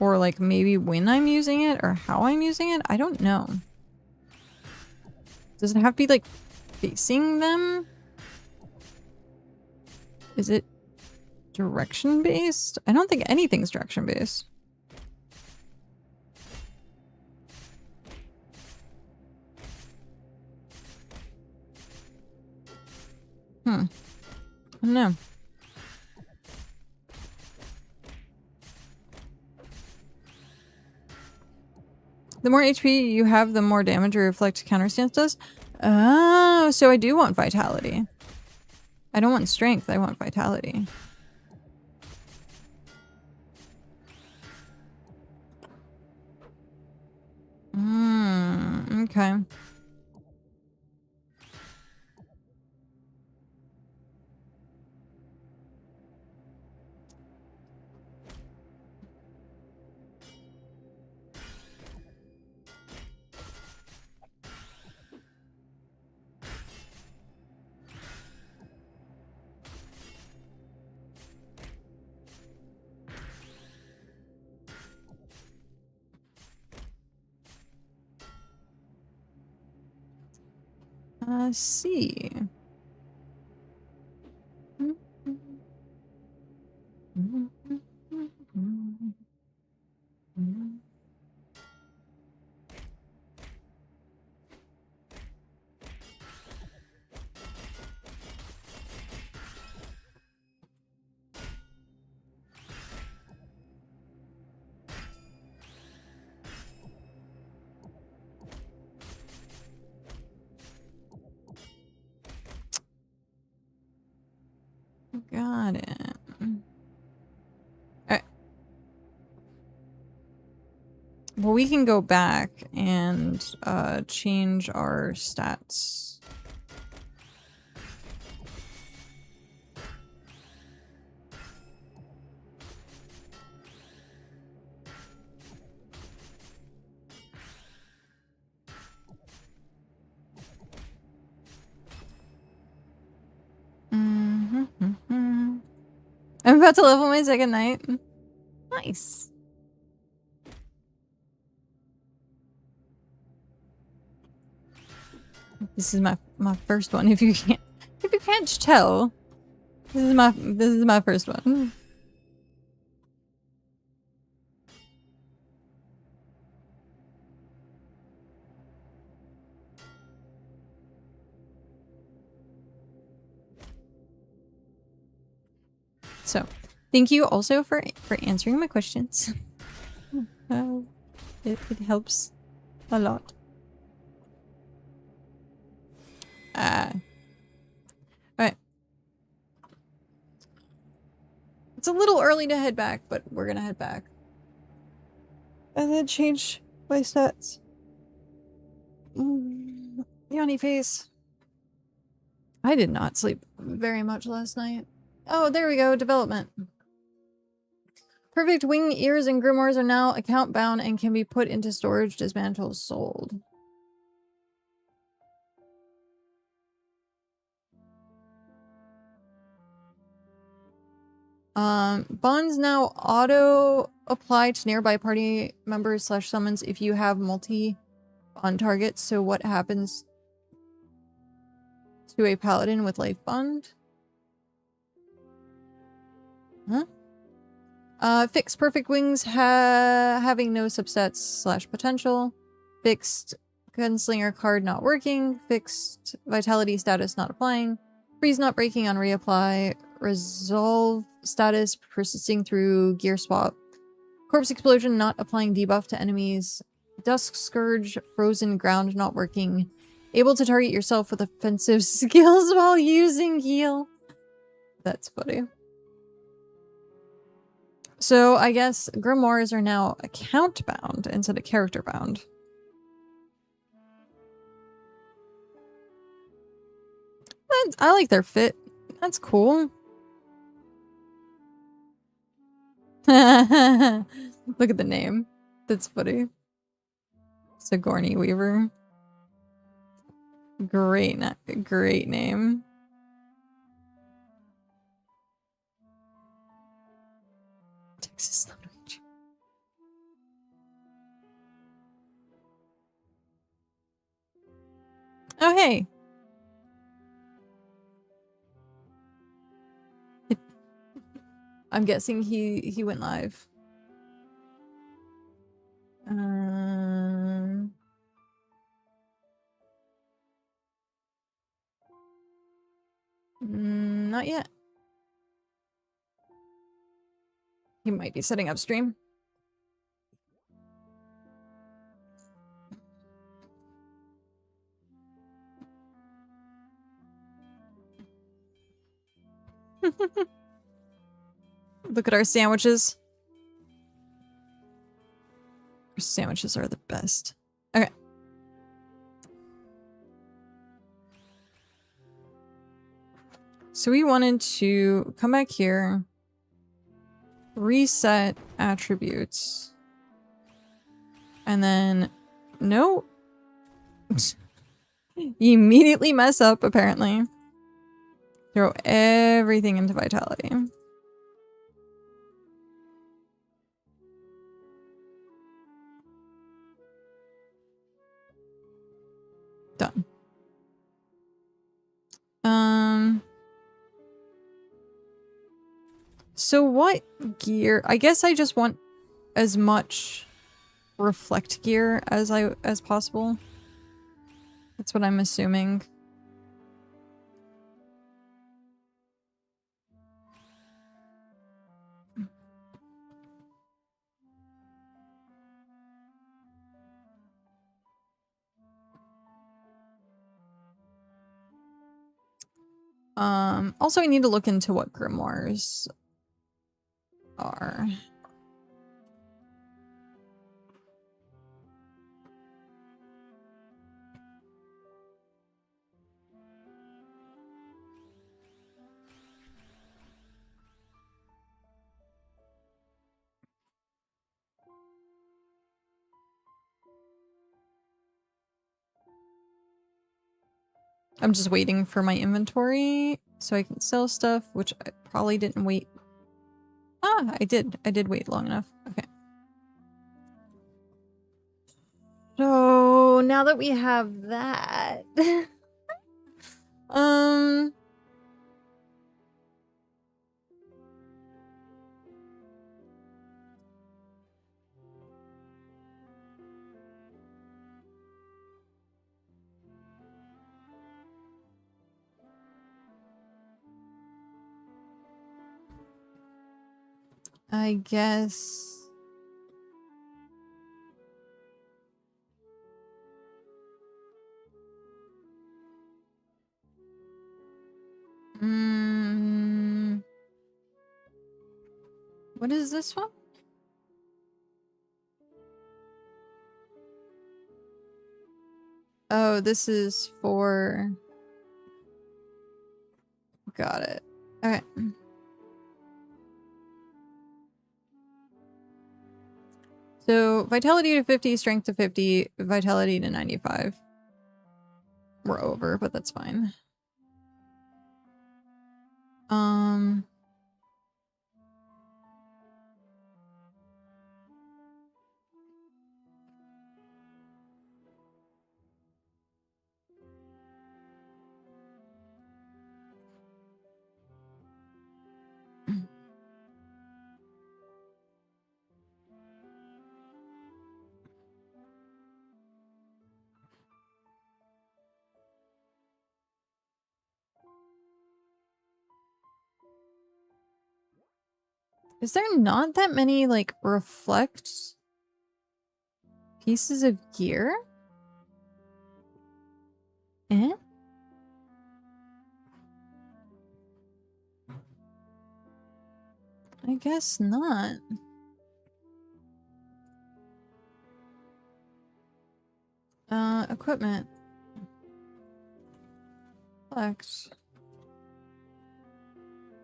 Or like maybe when I'm using it or how I'm using it. I don't know. Does it have to be like facing them? Is it direction based? I don't think anything's direction based. I don't know. The more HP you have, the more damage your reflect counter stance does. Oh, so I do want vitality. I don't want strength, I want vitality. Okay. See. Got it. Alright. Well, we can go back and change our stats. I'm about to level my second night. Nice. This is my first one. If you can't tell, this is my first one. So, thank you also for answering my questions. It helps a lot. Alright. It's a little early to head back, but we're gonna head back. And then change my stats. Yawny face. I did not sleep very much last night. Oh, there we go. Development. Perfect wing, ears, and grimoires are now account bound and can be put into storage, dismantled, sold. Bonds now auto apply to nearby party members / summons if you have multi bond targets. So what happens to a paladin with life bond? Huh? Fixed perfect wings having no subsets / potential. Fixed gunslinger card not working. Fixed vitality status not applying. Freeze not breaking on reapply. Resolve status persisting through gear swap. Corpse explosion not applying debuff to enemies. Dusk scourge frozen ground not working. Able to target yourself with offensive skills while using heal. That's funny. So I guess grimoires are now account bound instead of character bound. I like their fit. That's cool. Look at the name. That's funny. Sigourney Weaver. Great name. Texas Lone Ranger. Oh, hey. I'm guessing he went live. Not yet. He might be setting up stream. Look at our sandwiches. Our sandwiches are the best. Okay. So we wanted to come back here, reset attributes, and then no. You immediately mess up, apparently. Throw everything into vitality. Done. So what gear? I guess I just want as much reflect gear as possible. That's what I'm assuming. Also I need to look into what grimoires are. I'm just waiting for my inventory so I can sell stuff, which I probably didn't wait. Ah, I did. I did wait long enough. Okay. So now that we have that, I guess. What is this one? Oh, this is for... Got it. Okay. So, vitality to 50, strength to 50, vitality to 95. We're over, but that's fine. Is there not that many, like, reflect pieces of gear? Eh? I guess not. Equipment. Flex.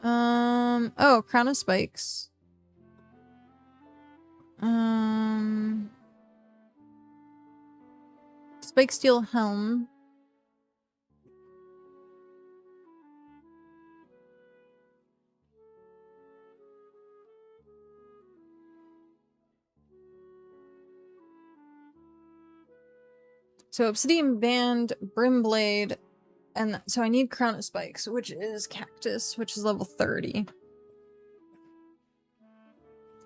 Oh, crown of spikes. Spike steel helm. So Obsidian Band, Brimblade, and so I need Crown of Spikes, which is Cactus, which is level 30.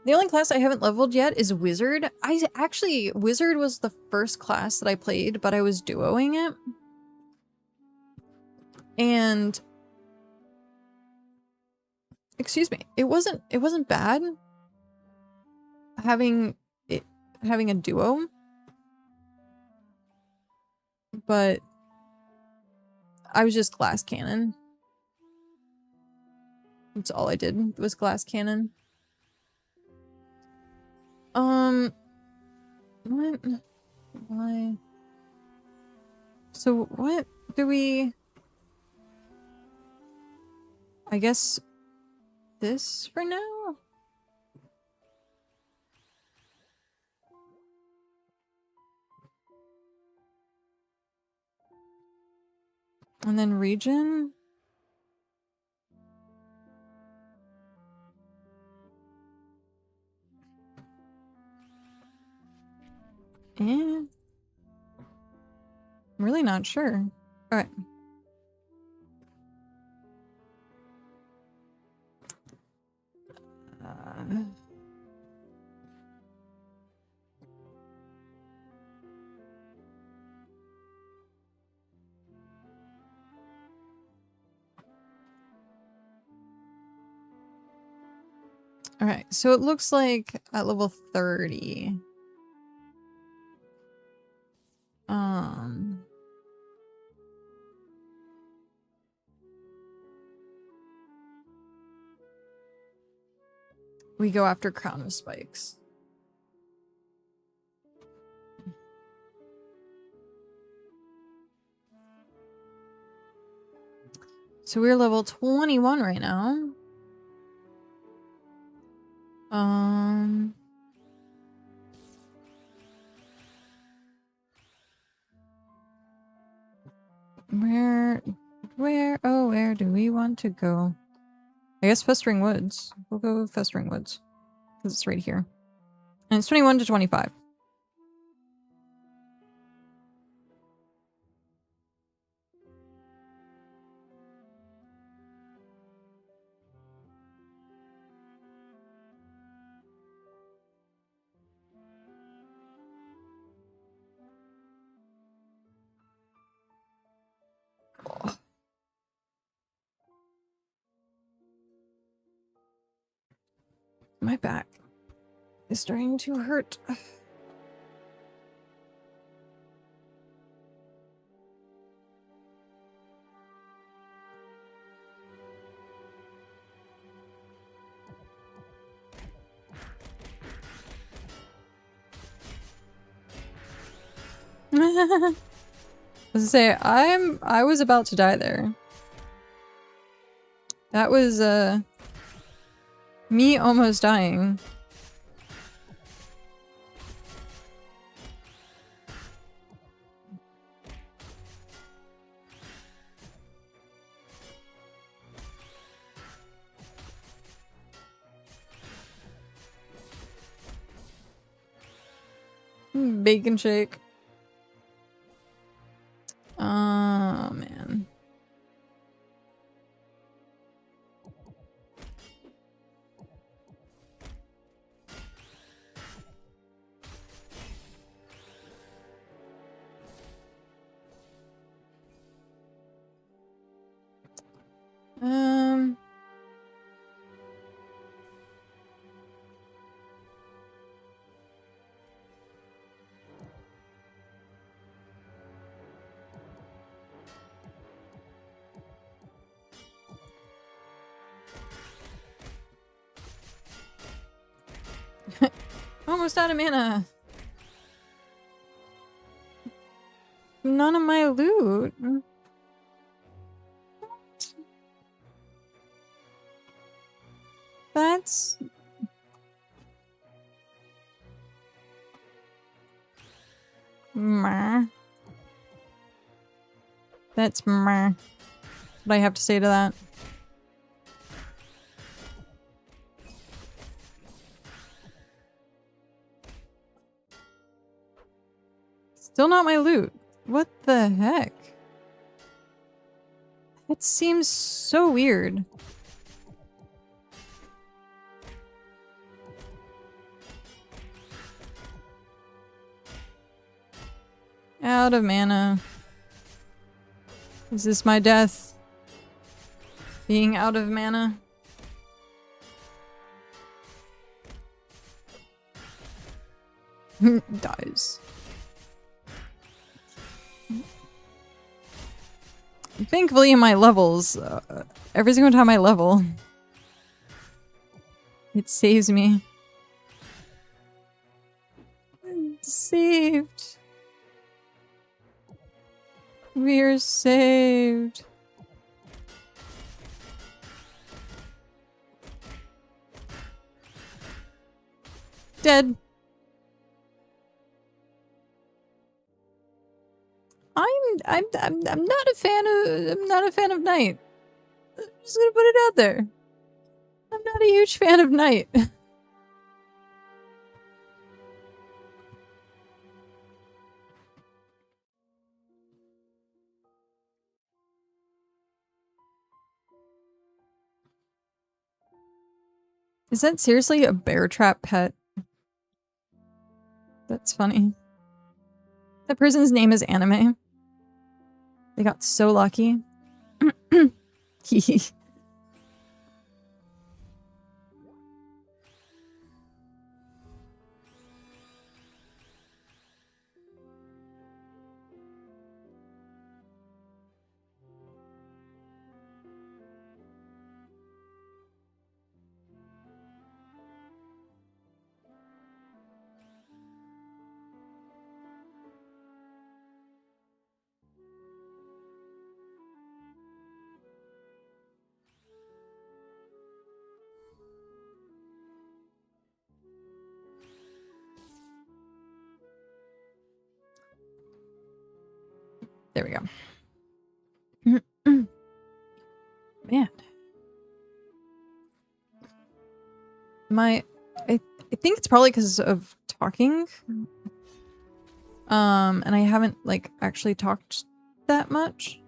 The only class I haven't leveled yet is Wizard. Wizard was the first class that I played, but I was duoing it. And excuse me, it wasn't bad having a duo. But I was just glass cannon. That's all I did was glass cannon. What? Why? So what do we... I guess this for now? And then region? I'm really not sure. Alright. Alright, so it looks like at level 30. We go after Crown of Spikes. So we're level 21 right now. Where do we want to go? I guess Festering Woods. We'll go Festering Woods. Because it's right here. And it's 21 to 25. My back is starting to hurt. I was to say, I was about to die there. That was me almost dying. Bacon shake. Oh, man. Almost out of mana. None of my loot. What? That's... Meh. That's meh. What I have to say to that? Still not my loot. What the heck? That seems so weird. Out of mana. Is this my death? Being out of mana? Dies. Thankfully, my levels, every single time I level, it saves me. Saved. We're saved. Dead. I'm not a fan of Night. I'm just gonna put it out there. I'm not a huge fan of Night. Is that seriously a bear trap pet? That's funny. That person's name is Anime. They got so lucky. There we go. Man. I think it's probably because of talking. And I haven't like actually talked that much.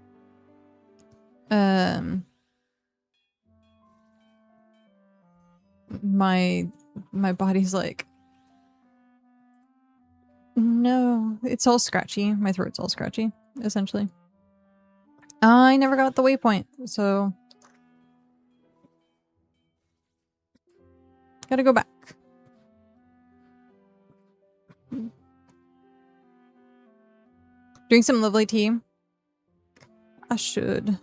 My body's like, no, it's all scratchy. My throat's all scratchy, essentially. I never got the waypoint, so gotta go back. Drink some lovely tea. I should.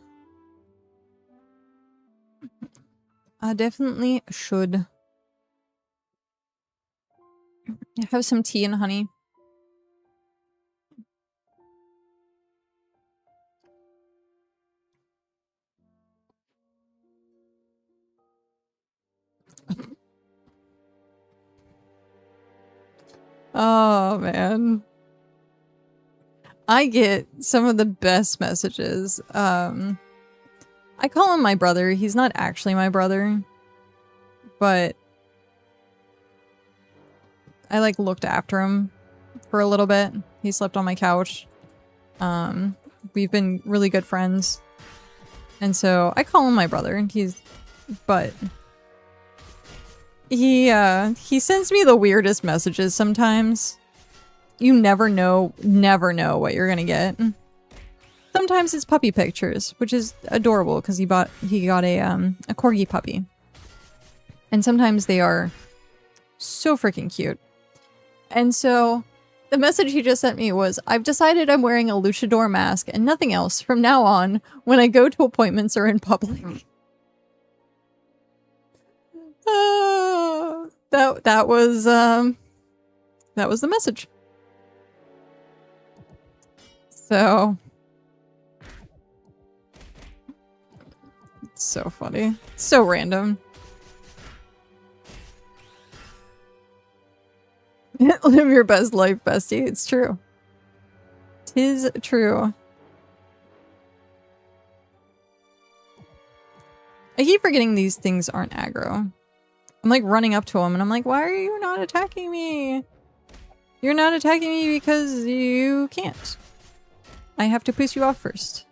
I definitely should. Have some tea and honey. Oh, man. I get some of the best messages. I call him my brother. He's not actually my brother. But I, like, looked after him for a little bit. He slept on my couch. We've been really good friends. And so I call him my brother. But he sends me the weirdest messages sometimes. You never know what you're gonna get. Sometimes it's puppy pictures, which is adorable because he got a corgi puppy. And sometimes they are so freaking cute. And so the message he just sent me was, I've decided I'm wearing a luchador mask and nothing else from now on when I go to appointments or in public. That was the message. So it's so funny. So random. Live your best life, bestie. It's true. 'Tis true. I keep forgetting these things aren't aggro. I'm like running up to him and I'm like, why are you not attacking me? You're not attacking me because you can't. I have to piss you off first.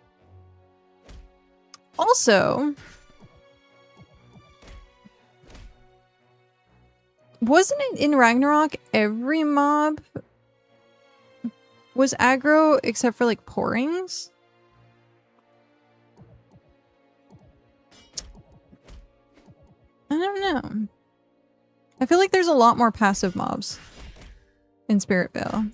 Also, wasn't it in Ragnarok every mob was aggro except for like pourings? I don't know. I feel like there's a lot more passive mobs in SpiritVale.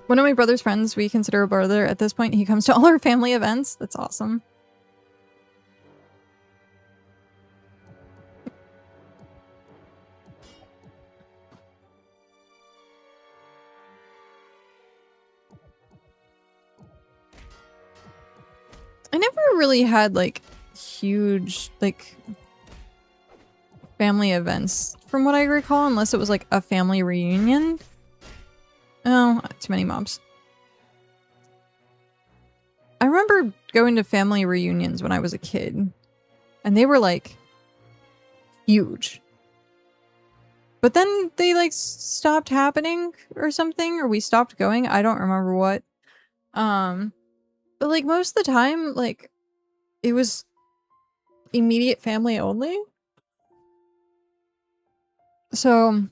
One of my brother's friends, we consider a brother at this point, he comes to all our family events. That's awesome. I never really had like huge like family events from what I recall, unless it was like a family reunion. Oh, too many mobs. I remember going to family reunions when I was a kid, and they were like huge. But then they like stopped happening or something, or we stopped going. I don't remember what. But like most of the time, like it was immediate family only. So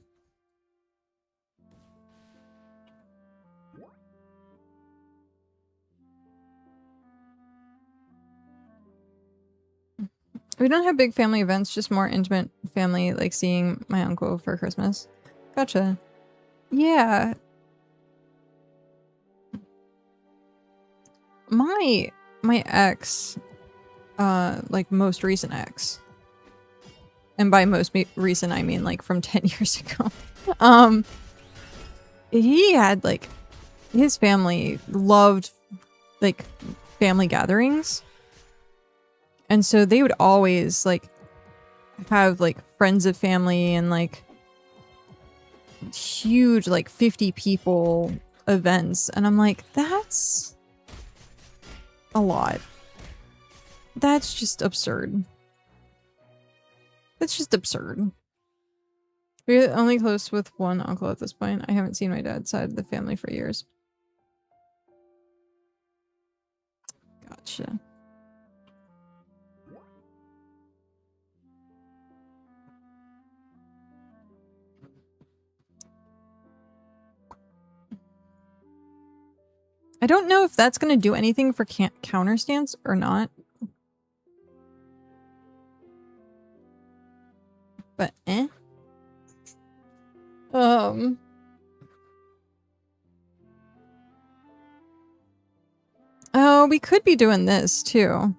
we don't have big family events, just more intimate family, like seeing my uncle for Christmas. Gotcha. Yeah. My ex, like most recent ex, and by most recent I mean like from 10 years ago, he had like, his family loved like family gatherings, and so they would always like have like friends of family and like huge like 50 people events, and I'm like, that's a lot. That's just absurd. That's just absurd. We're only close with one uncle at this point. I haven't seen my dad's side of the family for years. Gotcha. I don't know if that's going to do anything for counter stance or not. But oh, we could be doing this too.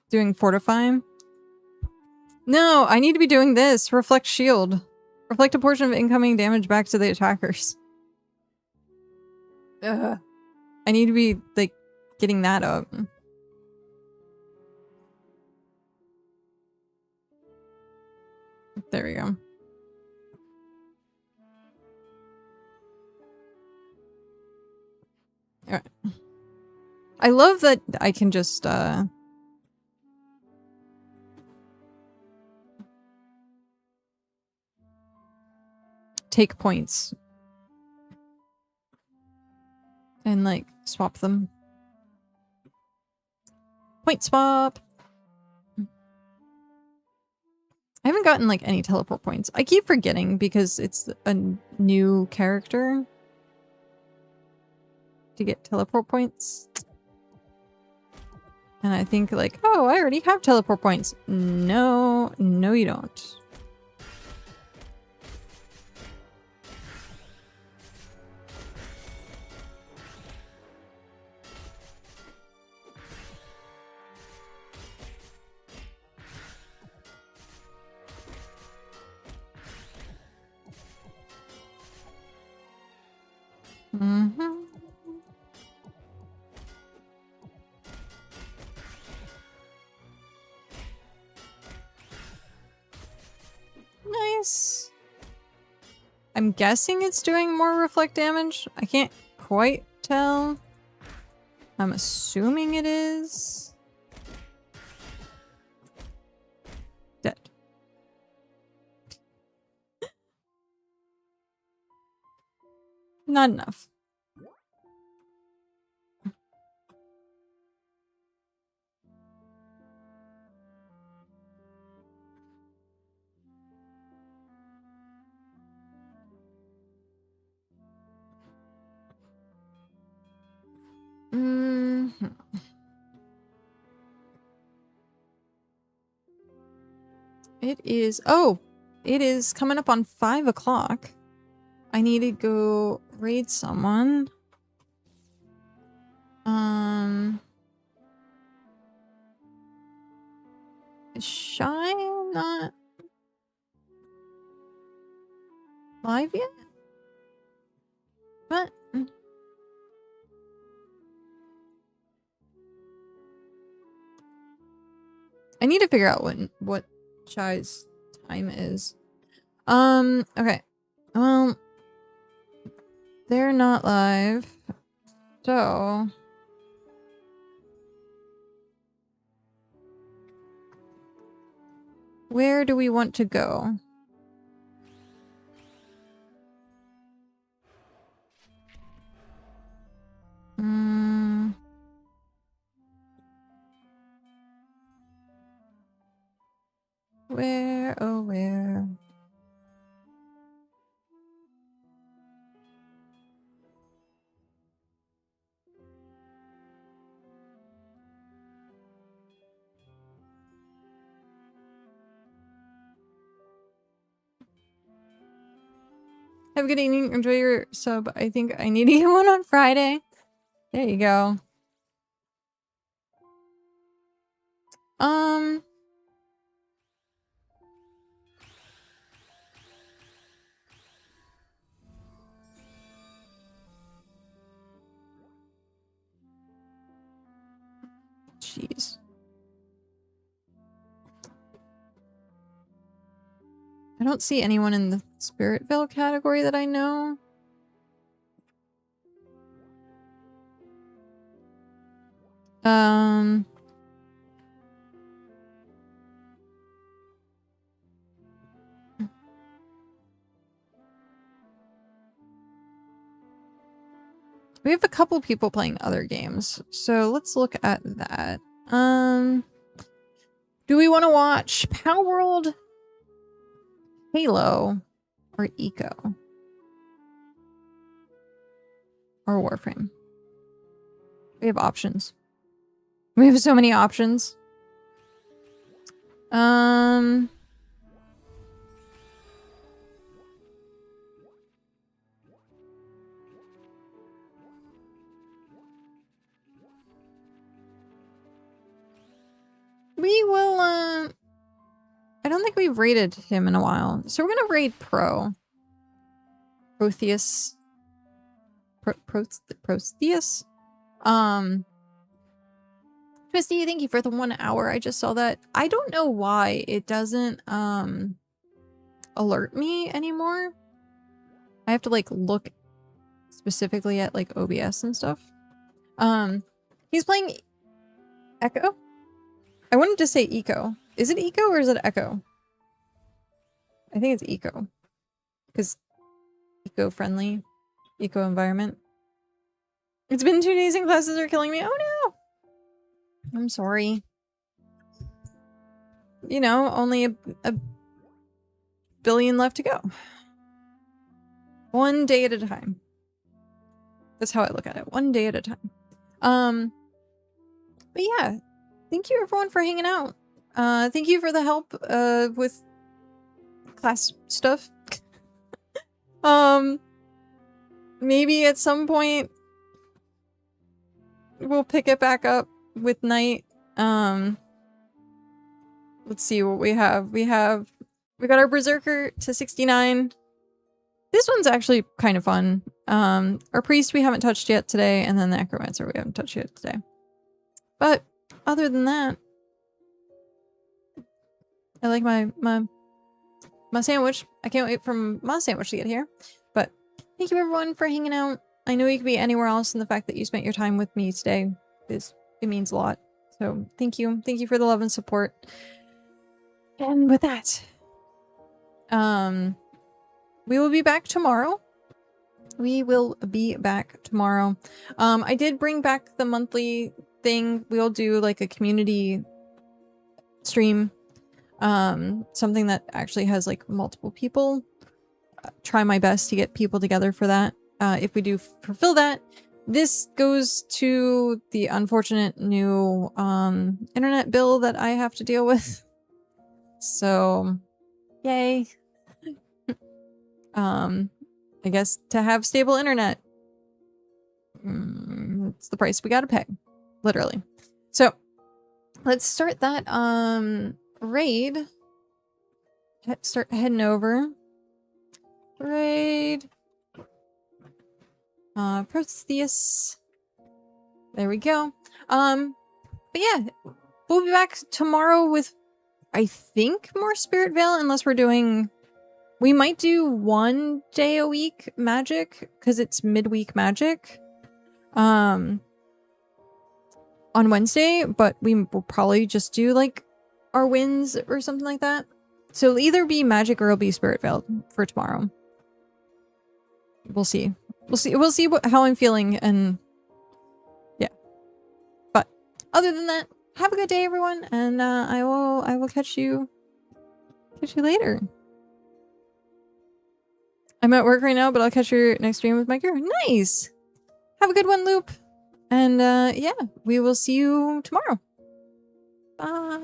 Doing fortifying. No, I need to be doing this. Reflect shield. Reflect a portion of incoming damage back to the attackers. Ugh. I need to be, like, getting that up. There we go. Alright. I love that I can just, take points and like swap them. Point swap. I haven't gotten like any teleport points. I keep forgetting because it's a new character to get teleport points. And I think like, oh, I already have teleport points. No, no you don't. Mm-hmm. Nice. I'm guessing it's doing more reflect damage. I can't quite tell. I'm assuming it is. Not enough. It is, oh, it is coming up on 5 o'clock. I need to go raid someone. Is Shy not live yet? What? I need to figure out what Shy's time is. Okay. Well, they're not live. So where do we want to go? Where, oh where? Have a good evening. Enjoy your sub. I think I need to get one on Friday. There you go. Jeez. I don't see anyone in the SpiritVale category that I know. We have a couple people playing other games, so let's look at that. Do we want to watch Power World, Halo, or Eco? Or Warframe? We have options. We have so many options. We will, I don't think we've raided him in a while. So we're gonna raid Pro. Protheus. Protheus? Twisty, thank you for the 1 hour. I just saw that. I don't know why it doesn't, alert me anymore. I have to, like, look specifically at, like, OBS and stuff. He's playing Echo? I wanted to say Eco. Is it Eco or is it Echo? I think it's Eco. Because eco-friendly. Eco-environment. It's been 2 days and classes are killing me. Oh no! I'm sorry. You know, only a billion left to go. 1 day at a time. That's how I look at it. 1 day at a time. But yeah. Thank you everyone for hanging out. Thank you for the help with class stuff. Maybe at some point we'll pick it back up with night. Let's see what we have. We got our Berserker to 69. This one's actually kind of fun. Our Priest we haven't touched yet today, and then the Necromancer we haven't touched yet today. But other than that, I like my sandwich. I can't wait for my sandwich to get here. But thank you everyone for hanging out. I know you could be anywhere else, and the fact that you spent your time with me today it means a lot. So thank you. Thank you for the love and support. And with that, we will be back tomorrow. We will be back tomorrow. I did bring back the monthly thing. We'll do like a community stream. Something that actually has like multiple people. Try my best to get people together for that. If we do fulfill that, this goes to the unfortunate new internet bill that I have to deal with. So, yay. I guess to have stable internet, it's the price we gotta pay, literally. So, let's start that raid. Start heading over. Raid. Protheus. There we go. But yeah, we'll be back tomorrow with, I think, more SpiritVale, unless we're doing... We might do 1 day a week magic, because it's midweek magic. On Wednesday, but we will probably just do, like, our wins or something like that. So it'll either be magic or it'll be SpiritVale for tomorrow. We'll see. We'll see how I'm feeling, and yeah. But other than that, have a good day, everyone, and I will catch you later. I'm at work right now, but I'll catch your next stream with my girl. Nice. Have a good one, Loop, and yeah, we will see you tomorrow. Bye.